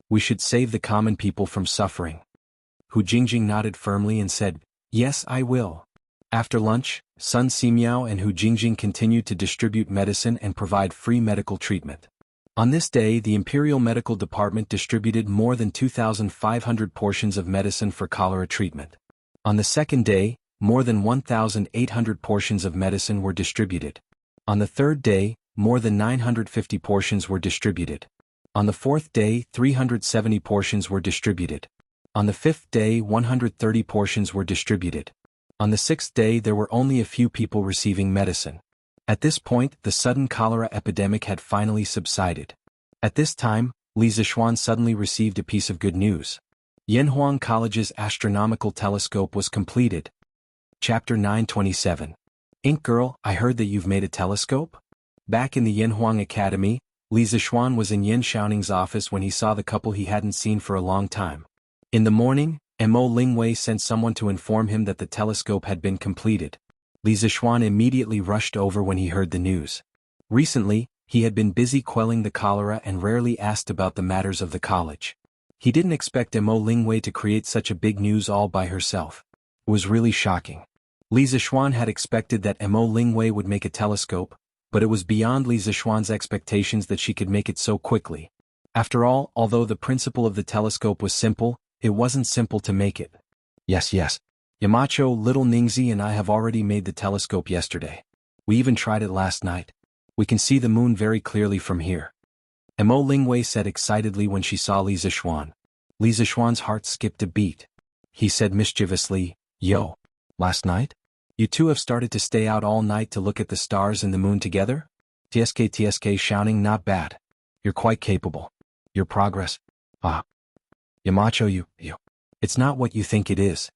We should save the common people from suffering. Hu Jingjing nodded firmly and said, Yes, I will. After lunch, Sun Simiao and Hu Jingjing continued to distribute medicine and provide free medical treatment. On this day, the Imperial Medical Department distributed more than 2,500 portions of medicine for cholera treatment. On the second day, more than 1,800 portions of medicine were distributed. On the third day, more than 950 portions were distributed. On the fourth day, 370 portions were distributed. On the fifth day, 130 portions were distributed. On the sixth day, there were only a few people receiving medicine. At this point, the sudden cholera epidemic had finally subsided. At this time, Li Zishuan suddenly received a piece of good news. Yanhuang College's astronomical telescope was completed. Chapter 927. Ink Girl, I heard that you've made a telescope? Back in the Yanhuang Academy, Li Zishuan was in Yan Xiaoning's office when he saw the couple he hadn't seen for a long time. In the morning, Mo Lingwei sent someone to inform him that the telescope had been completed. Li Zishuan immediately rushed over when he heard the news. Recently, he had been busy quelling the cholera and rarely asked about the matters of the college. He didn't expect Mo Lingwei to create such a big news all by herself. It was really shocking. Li Zishuan had expected that Mo Lingwei would make a telescope, but it was beyond Li Zishuan's expectations that she could make it so quickly. After all, although the principle of the telescope was simple, it wasn't simple to make it. Yes. Yamacho, little Ningzi and I have already made the telescope yesterday. We even tried it last night. We can see the moon very clearly from here. Mo Lingwei said excitedly when she saw Li Zishuan. Li Zishuan's heart skipped a beat. He said mischievously, Yo, last night? You two have started to stay out all night to look at the stars and the moon together? TSK shouting, not bad. You're quite capable. Your progress. Yamacho, you. It's not what you think it is.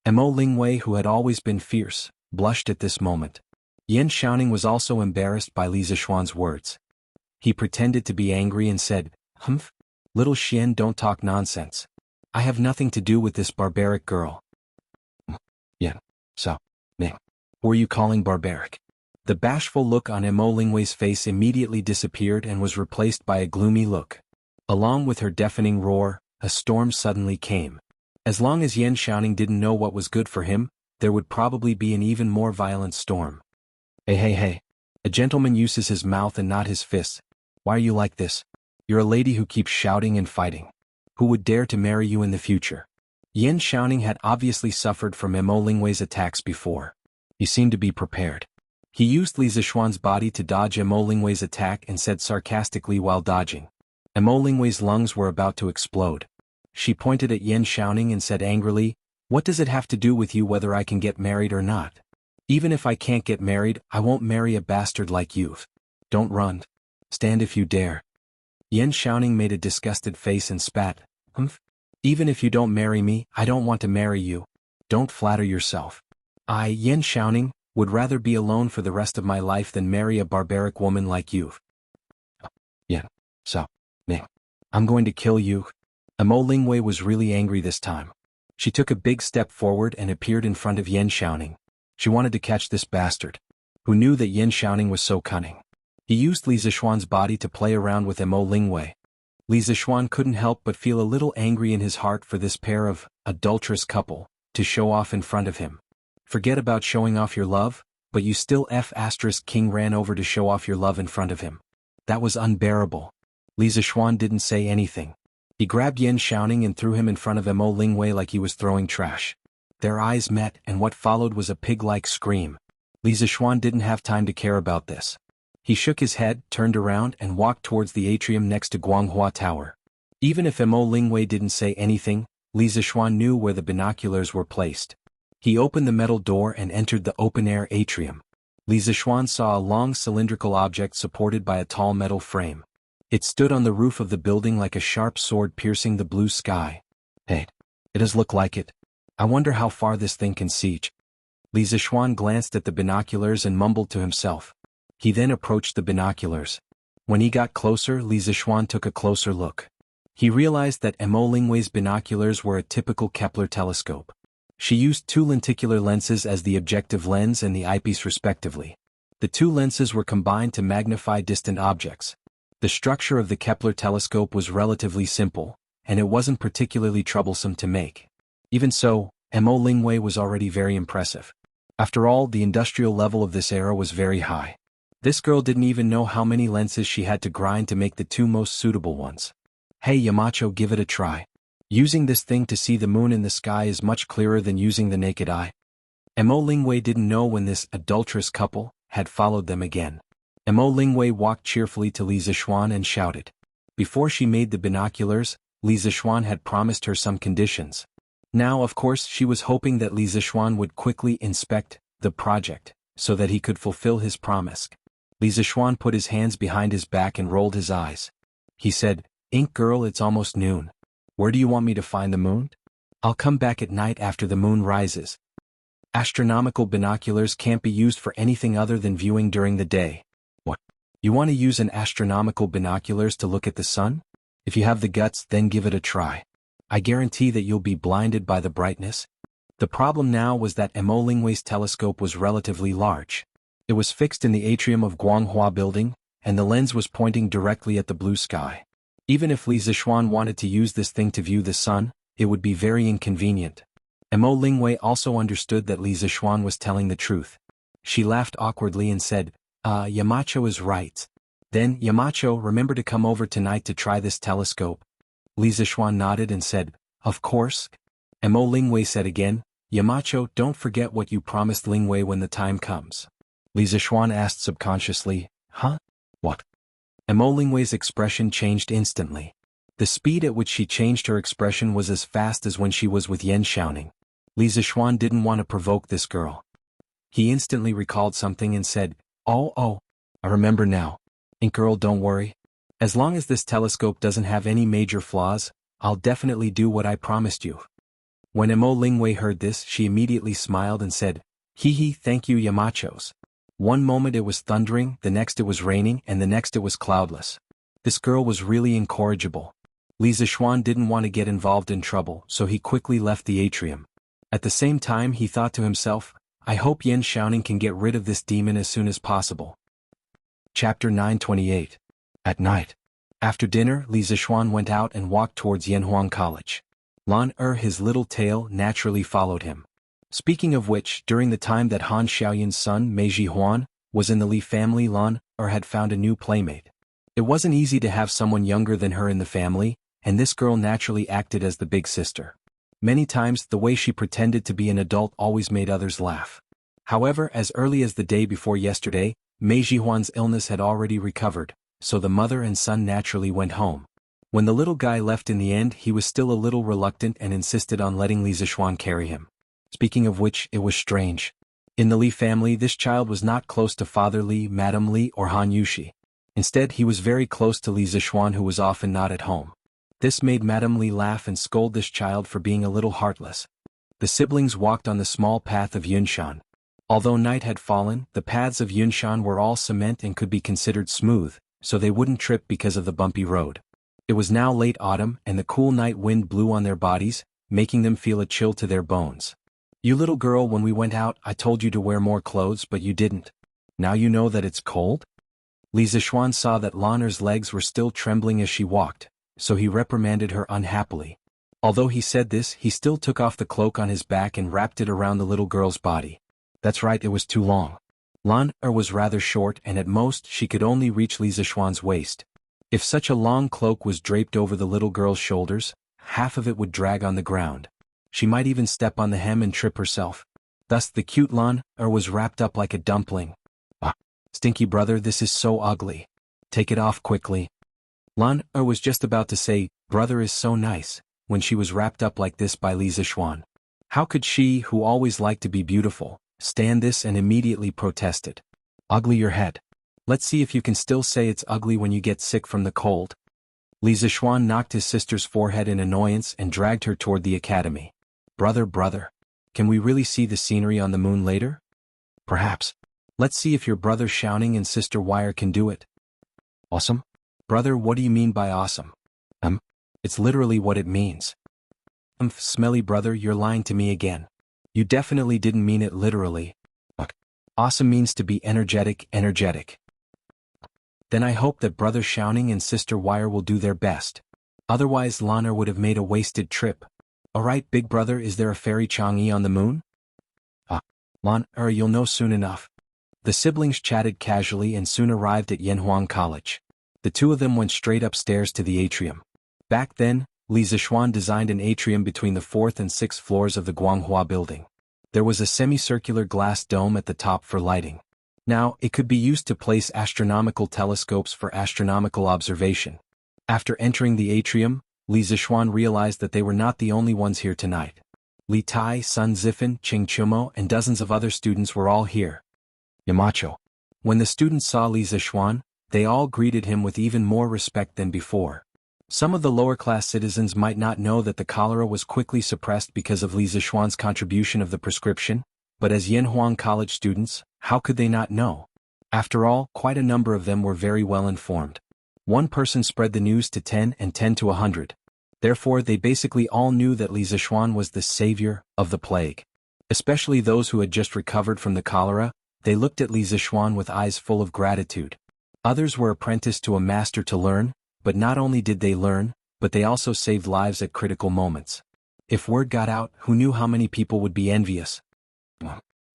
Mo Lingwei, who had always been fierce, blushed at this moment. Yan Xiaoning was also embarrassed by Li Zishuan's words. He pretended to be angry and said, Humph? Little Xian, don't talk nonsense. I have nothing to do with this barbaric girl. Yan. So, Ning. Who are you calling barbaric? The bashful look on Mo Lingwei's face immediately disappeared and was replaced by a gloomy look. Along with her deafening roar, a storm suddenly came. As long as Yan Xiaoning didn't know what was good for him, there would probably be an even more violent storm. Hey. A gentleman uses his mouth and not his fists. Why are you like this? You're a lady who keeps shouting and fighting. Who would dare to marry you in the future? Yan Xiaoning had obviously suffered from Mo Lingwei's attacks before. He seemed to be prepared. He used Li Zishuan's body to dodge Mo Lingwei's attack and said sarcastically while dodging. Mo Lingwei's lungs were about to explode. She pointed at Yan Xiaoning and said angrily, What does it have to do with you whether I can get married or not? Even if I can't get married, I won't marry a bastard like you. Don't run. Stand if you dare. Yan Xiaoning made a disgusted face and spat. Humph. Even if you don't marry me, I don't want to marry you. Don't flatter yourself. I, Yan Xiaoning, would rather be alone for the rest of my life than marry a barbaric woman like you. Yan. So. Ning. I'm going to kill you. Mo Lingwei was really angry this time. She took a big step forward and appeared in front of Yan Xiaoning. She wanted to catch this bastard. Who knew that Yan Xiaoning was so cunning? He used Li Zishuan's body to play around with Mo Lingwei. Li Zishuan couldn't help but feel a little angry in his heart for this pair of adulterous couple to show off in front of him. Forget about showing off your love, but you still King ran over to show off your love in front of him. That was unbearable. Li Zishuan didn't say anything. He grabbed Yan Xiaoning and threw him in front of Mo Lingwei like he was throwing trash. Their eyes met and what followed was a pig-like scream. Li Zishuan didn't have time to care about this. He shook his head, turned around and walked towards the atrium next to Guanghua Tower. Even if Mo Lingwei didn't say anything, Li Zishuan knew where the binoculars were placed. He opened the metal door and entered the open-air atrium. Li Zishuan saw a long cylindrical object supported by a tall metal frame. It stood on the roof of the building like a sharp sword piercing the blue sky. Hey, it does look like it. I wonder how far this thing can see. Li Zishuan glanced at the binoculars and mumbled to himself. He then approached the binoculars. When he got closer, Li Zishuan took a closer look. He realized that Mo Lingwei's binoculars were a typical Kepler telescope. She used two lenticular lenses as the objective lens and the eyepiece respectively. The two lenses were combined to magnify distant objects. The structure of the Kepler telescope was relatively simple, and it wasn't particularly troublesome to make. Even so, Mo Lingwei was already very impressive. After all, the industrial level of this era was very high. This girl didn't even know how many lenses she had to grind to make the two most suitable ones. Hey Yamacho, give it a try. Using this thing to see the moon in the sky is much clearer than using the naked eye. Mo Lingwei didn't know when this adulterous couple had followed them again. Mo Lingwei walked cheerfully to Li Zishuan and shouted. Before she made the binoculars, Li Zishuan had promised her some conditions. Now, of course, she was hoping that Li Zishuan would quickly inspect the project, so that he could fulfill his promise. Li Zishuan put his hands behind his back and rolled his eyes. He said, "Ink girl, it's almost noon. Where do you want me to find the moon? I'll come back at night after the moon rises." Astronomical binoculars can't be used for anything other than viewing during the day. What? You want to use an astronomical binoculars to look at the sun? If you have the guts, then give it a try. I guarantee that you'll be blinded by the brightness. The problem now was that Mo Lingwei's telescope was relatively large. It was fixed in the atrium of Guanghua Building, and the lens was pointing directly at the blue sky. Even if Li Zishuan wanted to use this thing to view the sun, it would be very inconvenient. Mo Lingwei also understood that Li Zishuan was telling the truth. She laughed awkwardly and said, Yamacho is right. Then, Yamacho, remember to come over tonight to try this telescope. Li Zishuan nodded and said, of course. Mo Lingwei said again, Yamacho, don't forget what you promised Lingwei when the time comes. Li Zishuan asked subconsciously, huh? What? Mo Lingwei's expression changed instantly. The speed at which she changed her expression was as fast as when she was with Yan Xiaoning. Li Zishuan didn't want to provoke this girl. He instantly recalled something and said, Oh, I remember now. Ink girl, don't worry. As long as this telescope doesn't have any major flaws, I'll definitely do what I promised you. When Mo Lingwei heard this, she immediately smiled and said, Hee, thank you Yamachos. One moment it was thundering, the next it was raining, and the next it was cloudless. This girl was really incorrigible. Li Zishuan didn't want to get involved in trouble, so he quickly left the atrium. At the same time he thought to himself, I hope Yan Xiaoning can get rid of this demon as soon as possible. Chapter 928. At night. After dinner, Li Zishuan went out and walked towards Yanhuang College. Lan his little tail, naturally followed him. Speaking of which, during the time that Han Xiaoyan's son, Meiji Huan, was in the Li family, Lan had found a new playmate. It wasn't easy to have someone younger than her in the family, and this girl naturally acted as the big sister. Many times, the way she pretended to be an adult always made others laugh. However, as early as the day before yesterday, Meiji Huan's illness had already recovered, so the mother and son naturally went home. When the little guy left in the end, he was still a little reluctant and insisted on letting Li Zishuan carry him. Speaking of which, it was strange. In the Li family, this child was not close to Father Li, Madam Li, or Han Yushi. Instead, he was very close to Li Zishuan, who was often not at home. This made Madam Li laugh and scold this child for being a little heartless. The siblings walked on the small path of Yunshan. Although night had fallen, the paths of Yunshan were all cement and could be considered smooth, so they wouldn't trip because of the bumpy road. It was now late autumn and the cool night wind blew on their bodies, making them feel a chill to their bones. You little girl, when we went out, I told you to wear more clothes, but you didn't. Now you know that it's cold? Li Zishuan saw that Lan'er's legs were still trembling as she walked, so he reprimanded her unhappily. Although he said this, he still took off the cloak on his back and wrapped it around the little girl's body. That's right, it was too long. Lan'er was rather short and at most she could only reach Li Zishuan's waist. If such a long cloak was draped over the little girl's shoulders, half of it would drag on the ground. She might even step on the hem and trip herself. Thus the cute Lan'er was wrapped up like a dumpling. Ah, stinky brother, this is so ugly. Take it off quickly. Lan'er was just about to say, brother is so nice, when she was wrapped up like this by Li Zishuan. How could she, who always liked to be beautiful, stand this and immediately protested? Ugly your head. Let's see if you can still say it's ugly when you get sick from the cold. Li Zishuan knocked his sister's forehead in annoyance and dragged her toward the academy. Brother, can we really see the scenery on the moon later? Perhaps. Let's see if your brother Xiaoning and sister Wire can do it. Awesome? Brother, what do you mean by awesome? It's literally what it means. Smelly brother, you're lying to me again. You definitely didn't mean it literally. Awesome means to be energetic. Then I hope that brother Xiaoning and sister Wire will do their best. Otherwise Lan'er would have made a wasted trip. Alright big brother, is there a fairy Chang'e on the moon? Lan'er, you'll know soon enough. The siblings chatted casually and soon arrived at Yanhuang College. The two of them went straight upstairs to the atrium. Back then, Li Zishuan designed an atrium between the 4th and 6th floors of the Guanghua building. There was a semicircular glass dome at the top for lighting. Now, it could be used to place astronomical telescopes for astronomical observation. After entering the atrium, Li Zishuan realized that they were not the only ones here tonight. Li Tai, Sun Zifan, Qing Chumo, and dozens of other students were all here. Yamacho. When the students saw Li Zishuan, they all greeted him with even more respect than before. Some of the lower-class citizens might not know that the cholera was quickly suppressed because of Li Zishuan's contribution of the prescription, but as Yanhuang College students, how could they not know? After all, quite a number of them were very well informed. One person spread the news to 10 and 10 to 100. Therefore, they basically all knew that Li Zishuan was the savior of the plague. Especially those who had just recovered from the cholera, they looked at Li Zishuan with eyes full of gratitude. Others were apprenticed to a master to learn, but not only did they learn, but they also saved lives at critical moments. If word got out, who knew how many people would be envious?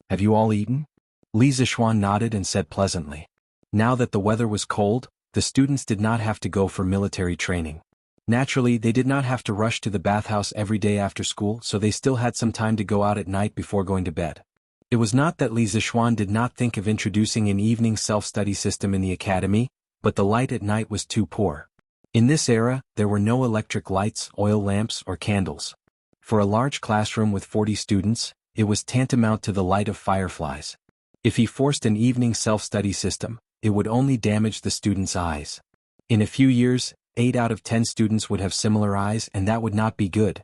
Have you all eaten? Li Zishuan nodded and said pleasantly. Now that the weather was cold, the students did not have to go for military training. Naturally, they did not have to rush to the bathhouse every day after school, so they still had some time to go out at night before going to bed. It was not that Li Zishuan did not think of introducing an evening self-study system in the academy, but the light at night was too poor. In this era, there were no electric lights, oil lamps, or candles. For a large classroom with 40 students, it was tantamount to the light of fireflies. If he forced an evening self-study system, it would only damage the students' eyes. In a few years, 8 out of 10 students would have similar eyes, and that would not be good.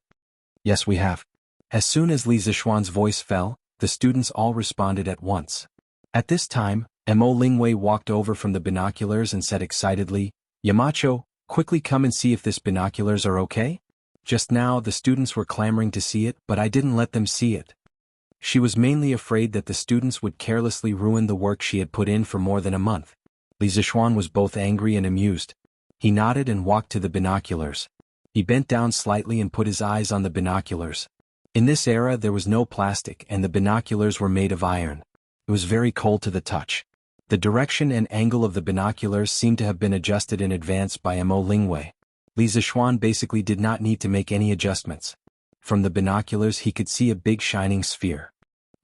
Yes, we have. As soon as Li Zishuan's voice fell, the students all responded at once. At this time, Mo Lingwei walked over from the binoculars and said excitedly, Yamacho, quickly come and see if this binoculars are okay? Just now the students were clamoring to see it, but I didn't let them see it. She was mainly afraid that the students would carelessly ruin the work she had put in for more than a month. Li Zishuan was both angry and amused. He nodded and walked to the binoculars. He bent down slightly and put his eyes on the binoculars. In this era there was no plastic and the binoculars were made of iron. It was very cold to the touch. The direction and angle of the binoculars seemed to have been adjusted in advance by Mo Lingwei. Li Zishuan basically did not need to make any adjustments. From the binoculars he could see a big shining sphere.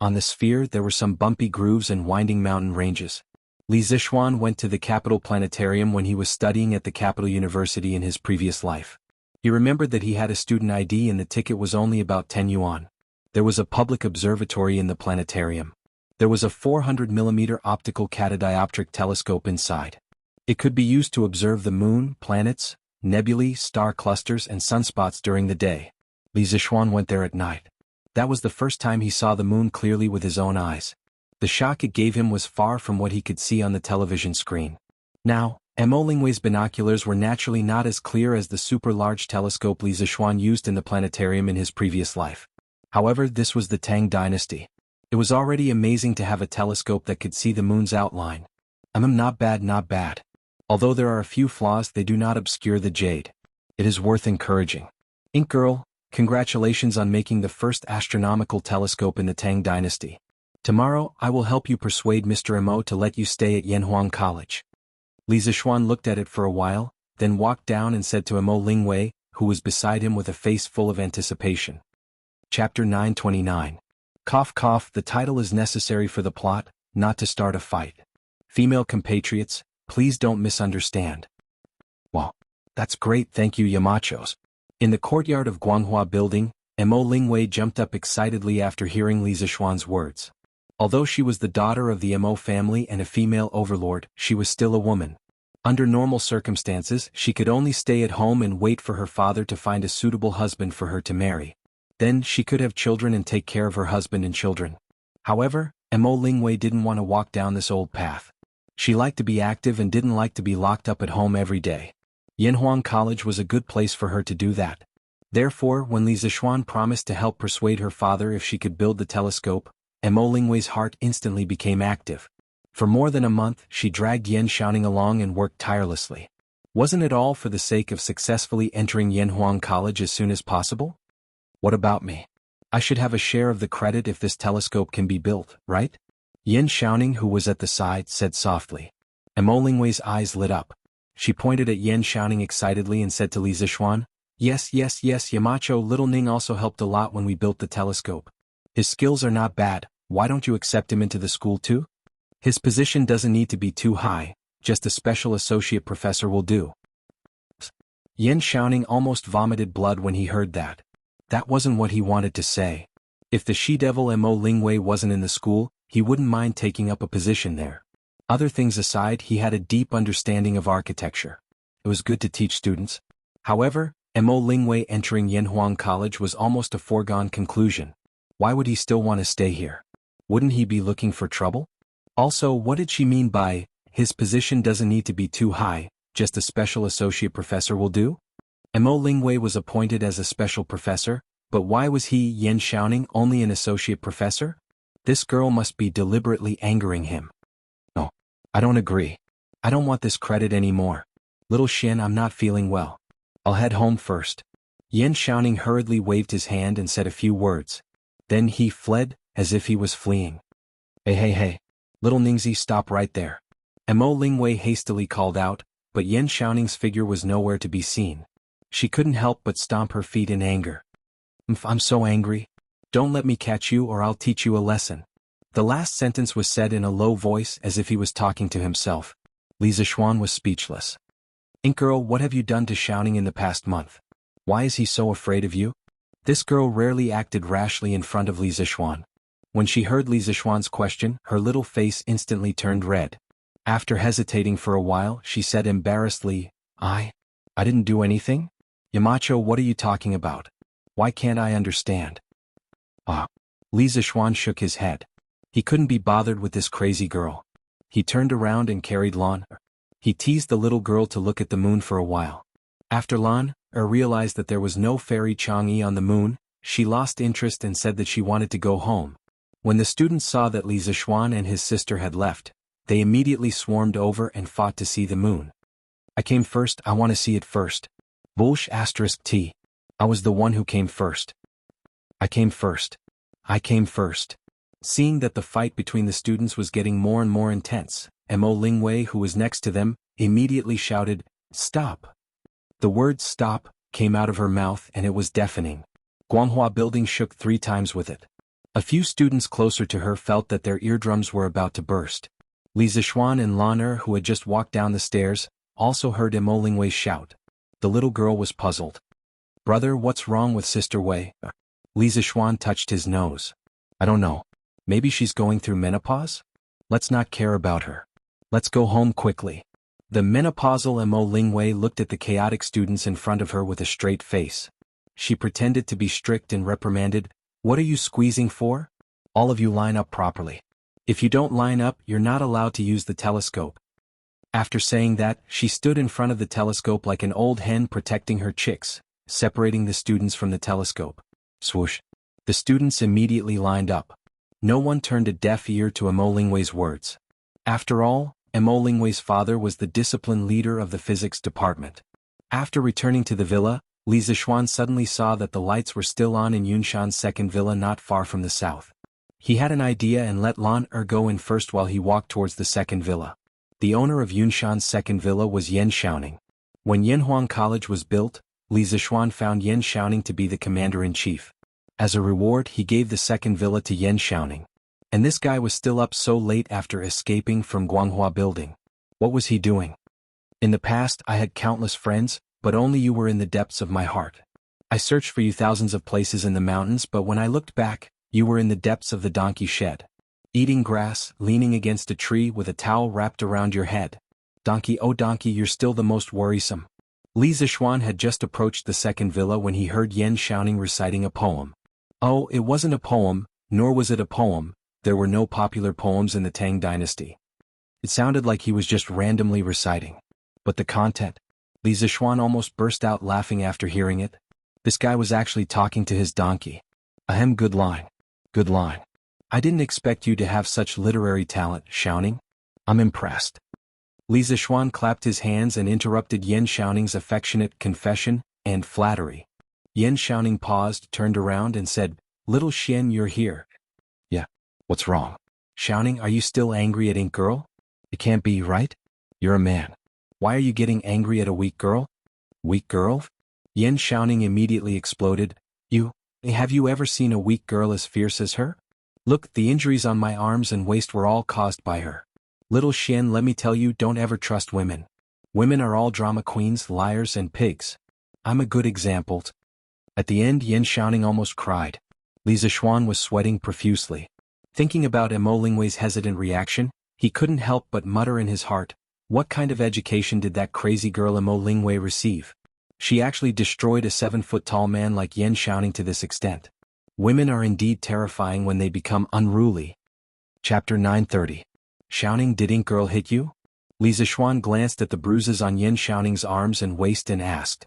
On the sphere there were some bumpy grooves and winding mountain ranges. Li Zishuan went to the Capital Planetarium when he was studying at the Capital University in his previous life. He remembered that he had a student ID and the ticket was only about 10 yuan. There was a public observatory in the planetarium. There was a 400mm optical catadioptric telescope inside. It could be used to observe the moon, planets, nebulae, star clusters and sunspots during the day. Li Zishuan went there at night. That was the first time he saw the moon clearly with his own eyes. The shock it gave him was far from what he could see on the television screen. Now, Mo Lingwei's binoculars were naturally not as clear as the super-large telescope Li Zishuan used in the planetarium in his previous life. However, this was the Tang dynasty. It was already amazing to have a telescope that could see the moon's outline. Not bad. Although there are a few flaws, they do not obscure the jade. It is worth encouraging. Ink Girl, congratulations on making the first astronomical telescope in the Tang dynasty. Tomorrow, I will help you persuade Mr. Mo to let you stay at Yanhuang College. Li Zishuan looked at it for a while, then walked down and said to Mo Lingwei, who was beside him with a face full of anticipation. Chapter 929. Cough cough, the title is necessary for the plot, not to start a fight. Female compatriots, please don't misunderstand. Wow. That's great, thank you Yamachos. In the courtyard of Guanghua building, Mo Lingwei jumped up excitedly after hearing Li Zishuan's words. Although she was the daughter of the Mo family and a female overlord, she was still a woman. Under normal circumstances, she could only stay at home and wait for her father to find a suitable husband for her to marry. Then she could have children and take care of her husband and children. However, Mo Lingwei didn't want to walk down this old path. She liked to be active and didn't like to be locked up at home every day. Yanhuang College was a good place for her to do that. Therefore, when Li Zixuan promised to help persuade her father if she could build the telescope, Mo Lingwei's heart instantly became active. For more than a month, she dragged Yan Xiaoning along and worked tirelessly. Wasn't it all for the sake of successfully entering Yanhuang College as soon as possible? What about me? I should have a share of the credit if this telescope can be built, right? Yan Xiaoning, who was at the side, said softly. Mo Lingwei's eyes lit up. She pointed at Yan Xiaoning excitedly and said to Li Zixuan, Yes, Yamacho Little Ning also helped a lot when we built the telescope. His skills are not bad, why don't you accept him into the school too? His position doesn't need to be too high, just a special associate professor will do. Yan Xiaoning almost vomited blood when he heard that. That wasn't what he wanted to say. If the she-devil Mo Lingwei wasn't in the school, he wouldn't mind taking up a position there. Other things aside, he had a deep understanding of architecture. It was good to teach students. However, Mo Lingwei entering Yanhuang College was almost a foregone conclusion. Why would he still want to stay here? Wouldn't he be looking for trouble? Also, what did she mean by, his position doesn't need to be too high, just a special associate professor will do? Mo Lingwei was appointed as a special professor, but why was he, Yan Xiaoning, only an associate professor? This girl must be deliberately angering him. No, I don't agree. I don't want this credit anymore. Little Xin, I'm not feeling well. I'll head home first. Yan Xiaoning hurriedly waved his hand and said a few words. Then he fled, as if he was fleeing. Hey. Little Ningzi, stop right there. Mo Lingwei hastily called out, but Yan Xiaoning's figure was nowhere to be seen. She couldn't help but stomp her feet in anger. I'm so angry. Don't let me catch you or I'll teach you a lesson. The last sentence was said in a low voice as if he was talking to himself. Li Zixuan was speechless. Girl, what have you done to Xiaoning in the past month? Why is he so afraid of you? This girl rarely acted rashly in front of Li Zixuan. When she heard Li Zixuan's question, her little face instantly turned red. After hesitating for a while, she said embarrassedly, I didn't do anything? Yamacho, what are you talking about? Why can't I understand? Li Zixuan shook his head. He couldn't be bothered with this crazy girl. He turned around and carried Lan. He teased the little girl to look at the moon for a while. After Lan realized that there was no fairy Chang'e on the moon, she lost interest and said that she wanted to go home. When the students saw that Li Zixuan and his sister had left, they immediately swarmed over and fought to see the moon. I came first, I want to see it first. Bullsh *T. I was the one who came first. I came first. Seeing that the fight between the students was getting more and more intense, Mo Lingwei, who was next to them, immediately shouted, Stop! The word stop came out of her mouth and it was deafening. Guanghua Building shook 3 times with it. A few students closer to her felt that their eardrums were about to burst. Li Zixuan and Lan who had just walked down the stairs, also heard Mo Lingwei shout. The little girl was puzzled. Brother, what's wrong with Sister Wei? Li Zixuan touched his nose. I don't know. Maybe she's going through menopause? Let's not care about her. Let's go home quickly. The menopausal Mo Lingwei looked at the chaotic students in front of her with a straight face. She pretended to be strict and reprimanded. What are you squeezing for? All of you line up properly. If you don't line up, you're not allowed to use the telescope. After saying that, she stood in front of the telescope like an old hen protecting her chicks, separating the students from the telescope. Swoosh. The students immediately lined up. No one turned a deaf ear to Mo Lingwei's words. After all, Mo Lingwei's father was the discipline leader of the physics department. After returning to the villa, Li Zixuan suddenly saw that the lights were still on in Yunshan's second villa not far from the south. He had an idea and let Lan go in first while he walked towards the second villa. The owner of Yunshan's second villa was Yan Xiaoning. When Yanhuang College was built, Li Zixuan found Yan Xiaoning to be the commander-in-chief. As a reward, he gave the second villa to Yan Xiaoning. And this guy was still up so late after escaping from Guanghua Building. What was he doing? In the past, I had countless friends, but only you were in the depths of my heart. I searched for you thousands of places in the mountains, but when I looked back, you were in the depths of the donkey shed. Eating grass, leaning against a tree with a towel wrapped around your head. Donkey, oh donkey, you're still the most worrisome. Li Zixuan had just approached the second villa when he heard Yan Xiaoning reciting a poem. Oh, it wasn't a poem, nor was it a poem. There were no popular poems in the Tang dynasty. It sounded like he was just randomly reciting. But the content? Li Zixuan almost burst out laughing after hearing it. This guy was actually talking to his donkey. Ahem, good line. Good line. I didn't expect you to have such literary talent, Xiaoning. I'm impressed. Li Zixuan clapped his hands and interrupted Yan Xiaoning's affectionate confession and flattery. Yan Xiaoning paused, turned around and said, Little Xian, you're here. Yeah. What's wrong? Xiaoning, are you still angry at Ink Girl? It can't be, right? You're a man. Why are you getting angry at a weak girl? Weak girl? Yan Xiaoning immediately exploded. Have you ever seen a weak girl as fierce as her? Look, the injuries on my arms and waist were all caused by her. Little Xian, let me tell you, don't ever trust women. Women are all drama queens, liars and pigs. I'm a good example. At the end, Yan Xiaoning almost cried. Li Zixuan was sweating profusely. Thinking about Mo Lingwei's hesitant reaction, he couldn't help but mutter in his heart, what kind of education did that crazy girl Mo Lingwei receive? She actually destroyed a 7-foot-tall man like Yan Xiaoning to this extent. Women are indeed terrifying when they become unruly. Chapter 930. Xiaoning, did Ink Girl hit you? Li Zixuan glanced at the bruises on Yan Xiaoning's arms and waist and asked.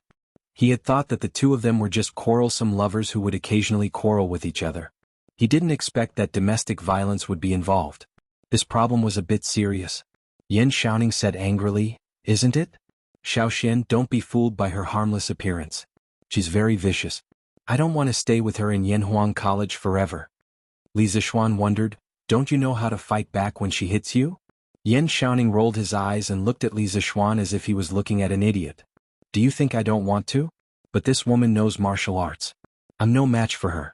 He had thought that the two of them were just quarrelsome lovers who would occasionally quarrel with each other. He didn't expect that domestic violence would be involved. This problem was a bit serious. Yan Xiaoning said angrily, isn't it? Xiaoxian, don't be fooled by her harmless appearance. She's very vicious. I don't want to stay with her in Yanhuang College forever. Li Zixuan wondered, don't you know how to fight back when she hits you? Yan Xiaoning rolled his eyes and looked at Li Zixuan as if he was looking at an idiot. Do you think I don't want to? But this woman knows martial arts. I'm no match for her.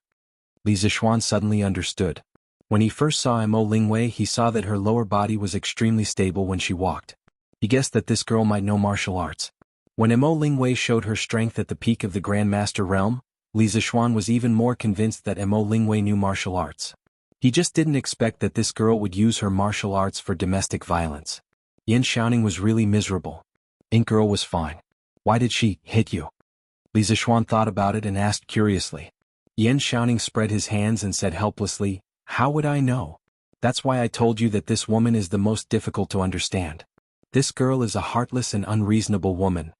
Li Zixuan suddenly understood. When he first saw Mo Lingwei, he saw that her lower body was extremely stable when she walked. He guessed that this girl might know martial arts. When Mo Lingwei showed her strength at the peak of the Grandmaster realm, Li Zixuan was even more convinced that Mo Lingwei knew martial arts. He just didn't expect that this girl would use her martial arts for domestic violence. Yan Xiaoning was really miserable. Ink Girl was fine. Why did she hit you? Li Zixuan thought about it and asked curiously. Yan Xiaoning spread his hands and said helplessly, how would I know? That's why I told you that this woman is the most difficult to understand. This girl is a heartless and unreasonable woman.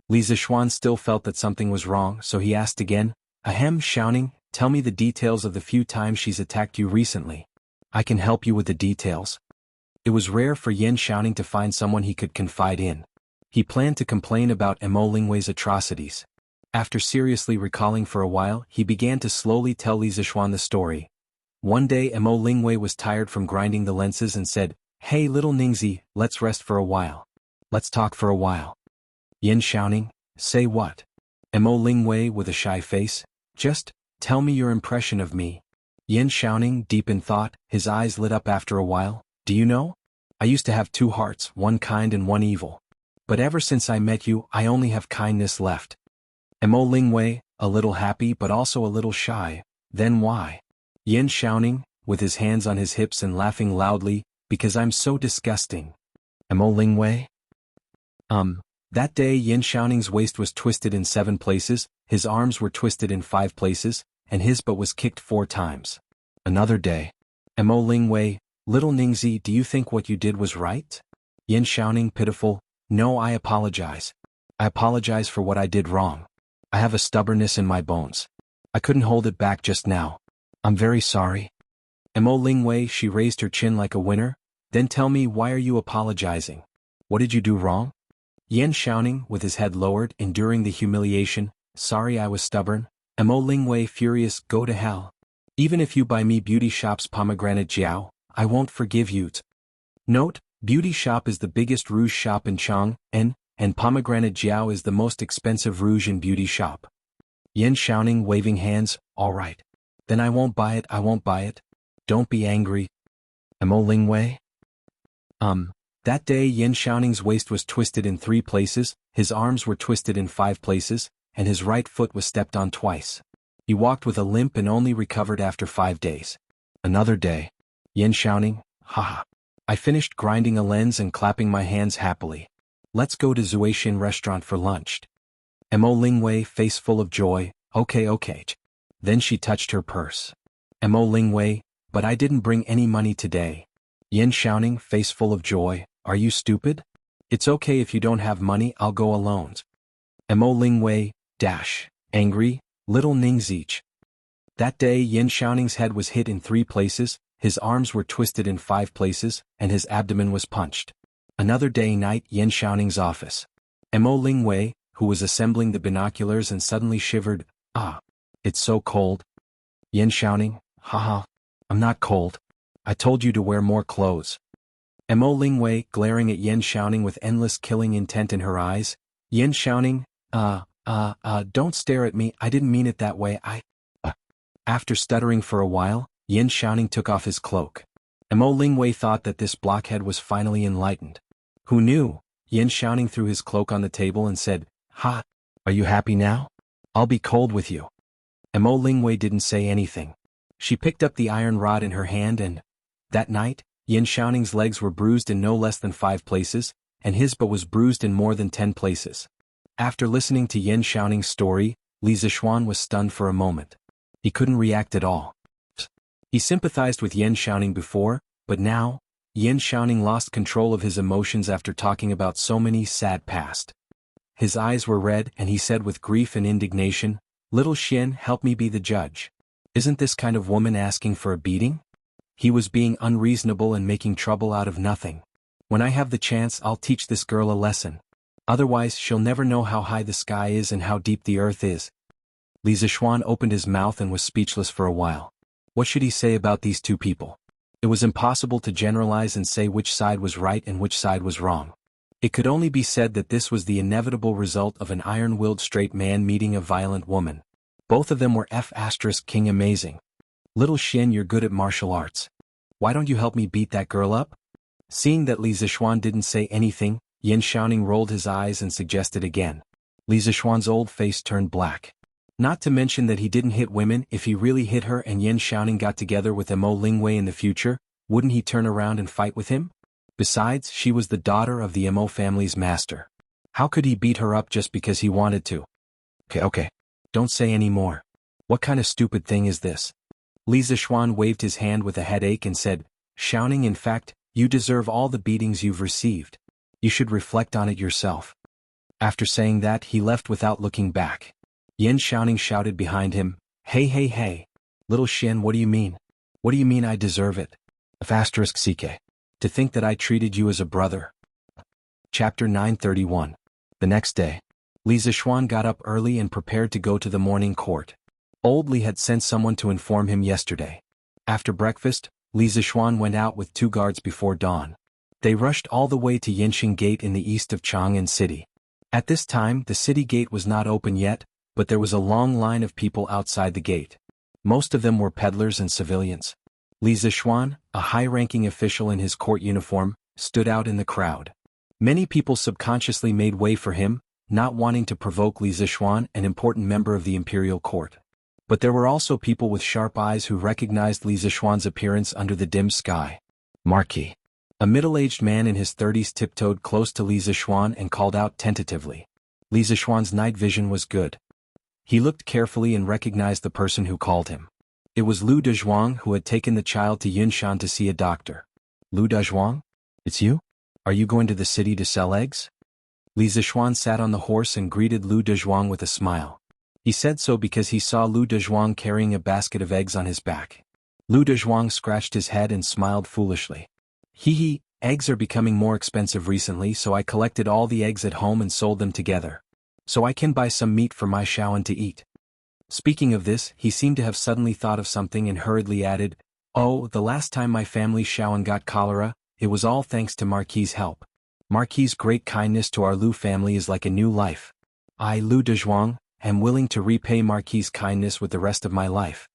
Li Zixuan still felt that something was wrong, so he asked again, Ahem, Xiaoning, tell me the details of the few times she's attacked you recently. I can help you with the details. It was rare for Yan Xiaoning to find someone he could confide in. He planned to complain about Mo Lingwei's atrocities. After seriously recalling for a while, he began to slowly tell Li Zixuan the story. One day Mo Lingwei was tired from grinding the lenses and said, Hey little Ningzi, let's rest for a while. Let's talk for a while. Yan Xiaoning, say what? Mo Lingwei with a shy face, just, tell me your impression of me. Yan Xiaoning, deep in thought, his eyes lit up after a while, do you know? I used to have 2 hearts, one kind and one evil. But ever since I met you, I only have kindness left. Mo Lingwei, a little happy but also a little shy, then why? Yan Xiaoning, with his hands on his hips and laughing loudly, because I'm so disgusting. Mo Lingwei? That day Yan Xiaoning's waist was twisted in 7 places, his arms were twisted in 5 places, and his butt was kicked 4 times. Another day. Mo Lingwei, little Ningzi, do you think what you did was right? Yan Xiaoning, pitiful, no, I apologize. I apologize for what I did wrong. I have a stubbornness in my bones. I couldn't hold it back just now. I'm very sorry. Mo Lingwei, she raised her chin like a winner, then tell me, why are you apologizing? What did you do wrong? Yan Xiaoning, with his head lowered, enduring the humiliation, sorry I was stubborn. Mo Lingwei, furious, go to hell. Even if you buy me Beauty Shop's pomegranate jiao, I won't forgive you. Note, Beauty Shop is the biggest rouge shop in Chang'an, and pomegranate jiao is the most expensive rouge in Beauty Shop. Yan Xiaoning, waving hands, all right. Then I won't buy it, I won't buy it. Don't be angry. Mo Lingwei? That day Yan Xiaoning's waist was twisted in 3 places, his arms were twisted in 5 places, and his right foot was stepped on twice. He walked with a limp and only recovered after 5 days. Another day. Yin Xiaoning, haha. I finished grinding a lens and clapping my hands happily. Let's go to Zuaixin restaurant for lunch. Mo Lingwei, face full of joy, okay. Then she touched her purse. Mo Lingwei, but I didn't bring any money today. Yin Xiaoning, face full of joy, are you stupid? It's okay if you don't have money, I'll go alone. Mo Lingwei, angry, little Ningziech. That day Yin Xiaoning's head was hit in 3 places, his arms were twisted in 5 places, and his abdomen was punched. Another day night Yin Xiaoning's office. Mo Lingwei, who was assembling the binoculars and suddenly shivered, it's so cold. Yin Xiaoning, haha, I'm not cold. I told you to wear more clothes. Mo Lingwei, glaring at Yin Xiaoning with endless killing intent in her eyes. Yin Xiaoning, don't stare at me, I didn't mean it that way, After stuttering for a while, Yin Xiaoning took off his cloak. Mo Lingwei thought that this blockhead was finally enlightened. Who knew? Yin Xiaoning threw his cloak on the table and said, are you happy now? I'll be cold with you. Mo Lingwei didn't say anything. She picked up the iron rod in her hand and, that night, Yin Xiaoning's legs were bruised in no less than 5 places, and his butt was bruised in more than 10 places. After listening to Yin Xiaoning's story, Li Zixuan was stunned for a moment. He couldn't react at all. He sympathized with Yin Xiaoning before, but now, Yin Xiaoning lost control of his emotions after talking about so many sad past. His eyes were red and he said with grief and indignation, Little Xian, help me be the judge. Isn't this kind of woman asking for a beating? He was being unreasonable and making trouble out of nothing. When I have the chance I'll teach this girl a lesson. Otherwise she'll never know how high the sky is and how deep the earth is. Li Zixuan opened his mouth and was speechless for a while. What should he say about these 2 people? It was impossible to generalize and say which side was right and which side was wrong. It could only be said that this was the inevitable result of an iron-willed straight man meeting a violent woman. Both of them were King amazing. Little Xian, you're good at martial arts. Why don't you help me beat that girl up? Seeing that Li Zixuan didn't say anything, Yin Xiaoning rolled his eyes and suggested again. Li Zixuan's old face turned black. Not to mention that he didn't hit women. If he really hit her and Yin Xiaoning got together with Mo Lingwei in the future, wouldn't he turn around and fight with him? Besides, she was the daughter of the Mo family's master. How could he beat her up just because he wanted to? Okay. Don't say any more. What kind of stupid thing is this? Li Zixuan waved his hand with a headache and said, Xiaoning, in fact, you deserve all the beatings you've received. You should reflect on it yourself. After saying that he left without looking back. Yin Xiaoning shouted behind him, Hey. Little Xian, what do you mean? What do you mean I deserve it? *CK. To think that I treated you as a brother. Chapter 931. The next day. Li Zixuan got up early and prepared to go to the morning court. Old Li had sent someone to inform him yesterday. After breakfast, Li Zixuan went out with 2 guards before dawn. They rushed all the way to Yinxing Gate in the east of Chang'an City. At this time the city gate was not open yet, but there was a long line of people outside the gate. Most of them were peddlers and civilians. Li Zixuan, a high-ranking official in his court uniform, stood out in the crowd. Many people subconsciously made way for him, not wanting to provoke Li Zixuan, an important member of the imperial court. But there were also people with sharp eyes who recognized Li Zixuan's appearance under the dim sky. Marquis. A middle-aged man in his 30s tiptoed close to Li Zixuan and called out tentatively. Li Zixuan's night vision was good. He looked carefully and recognized the person who called him. It was Lu Dezhuang, who had taken the child to Yunshan to see a doctor. Lu Dezhuang? It's you? Are you going to the city to sell eggs? Li Zixuan sat on the horse and greeted Lu Dezhuang with a smile. He said so because he saw Lu Dezhuang carrying a basket of eggs on his back. Lu Dezhuang scratched his head and smiled foolishly. Eggs are becoming more expensive recently, so I collected all the eggs at home and sold them together. So I can buy some meat for my Shaoan to eat. Speaking of this, he seemed to have suddenly thought of something and hurriedly added, Oh, the last time my family Shaoan got cholera, it was all thanks to Marquis's help. Marquis's great kindness to our Lu family is like a new life. I, Lu Dezhuang, am willing to repay Marquis's kindness with the rest of my life.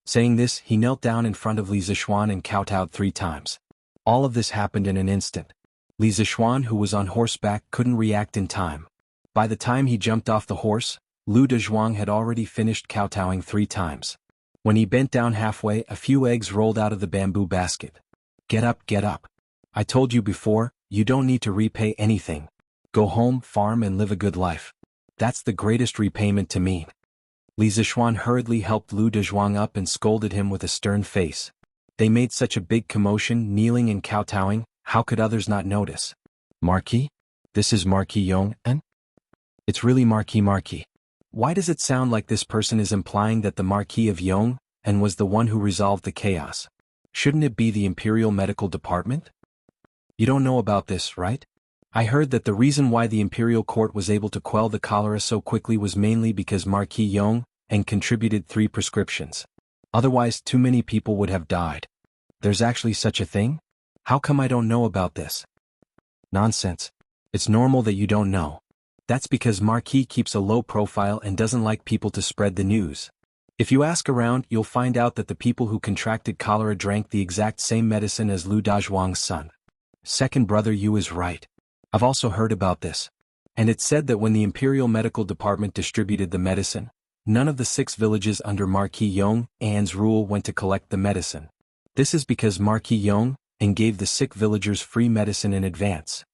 Saying this, he knelt down in front of Li Zixuan and kowtowed 3 times. All of this happened in an instant. Li Zixuan, who was on horseback, couldn't react in time. By the time he jumped off the horse, Lu Dezhuang had already finished kowtowing 3 times. When he bent down halfway, a few eggs rolled out of the bamboo basket. Get up, get up. I told you before, you don't need to repay anything. Go home, farm and live a good life. That's the greatest repayment to me. Li Zishuan hurriedly helped Lu Dezhuang up and scolded him with a stern face. They made such a big commotion, kneeling and kowtowing, how could others not notice? Marquis? This is Marquis Yong, and? It's really Marquis. Why does it sound like this person is implying that the Marquis of Yong, and was the one who resolved the chaos? Shouldn't it be the Imperial Medical Department? You don't know about this, right? I heard that the reason why the Imperial Court was able to quell the cholera so quickly was mainly because Marquis Yong and contributed 3 prescriptions. Otherwise, too many people would have died. There's actually such a thing? How come I don't know about this? Nonsense. It's normal that you don't know. That's because Marquis keeps a low profile and doesn't like people to spread the news. If you ask around, you'll find out that the people who contracted cholera drank the exact same medicine as Lu Dazhuang's son. Second brother Yu is right. I've also heard about this. And it's said that when the Imperial Medical Department distributed the medicine, none of the 6 villages under Marquis Yong An's rule went to collect the medicine. This is because Marquis Yong An gave the sick villagers free medicine in advance.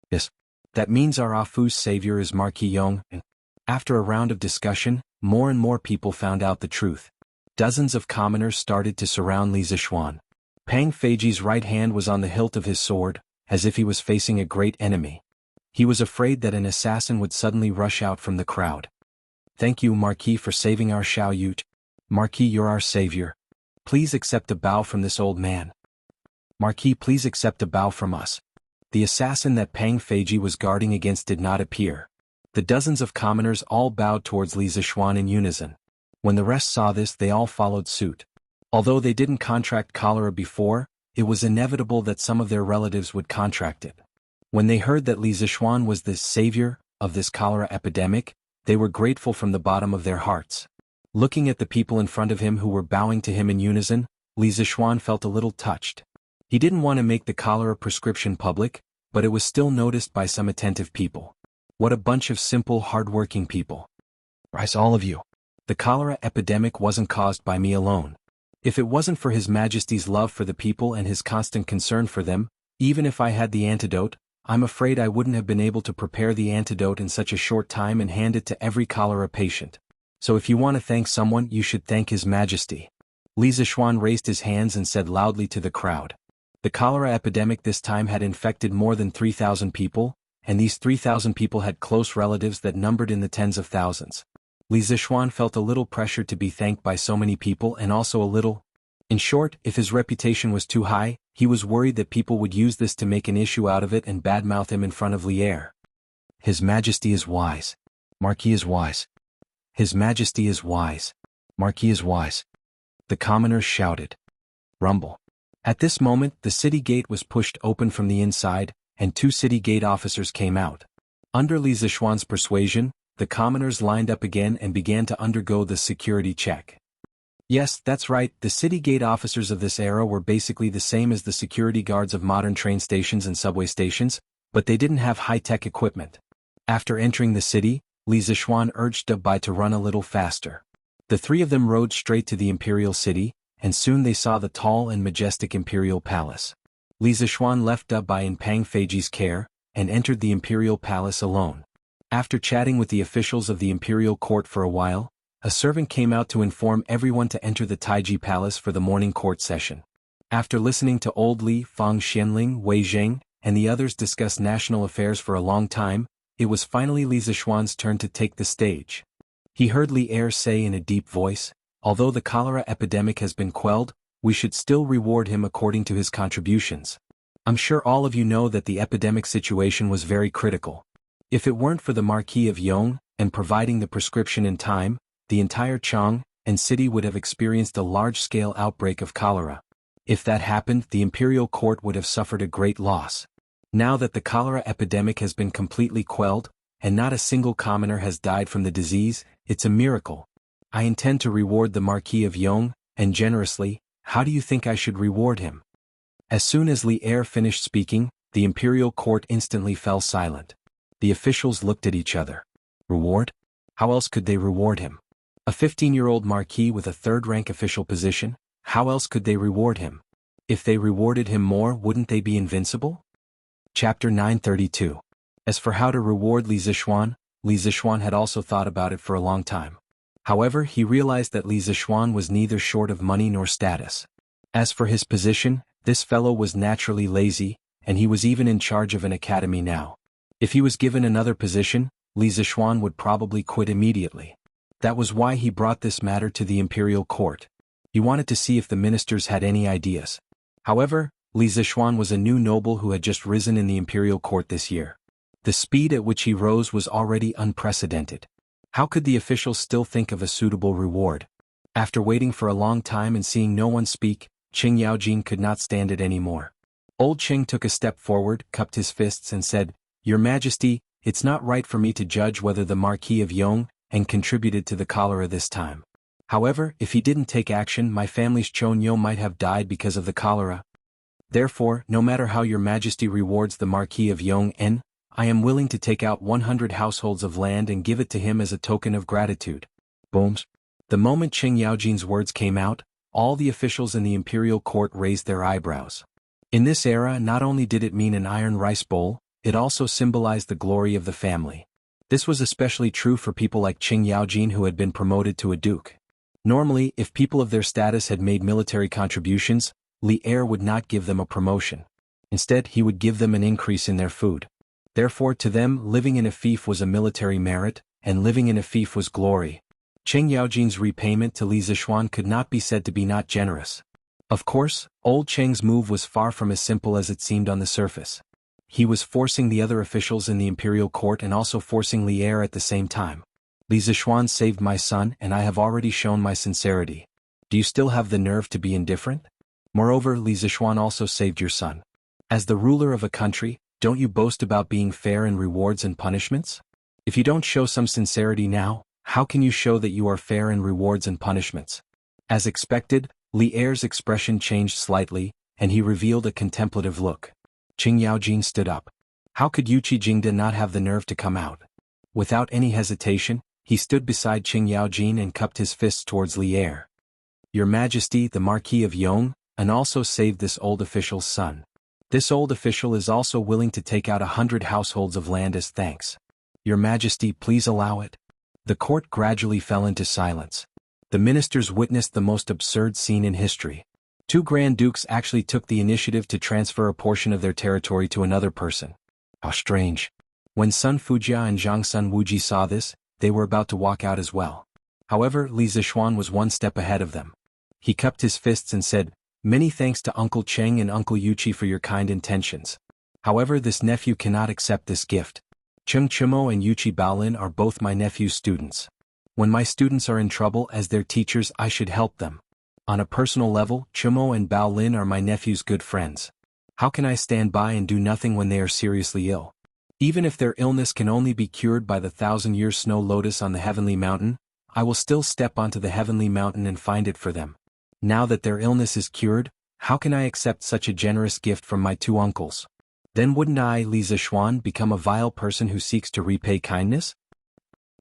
Yes, that means our Afu's savior is Marquis Yong An. After a round of discussion, more and more people found out the truth. Dozens of commoners started to surround Li Zishuan. Pang Feiji's right hand was on the hilt of his sword, as if he was facing a great enemy. He was afraid that an assassin would suddenly rush out from the crowd. Thank you, Marquis, for saving our Xiao Yut. Marquis, you're our savior. Please accept a bow from this old man. Marquis, please accept a bow from us. The assassin that Pang Feiji was guarding against did not appear. The dozens of commoners all bowed towards Li Zishuan in unison. When the rest saw this, they all followed suit. Although they didn't contract cholera before, it was inevitable that some of their relatives would contract it. When they heard that Li Zishuan was the savior of this cholera epidemic, they were grateful from the bottom of their hearts. Looking at the people in front of him who were bowing to him in unison, Li Zishuan felt a little touched. He didn't want to make the cholera prescription public, but it was still noticed by some attentive people. What a bunch of simple, hard-working people. Rise, all of you. The cholera epidemic wasn't caused by me alone. If it wasn't for His Majesty's love for the people and his constant concern for them, even if I had the antidote, I'm afraid I wouldn't have been able to prepare the antidote in such a short time and hand it to every cholera patient. So if you want to thank someone, you should thank His Majesty. Li Zishuan raised his hands and said loudly to the crowd. The cholera epidemic this time had infected more than 3,000 people, and these 3,000 people had close relatives that numbered in the tens of thousands. Li Zishuan felt a little pressure to be thanked by so many people and also a little. In short, if his reputation was too high, he was worried that people would use this to make an issue out of it and badmouth him in front of Lier. His Majesty is wise. Marquis is wise. His Majesty is wise. Marquis is wise. The commoners shouted. Rumble. At this moment, the city gate was pushed open from the inside, and 2 city gate officers came out. Under Li Zishuan's persuasion, the commoners lined up again and began to undergo the security check. Yes, that's right, the city gate officers of this era were basically the same as the security guards of modern train stations and subway stations, but they didn't have high-tech equipment. After entering the city, Li Zishuan urged Dabai to run a little faster. The 3 of them rode straight to the imperial city, and soon they saw the tall and majestic imperial palace. Li Zishuan left Dabai in Pang Feiji's care, and entered the imperial palace alone. After chatting with the officials of the imperial court for a while, a servant came out to inform everyone to enter the Taiji Palace for the morning court session. After listening to old Li, Fang Xianling, Wei Zheng, and the others discuss national affairs for a long time, it was finally Li Zishuan's turn to take the stage. He heard Li Er say in a deep voice, although the cholera epidemic has been quelled, we should still reward him according to his contributions. I'm sure all of you know that the epidemic situation was very critical. If it weren't for the Marquis of Yong and providing the prescription in time, the entire Chang and city would have experienced a large-scale outbreak of cholera. If that happened, the imperial court would have suffered a great loss. Now that the cholera epidemic has been completely quelled, and not a single commoner has died from the disease, it's a miracle. I intend to reward the Marquis of Yong, and generously. How do you think I should reward him? As soon as Li Er finished speaking, the imperial court instantly fell silent. The officials looked at each other. Reward? How else could they reward him? A 15-year-old marquis with a third-rank official position, how else could they reward him? If they rewarded him more, wouldn't they be invincible? Chapter 932. As for how to reward Li Zixuan had also thought about it for a long time. However, he realized that Li Zixuan was neither short of money nor status. As for his position, this fellow was naturally lazy, and he was even in charge of an academy now. If he was given another position, Li Zixuan would probably quit immediately. That was why he brought this matter to the imperial court. He wanted to see if the ministers had any ideas. However, Li Zixuan was a new noble who had just risen in the imperial court this year. The speed at which he rose was already unprecedented. How could the officials still think of a suitable reward? After waiting for a long time and seeing no one speak, Qing Yaojin could not stand it anymore. Old Qing took a step forward, cupped his fists and said, "Your Majesty, it's not right for me to judge whether the Marquis of Yong and contributed to the cholera this time. However, if he didn't take action, my family's Chonyo might have died because of the cholera. Therefore, no matter how your Majesty rewards the Marquis of Yong En, I am willing to take out 100 households of land and give it to him as a token of gratitude." Booms. The moment Qing Yaojin's words came out, all the officials in the imperial court raised their eyebrows. In this era, not only did it mean an iron rice bowl, it also symbolized the glory of the family. This was especially true for people like Qing Yaojin who had been promoted to a duke. Normally, if people of their status had made military contributions, Li Er would not give them a promotion. Instead, he would give them an increase in their food. Therefore, to them, living in a fief was a military merit, and living in a fief was glory. Qing Yaojin's repayment to Li Zixuan could not be said to be not generous. Of course, old Qing's move was far from as simple as it seemed on the surface. He was forcing the other officials in the imperial court and also forcing Li Er at the same time. Li Zixuan saved my son, and I have already shown my sincerity. Do you still have the nerve to be indifferent? Moreover, Li Zixuan also saved your son. As the ruler of a country, don't you boast about being fair in rewards and punishments? If you don't show some sincerity now, how can you show that you are fair in rewards and punishments? As expected, Li Er's expression changed slightly, and he revealed a contemplative look. Qing Yaojin stood up. How could Yuqi Jingde not have the nerve to come out? Without any hesitation, he stood beside Qing Yaojin and cupped his fists towards Li Er. Your Majesty, the Marquis of Yong, and also saved this old official's son. This old official is also willing to take out 100 households of land as thanks. Your Majesty, please allow it. The court gradually fell into silence. The ministers witnessed the most absurd scene in history. Two Grand Dukes actually took the initiative to transfer a portion of their territory to another person. How strange. When Sun Fujia and Zhang Sun Wuji saw this, they were about to walk out as well. However, Li Zixuan was one step ahead of them. He cupped his fists and said, "Many thanks to Uncle Cheng and Uncle Yuqi for your kind intentions. However, this nephew cannot accept this gift. Cheng Chimo and Yuqi Baolin are both my nephew's students. When my students are in trouble as their teachers, I should help them. On a personal level, Chimo and Baolin are my nephew's good friends. How can I stand by and do nothing when they are seriously ill? Even if their illness can only be cured by the 1,000-year snow lotus on the heavenly mountain, I will still step onto the heavenly mountain and find it for them. Now that their illness is cured, how can I accept such a generous gift from my two uncles? Then wouldn't I, Li Zixuan, become a vile person who seeks to repay kindness?"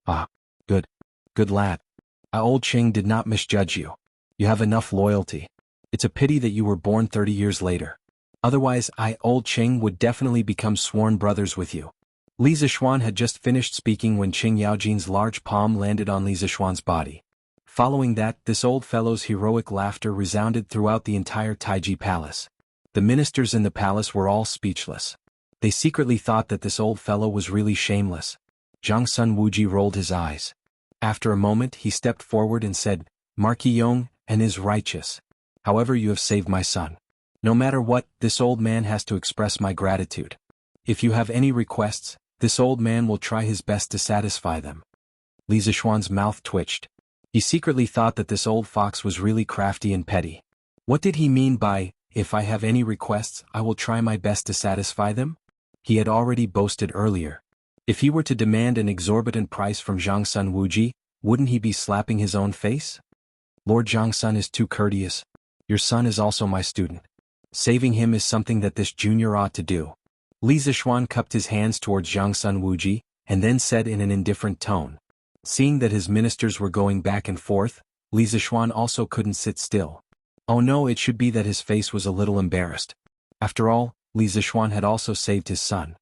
"Ah, good lad. Old Qing did not misjudge you. You have enough loyalty. It's a pity that you were born 30 years later. Otherwise, Old Qing, would definitely become sworn brothers with you." Li Zixuan had just finished speaking when Qing Yaojin's large palm landed on Li Zixuan's body. Following that, this old fellow's heroic laughter resounded throughout the entire Taiji palace. The ministers in the palace were all speechless. They secretly thought that this old fellow was really shameless. Zhang Sun Wuji rolled his eyes. After a moment, he stepped forward and said, "Marquis Yong and is righteous. However, you have saved my son. No matter what, this old man has to express my gratitude. If you have any requests, this old man will try his best to satisfy them." Li Zixuan's mouth twitched. He secretly thought that this old fox was really crafty and petty. What did he mean by, "If I have any requests, I will try my best to satisfy them"? He had already boasted earlier. If he were to demand an exorbitant price from Zhang Sun Wuji, wouldn't he be slapping his own face? Lord Zhang Sun is too courteous. Your son is also my student. Saving him is something that this junior ought to do. Li Zixuan cupped his hands towards Zhang Sun Wuji, and then said in an indifferent tone, Seeing that his ministers were going back and forth, Li Zixuan also couldn't sit still. Oh no, it should be that his face was a little embarrassed. After all, Li Zixuan had also saved his son.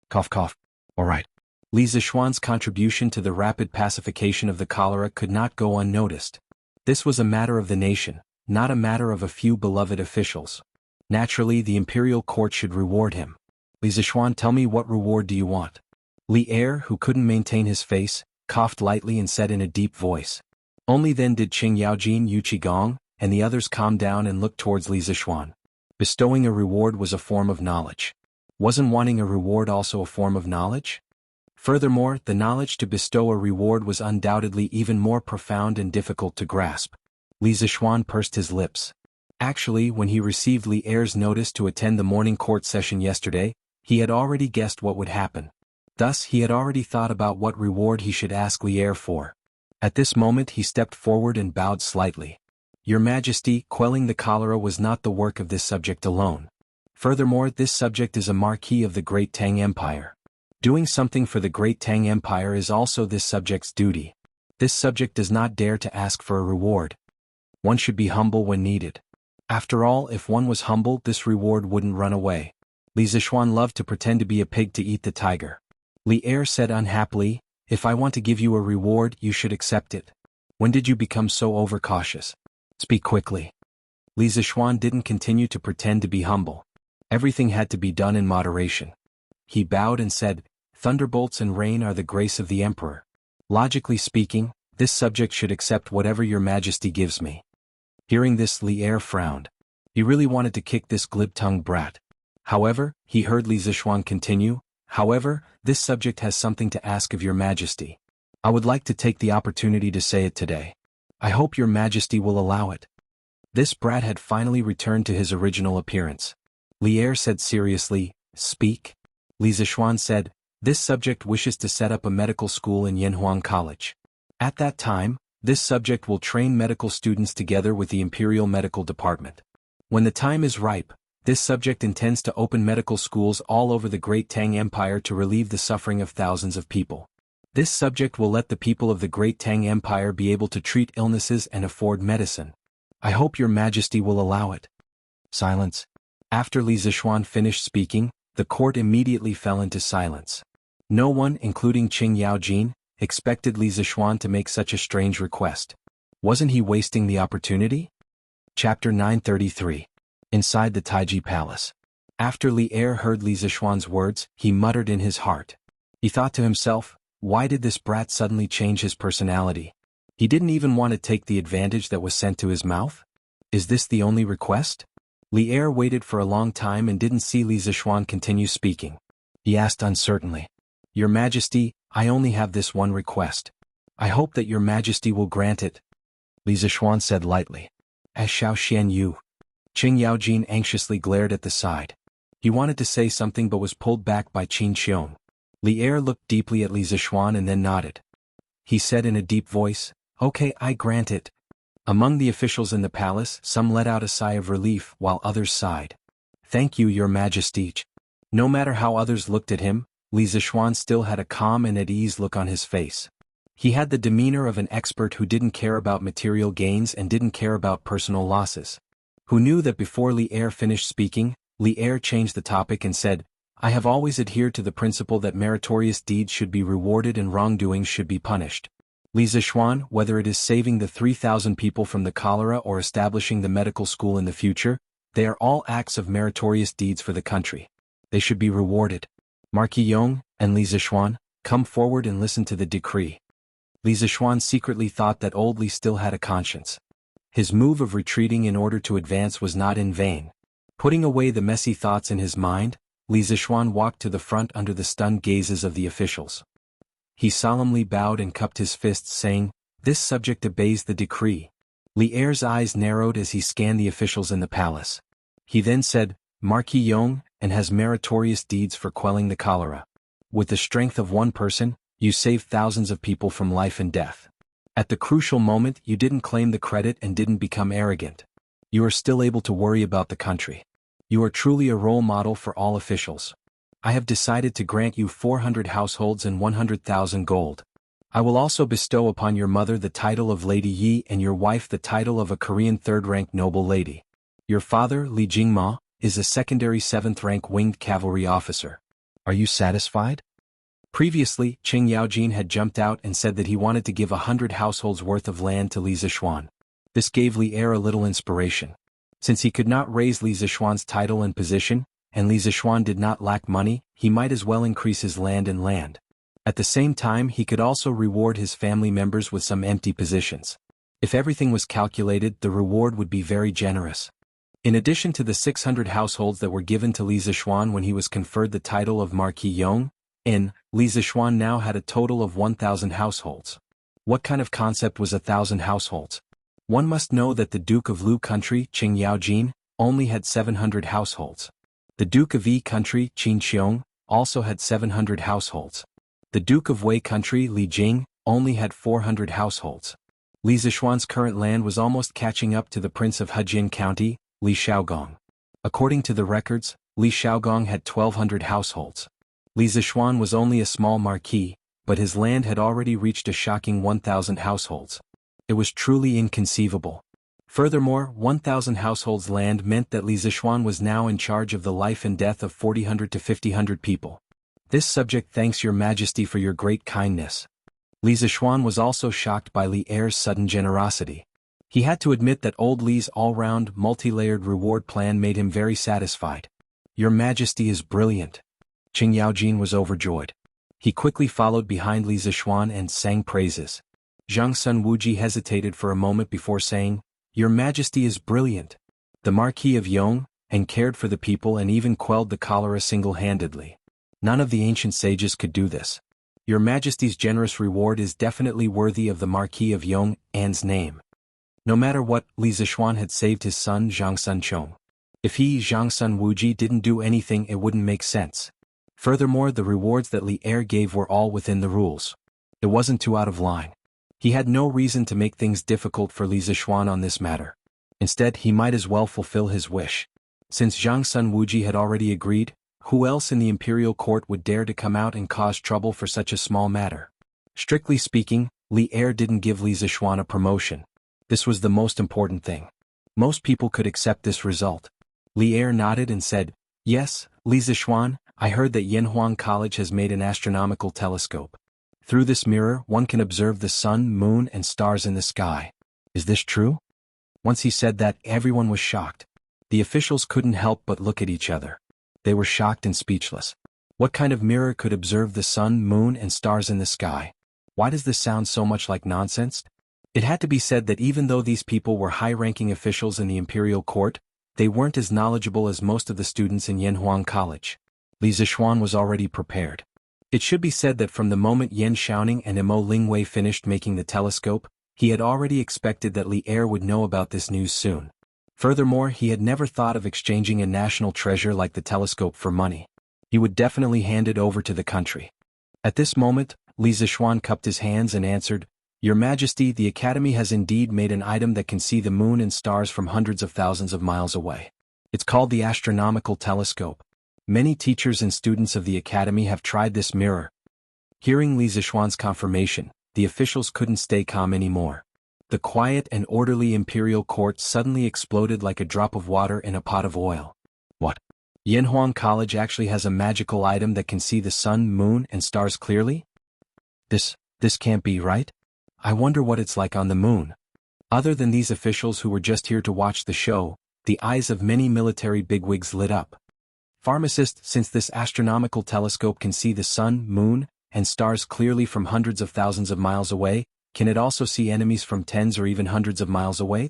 Cough cough. Alright. Li Zixuan's contribution to the rapid pacification of the cholera could not go unnoticed. This was a matter of the nation, not a matter of a few beloved officials. Naturally, the imperial court should reward him. Li Zixuan, tell me, what reward do you want? Li Er, who couldn't maintain his face, coughed lightly and said in a deep voice. Only then did Qing Yaojin, Yu Qigong, and the others calm down and look towards Li Zixuan. Bestowing a reward was a form of knowledge. Wasn't wanting a reward also a form of knowledge? Furthermore, the knowledge to bestow a reward was undoubtedly even more profound and difficult to grasp. Li Zixuan pursed his lips. Actually, when he received Li Er's notice to attend the morning court session yesterday, he had already guessed what would happen. Thus, he had already thought about what reward he should ask Li Er for. At this moment he stepped forward and bowed slightly. Your Majesty, quelling the cholera was not the work of this subject alone. Furthermore, this subject is a marquis of the great Tang Empire. Doing something for the great Tang Empire is also this subject's duty. This subject does not dare to ask for a reward. One should be humble when needed. After all, if one was humble, this reward wouldn't run away. Li Zixuan loved to pretend to be a pig to eat the tiger. Li Er said unhappily, if I want to give you a reward, you should accept it. When did you become so overcautious? Speak quickly. Li Zixuan didn't continue to pretend to be humble. Everything had to be done in moderation. He bowed and said, thunderbolts and rain are the grace of the emperor. Logically speaking, this subject should accept whatever your Majesty gives me. Hearing this, Li Er frowned. He really wanted to kick this glib-tongued brat. However, he heard Li Zixuan continue, however, this subject has something to ask of your Majesty. I would like to take the opportunity to say it today. I hope your Majesty will allow it. This brat had finally returned to his original appearance. Li Er said seriously, speak. Li Zixuan said, this subject wishes to set up a medical school in Yanhuang College. At that time, this subject will train medical students together with the Imperial Medical Department. When the time is ripe, this subject intends to open medical schools all over the great Tang Empire to relieve the suffering of thousands of people. This subject will let the people of the great Tang Empire be able to treat illnesses and afford medicine. I hope your Majesty will allow it. Silence. After Li Zixuan finished speaking, the court immediately fell into silence. No one, including Qing Yaojin, expected Li Zixuan to make such a strange request. Wasn't he wasting the opportunity? Chapter 933. Inside the Taiji Palace. After Li Er heard Li Zixuan's words, he muttered in his heart. He thought to himself, why did this brat suddenly change his personality? He didn't even want to take the advantage that was sent to his mouth? Is this the only request? Li Er waited for a long time and didn't see Li Zixuan continue speaking. He asked uncertainly. Your Majesty, I only have this one request. I hope that your Majesty will grant it. Li Zixuan said lightly. As Xiao Xian Yu. Qing Yaojin anxiously glared at the side. He wanted to say something but was pulled back by Qin Xiong. Li Er looked deeply at Li Zixuan and then nodded. He said in a deep voice, okay, I grant it. Among the officials in the palace, some let out a sigh of relief while others sighed. Thank you, your Majesty. No matter how others looked at him, Li Zixuan still had a calm and at ease look on his face. He had the demeanor of an expert who didn't care about material gains and didn't care about personal losses. Who knew that before Li Er finished speaking, Li Er changed the topic and said, I have always adhered to the principle that meritorious deeds should be rewarded and wrongdoings should be punished. Li Zixuan, whether it is saving the 3,000 people from the cholera or establishing the medical school in the future, they are all acts of meritorious deeds for the country. They should be rewarded. Marquis Yong and Li Zixuan, come forward and listen to the decree. Li Zixuan secretly thought that old Li still had a conscience. His move of retreating in order to advance was not in vain. Putting away the messy thoughts in his mind, Li Zixuan walked to the front under the stunned gazes of the officials. He solemnly bowed and cupped his fists saying, this subject obeys the decree. Li Er's eyes narrowed as he scanned the officials in the palace. He then said, Marquis Yong, and has meritorious deeds for quelling the cholera. With the strength of one person, you saved thousands of people from life and death. At the crucial moment, you didn't claim the credit and didn't become arrogant. You are still able to worry about the country. You are truly a role model for all officials. I have decided to grant you 400 households and 100,000 gold. I will also bestow upon your mother the title of Lady Yi and your wife the title of a Korean third-rank noble lady. Your father, Li Jingma, is a secondary 7th-rank winged cavalry officer. Are you satisfied? Previously, Qing Yaojin had jumped out and said that he wanted to give 100 households worth of land to Li Zishuan. This gave Li Er a little inspiration. Since he could not raise Li Zishuan's title and position, and Li Zishuan did not lack money, he might as well increase his land and land. At the same time, he could also reward his family members with some empty positions. If everything was calculated, the reward would be very generous. In addition to the 600 households that were given to Li Zishuan when he was conferred the title of Marquis Yong, Li Zishuan now had a total of 1,000 households. What kind of concept was 1,000 households? One must know that the Duke of Lu country, Qing Yaojin, only had 700 households. The Duke of Yi country, Qin Qiong, also had 700 households. The Duke of Wei country, Li Jing, only had 400 households. Li Zishuan's current land was almost catching up to the Prince of Hejin County, Li Shaogong. According to the records, Li Shaogong had 1,200 households. Li Zishuan was only a small marquis, but his land had already reached a shocking 1,000 households. It was truly inconceivable. Furthermore, 1,000 households land meant that Li Zishuan was now in charge of the life and death of 400 to 500 people. This subject thanks your majesty for your great kindness. Li Zishuan was also shocked by Li Er's sudden generosity. He had to admit that old Li's all-round, multi-layered reward plan made him very satisfied. Your majesty is brilliant. Qing Yaojin was overjoyed. He quickly followed behind Li Zishuan and sang praises. Zhang Sun Wuji hesitated for a moment before saying, Your Majesty is brilliant. The Marquis of Yong, and cared for the people and even quelled the cholera single-handedly. None of the ancient sages could do this. Your Majesty's generous reward is definitely worthy of the Marquis of Yong and's name. No matter what, Li Zishuan had saved his son Zhang Sun Chong. If he, Zhang Sun Wuji, didn't do anything, it wouldn't make sense. Furthermore, the rewards that Li Er gave were all within the rules. It wasn't too out of line. He had no reason to make things difficult for Li Zishuan on this matter. Instead, he might as well fulfill his wish. Since Zhang Sun Wuji had already agreed, who else in the imperial court would dare to come out and cause trouble for such a small matter? Strictly speaking, Li Er didn't give Li Zishuan a promotion. This was the most important thing. Most people could accept this result. Li Er nodded and said, Yes, Li Zishuan, I heard that Yanhuang College has made an astronomical telescope. Through this mirror, one can observe the sun, moon, and stars in the sky. Is this true? Once he said that, everyone was shocked. The officials couldn't help but look at each other. They were shocked and speechless. What kind of mirror could observe the sun, moon, and stars in the sky? Why does this sound so much like nonsense? It had to be said that even though these people were high-ranking officials in the imperial court, they weren't as knowledgeable as most of the students in Yanhuang College. Li Zishuan was already prepared. It should be said that from the moment Yan Xiaoning and Mo Lingwei finished making the telescope, he had already expected that Li Er would know about this news soon. Furthermore, he had never thought of exchanging a national treasure like the telescope for money. He would definitely hand it over to the country. At this moment, Li Zishuan cupped his hands and answered, Your Majesty, the Academy has indeed made an item that can see the moon and stars from hundreds of thousands of miles away. It's called the astronomical telescope. Many teachers and students of the Academy have tried this mirror. Hearing Li Zishuan's confirmation, the officials couldn't stay calm anymore. The quiet and orderly imperial court suddenly exploded like a drop of water in a pot of oil. What? Yanhuang College actually has a magical item that can see the sun, moon, and stars clearly? This can't be right? I wonder what it's like on the moon. Other than these officials who were just here to watch the show, the eyes of many military bigwigs lit up. Pharmacist, since this astronomical telescope can see the sun, moon, and stars clearly from hundreds of thousands of miles away, can it also see enemies from tens or even hundreds of miles away?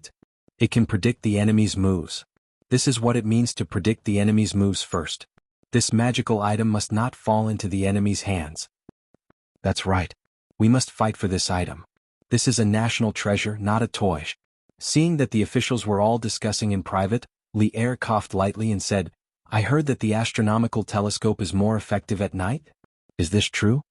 It can predict the enemy's moves. This is what it means to predict the enemy's moves first. This magical item must not fall into the enemy's hands. That's right. We must fight for this item. This is a national treasure, not a toy. Seeing that the officials were all discussing in private, Li Er coughed lightly and said, I heard that the astronomical telescope is more effective at night? Is this true?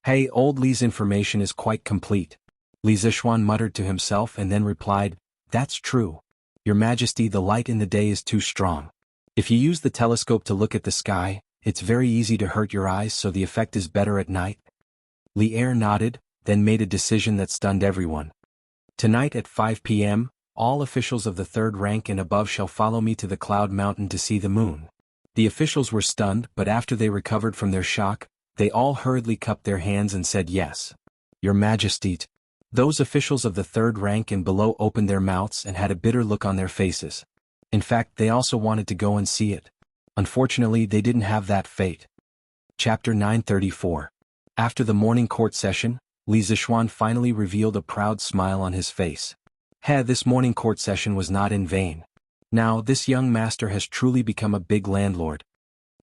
Hey, old Li's information is quite complete. Li Zishuan muttered to himself and then replied, That's true. Your Majesty, the light in the day is too strong. If you use the telescope to look at the sky, it's very easy to hurt your eyes, so the effect is better at night. Li Er nodded, then made a decision that stunned everyone. Tonight at 5 p.m., all officials of the third rank and above shall follow me to the Cloud Mountain to see the moon. The officials were stunned, but after they recovered from their shock, they all hurriedly cupped their hands and said yes. Your Majesty. Those officials of the third rank and below opened their mouths and had a bitter look on their faces. In fact, they also wanted to go and see it. Unfortunately, they didn't have that fate. Chapter 934. After the morning court session, Li Zishuan finally revealed a proud smile on his face. This morning court session was not in vain. Now, this young master has truly become a big landlord.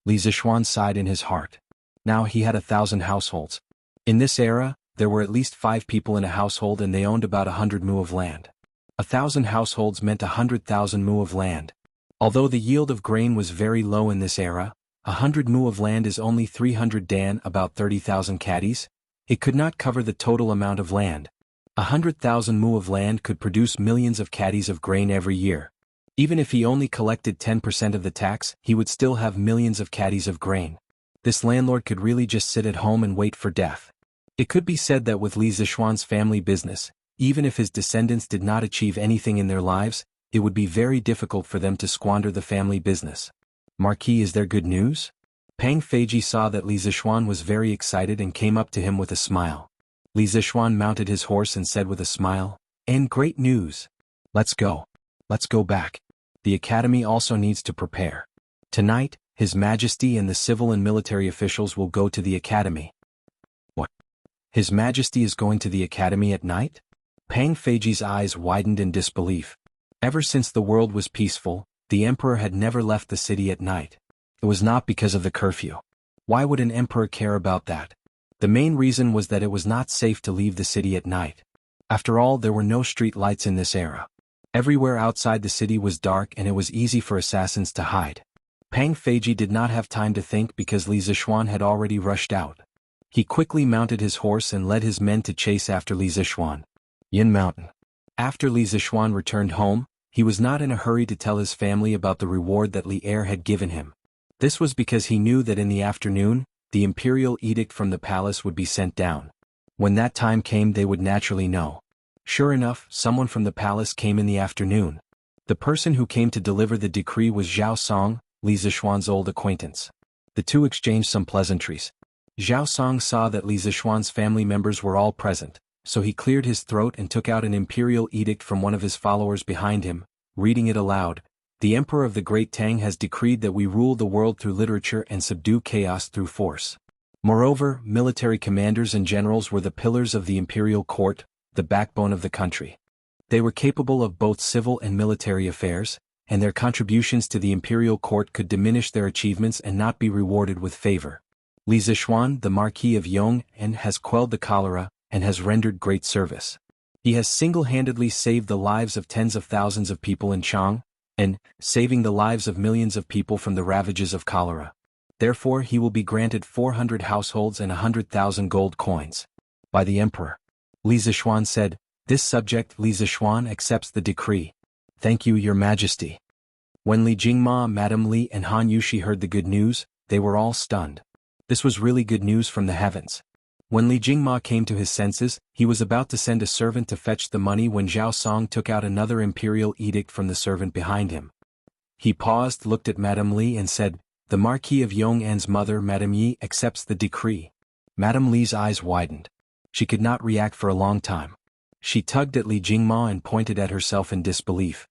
Li Zishuan sighed in his heart. Now he had 1,000 households. In this era, there were at least 5 people in a household and they owned about 100 mu of land. 1,000 households meant 100,000 mu of land. Although the yield of grain was very low in this era, 100 mu of land is only 300 dan, about 30,000 caddies. It could not cover the total amount of land. 100,000 mu of land could produce millions of caddies of grain every year. Even if he only collected 10% of the tax, he would still have millions of caddies of grain. This landlord could really just sit at home and wait for death. It could be said that with Li Zishuan's family business, even if his descendants did not achieve anything in their lives, it would be very difficult for them to squander the family business. Marquis, is there good news? Pang Feiji saw that Li Zishuan was very excited and came up to him with a smile. Li Zishuan mounted his horse and said with a smile, "And great news. Let's go. Let's go back. The academy also needs to prepare. Tonight, His Majesty and the civil and military officials will go to the academy." What? His Majesty is going to the academy at night? Pang Feiji's eyes widened in disbelief. Ever since the world was peaceful, the emperor had never left the city at night. It was not because of the curfew. Why would an emperor care about that? The main reason was that it was not safe to leave the city at night. After all, there were no street lights in this era. Everywhere outside the city was dark and it was easy for assassins to hide. Pang Feiji did not have time to think because Li Zishuan had already rushed out. He quickly mounted his horse and led his men to chase after Li Zishuan. Yin Mountain. After Li Zishuan returned home, he was not in a hurry to tell his family about the reward that Li Er had given him. This was because he knew that in the afternoon, the imperial edict from the palace would be sent down. When that time came, they would naturally know. Sure enough, someone from the palace came in the afternoon. The person who came to deliver the decree was Zhao Song, Li Zishuan's old acquaintance. The two exchanged some pleasantries. Zhao Song saw that Li Zishuan's family members were all present, so he cleared his throat and took out an imperial edict from one of his followers behind him, reading it aloud. The Emperor of the Great Tang has decreed that we rule the world through literature and subdue chaos through force. Moreover, military commanders and generals were the pillars of the imperial court, the backbone of the country. They were capable of both civil and military affairs, and their contributions to the imperial court could diminish their achievements and not be rewarded with favor. Li Zishuan, the Marquis of Yong'an, has quelled the cholera and has rendered great service. He has single-handedly saved the lives of tens of thousands of people in Chang, and saving the lives of millions of people from the ravages of cholera. Therefore he will be granted 400 households and 100,000 gold coins. By the Emperor. Li Zishuan said, "This subject Li Zishuan accepts the decree. Thank you, Your Majesty." When Li Jingma, Madame Li and Han Yushi heard the good news, they were all stunned. This was really good news from the heavens. When Li Jingma came to his senses, he was about to send a servant to fetch the money when Zhao Song took out another imperial edict from the servant behind him. He paused, looked at Madame Li and said, "The Marquis of Yong'an's mother, Madame Yi, accepts the decree." Madame Li's eyes widened. She could not react for a long time. She tugged at Li Jingma and pointed at herself in disbelief.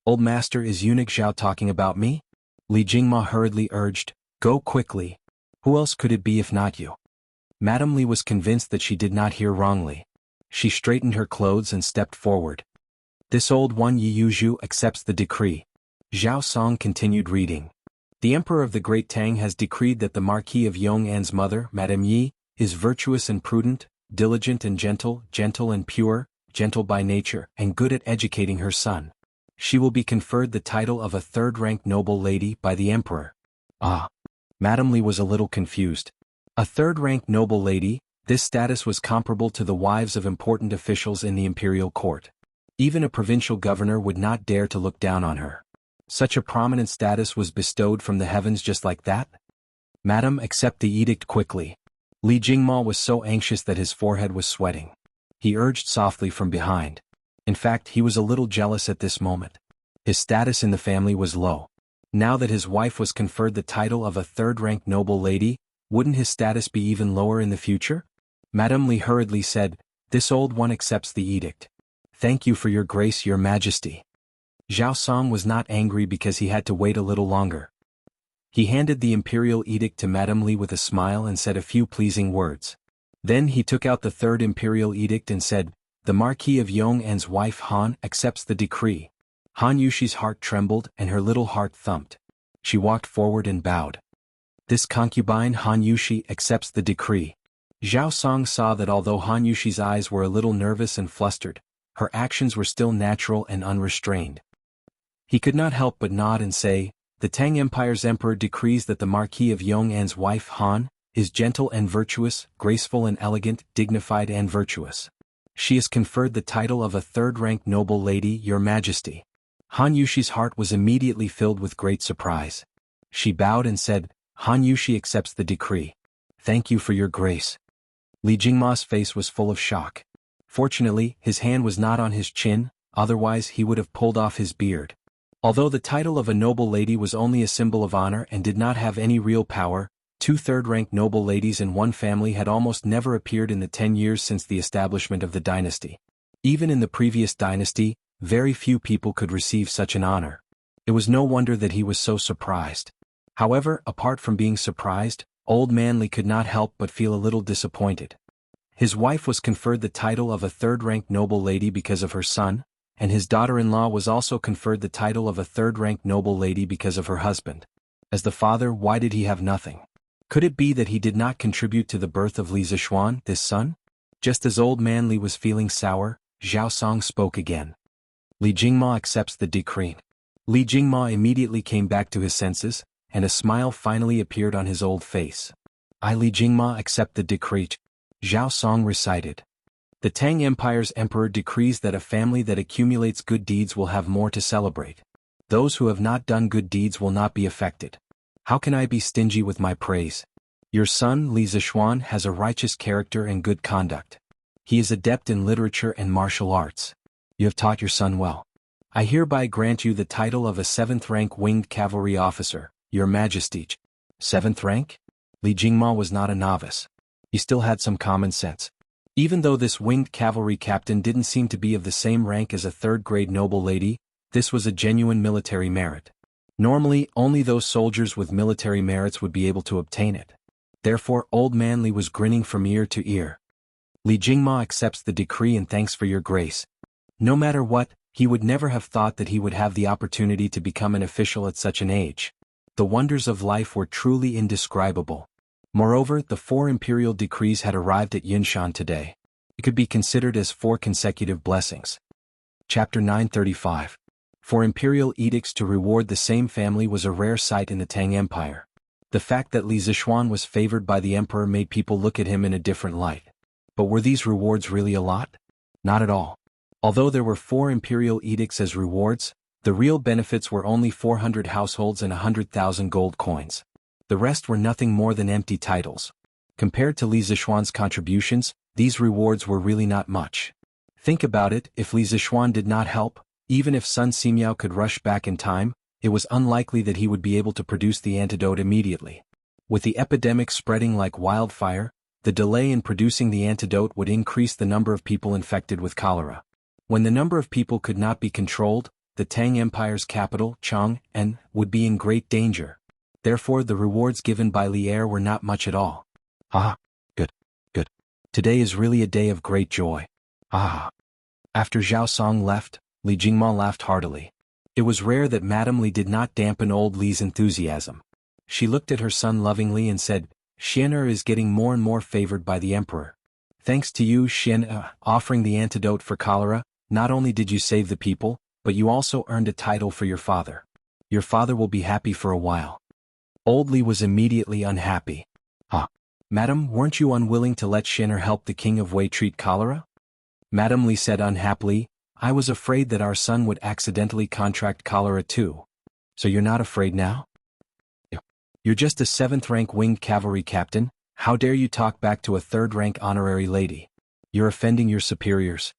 "Old master, is eunuch Zhao talking about me?" Li Jingma hurriedly urged, "Go quickly. Who else could it be if not you?" Madame Li was convinced that she did not hear wrongly. She straightened her clothes and stepped forward. "This old one Yi Yuzhu accepts the decree." Zhao Song continued reading. "The Emperor of the Great Tang has decreed that the Marquis of Yong'an's mother, Madame Yi, is virtuous and prudent, diligent and gentle and pure, gentle by nature, and good at educating her son. She will be conferred the title of a third-rank noble lady by the Emperor." Ah! Madame Li was a little confused. A third-rank noble lady, this status was comparable to the wives of important officials in the imperial court. Even a provincial governor would not dare to look down on her. Such a prominent status was bestowed from the heavens just like that? "Madam, accept the edict quickly." Li Jingma was so anxious that his forehead was sweating. He urged softly from behind. In fact, he was a little jealous at this moment. His status in the family was low. Now that his wife was conferred the title of a third-rank noble lady, wouldn't his status be even lower in the future? Madame Li hurriedly said, "This old one accepts the edict. Thank you for your grace, your majesty." Zhao Song was not angry because he had to wait a little longer. He handed the imperial edict to Madame Li with a smile and said a few pleasing words. Then he took out the third imperial edict and said, "The Marquis of Yong'an's wife Han accepts the decree." Han Yushi's heart trembled and her little heart thumped. She walked forward and bowed. "This concubine Han Yushi accepts the decree." Zhao Song saw that although Han Yushi's eyes were a little nervous and flustered, her actions were still natural and unrestrained. He could not help but nod and say, "The Tang Empire's emperor decrees that the Marquis of Yong'an's wife Han is gentle and virtuous, graceful and elegant, dignified and virtuous. She is conferred the title of a third-rank noble lady, your majesty." Han Yushi's heart was immediately filled with great surprise. She bowed and said, "Han Yushi accepts the decree. Thank you for your grace." Li Jingma's face was full of shock. Fortunately, his hand was not on his chin, otherwise he would have pulled off his beard. Although the title of a noble lady was only a symbol of honor and did not have any real power, two third-rank noble ladies in one family had almost never appeared in the 10 years since the establishment of the dynasty. Even in the previous dynasty, very few people could receive such an honor. It was no wonder that he was so surprised. However, apart from being surprised, Old Man Li could not help but feel a little disappointed. His wife was conferred the title of a third-rank noble lady because of her son, and his daughter-in-law was also conferred the title of a third-rank noble lady because of her husband. As the father, why did he have nothing? Could it be that he did not contribute to the birth of Li Zishuan, this son? Just as Old Man Li was feeling sour, Zhao Song spoke again. "Li Jingma accepts the decree." Li Jingma immediately came back to his senses, and a smile finally appeared on his old face. "I Li Jingma accept the decree," Zhao Song recited. "The Tang Empire's emperor decrees that a family that accumulates good deeds will have more to celebrate. Those who have not done good deeds will not be affected. How can I be stingy with my praise? Your son Li Zishuan has a righteous character and good conduct. He is adept in literature and martial arts. You have taught your son well. I hereby grant you the title of a 7th-rank winged cavalry officer, your majesty." 7th rank? Li Jingma was not a novice. He still had some common sense. Even though this winged cavalry captain didn't seem to be of the same rank as a third-grade noble lady, this was a genuine military merit. Normally, only those soldiers with military merits would be able to obtain it. Therefore, Old Man Li was grinning from ear to ear. "Li Jingma accepts the decree and thanks for your grace." No matter what, he would never have thought that he would have the opportunity to become an official at such an age. The wonders of life were truly indescribable. Moreover, the 4 imperial decrees had arrived at Yinshan today. It could be considered as 4 consecutive blessings. Chapter 935. 4 imperial edicts to reward the same family was a rare sight in the Tang Empire. The fact that Li Zishuan was favored by the emperor made people look at him in a different light. But were these rewards really a lot? Not at all. Although there were 4 imperial edicts as rewards, the real benefits were only 400 households and 100,000 gold coins. The rest were nothing more than empty titles. Compared to Li Zishuan's contributions, these rewards were really not much. Think about it, if Li Zishuan did not help, even if Sun Simiao could rush back in time, it was unlikely that he would be able to produce the antidote immediately. With the epidemic spreading like wildfire, the delay in producing the antidote would increase the number of people infected with cholera. When the number of people could not be controlled, the Tang Empire's capital, Chang'an, would be in great danger. Therefore the rewards given by Li Er were not much at all. "Ah, good, good. Today is really a day of great joy. Ah." After Zhao Song left, Li Jingma laughed heartily. It was rare that Madame Li did not dampen old Li's enthusiasm. She looked at her son lovingly and said, "Xian'er is getting more and more favored by the emperor. Thanks to you, Xian'er, offering the antidote for cholera, not only did you save the people, but you also earned a title for your father. Your father will be happy for a while." Old Li was immediately unhappy. "Ah, Madam, weren't you unwilling to let Xian'er help the king of Wei treat cholera?" Madame Li said unhappily, "I was afraid that our son would accidentally contract cholera too. So you're not afraid now? You're just a 7th-rank winged cavalry captain, How dare you talk back to a third-rank honorary lady? You're offending your superiors.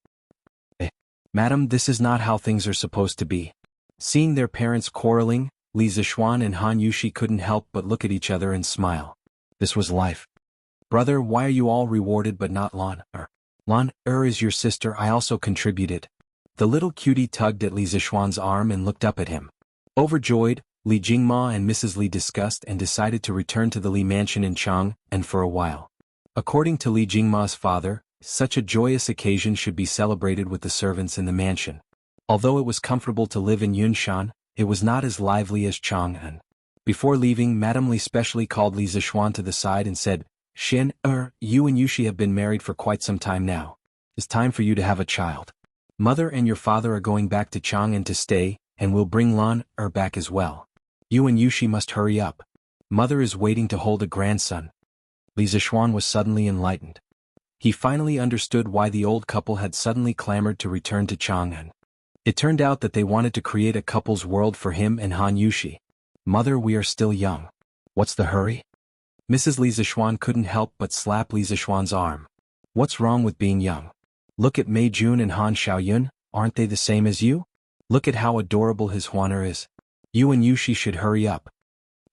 Madam, this is not how things are supposed to be. Seeing their parents quarreling, Li Zixuan and Han Yushi couldn't help but look at each other and smile. This was life. Brother, why are you all rewarded but not Lan? Lan is your sister, I also contributed. The little cutie tugged at Li Zixuan's arm and looked up at him. Overjoyed, Li Jingma and Mrs. Li discussed and decided to return to the Li mansion in Chang, and for a while. According to Li Jingma's father, such a joyous occasion should be celebrated with the servants in the mansion. Although it was comfortable to live in Yunshan, it was not as lively as Chang'an. Before leaving, Madame Li specially called Li Zixuan to the side and said, Xin, you and Yushi have been married for quite some time now. It's time for you to have a child. Mother and your father are going back to Chang'an to stay, and we'll bring Lan back as well. You and Yushi must hurry up. Mother is waiting to hold a grandson. Li Zixuan was suddenly enlightened. He finally understood why the old couple had suddenly clamored to return to Chang'an. It turned out that they wanted to create a couple's world for him and Han Yushi. Mother, we are still young. What's the hurry? Mrs. Li Zixuan couldn't help but slap Li Zixuan's arm. What's wrong with being young? Look at Mei Jun and Han Xiaoyun, aren't they the same as you? Look at how adorable his Huaner is. You and Yushi should hurry up.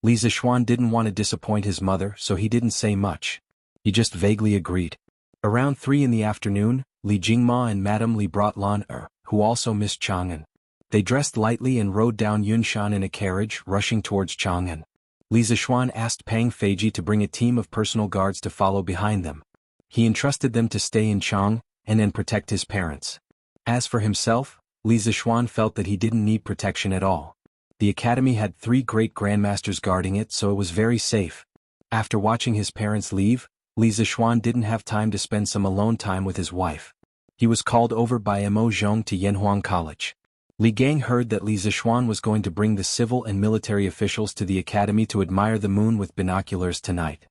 Li Zixuan didn't want to disappoint his mother, so he didn't say much. He just vaguely agreed. Around 3 in the afternoon, Li Jingma and Madame Li brought Lan who also missed Chang'an. They dressed lightly and rode down Yunshan in a carriage, rushing towards Chang'an. Li Zixuan asked Pang Feiji to bring a team of personal guards to follow behind them. He entrusted them to stay in Chang, and then protect his parents. As for himself, Li Zixuan felt that he didn't need protection at all. The academy had 3 great grandmasters guarding it, so it was very safe. After watching his parents leave, Li Zixuan didn't have time to spend some alone time with his wife. He was called over by Mo Zhong to Yanhuang College. Li Gang heard that Li Zixuan was going to bring the civil and military officials to the academy to admire the moon with binoculars tonight.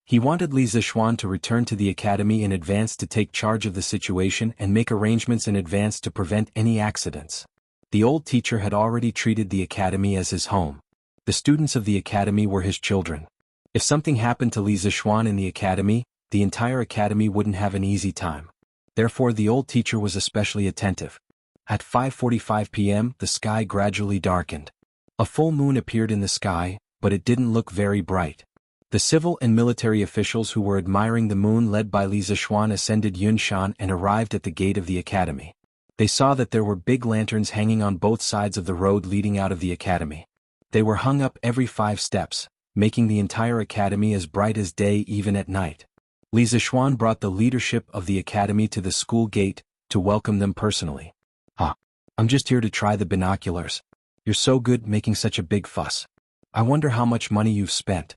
He wanted Li Zixuan to return to the academy in advance to take charge of the situation and make arrangements in advance to prevent any accidents. The old teacher had already treated the academy as his home. The students of the academy were his children. If something happened to Li Zixuan in the academy, the entire academy wouldn't have an easy time. Therefore the old teacher was especially attentive. At 5:45 p.m., the sky gradually darkened. A full moon appeared in the sky, but it didn't look very bright. The civil and military officials who were admiring the moon led by Li Zixuan ascended Yunshan and arrived at the gate of the academy. They saw that there were big lanterns hanging on both sides of the road leading out of the academy. They were hung up every 5 steps, making the entire academy as bright as day even at night. Li Zixuan brought the leadership of the academy to the school gate to welcome them personally. I'm just here to try the binoculars. You're so good making such a big fuss. I wonder how much money you've spent.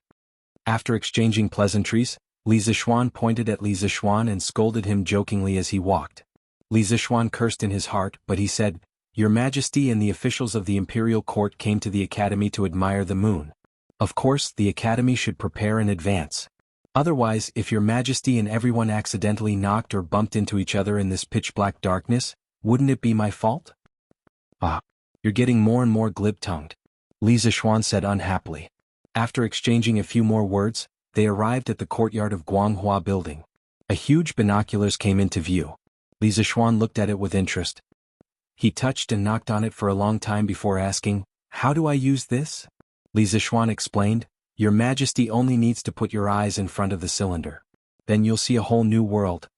After exchanging pleasantries, Li Zixuan pointed at Li Zixuan and scolded him jokingly as he walked. Li Zixuan cursed in his heart, but he said, Your Majesty and the officials of the imperial court came to the academy to admire the moon. Of course, the academy should prepare in advance. Otherwise, if Your Majesty and everyone accidentally knocked or bumped into each other in this pitch-black darkness, wouldn't it be my fault? You're getting more and more glib-tongued, Li Zixuan said unhappily. After exchanging a few more words, they arrived at the courtyard of Guanghua Building. A huge binoculars came into view. Li Zixuan looked at it with interest. He touched and knocked on it for a long time before asking, How do I use this? Li Zixuan explained, Your Majesty only needs to put your eyes in front of the cylinder. Then you'll see a whole new world.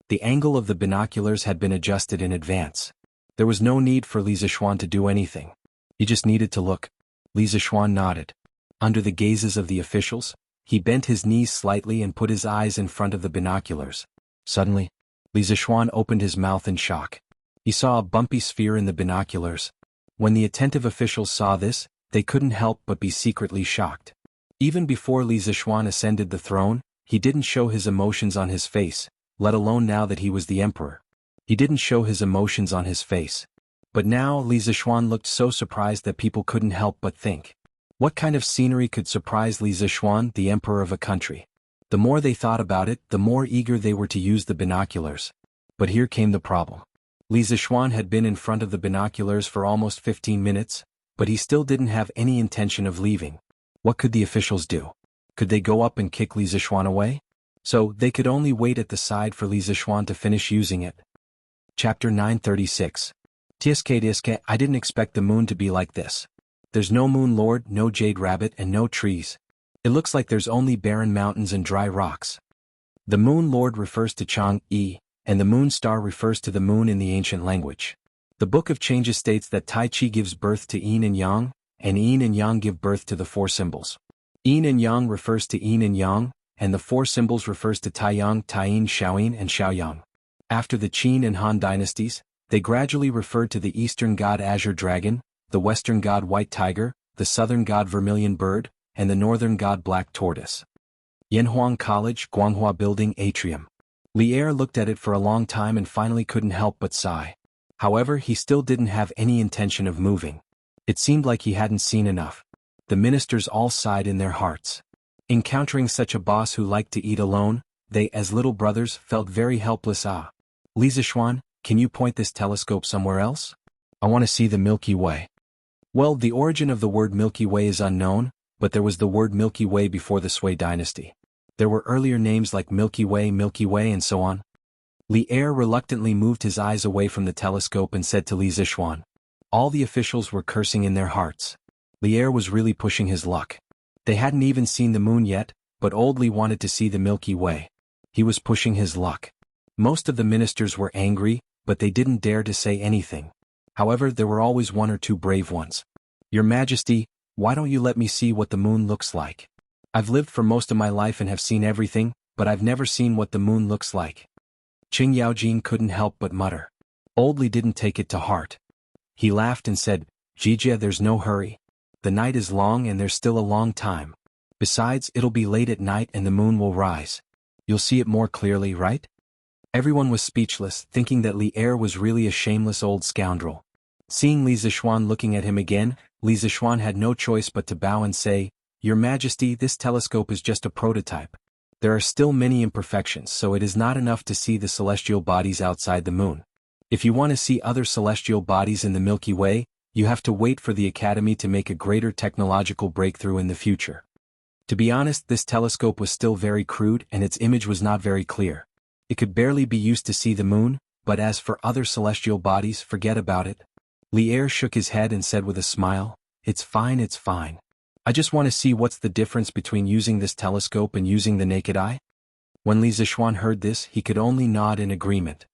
The angle of the binoculars had been adjusted in advance. There was no need for Li Zixuan to do anything. He just needed to look. Li Zixuan nodded. Under the gazes of the officials, he bent his knees slightly and put his eyes in front of the binoculars. Suddenly, Li Zixuan opened his mouth in shock. He saw a bumpy sphere in the binoculars. When the attentive officials saw this, they couldn't help but be secretly shocked. Even before Li Zixuan ascended the throne, he didn't show his emotions on his face, let alone now that he was the emperor. He didn't show his emotions on his face. But now Li Zixuan looked so surprised that people couldn't help but think. What kind of scenery could surprise Li Zixuan, the emperor of a country? The more they thought about it, the more eager they were to use the binoculars. But here came the problem. Li Zixuan had been in front of the binoculars for almost 15 minutes, but he still didn't have any intention of leaving. What could the officials do? Could they go up and kick Li Zixuan away? So, they could only wait at the side for Li Zixuan to finish using it. Chapter 936. Tiske, I didn't expect the moon to be like this. There's no moon lord, no jade rabbit, and no trees. It looks like there's only barren mountains and dry rocks. The moon lord refers to Chang'e, and the moon star refers to the moon in the ancient language. The Book of Changes states that Tai Chi gives birth to Yin and Yang, and Yin and Yang give birth to the four symbols. Yin and Yang refers to Yin and Yang, and the four symbols refers to Taiyang, Taiyin, Shaoyin, and Shaoyang. After the Qin and Han dynasties, they gradually referred to the eastern god Azure Dragon, the western god White Tiger, the southern god Vermilion Bird, and the northern god Black Tortoise. Yanhuang College, Guanghua Building Atrium. Li Er looked at it for a long time and finally couldn't help but sigh. However, he still didn't have any intention of moving. It seemed like he hadn't seen enough. The ministers all sighed in their hearts. Encountering such a boss who liked to eat alone, they, as little brothers, felt very helpless. Li Zixuan, can you point this telescope somewhere else? I want to see the Milky Way. Well, the origin of the word Milky Way is unknown, but there was the word Milky Way before the Sui dynasty. There were earlier names like Milky Way, and so on. Li Er reluctantly moved his eyes away from the telescope and said to Li Zixuan. All the officials were cursing in their hearts. Li Er was really pushing his luck. They hadn't even seen the moon yet, but old Li wanted to see the Milky Way. He was pushing his luck. Most of the ministers were angry, but they didn't dare to say anything. However, there were always one or two brave ones. Your Majesty, why don't you let me see what the moon looks like? I've lived for most of my life and have seen everything, but I've never seen what the moon looks like. Qing Yaojin couldn't help but mutter. Old Li didn't take it to heart. He laughed and said, Jijia, there's no hurry. The night is long and there's still a long time. Besides, it'll be late at night and the moon will rise. You'll see it more clearly, right? Everyone was speechless, thinking that Li Er was really a shameless old scoundrel. Seeing Li Zixuan looking at him again, Li Zixuan had no choice but to bow and say, Your Majesty, this telescope is just a prototype. There are still many imperfections, so it is not enough to see the celestial bodies outside the moon. If you want to see other celestial bodies in the Milky Way, you have to wait for the Academy to make a greater technological breakthrough in the future. To be honest, this telescope was still very crude and its image was not very clear. It could barely be used to see the moon, but as for other celestial bodies, forget about it. Li Er shook his head and said with a smile, It's fine. I just want to see what's the difference between using this telescope and using the naked eye. When Li Zixuan heard this, he could only nod in agreement.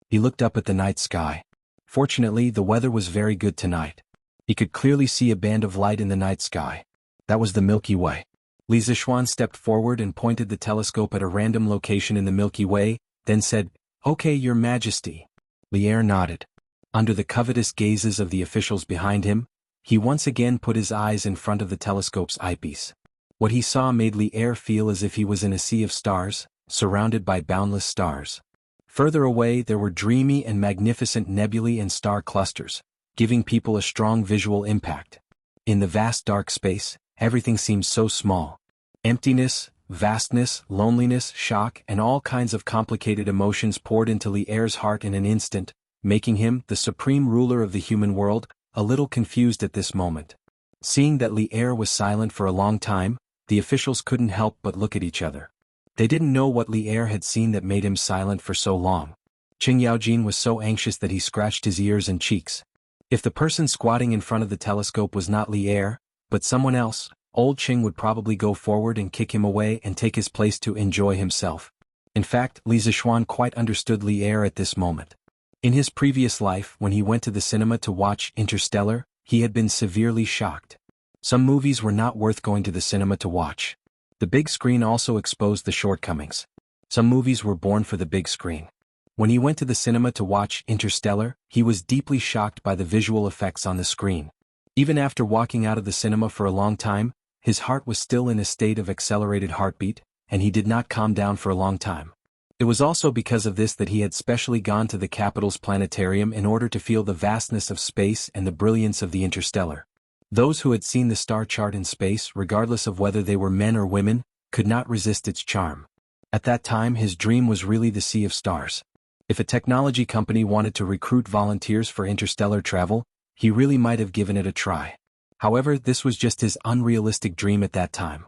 He looked up at the night sky. Fortunately, the weather was very good tonight. He could clearly see a band of light in the night sky. That was the Milky Way. Li Zixuan stepped forward and pointed the telescope at a random location in the Milky Way, then said, Okay, Your Majesty. Li Er nodded. Under the covetous gazes of the officials behind him, he once again put his eyes in front of the telescope's eyepiece. What he saw made Li Er feel as if he was in a sea of stars, surrounded by boundless stars. Further away there were dreamy and magnificent nebulae and star clusters, giving people a strong visual impact. In the vast dark space, everything seemed so small. Emptiness, vastness, loneliness, shock, and all kinds of complicated emotions poured into Li Er's heart in an instant, making him, the supreme ruler of the human world, a little confused at this moment. Seeing that Li Er was silent for a long time, the officials couldn't help but look at each other. They didn't know what Li Er had seen that made him silent for so long. Qing Yaojin was so anxious that he scratched his ears and cheeks. If the person squatting in front of the telescope was not Li Er, but someone else, old Qing would probably go forward and kick him away and take his place to enjoy himself. In fact, Li Zixuan quite understood Li Er at this moment. In his previous life, when he went to the cinema to watch Interstellar, he had been severely shocked. Some movies were not worth going to the cinema to watch. The big screen also exposed the shortcomings. Some movies were born for the big screen. When he went to the cinema to watch Interstellar, he was deeply shocked by the visual effects on the screen. Even after walking out of the cinema for a long time, his heart was still in a state of accelerated heartbeat, and he did not calm down for a long time. It was also because of this that he had specially gone to the capital's planetarium in order to feel the vastness of space and the brilliance of the interstellar. Those who had seen the star chart in space, regardless of whether they were men or women, could not resist its charm. At that time, his dream was really the sea of stars. If a technology company wanted to recruit volunteers for interstellar travel, he really might have given it a try. However, this was just his unrealistic dream at that time.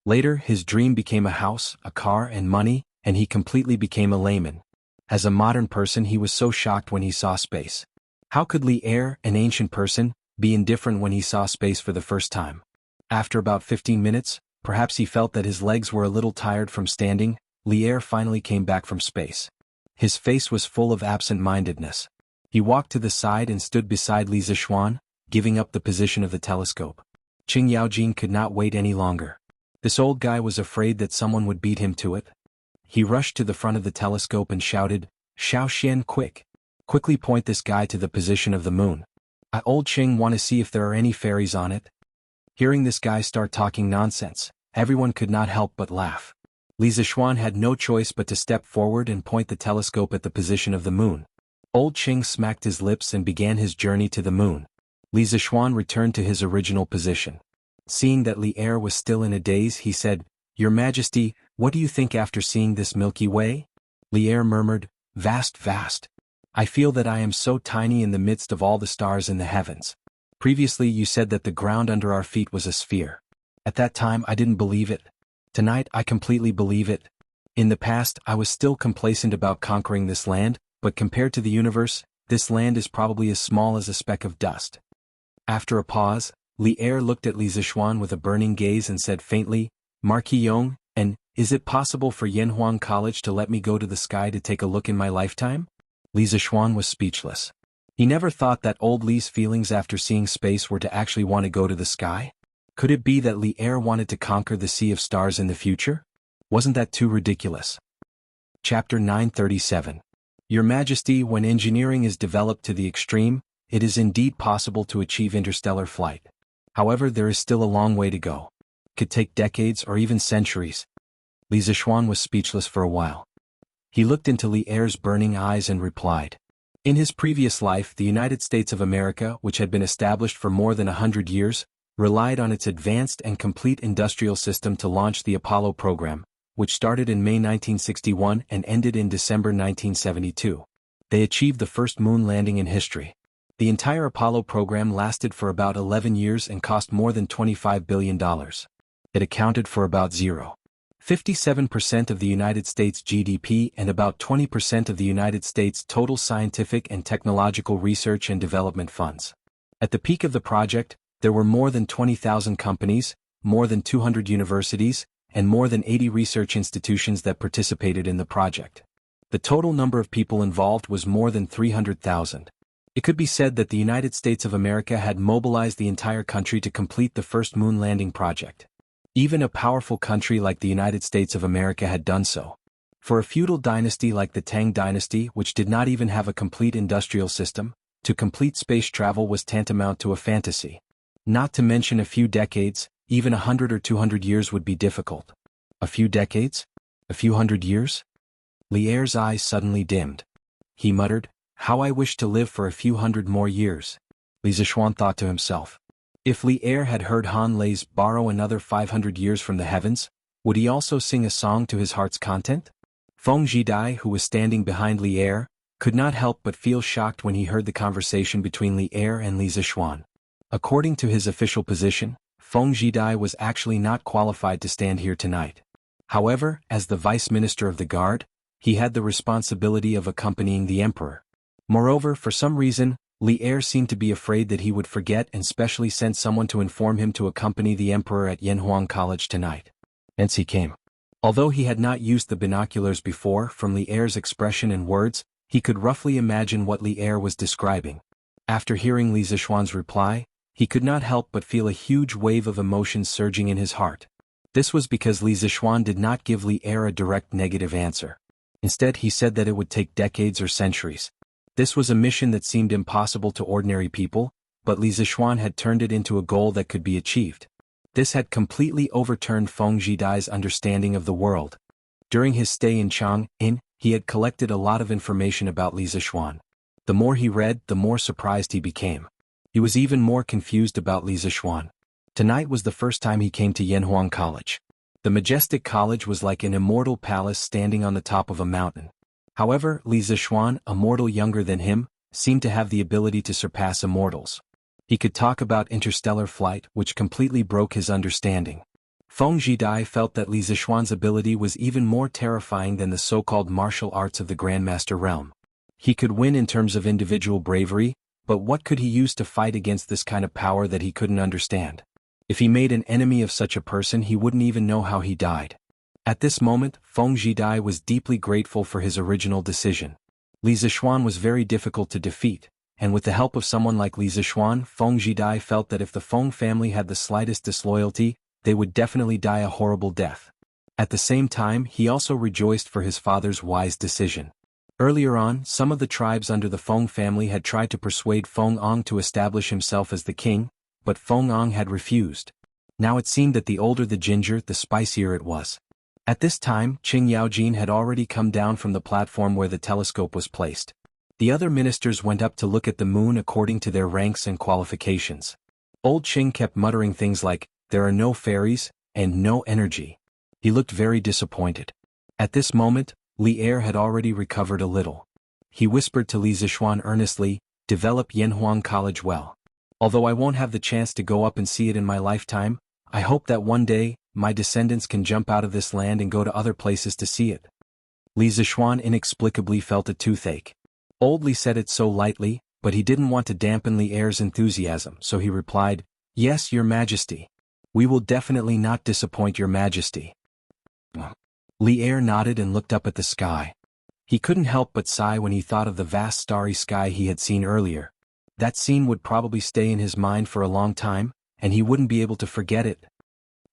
Later, his dream became a house, a car, and money, and he completely became a layman. As a modern person, he was so shocked when he saw space. How could Li Er, an ancient person, be indifferent when he saw space for the first time? After about 15 minutes, perhaps he felt that his legs were a little tired from standing, Li Er finally came back from space. His face was full of absent-mindedness. He walked to the side and stood beside Li Zishuan, giving up the position of the telescope. Qing Yaojin could not wait any longer. This old guy was afraid that someone would beat him to it. He rushed to the front of the telescope and shouted, "Xiao Xian, quick! Quickly point this guy to the position of the moon. Old Qing want to see if there are any fairies on it." Hearing this guy start talking nonsense, everyone could not help but laugh. Li Zishuan had no choice but to step forward and point the telescope at the position of the moon. Old Qing smacked his lips and began his journey to the moon. Li Zishuan returned to his original position. Seeing that Li Er was still in a daze, he said, "Your Majesty, what do you think after seeing this Milky Way?" Li Er murmured, "Vast, vast. I feel that I am so tiny in the midst of all the stars in the heavens. Previously you said that the ground under our feet was a sphere. At that time I didn't believe it. Tonight I completely believe it. In the past I was still complacent about conquering this land, but compared to the universe, this land is probably as small as a speck of dust." After a pause, Li Er looked at Li Zishuan with a burning gaze and said faintly, "Marquis Yong, and is it possible for Yanhuang College to let me go to the sky to take a look in my lifetime?" Li Zishuan was speechless. He never thought that old Li's feelings after seeing space were to actually want to go to the sky. Could it be that Li Er wanted to conquer the sea of stars in the future? Wasn't that too ridiculous? Chapter 937. Your Majesty, when engineering is developed to the extreme, it is indeed possible to achieve interstellar flight. However, there is still a long way to go. It could take decades or even centuries. Li Zishuan was speechless for a while. He looked into Li Er's burning eyes and replied. In his previous life, the United States of America, which had been established for more than 100 years, relied on its advanced and complete industrial system to launch the Apollo program, which started in May 1961 and ended in December 1972. They achieved the first moon landing in history. The entire Apollo program lasted for about 11 years and cost more than $25 billion. It accounted for about 0.57% of the United States GDP and about 20% of the United States total scientific and technological research and development funds. At the peak of the project, there were more than 20,000 companies, more than 200 universities, and more than 80 research institutions that participated in the project. The total number of people involved was more than 300,000. It could be said that the United States of America had mobilized the entire country to complete the first moon landing project. Even a powerful country like the United States of America had done so. For a feudal dynasty like the Tang dynasty, which did not even have a complete industrial system, to complete space travel was tantamount to a fantasy. Not to mention a few decades, even 100 or 200 years would be difficult. A few decades? A few hundred years? Li Er's eyes suddenly dimmed. He muttered, "How I wish to live for a few hundred more years." Li Zishuan thought to himself. If Li Er had heard Han Lei's borrow another 500 years from the heavens, would he also sing a song to his heart's content? Feng Zhidai, who was standing behind Li Er, could not help but feel shocked when he heard the conversation between Li Er and Li Zishuan. According to his official position, Feng Zhidai was actually not qualified to stand here tonight. However, as the Vice Minister of the Guard, he had the responsibility of accompanying the Emperor. Moreover, for some reason, Li Er seemed to be afraid that he would forget and specially sent someone to inform him to accompany the Emperor at Yanhuang College tonight. Hence he came. Although he had not used the binoculars before, from Li Er's expression and words, he could roughly imagine what Li Er was describing. After hearing Li Zishuan's reply, he could not help but feel a huge wave of emotion surging in his heart. This was because Li Zishuan did not give Li Er a direct negative answer. Instead, he said that it would take decades or centuries. This was a mission that seemed impossible to ordinary people, but Li Zishuan had turned it into a goal that could be achieved. This had completely overturned Feng Zhidai's understanding of the world. During his stay in Chang'an, he had collected a lot of information about Li Zishuan. The more he read, the more surprised he became. He was even more confused about Li Zishuan. Tonight was the first time he came to Yanhuang College. The majestic college was like an immortal palace standing on the top of a mountain. However, Li Zishuan, a mortal younger than him, seemed to have the ability to surpass immortals. He could talk about interstellar flight, which completely broke his understanding. Feng Jidai felt that Li Zixuan's ability was even more terrifying than the so-called martial arts of the Grandmaster realm. He could win in terms of individual bravery, but what could he use to fight against this kind of power that he couldn't understand? If he made an enemy of such a person, he wouldn't even know how he died. At this moment, Feng Jidai was deeply grateful for his original decision. Li Zixuan was very difficult to defeat, and with the help of someone like Li Zixuan, Feng Jidai felt that if the Feng family had the slightest disloyalty, they would definitely die a horrible death. At the same time, he also rejoiced for his father's wise decision. Earlier on, some of the tribes under the Feng family had tried to persuade Feng Ong to establish himself as the king, but Feng Ong had refused. Now it seemed that the older the ginger, the spicier it was. At this time, Qing Yaojin had already come down from the platform where the telescope was placed. The other ministers went up to look at the moon according to their ranks and qualifications. Old Qing kept muttering things like, "There are no fairies," and "no energy." He looked very disappointed. At this moment, Li Er had already recovered a little. He whispered to Li Zixuan earnestly, "Develop Yanhuang College well. Although I won't have the chance to go up and see it in my lifetime, I hope that one day, my descendants can jump out of this land and go to other places to see it." Li Zixuan inexplicably felt a toothache. Old Li said it so lightly, but he didn't want to dampen Li Er's enthusiasm, so he replied, "Yes, Your Majesty. We will definitely not disappoint Your Majesty." Li Er nodded and looked up at the sky. He couldn't help but sigh when he thought of the vast starry sky he had seen earlier. That scene would probably stay in his mind for a long time, and he wouldn't be able to forget it.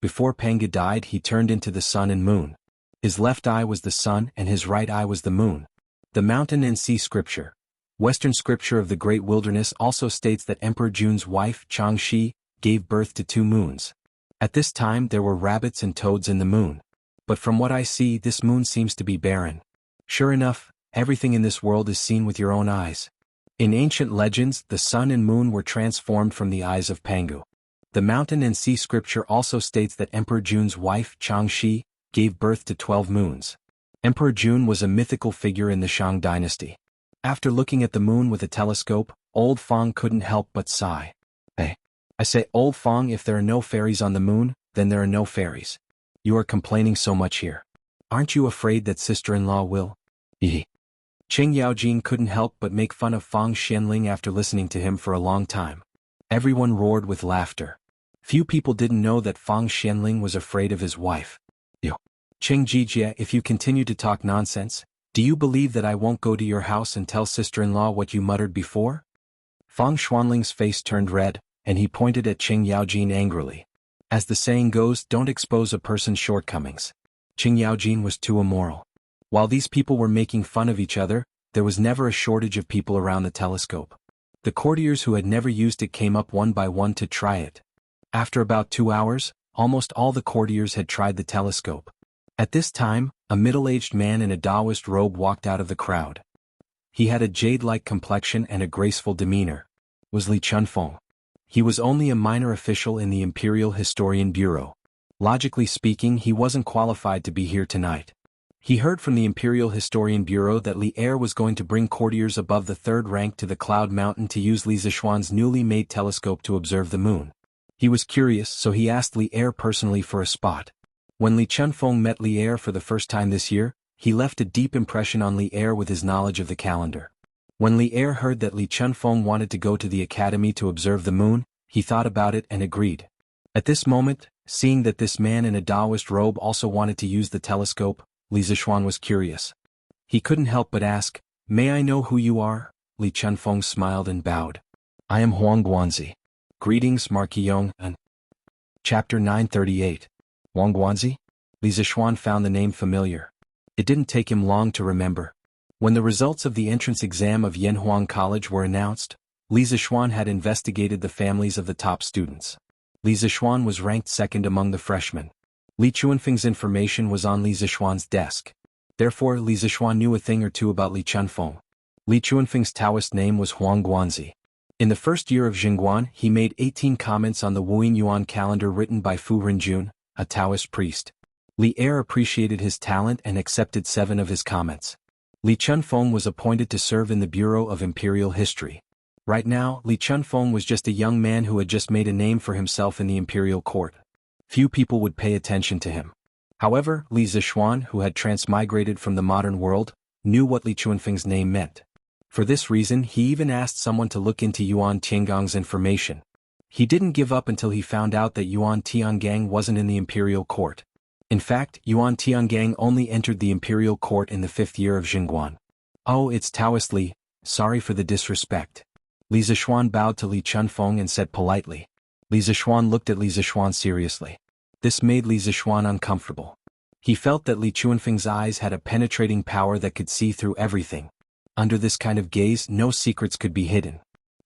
Before Panga died, he turned into the sun and moon. His left eye was the sun and his right eye was the moon. The mountain and sea scripture. Western scripture of the Great Wilderness also states that Emperor Jun's wife, Changxi, gave birth to 2 moons. At this time there were rabbits and toads in the moon. But from what I see, this moon seems to be barren. Sure enough, everything in this world is seen with your own eyes. In ancient legends, the sun and moon were transformed from the eyes of Pangu. The mountain and sea scripture also states that Emperor Jun's wife, Changxi, gave birth to 12 moons. Emperor Jun was a mythical figure in the Shang dynasty. After looking at the moon with a telescope, Old Feng couldn't help but sigh. "Hey, I say, Old Feng, if there are no fairies on the moon, then there are no fairies. You are complaining so much here. Aren't you afraid that sister-in-law will?" Qing Yaojin couldn't help but make fun of Feng Xianling after listening to him for a long time. Everyone roared with laughter. Few people didn't know that Feng Xianling was afraid of his wife. "Qing Jijie, if you continue to talk nonsense, do you believe that I won't go to your house and tell sister-in-law what you muttered before?" Feng Xuanling's face turned red, and he pointed at Qing Yaojin angrily. As the saying goes, don't expose a person's shortcomings. Qing Yaojin was too immoral. While these people were making fun of each other, there was never a shortage of people around the telescope. The courtiers who had never used it came up one by one to try it. After about 2 hours, almost all the courtiers had tried the telescope. At this time, a middle-aged man in a Taoist robe walked out of the crowd. He had a jade-like complexion and a graceful demeanor. Was Li Chunfeng. He was only a minor official in the Imperial Historian Bureau. Logically speaking, he wasn't qualified to be here tonight. He heard from the Imperial Historian Bureau that Li Er was going to bring courtiers above the 3rd rank to the Cloud Mountain to use Li Zixuan's newly made telescope to observe the moon. He was curious, so he asked Li Er personally for a spot. When Li Chunfeng met Li Er for the first time this year, he left a deep impression on Li Er with his knowledge of the calendar. When Li Er heard that Li Chunfeng wanted to go to the academy to observe the moon, he thought about it and agreed. At this moment, seeing that this man in a Taoist robe also wanted to use the telescope, Li Zixuan was curious. He couldn't help but ask, "May I know who you are?" Li Chunfeng smiled and bowed. "I am Huang Guanzi. Greetings, Marquis Yong." Chapter 938. Huang Guanzi? Li Zixuan found the name familiar. It didn't take him long to remember. When the results of the entrance exam of Yanhuang College were announced, Li Zixuan had investigated the families of the top students. Li Zixuan was ranked 2nd among the freshmen. Li Chunfeng's information was on Li Zixuan's desk. Therefore, Li Zixuan knew a thing or two about Li Chunfeng. Li Chunfeng's Taoist name was Huang Guanzi. In the first year of Jingguan, he made 18 comments on the Wuyin Yuan calendar written by Fu Rinjun, a Taoist priest. Li Er appreciated his talent and accepted 7 of his comments. Li Chunfeng was appointed to serve in the Bureau of Imperial History. Right now, Li Chunfeng was just a young man who had just made a name for himself in the imperial court. Few people would pay attention to him. However, Li Zixuan, who had transmigrated from the modern world, knew what Li Chuanfeng's name meant. For this reason, he even asked someone to look into Yuan Tiangong's information. He didn't give up until he found out that Yuan Tiangang wasn't in the imperial court. In fact, Yuan Tiangang only entered the imperial court in the 5th year of Jingguan. Oh, it's Taoist Li, sorry for the disrespect. Li Zixuan bowed to Li Chunfeng and said politely. Li Zixuan looked at Li Zixuan seriously. This made Li Zixuan uncomfortable. He felt that Li Chuanfeng's eyes had a penetrating power that could see through everything. Under this kind of gaze, no secrets could be hidden.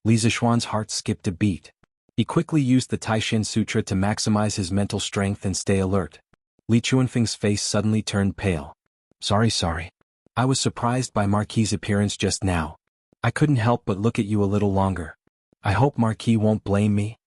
Li Zixuan's heart skipped a beat. He quickly used the Taishan Sutra to maximize his mental strength and stay alert. Li Chuanfeng's face suddenly turned pale. Sorry. I was surprised by Marquis's appearance just now. I couldn't help but look at you a little longer. I hope Marquis won't blame me.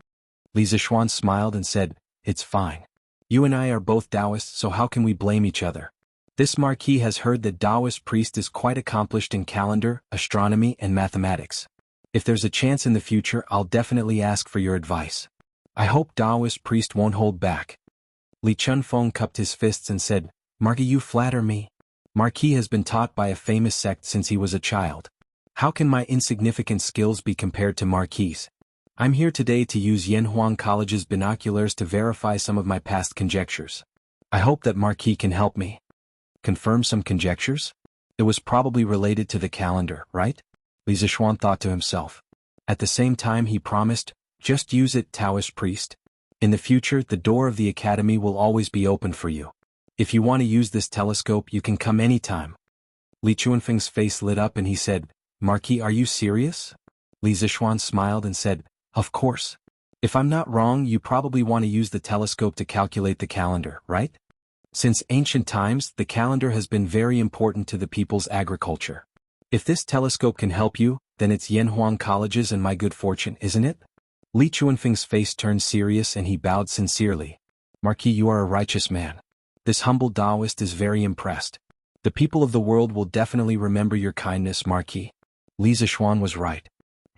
Li Zixuan smiled and said, It's fine. You and I are both Taoists, so how can we blame each other? This Marquis has heard that Taoist priest is quite accomplished in calendar, astronomy and mathematics. If there's a chance in the future, I'll definitely ask for your advice. I hope Taoist priest won't hold back. Li Chunfeng cupped his fists and said, Marquis, you flatter me. Marquis has been taught by a famous sect since he was a child. How can my insignificant skills be compared to Marquis'? I'm here today to use Yanhuang College's binoculars to verify some of my past conjectures. I hope that Marquis can help me. Confirm some conjectures? It was probably related to the calendar, right? Li Zixuan thought to himself. At the same time he promised, just use it, Taoist priest. In the future, the door of the academy will always be open for you. If you want to use this telescope, you can come anytime. Li Chuanfeng's face lit up and he said, Marquis, are you serious? Li Zixuan smiled and said, Of course. If I'm not wrong, you probably want to use the telescope to calculate the calendar, right? Since ancient times, the calendar has been very important to the people's agriculture. If this telescope can help you, then it's Yanhuang College's and my good fortune, isn't it? Li Chuanfeng's face turned serious and he bowed sincerely. Marquis, you are a righteous man. This humble Taoist is very impressed. The people of the world will definitely remember your kindness, Marquis. Li Zixuan was right.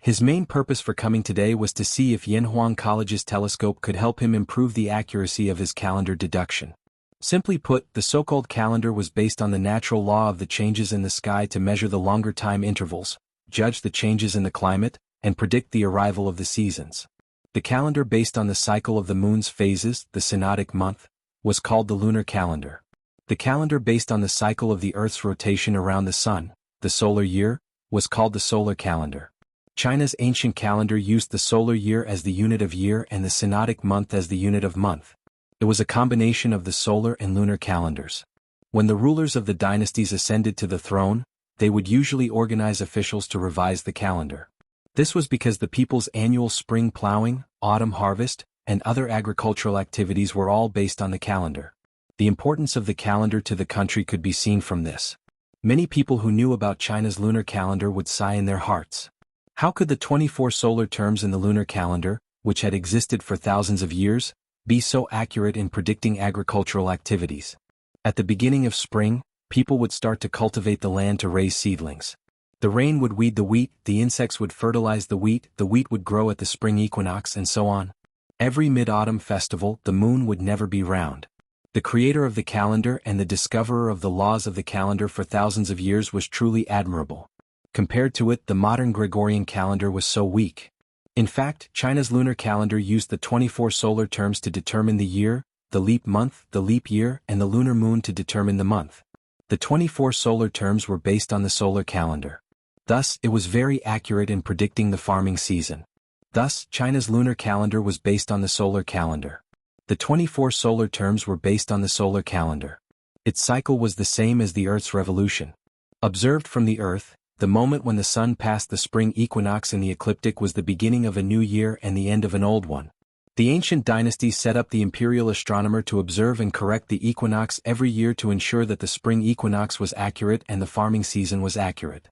His main purpose for coming today was to see if Yanhuang College's telescope could help him improve the accuracy of his calendar deduction. Simply put, the so-called calendar was based on the natural law of the changes in the sky to measure the longer time intervals, judge the changes in the climate, and predict the arrival of the seasons. The calendar based on the cycle of the moon's phases, the synodic month, was called the lunar calendar. The calendar based on the cycle of the Earth's rotation around the sun, the solar year, was called the solar calendar. China's ancient calendar used the solar year as the unit of year and the synodic month as the unit of month. It was a combination of the solar and lunar calendars. When the rulers of the dynasties ascended to the throne, they would usually organize officials to revise the calendar. This was because the people's annual spring plowing, autumn harvest, and other agricultural activities were all based on the calendar. The importance of the calendar to the country could be seen from this. Many people who knew about China's lunar calendar would sigh in their hearts. How could the 24 solar terms in the lunar calendar, which had existed for thousands of years, be so accurate in predicting agricultural activities? At the beginning of spring, people would start to cultivate the land to raise seedlings. The rain would weed the wheat, the insects would fertilize the wheat would grow at the spring equinox, and so on. Every mid-autumn festival, the moon would never be round. The creator of the calendar and the discoverer of the laws of the calendar for thousands of years was truly admirable. Compared to it, the modern Gregorian calendar was so weak. In fact, China's lunar calendar used the 24 solar terms to determine the year, the leap month, the leap year, and the lunar moon to determine the month. The 24 solar terms were based on the solar calendar. Thus, it was very accurate in predicting the farming season. Thus, China's lunar calendar was based on the solar calendar. The 24 solar terms were based on the solar calendar. Its cycle was the same as the Earth's revolution. Observed from the Earth, the moment when the sun passed the spring equinox in the ecliptic was the beginning of a new year and the end of an old one. The ancient dynasties set up the imperial astronomer to observe and correct the equinox every year to ensure that the spring equinox was accurate and the farming season was accurate.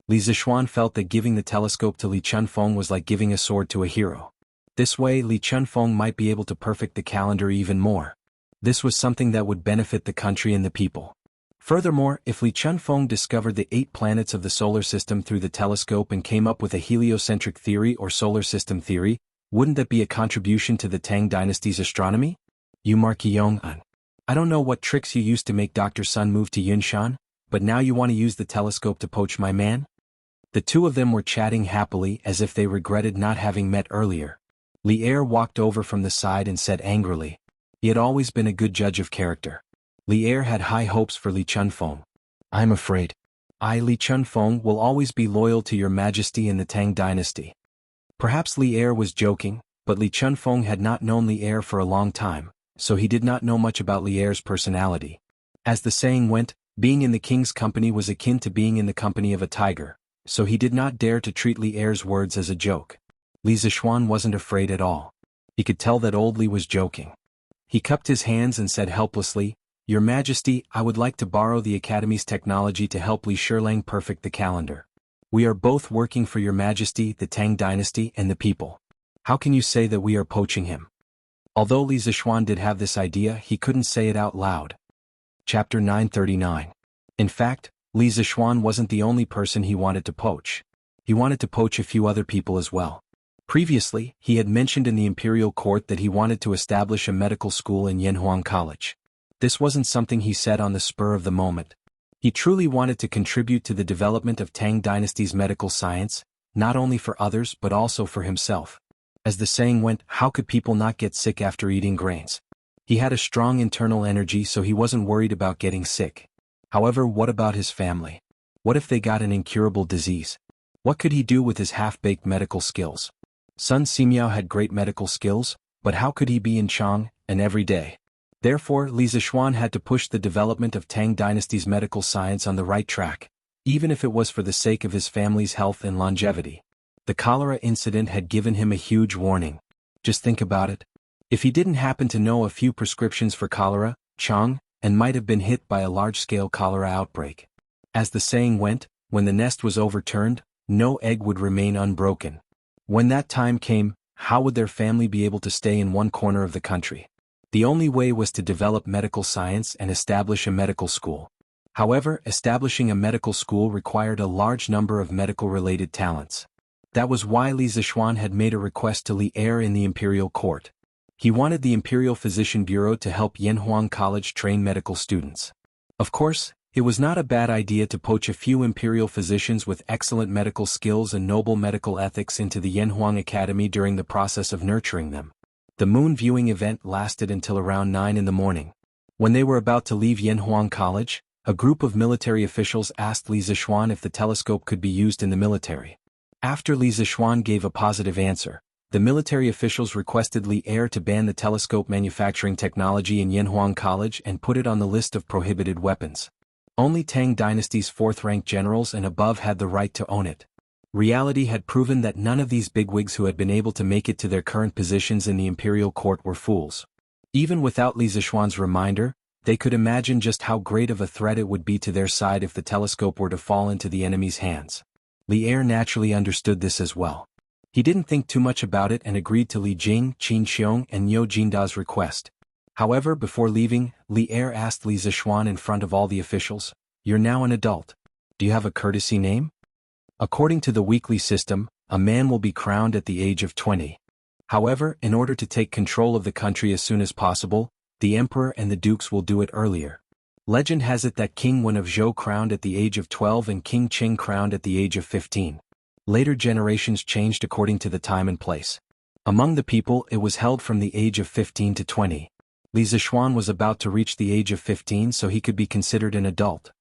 Li Zixuan felt that giving the telescope to Li Chunfeng was like giving a sword to a hero. This way, Li Chunfeng might be able to perfect the calendar even more. This was something that would benefit the country and the people. Furthermore, if Li Chunfeng discovered the 8 planets of the solar system through the telescope and came up with a heliocentric theory or solar system theory, wouldn't that be a contribution to the Tang dynasty's astronomy? You Markyong-un. I don't know what tricks you used to make Dr. Sun move to Yunshan, but now you want to use the telescope to poach my man? The two of them were chatting happily as if they regretted not having met earlier. Li Er walked over from the side and said angrily. He had always been a good judge of character. Li Er had high hopes for Li Chunfeng. I'm afraid. I, Li Chunfeng, will always be loyal to your majesty in the Tang dynasty. Perhaps Li Er was joking, but Li Chunfeng had not known Li Er for a long time, so he did not know much about Li Er's personality. As the saying went, being in the king's company was akin to being in the company of a tiger, so he did not dare to treat Li Er's words as a joke. Li Zishuan wasn't afraid at all. He could tell that old Li was joking. He cupped his hands and said helplessly, Your Majesty, I would like to borrow the Academy's technology to help Li Shilang perfect the calendar. We are both working for your Majesty, the Tang dynasty, and the people. How can you say that we are poaching him? Although Li Zishuan did have this idea, he couldn't say it out loud. Chapter 939. In fact, Li Zishuan wasn't the only person he wanted to poach. He wanted to poach a few other people as well. Previously, he had mentioned in the imperial court that he wanted to establish a medical school in Yanhuang College. This wasn't something he said on the spur of the moment. He truly wanted to contribute to the development of Tang Dynasty's medical science, not only for others but also for himself. As the saying went, how could people not get sick after eating grains? He had a strong internal energy, so he wasn't worried about getting sick. However, what about his family? What if they got an incurable disease? What could he do with his half-baked medical skills? Sun Simiao had great medical skills, but how could he be in Chang, and every day? Therefore, Li Zishuan had to push the development of Tang Dynasty's medical science on the right track, even if it was for the sake of his family's health and longevity. The cholera incident had given him a huge warning. Just think about it. If he didn't happen to know a few prescriptions for cholera, Chang, and might have been hit by a large-scale cholera outbreak. As the saying went, when the nest was overturned, no egg would remain unbroken. When that time came, how would their family be able to stay in one corner of the country? The only way was to develop medical science and establish a medical school. However, establishing a medical school required a large number of medical-related talents. That was why Li Zishuan had made a request to Li Er in the imperial court. He wanted the Imperial Physician Bureau to help Yanhuang College train medical students. Of course, it was not a bad idea to poach a few imperial physicians with excellent medical skills and noble medical ethics into the Yanhuang Academy during the process of nurturing them. The moon viewing event lasted until around 9 in the morning. When they were about to leave Yanhuang College, a group of military officials asked Li Zishuan if the telescope could be used in the military. After Li Zishuan gave a positive answer, the military officials requested Li Er to ban the telescope manufacturing technology in Yanhuang College and put it on the list of prohibited weapons. Only Tang Dynasty's fourth-ranked generals and above had the right to own it. Reality had proven that none of these bigwigs who had been able to make it to their current positions in the imperial court were fools. Even without Li Zishuan's reminder, they could imagine just how great of a threat it would be to their side if the telescope were to fall into the enemy's hands. Li Er naturally understood this as well. He didn't think too much about it and agreed to Li Jing, Qin Xiong and Niu Jinda's request. However, before leaving, Li Er asked Li Zishuan in front of all the officials, "You're now an adult. Do you have a courtesy name?" According to the weekly system, a man will be crowned at the age of 20. However, in order to take control of the country as soon as possible, the emperor and the dukes will do it earlier. Legend has it that King Wen of Zhou crowned at the age of 12 and King Qing crowned at the age of 15. Later generations changed according to the time and place. Among the people, it was held from the age of 15 to 20. Li Zishuan was about to reach the age of 15, so he could be considered an adult.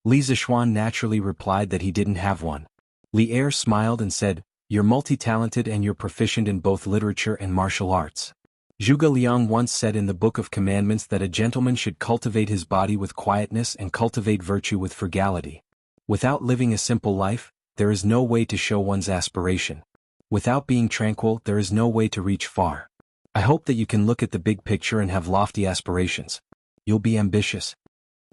Li Zishuan naturally replied that he didn't have one. Li Er smiled and said, "You're multi-talented and you're proficient in both literature and martial arts." Zhuge Liang once said in the Book of Commandments that a gentleman should cultivate his body with quietness and cultivate virtue with frugality. Without living a simple life, there is no way to show one's aspiration. Without being tranquil, there is no way to reach far. I hope that you can look at the big picture and have lofty aspirations. You'll be ambitious.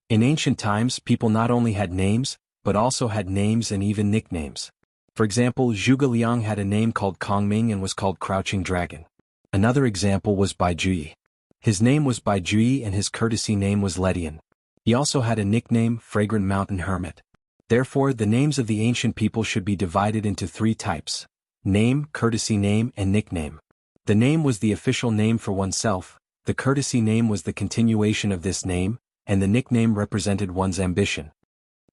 In ancient times, people not only had names, but also had names and even nicknames. For example, Zhuge Liang had a name called Kongming and was called Crouching Dragon. Another example was Bai Juyi. His name was Bai Juyi and his courtesy name was Ledian. He also had a nickname, Fragrant Mountain Hermit. Therefore, the names of the ancient people should be divided into 3 types: name, courtesy name, and nickname. The name was the official name for oneself, The courtesy name was the continuation of this name, and the nickname represented one's ambition.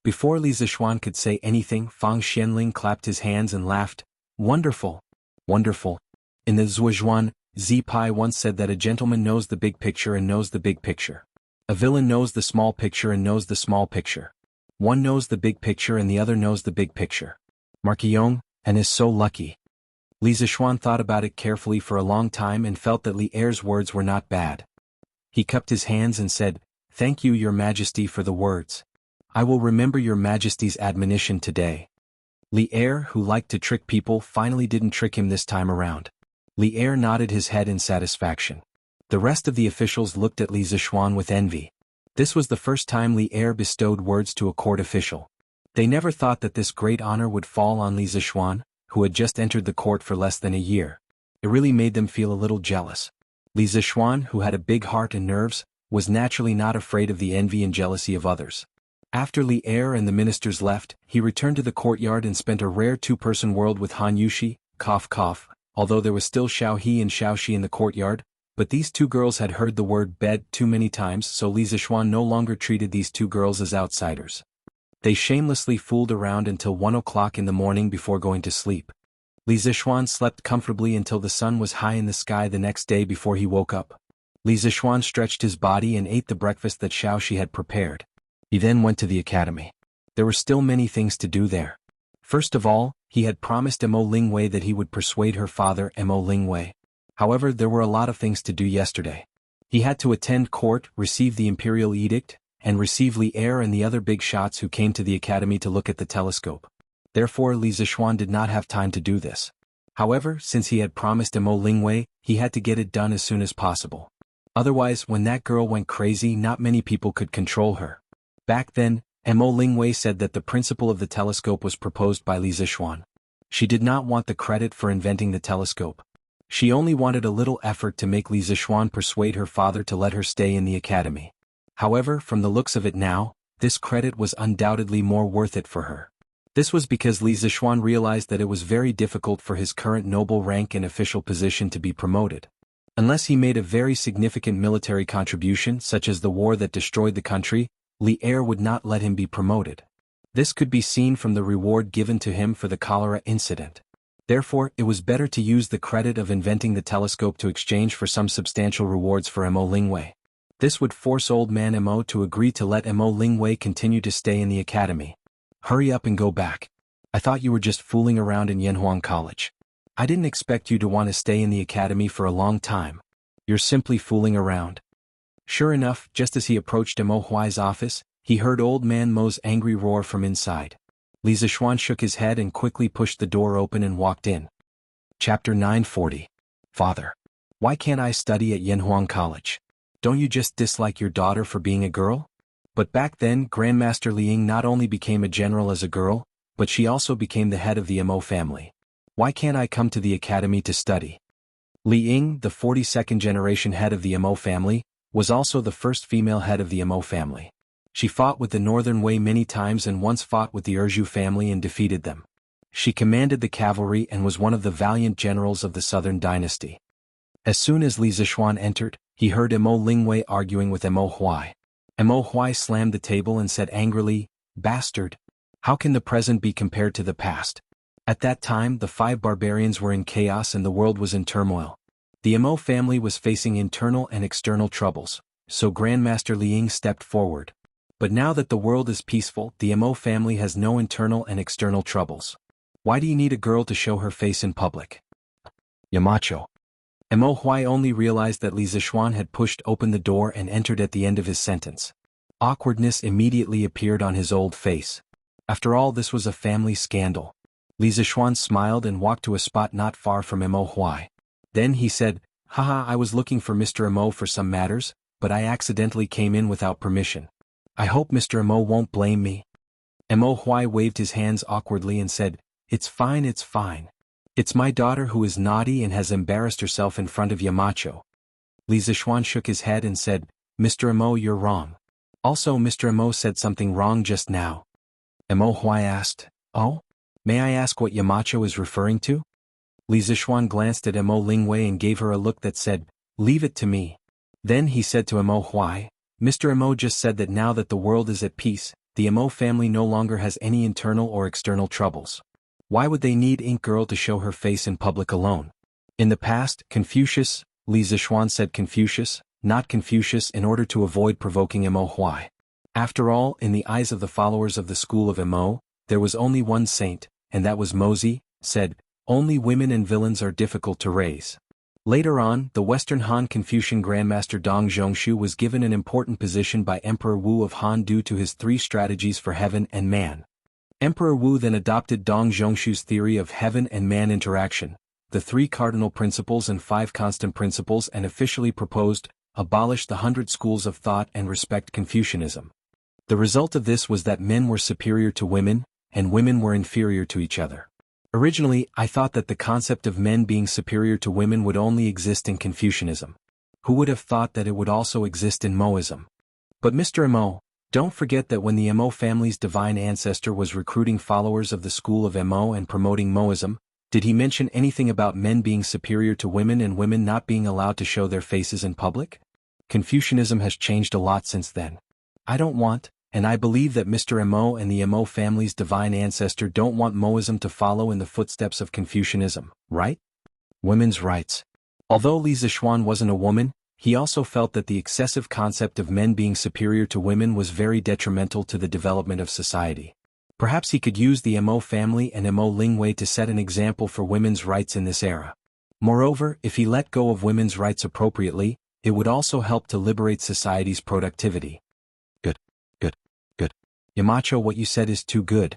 Before Li Zishuan could say anything, Fang Xianling clapped his hands and laughed. Wonderful! Wonderful! In the Zhuozhuan, Zi Pai once said that a gentleman knows the big picture and knows the big picture. A villain knows the small picture and knows the small picture. One knows the big picture and the other knows the big picture. Marquillon, and is so lucky. Li Zishuan thought about it carefully for a long time and felt that Li Er's words were not bad. He cupped his hands and said, "Thank you, Your Majesty, for the words. I will remember Your Majesty's admonition today." Li Er, who liked to trick people, finally didn't trick him this time around. Li Er nodded his head in satisfaction. The rest of the officials looked at Li Zishuan with envy. This was the first time Li Er bestowed words to a court official. They never thought that this great honor would fall on Li Zishuan, who had just entered the court for less than a year. It really made them feel a little jealous. Li Zishuan, who had a big heart and nerves, was naturally not afraid of the envy and jealousy of others. After Li Er and the ministers left, he returned to the courtyard and spent a rare two-person world with Han Yushi, although there was still Xiao He and Xiao Shi in the courtyard, but these two girls had heard the word bed too many times, so Li Zishuan no longer treated these two girls as outsiders. They shamelessly fooled around until 1 o'clock in the morning before going to sleep. Li Zishuan slept comfortably until the sun was high in the sky the next day before he woke up. Li Zishuan stretched his body and ate the breakfast that Xiao Shi had prepared. He then went to the academy. There were still many things to do there. First of all, he had promised Mo Lingwei that he would persuade her father, Mo Lingwei. However, there were a lot of things to do yesterday. He had to attend court, receive the imperial edict, and receive Li Er and the other big shots who came to the academy to look at the telescope. Therefore, Li Zishuan did not have time to do this. However, since he had promised Mo Lingwei, he had to get it done as soon as possible. Otherwise, when that girl went crazy, not many people could control her. Back then, Mo Lingwei said that the principle of the telescope was proposed by Li Zishuan. She did not want the credit for inventing the telescope. She only wanted a little effort to make Li Zishuan persuade her father to let her stay in the academy. However, from the looks of it now, this credit was undoubtedly more worth it for her. This was because Li Zishuan realized that it was very difficult for his current noble rank and official position to be promoted. Unless he made a very significant military contribution, such as the war that destroyed the country, Li Er would not let him be promoted. This could be seen from the reward given to him for the cholera incident. Therefore, it was better to use the credit of inventing the telescope to exchange for some substantial rewards for Mo Lingwei. This would force old man Mo to agree to let Mo Lingwei continue to stay in the academy. Hurry up and go back. I thought you were just fooling around in Yanhuang College. I didn't expect you to want to stay in the academy for a long time. You're simply fooling around. Sure enough, just as he approached Mo Huai's office, he heard old man Mo's angry roar from inside. Li Zishuan shook his head and quickly pushed the door open and walked in. Chapter 940. Father. Why can't I study at Yanhuang College? Don't you just dislike your daughter for being a girl? But back then, Grandmaster Liang not only became a general as a girl, but she also became the head of the Mo family. Why can't I come to the academy to study? Li Ying, the 42nd generation head of the Mo family, was also the first female head of the Mo family. She fought with the Northern Wei many times and once fought with the Erju family and defeated them. She commanded the cavalry and was one of the valiant generals of the Southern dynasty. As soon as Li Zishuan entered, he heard Mo Lingwei arguing with Mo Huai. Mo Huai slammed the table and said angrily, "Bastard! How can the present be compared to the past?" At that time, the 5 barbarians were in chaos and the world was in turmoil. The Mo family was facing internal and external troubles, so Grandmaster Liang stepped forward. But now that the world is peaceful, the Mo family has no internal and external troubles. Why do you need a girl to show her face in public? Yamacho. Mo Huai only realized that Li Zishuan had pushed open the door and entered at the end of his sentence. Awkwardness immediately appeared on his old face. After all, this was a family scandal. Li Zishuan smiled and walked to a spot not far from Mo Huai. Then he said, "Haha, I was looking for Mr. Mo for some matters, but I accidentally came in without permission. I hope Mr. Mo won't blame me." Mo Huai waved his hands awkwardly and said, "It's fine, it's fine. It's my daughter who is naughty and has embarrassed herself in front of Yamacho." Li Zishuan shook his head and said, "Mr. Mo, you're wrong. Also, Mr. Mo said something wrong just now." Mo Huai asked, "Oh? May I ask what Yamacho is referring to?" Li Zishuan glanced at Mo Lingwei and gave her a look that said, "Leave it to me." Then he said to Mo, why? Mr. Mo just said that now that the world is at peace, the Mo family no longer has any internal or external troubles. Why would they need Ink Girl to show her face in public alone? In the past, Confucius, Li Zixuan said Confucius, not Confucius, in order to avoid provoking Mo. Why? After all, in the eyes of the followers of the school of Mo, there was only one saint, and that was Mozi, said, only women and villains are difficult to raise. Later on, the Western Han Confucian Grandmaster Dong Zhongshu was given an important position by Emperor Wu of Han due to his 3 strategies for heaven and man. Emperor Wu then adopted Dong Zhongshu's theory of heaven and man interaction, the 3 cardinal principles and 5 constant principles, and officially proposed, abolish the 100 schools of thought and respect Confucianism. The result of this was that men were superior to women, and women were inferior to each other. Originally, I thought that the concept of men being superior to women would only exist in Confucianism. Who would have thought that it would also exist in Moism? But Mr. Mo, don't forget that when the Mo family's divine ancestor was recruiting followers of the school of Mo and promoting Moism, did he mention anything about men being superior to women and women not being allowed to show their faces in public? Confucianism has changed a lot since then. I don't want, and I believe that Mr. Mo and the Mo family's divine ancestor don't want Moism to follow in the footsteps of Confucianism, right? Women's rights. Although Li Zixuan wasn't a woman, he also felt that the excessive concept of men being superior to women was very detrimental to the development of society. Perhaps he could use the Mo family and Mo Lingwei to set an example for women's rights in this era. Moreover, if he let go of women's rights appropriately, it would also help to liberate society's productivity. Good. Yamacho, what you said is too good.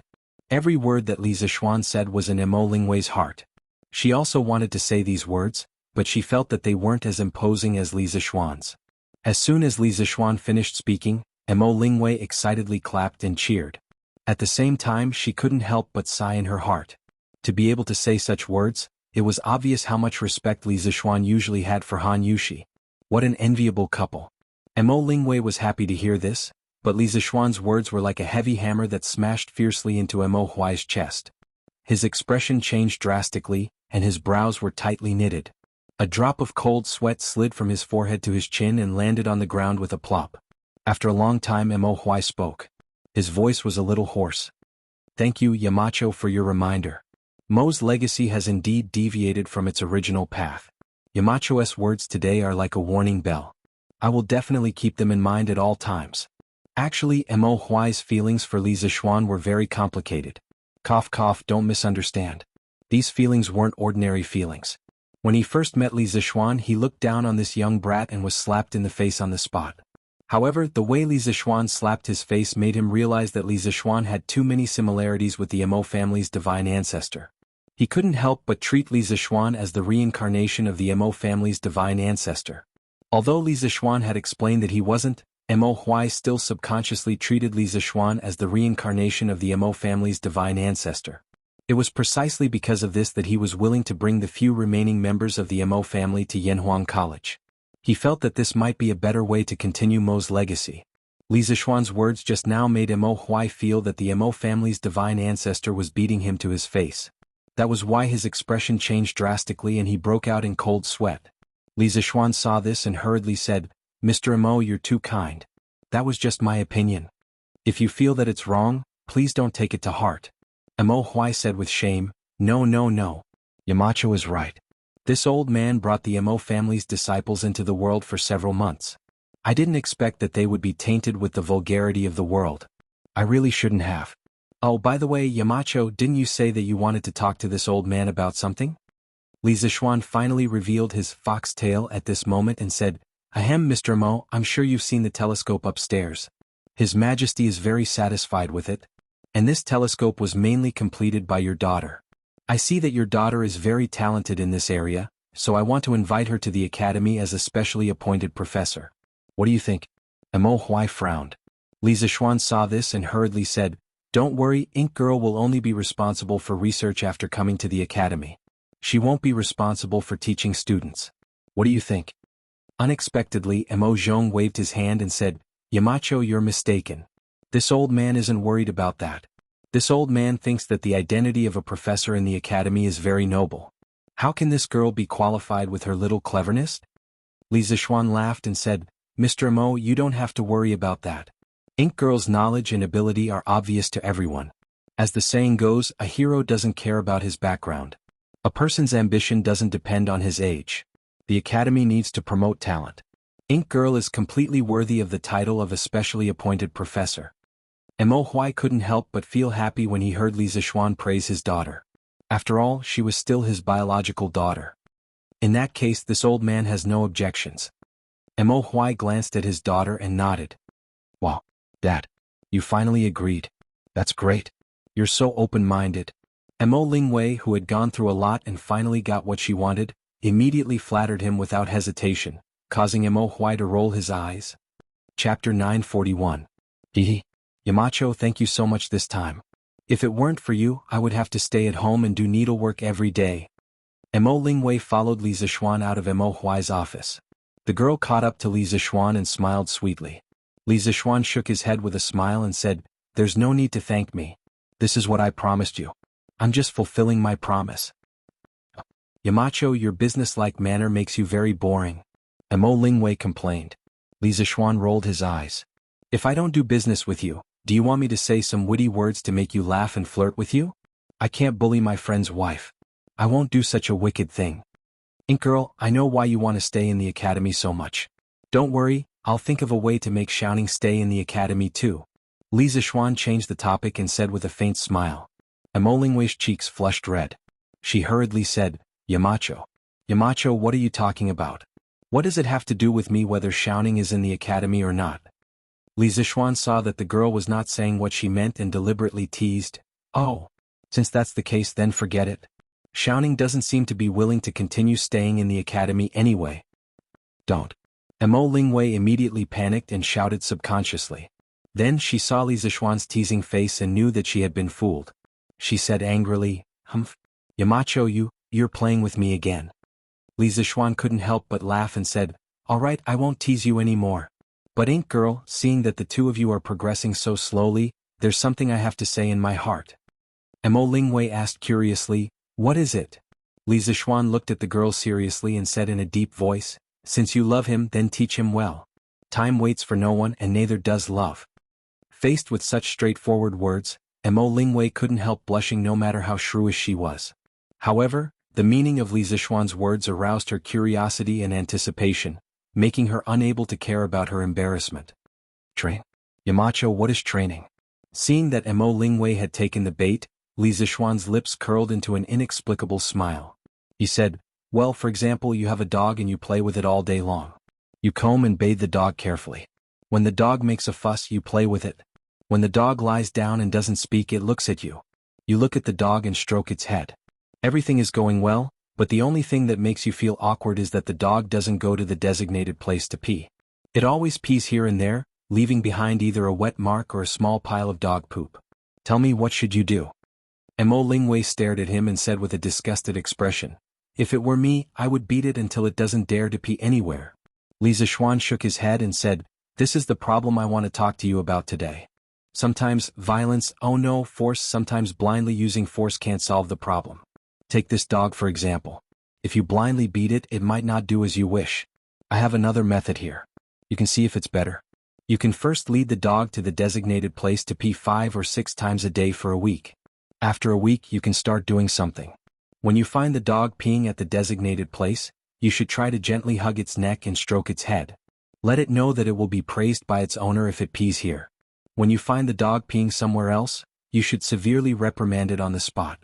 Every word that Li Zixuan said was in Mo Lingwei's heart. She also wanted to say these words, but she felt that they weren't as imposing as Li Zixuan's. As soon as Li Zixuan finished speaking, Mo Lingwei excitedly clapped and cheered. At the same time, she couldn't help but sigh in her heart. To be able to say such words, it was obvious how much respect Li Zixuan usually had for Han Yushi. What an enviable couple. Mo Lingwei was happy to hear this, but Li Zixuan's words were like a heavy hammer that smashed fiercely into Mo Huai's chest. His expression changed drastically, and his brows were tightly knitted. A drop of cold sweat slid from his forehead to his chin and landed on the ground with a plop. After a long time, Mo Huai spoke. His voice was a little hoarse. Thank you, Yamacho, for your reminder. Mo's legacy has indeed deviated from its original path. Yamacho's words today are like a warning bell. I will definitely keep them in mind at all times. Actually, Mo Huai's feelings for Li Zixuan were very complicated. Cough cough, don't misunderstand. These feelings weren't ordinary feelings. When he first met Li Zixuan, he looked down on this young brat and was slapped in the face on the spot. However, the way Li Zixuan slapped his face made him realize that Li Zixuan had too many similarities with the Mo family's divine ancestor. He couldn't help but treat Li Zixuan as the reincarnation of the Mo family's divine ancestor. Although Li Zixuan had explained that he wasn't, Mo Huai still subconsciously treated Li Zixuan as the reincarnation of the Mo family's divine ancestor. It was precisely because of this that he was willing to bring the few remaining members of the Mo family to Yanhuang College. He felt that this might be a better way to continue Mo's legacy. Li Zixuan's words just now made Mo Huai feel that the Mo family's divine ancestor was beating him to his face. That was why his expression changed drastically and he broke out in cold sweat. Li Zixuan saw this and hurriedly said, Mr. Mo, you're too kind. That was just my opinion. If you feel that it's wrong, please don't take it to heart. Mo Huai said with shame, No. Yamacho is right. This old man brought the Mo family's disciples into the world for several months. I didn't expect that they would be tainted with the vulgarity of the world. I really shouldn't have. Oh, by the way, Yamacho, didn't you say that you wanted to talk to this old man about something? Li Zixuan finally revealed his foxtail at this moment and said, Ahem, Mr. Mo, I'm sure you've seen the telescope upstairs. His Majesty is very satisfied with it. And this telescope was mainly completed by your daughter. I see that your daughter is very talented in this area, so I want to invite her to the academy as a specially appointed professor. What do you think? Mo Huai frowned. Li Zixuan saw this and hurriedly said, Don't worry, Ink Girl will only be responsible for research after coming to the academy. She won't be responsible for teaching students. What do you think? Unexpectedly, Mo Zhong waved his hand and said, Yamacho, you're mistaken. This old man isn't worried about that. This old man thinks that the identity of a professor in the academy is very noble. How can this girl be qualified with her little cleverness? Li Zixuan laughed and said, Mr. Mo, you don't have to worry about that. Ink Girl's knowledge and ability are obvious to everyone. As the saying goes, a hero doesn't care about his background. A person's ambition doesn't depend on his age. The Academy needs to promote talent. Ink Girl is completely worthy of the title of a specially appointed professor. Mo Huai couldn't help but feel happy when he heard Li Zixuan praise his daughter. After all, she was still his biological daughter. In that case, this old man has no objections. Mo Huai glanced at his daughter and nodded. Wow, Dad, you finally agreed. That's great. You're so open-minded. Mo Lingwei, who had gone through a lot and finally got what she wanted, immediately flattered him without hesitation, causing Mo Huai to roll his eyes. Chapter 941. Hehe. Yamacho, thank you so much this time. If it weren't for you, I would have to stay at home and do needlework every day. Mo Lingwei followed Li Zixuan out of Mo Huai's office. The girl caught up to Li Zixuan and smiled sweetly. Li Zixuan shook his head with a smile and said, There's no need to thank me. This is what I promised you. I'm just fulfilling my promise. Yamacho, your business-like manner makes you very boring. Mo Lingwei complained. Li Zixuan rolled his eyes. If I don't do business with you, do you want me to say some witty words to make you laugh and flirt with you? I can't bully my friend's wife. I won't do such a wicked thing. Ink Girl, I know why you want to stay in the academy so much. Don't worry, I'll think of a way to make Xiaoning stay in the academy too. Li Zixuan changed the topic and said with a faint smile. Mo Lingwei's cheeks flushed red. She hurriedly said, Yamacho. Yamacho, what are you talking about? What does it have to do with me whether Xiaoning is in the academy or not? Li Zixuan saw that the girl was not saying what she meant and deliberately teased. Oh. Since that's the case, then forget it. Xiaoning doesn't seem to be willing to continue staying in the academy anyway. Don't. Mo Lingwei immediately panicked and shouted subconsciously. Then she saw Li Zixuan's teasing face and knew that she had been fooled. She said angrily, Humph. Yamacho, you're playing with me again. Li Zixuan couldn't help but laugh and said, All right, I won't tease you anymore. But Ink Girl, seeing that the two of you are progressing so slowly, there's something I have to say in my heart. Mo Lingwei asked curiously, What is it? Li Zixuan looked at the girl seriously and said in a deep voice, Since you love him, then teach him well. Time waits for no one and neither does love. Faced with such straightforward words, Mo Lingwei couldn't help blushing no matter how shrewish she was. However, the meaning of Li Zixuan's words aroused her curiosity and anticipation, making her unable to care about her embarrassment. Train? Yamacho, what is training? Seeing that Mo Lingwei had taken the bait, Li Zixuan's lips curled into an inexplicable smile. He said, Well, for example, you have a dog and you play with it all day long. You comb and bathe the dog carefully. When the dog makes a fuss, you play with it. When the dog lies down and doesn't speak, it looks at you. You look at the dog and stroke its head. Everything is going well, but the only thing that makes you feel awkward is that the dog doesn't go to the designated place to pee. It always pees here and there, leaving behind either a wet mark or a small pile of dog poop. Tell me, what should you do? Mo Lingwei stared at him and said with a disgusted expression, If it were me, I would beat it until it doesn't dare to pee anywhere. Li Zixuan shook his head and said, This is the problem I want to talk to you about today. Sometimes violence, force, sometimes blindly using force can't solve the problem. Take this dog for example. If you blindly beat it, it might not do as you wish. I have another method here. You can see if it's better. You can first lead the dog to the designated place to pee 5 or 6 times a day for a week. After a week, you can start doing something. When you find the dog peeing at the designated place, you should try to gently hug its neck and stroke its head. Let it know that it will be praised by its owner if it pees here. When you find the dog peeing somewhere else, you should severely reprimand it on the spot.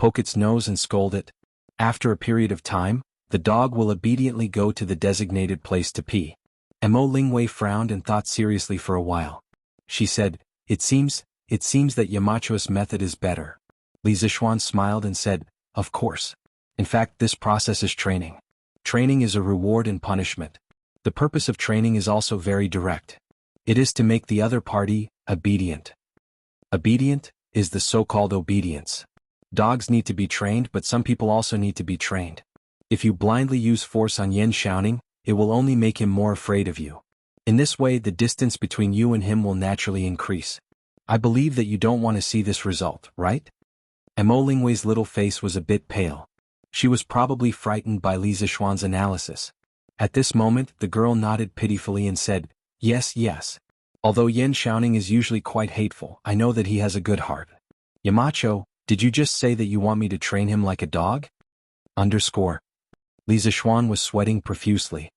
Poke its nose and scold it. After a period of time, the dog will obediently go to the designated place to pee. Mo Lingwei frowned and thought seriously for a while. She said, It seems that Yamacho's method is better. Li Zixuan smiled and said, Of course. In fact, this process is training. Training is a reward and punishment. The purpose of training is also very direct. It is to make the other party obedient. Obedient is the so-called obedience. Dogs need to be trained, but some people also need to be trained. If you blindly use force on Yan Xiaoning, it will only make him more afraid of you. In this way, the distance between you and him will naturally increase. I believe that you don't want to see this result, right? Mo Lingwei's little face was a bit pale. She was probably frightened by Li Zixuan's analysis. At this moment, the girl nodded pitifully and said, yes, yes. Although Yen Xiaoning is usually quite hateful, I know that he has a good heart. Yamacho, did you just say that you want me to train him like a dog? Underscore. Li Zixuan was sweating profusely.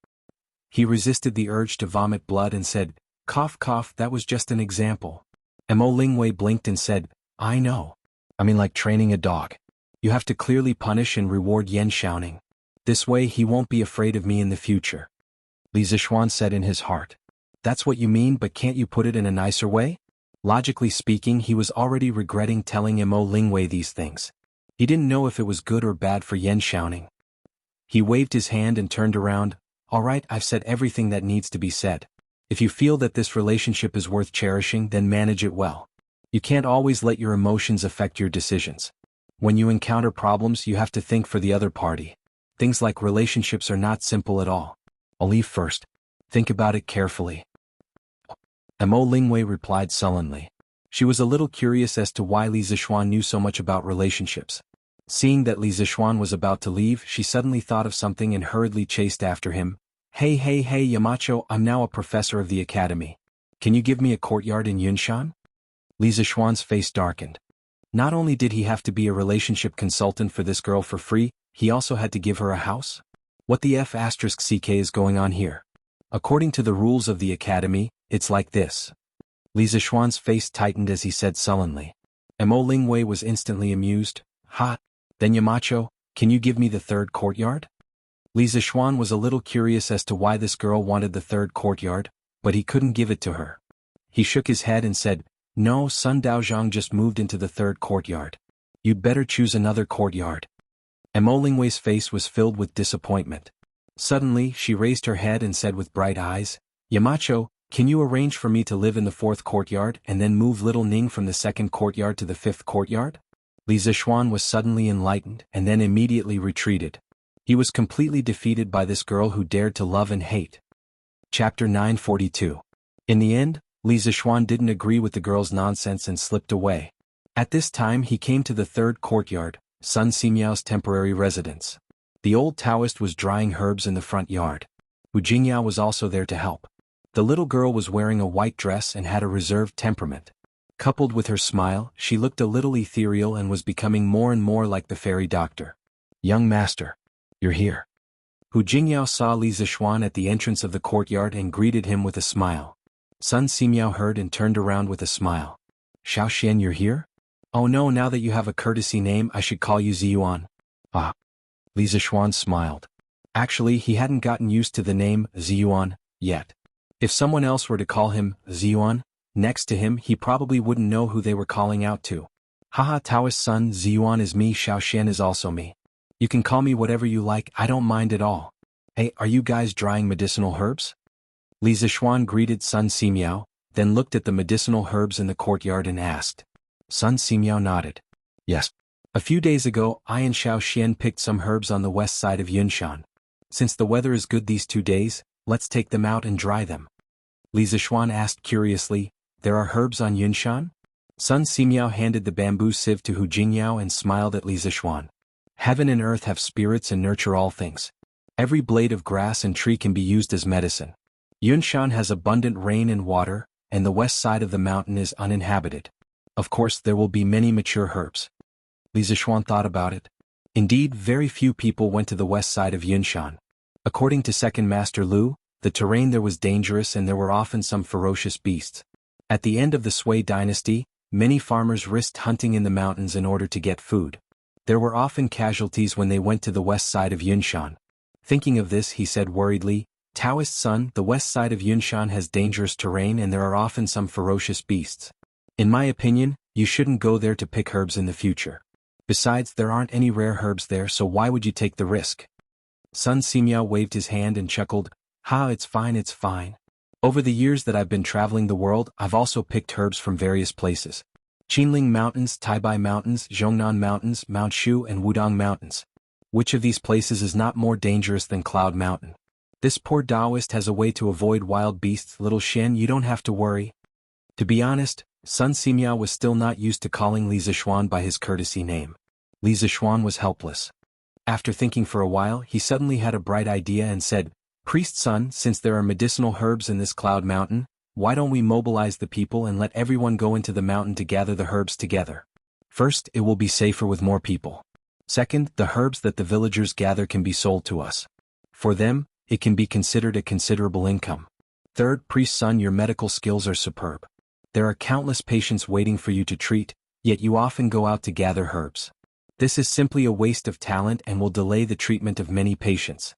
He resisted the urge to vomit blood and said, cough cough, that was just an example. Mo Lingwei blinked and said, I know. I mean like training a dog. You have to clearly punish and reward Yen Xiaoning. This way he won't be afraid of me in the future. Li Zixuan said in his heart. That's what you mean, but can't you put it in a nicer way? Logically speaking, he was already regretting telling Mo Lingwei these things. He didn't know if it was good or bad for Yen Xiaoning. He waved his hand and turned around. All right, I've said everything that needs to be said. If you feel that this relationship is worth cherishing, then manage it well. You can't always let your emotions affect your decisions. When you encounter problems, you have to think for the other party. Things like relationships are not simple at all. I'll leave first. Think about it carefully. Mo Lingwei replied sullenly. She was a little curious as to why Li Zixuan knew so much about relationships. Seeing that Li Zixuan was about to leave, she suddenly thought of something and hurriedly chased after him. Hey Yamacho, I'm now a professor of the academy. Can you give me a courtyard in Yunshan? Li Zixuan's face darkened. Not only did he have to be a relationship consultant for this girl for free, he also had to give her a house? What the F***ck is going on here? According to the rules of the academy, it's like this. Li Zixuan's face tightened as he said sullenly. Mo Lingwei was instantly amused. Ha! Then Yamacho, can you give me the third courtyard? Li Zixuan was a little curious as to why this girl wanted the third courtyard, but he couldn't give it to her. He shook his head and said, no, Sun Daozhang just moved into the third courtyard. You'd better choose another courtyard. Mo Lingwei's face was filled with disappointment. Suddenly, she raised her head and said with bright eyes, Yamacho, can you arrange for me to live in the fourth courtyard and then move little Ning from the second courtyard to the fifth courtyard? Li Zixuan was suddenly enlightened and then immediately retreated. He was completely defeated by this girl who dared to love and hate. Chapter 942. In the end, Li Zixuan didn't agree with the girl's nonsense and slipped away. At this time he came to the third courtyard, Sun Simiao's temporary residence. The old Taoist was drying herbs in the front yard. Hu Jingyao was also there to help. The little girl was wearing a white dress and had a reserved temperament. Coupled with her smile, she looked a little ethereal and was becoming more and more like the fairy doctor. Young master. You're here. Hu Jingyao saw Li Zixuan at the entrance of the courtyard and greeted him with a smile. Sun Simiao heard and turned around with a smile. Xiao Xian, you're here? Oh no, now that you have a courtesy name, I should call you Ziyuan. Ah. Li Zixuan smiled. Actually, he hadn't gotten used to the name Ziyuan yet. If someone else were to call him Ziyuan next to him, he probably wouldn't know who they were calling out to. Haha, Taoist son, Ziyuan is me, Xiao Xian is also me. You can call me whatever you like, I don't mind at all. Hey, are you guys drying medicinal herbs? Li Zixuan greeted Sun Simiao, then looked at the medicinal herbs in the courtyard and asked. Sun Simiao nodded. Yes. A few days ago, I and Xiao Xian picked some herbs on the west side of Yunshan. Since the weather is good these 2 days, let's take them out and dry them. Li Zixuan asked curiously, there are herbs on Yunshan? Sun Simiao handed the bamboo sieve to Hu Jingyao and smiled at Li Zixuan. Heaven and earth have spirits and nurture all things. Every blade of grass and tree can be used as medicine. Yunshan has abundant rain and water, and the west side of the mountain is uninhabited. Of course, there will be many mature herbs. Li Zixuan thought about it. Indeed, very few people went to the west side of Yunshan. According to Second Master Lu, the terrain there was dangerous and there were often some ferocious beasts. At the end of the Sui dynasty, many farmers risked hunting in the mountains in order to get food. There were often casualties when they went to the west side of Yunshan. Thinking of this, he said worriedly, Taoist son, the west side of Yunshan has dangerous terrain and there are often some ferocious beasts. In my opinion, you shouldn't go there to pick herbs in the future. Besides, there aren't any rare herbs there, so why would you take the risk? Sun Simiao waved his hand and chuckled, Ha, it's fine, it's fine. Over the years that I've been traveling the world, I've also picked herbs from various places. Qinling Mountains, Taibai Mountains, Zhongnan Mountains, Mount Shu and Wudong Mountains. Which of these places is not more dangerous than Cloud Mountain? This poor Taoist has a way to avoid wild beasts, little Shen, you don't have to worry. To be honest, Sun Simiao was still not used to calling Li Zixuan by his courtesy name. Li Zixuan was helpless. After thinking for a while, he suddenly had a bright idea and said, Priest's son, since there are medicinal herbs in this cloud mountain, why don't we mobilize the people and let everyone go into the mountain to gather the herbs together? First, it will be safer with more people. Second, the herbs that the villagers gather can be sold to us. For them, it can be considered a considerable income. Third, priest's son, your medical skills are superb. There are countless patients waiting for you to treat, yet you often go out to gather herbs. This is simply a waste of talent and will delay the treatment of many patients.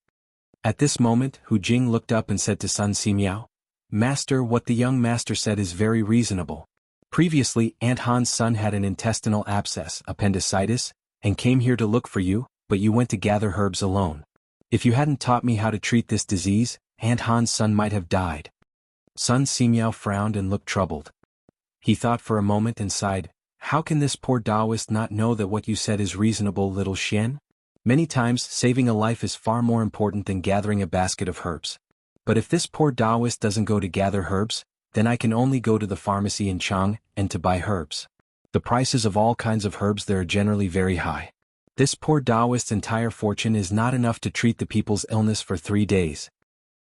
At this moment, Hu Jing looked up and said to Sun Simiao, Master, what the young master said is very reasonable. Previously, Aunt Han's son had an intestinal abscess, appendicitis, and came here to look for you, but you went to gather herbs alone. If you hadn't taught me how to treat this disease, Aunt Han's son might have died. Sun Simiao frowned and looked troubled. He thought for a moment and sighed, how can this poor Taoist not know that what you said is reasonable, little Xian? Many times, saving a life is far more important than gathering a basket of herbs. But if this poor Taoist doesn't go to gather herbs, then I can only go to the pharmacy in Chang and to buy herbs. The prices of all kinds of herbs there are generally very high. This poor Taoist's entire fortune is not enough to treat the people's illness for 3 days.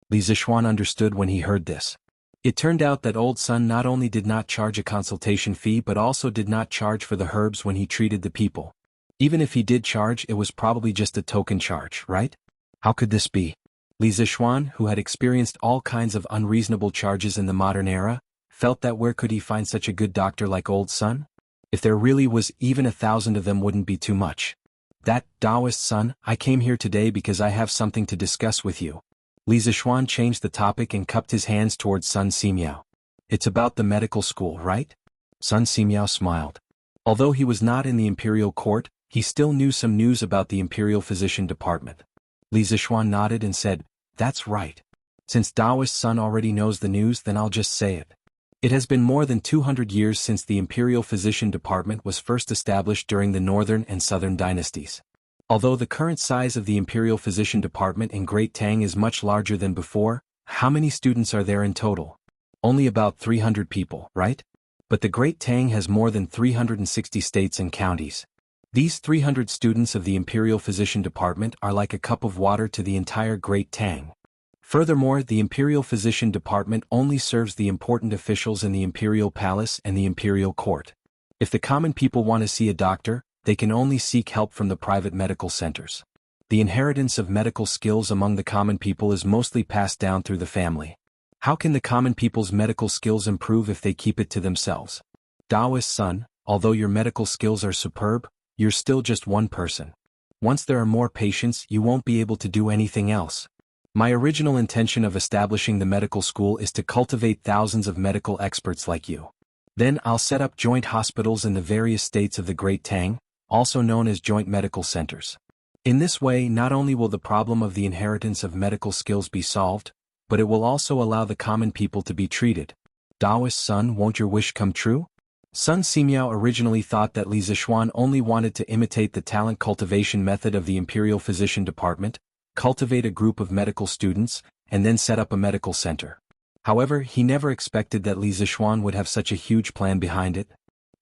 Li Zixuan understood when he heard this. It turned out that old Sun not only did not charge a consultation fee but also did not charge for the herbs when he treated the people. Even if he did charge, it was probably just a token charge, right? How could this be? Li Zixuan, who had experienced all kinds of unreasonable charges in the modern era, felt that where could he find such a good doctor like old Sun? If there really was, even 1,000 of them wouldn't be too much. That, Taoist son, I came here today because I have something to discuss with you. Li Zixuan changed the topic and cupped his hands towards Sun Simiao. It's about the medical school, right? Sun Simiao smiled. Although he was not in the imperial court, he still knew some news about the imperial physician department. Li Zixuan nodded and said, That's right. Since Taoist son already knows the news, then I'll just say it. It has been more than 200 years since the imperial physician department was first established during the northern and southern dynasties. Although the current size of the imperial physician department in Great Tang is much larger than before, how many students are there in total? Only about 300 people, right? But the Great Tang has more than 360 states and counties. These 300 students of the imperial physician department are like a cup of water to the entire Great Tang. Furthermore, the imperial physician department only serves the important officials in the imperial palace and the imperial court. If the common people want to see a doctor, they can only seek help from the private medical centers. The inheritance of medical skills among the common people is mostly passed down through the family. How can the common people's medical skills improve if they keep it to themselves? Taoist son, although your medical skills are superb, you're still just one person. Once there are more patients, you won't be able to do anything else. My original intention of establishing the medical school is to cultivate thousands of medical experts like you. Then I'll set up joint hospitals in the various states of the Great Tang, also known as joint medical centers. In this way, not only will the problem of the inheritance of medical skills be solved, but it will also allow the common people to be treated. Taoist son, won't your wish come true? Sun Simiao originally thought that Li Zixuan only wanted to imitate the talent cultivation method of the imperial physician department, cultivate a group of medical students, and then set up a medical center. However, he never expected that Li Zixuan would have such a huge plan behind it.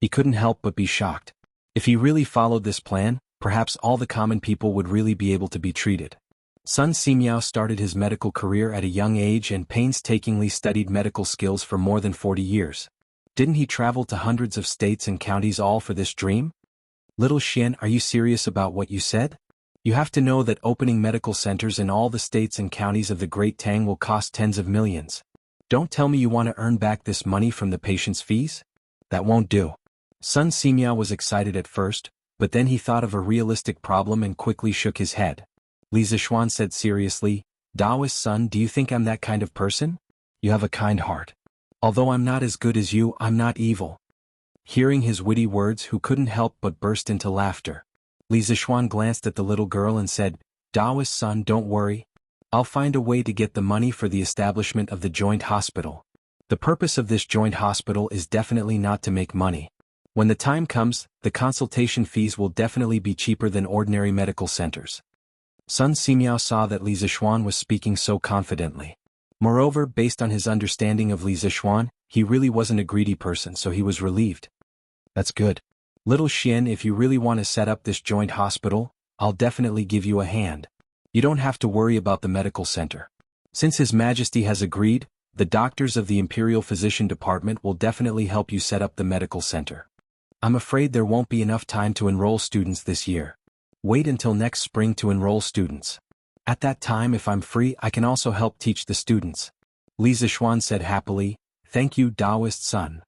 He couldn't help but be shocked. If he really followed this plan, perhaps all the common people would really be able to be treated. Sun Simiao started his medical career at a young age and painstakingly studied medical skills for more than 40 years. Didn't he travel to hundreds of states and counties all for this dream? Little Xian, are you serious about what you said? You have to know that opening medical centers in all the states and counties of the Great Tang will cost tens of millions. Don't tell me you want to earn back this money from the patient's fees? That won't do. Sun Simiao was excited at first, but then he thought of a realistic problem and quickly shook his head. Li Zixuan said seriously, Taoist son, do you think I'm that kind of person? You have a kind heart. Although I'm not as good as you, I'm not evil. Hearing his witty words, Hu couldn't help but burst into laughter. Li Zixuan glanced at the little girl and said, Taoist son, don't worry. I'll find a way to get the money for the establishment of the joint hospital. The purpose of this joint hospital is definitely not to make money. When the time comes, the consultation fees will definitely be cheaper than ordinary medical centers. Sun Simiao saw that Li Zixuan was speaking so confidently. Moreover, based on his understanding of Li Zixuan, he really wasn't a greedy person, so he was relieved. That's good. Little Xian, if you really want to set up this joint hospital, I'll definitely give you a hand. You don't have to worry about the medical center. Since His Majesty has agreed, the doctors of the Imperial Physician Department will definitely help you set up the medical center. I'm afraid there won't be enough time to enroll students this year. Wait until next spring to enroll students. At that time, if I'm free, I can also help teach the students. Li Zishuan said happily, "Thank you, Taoist son."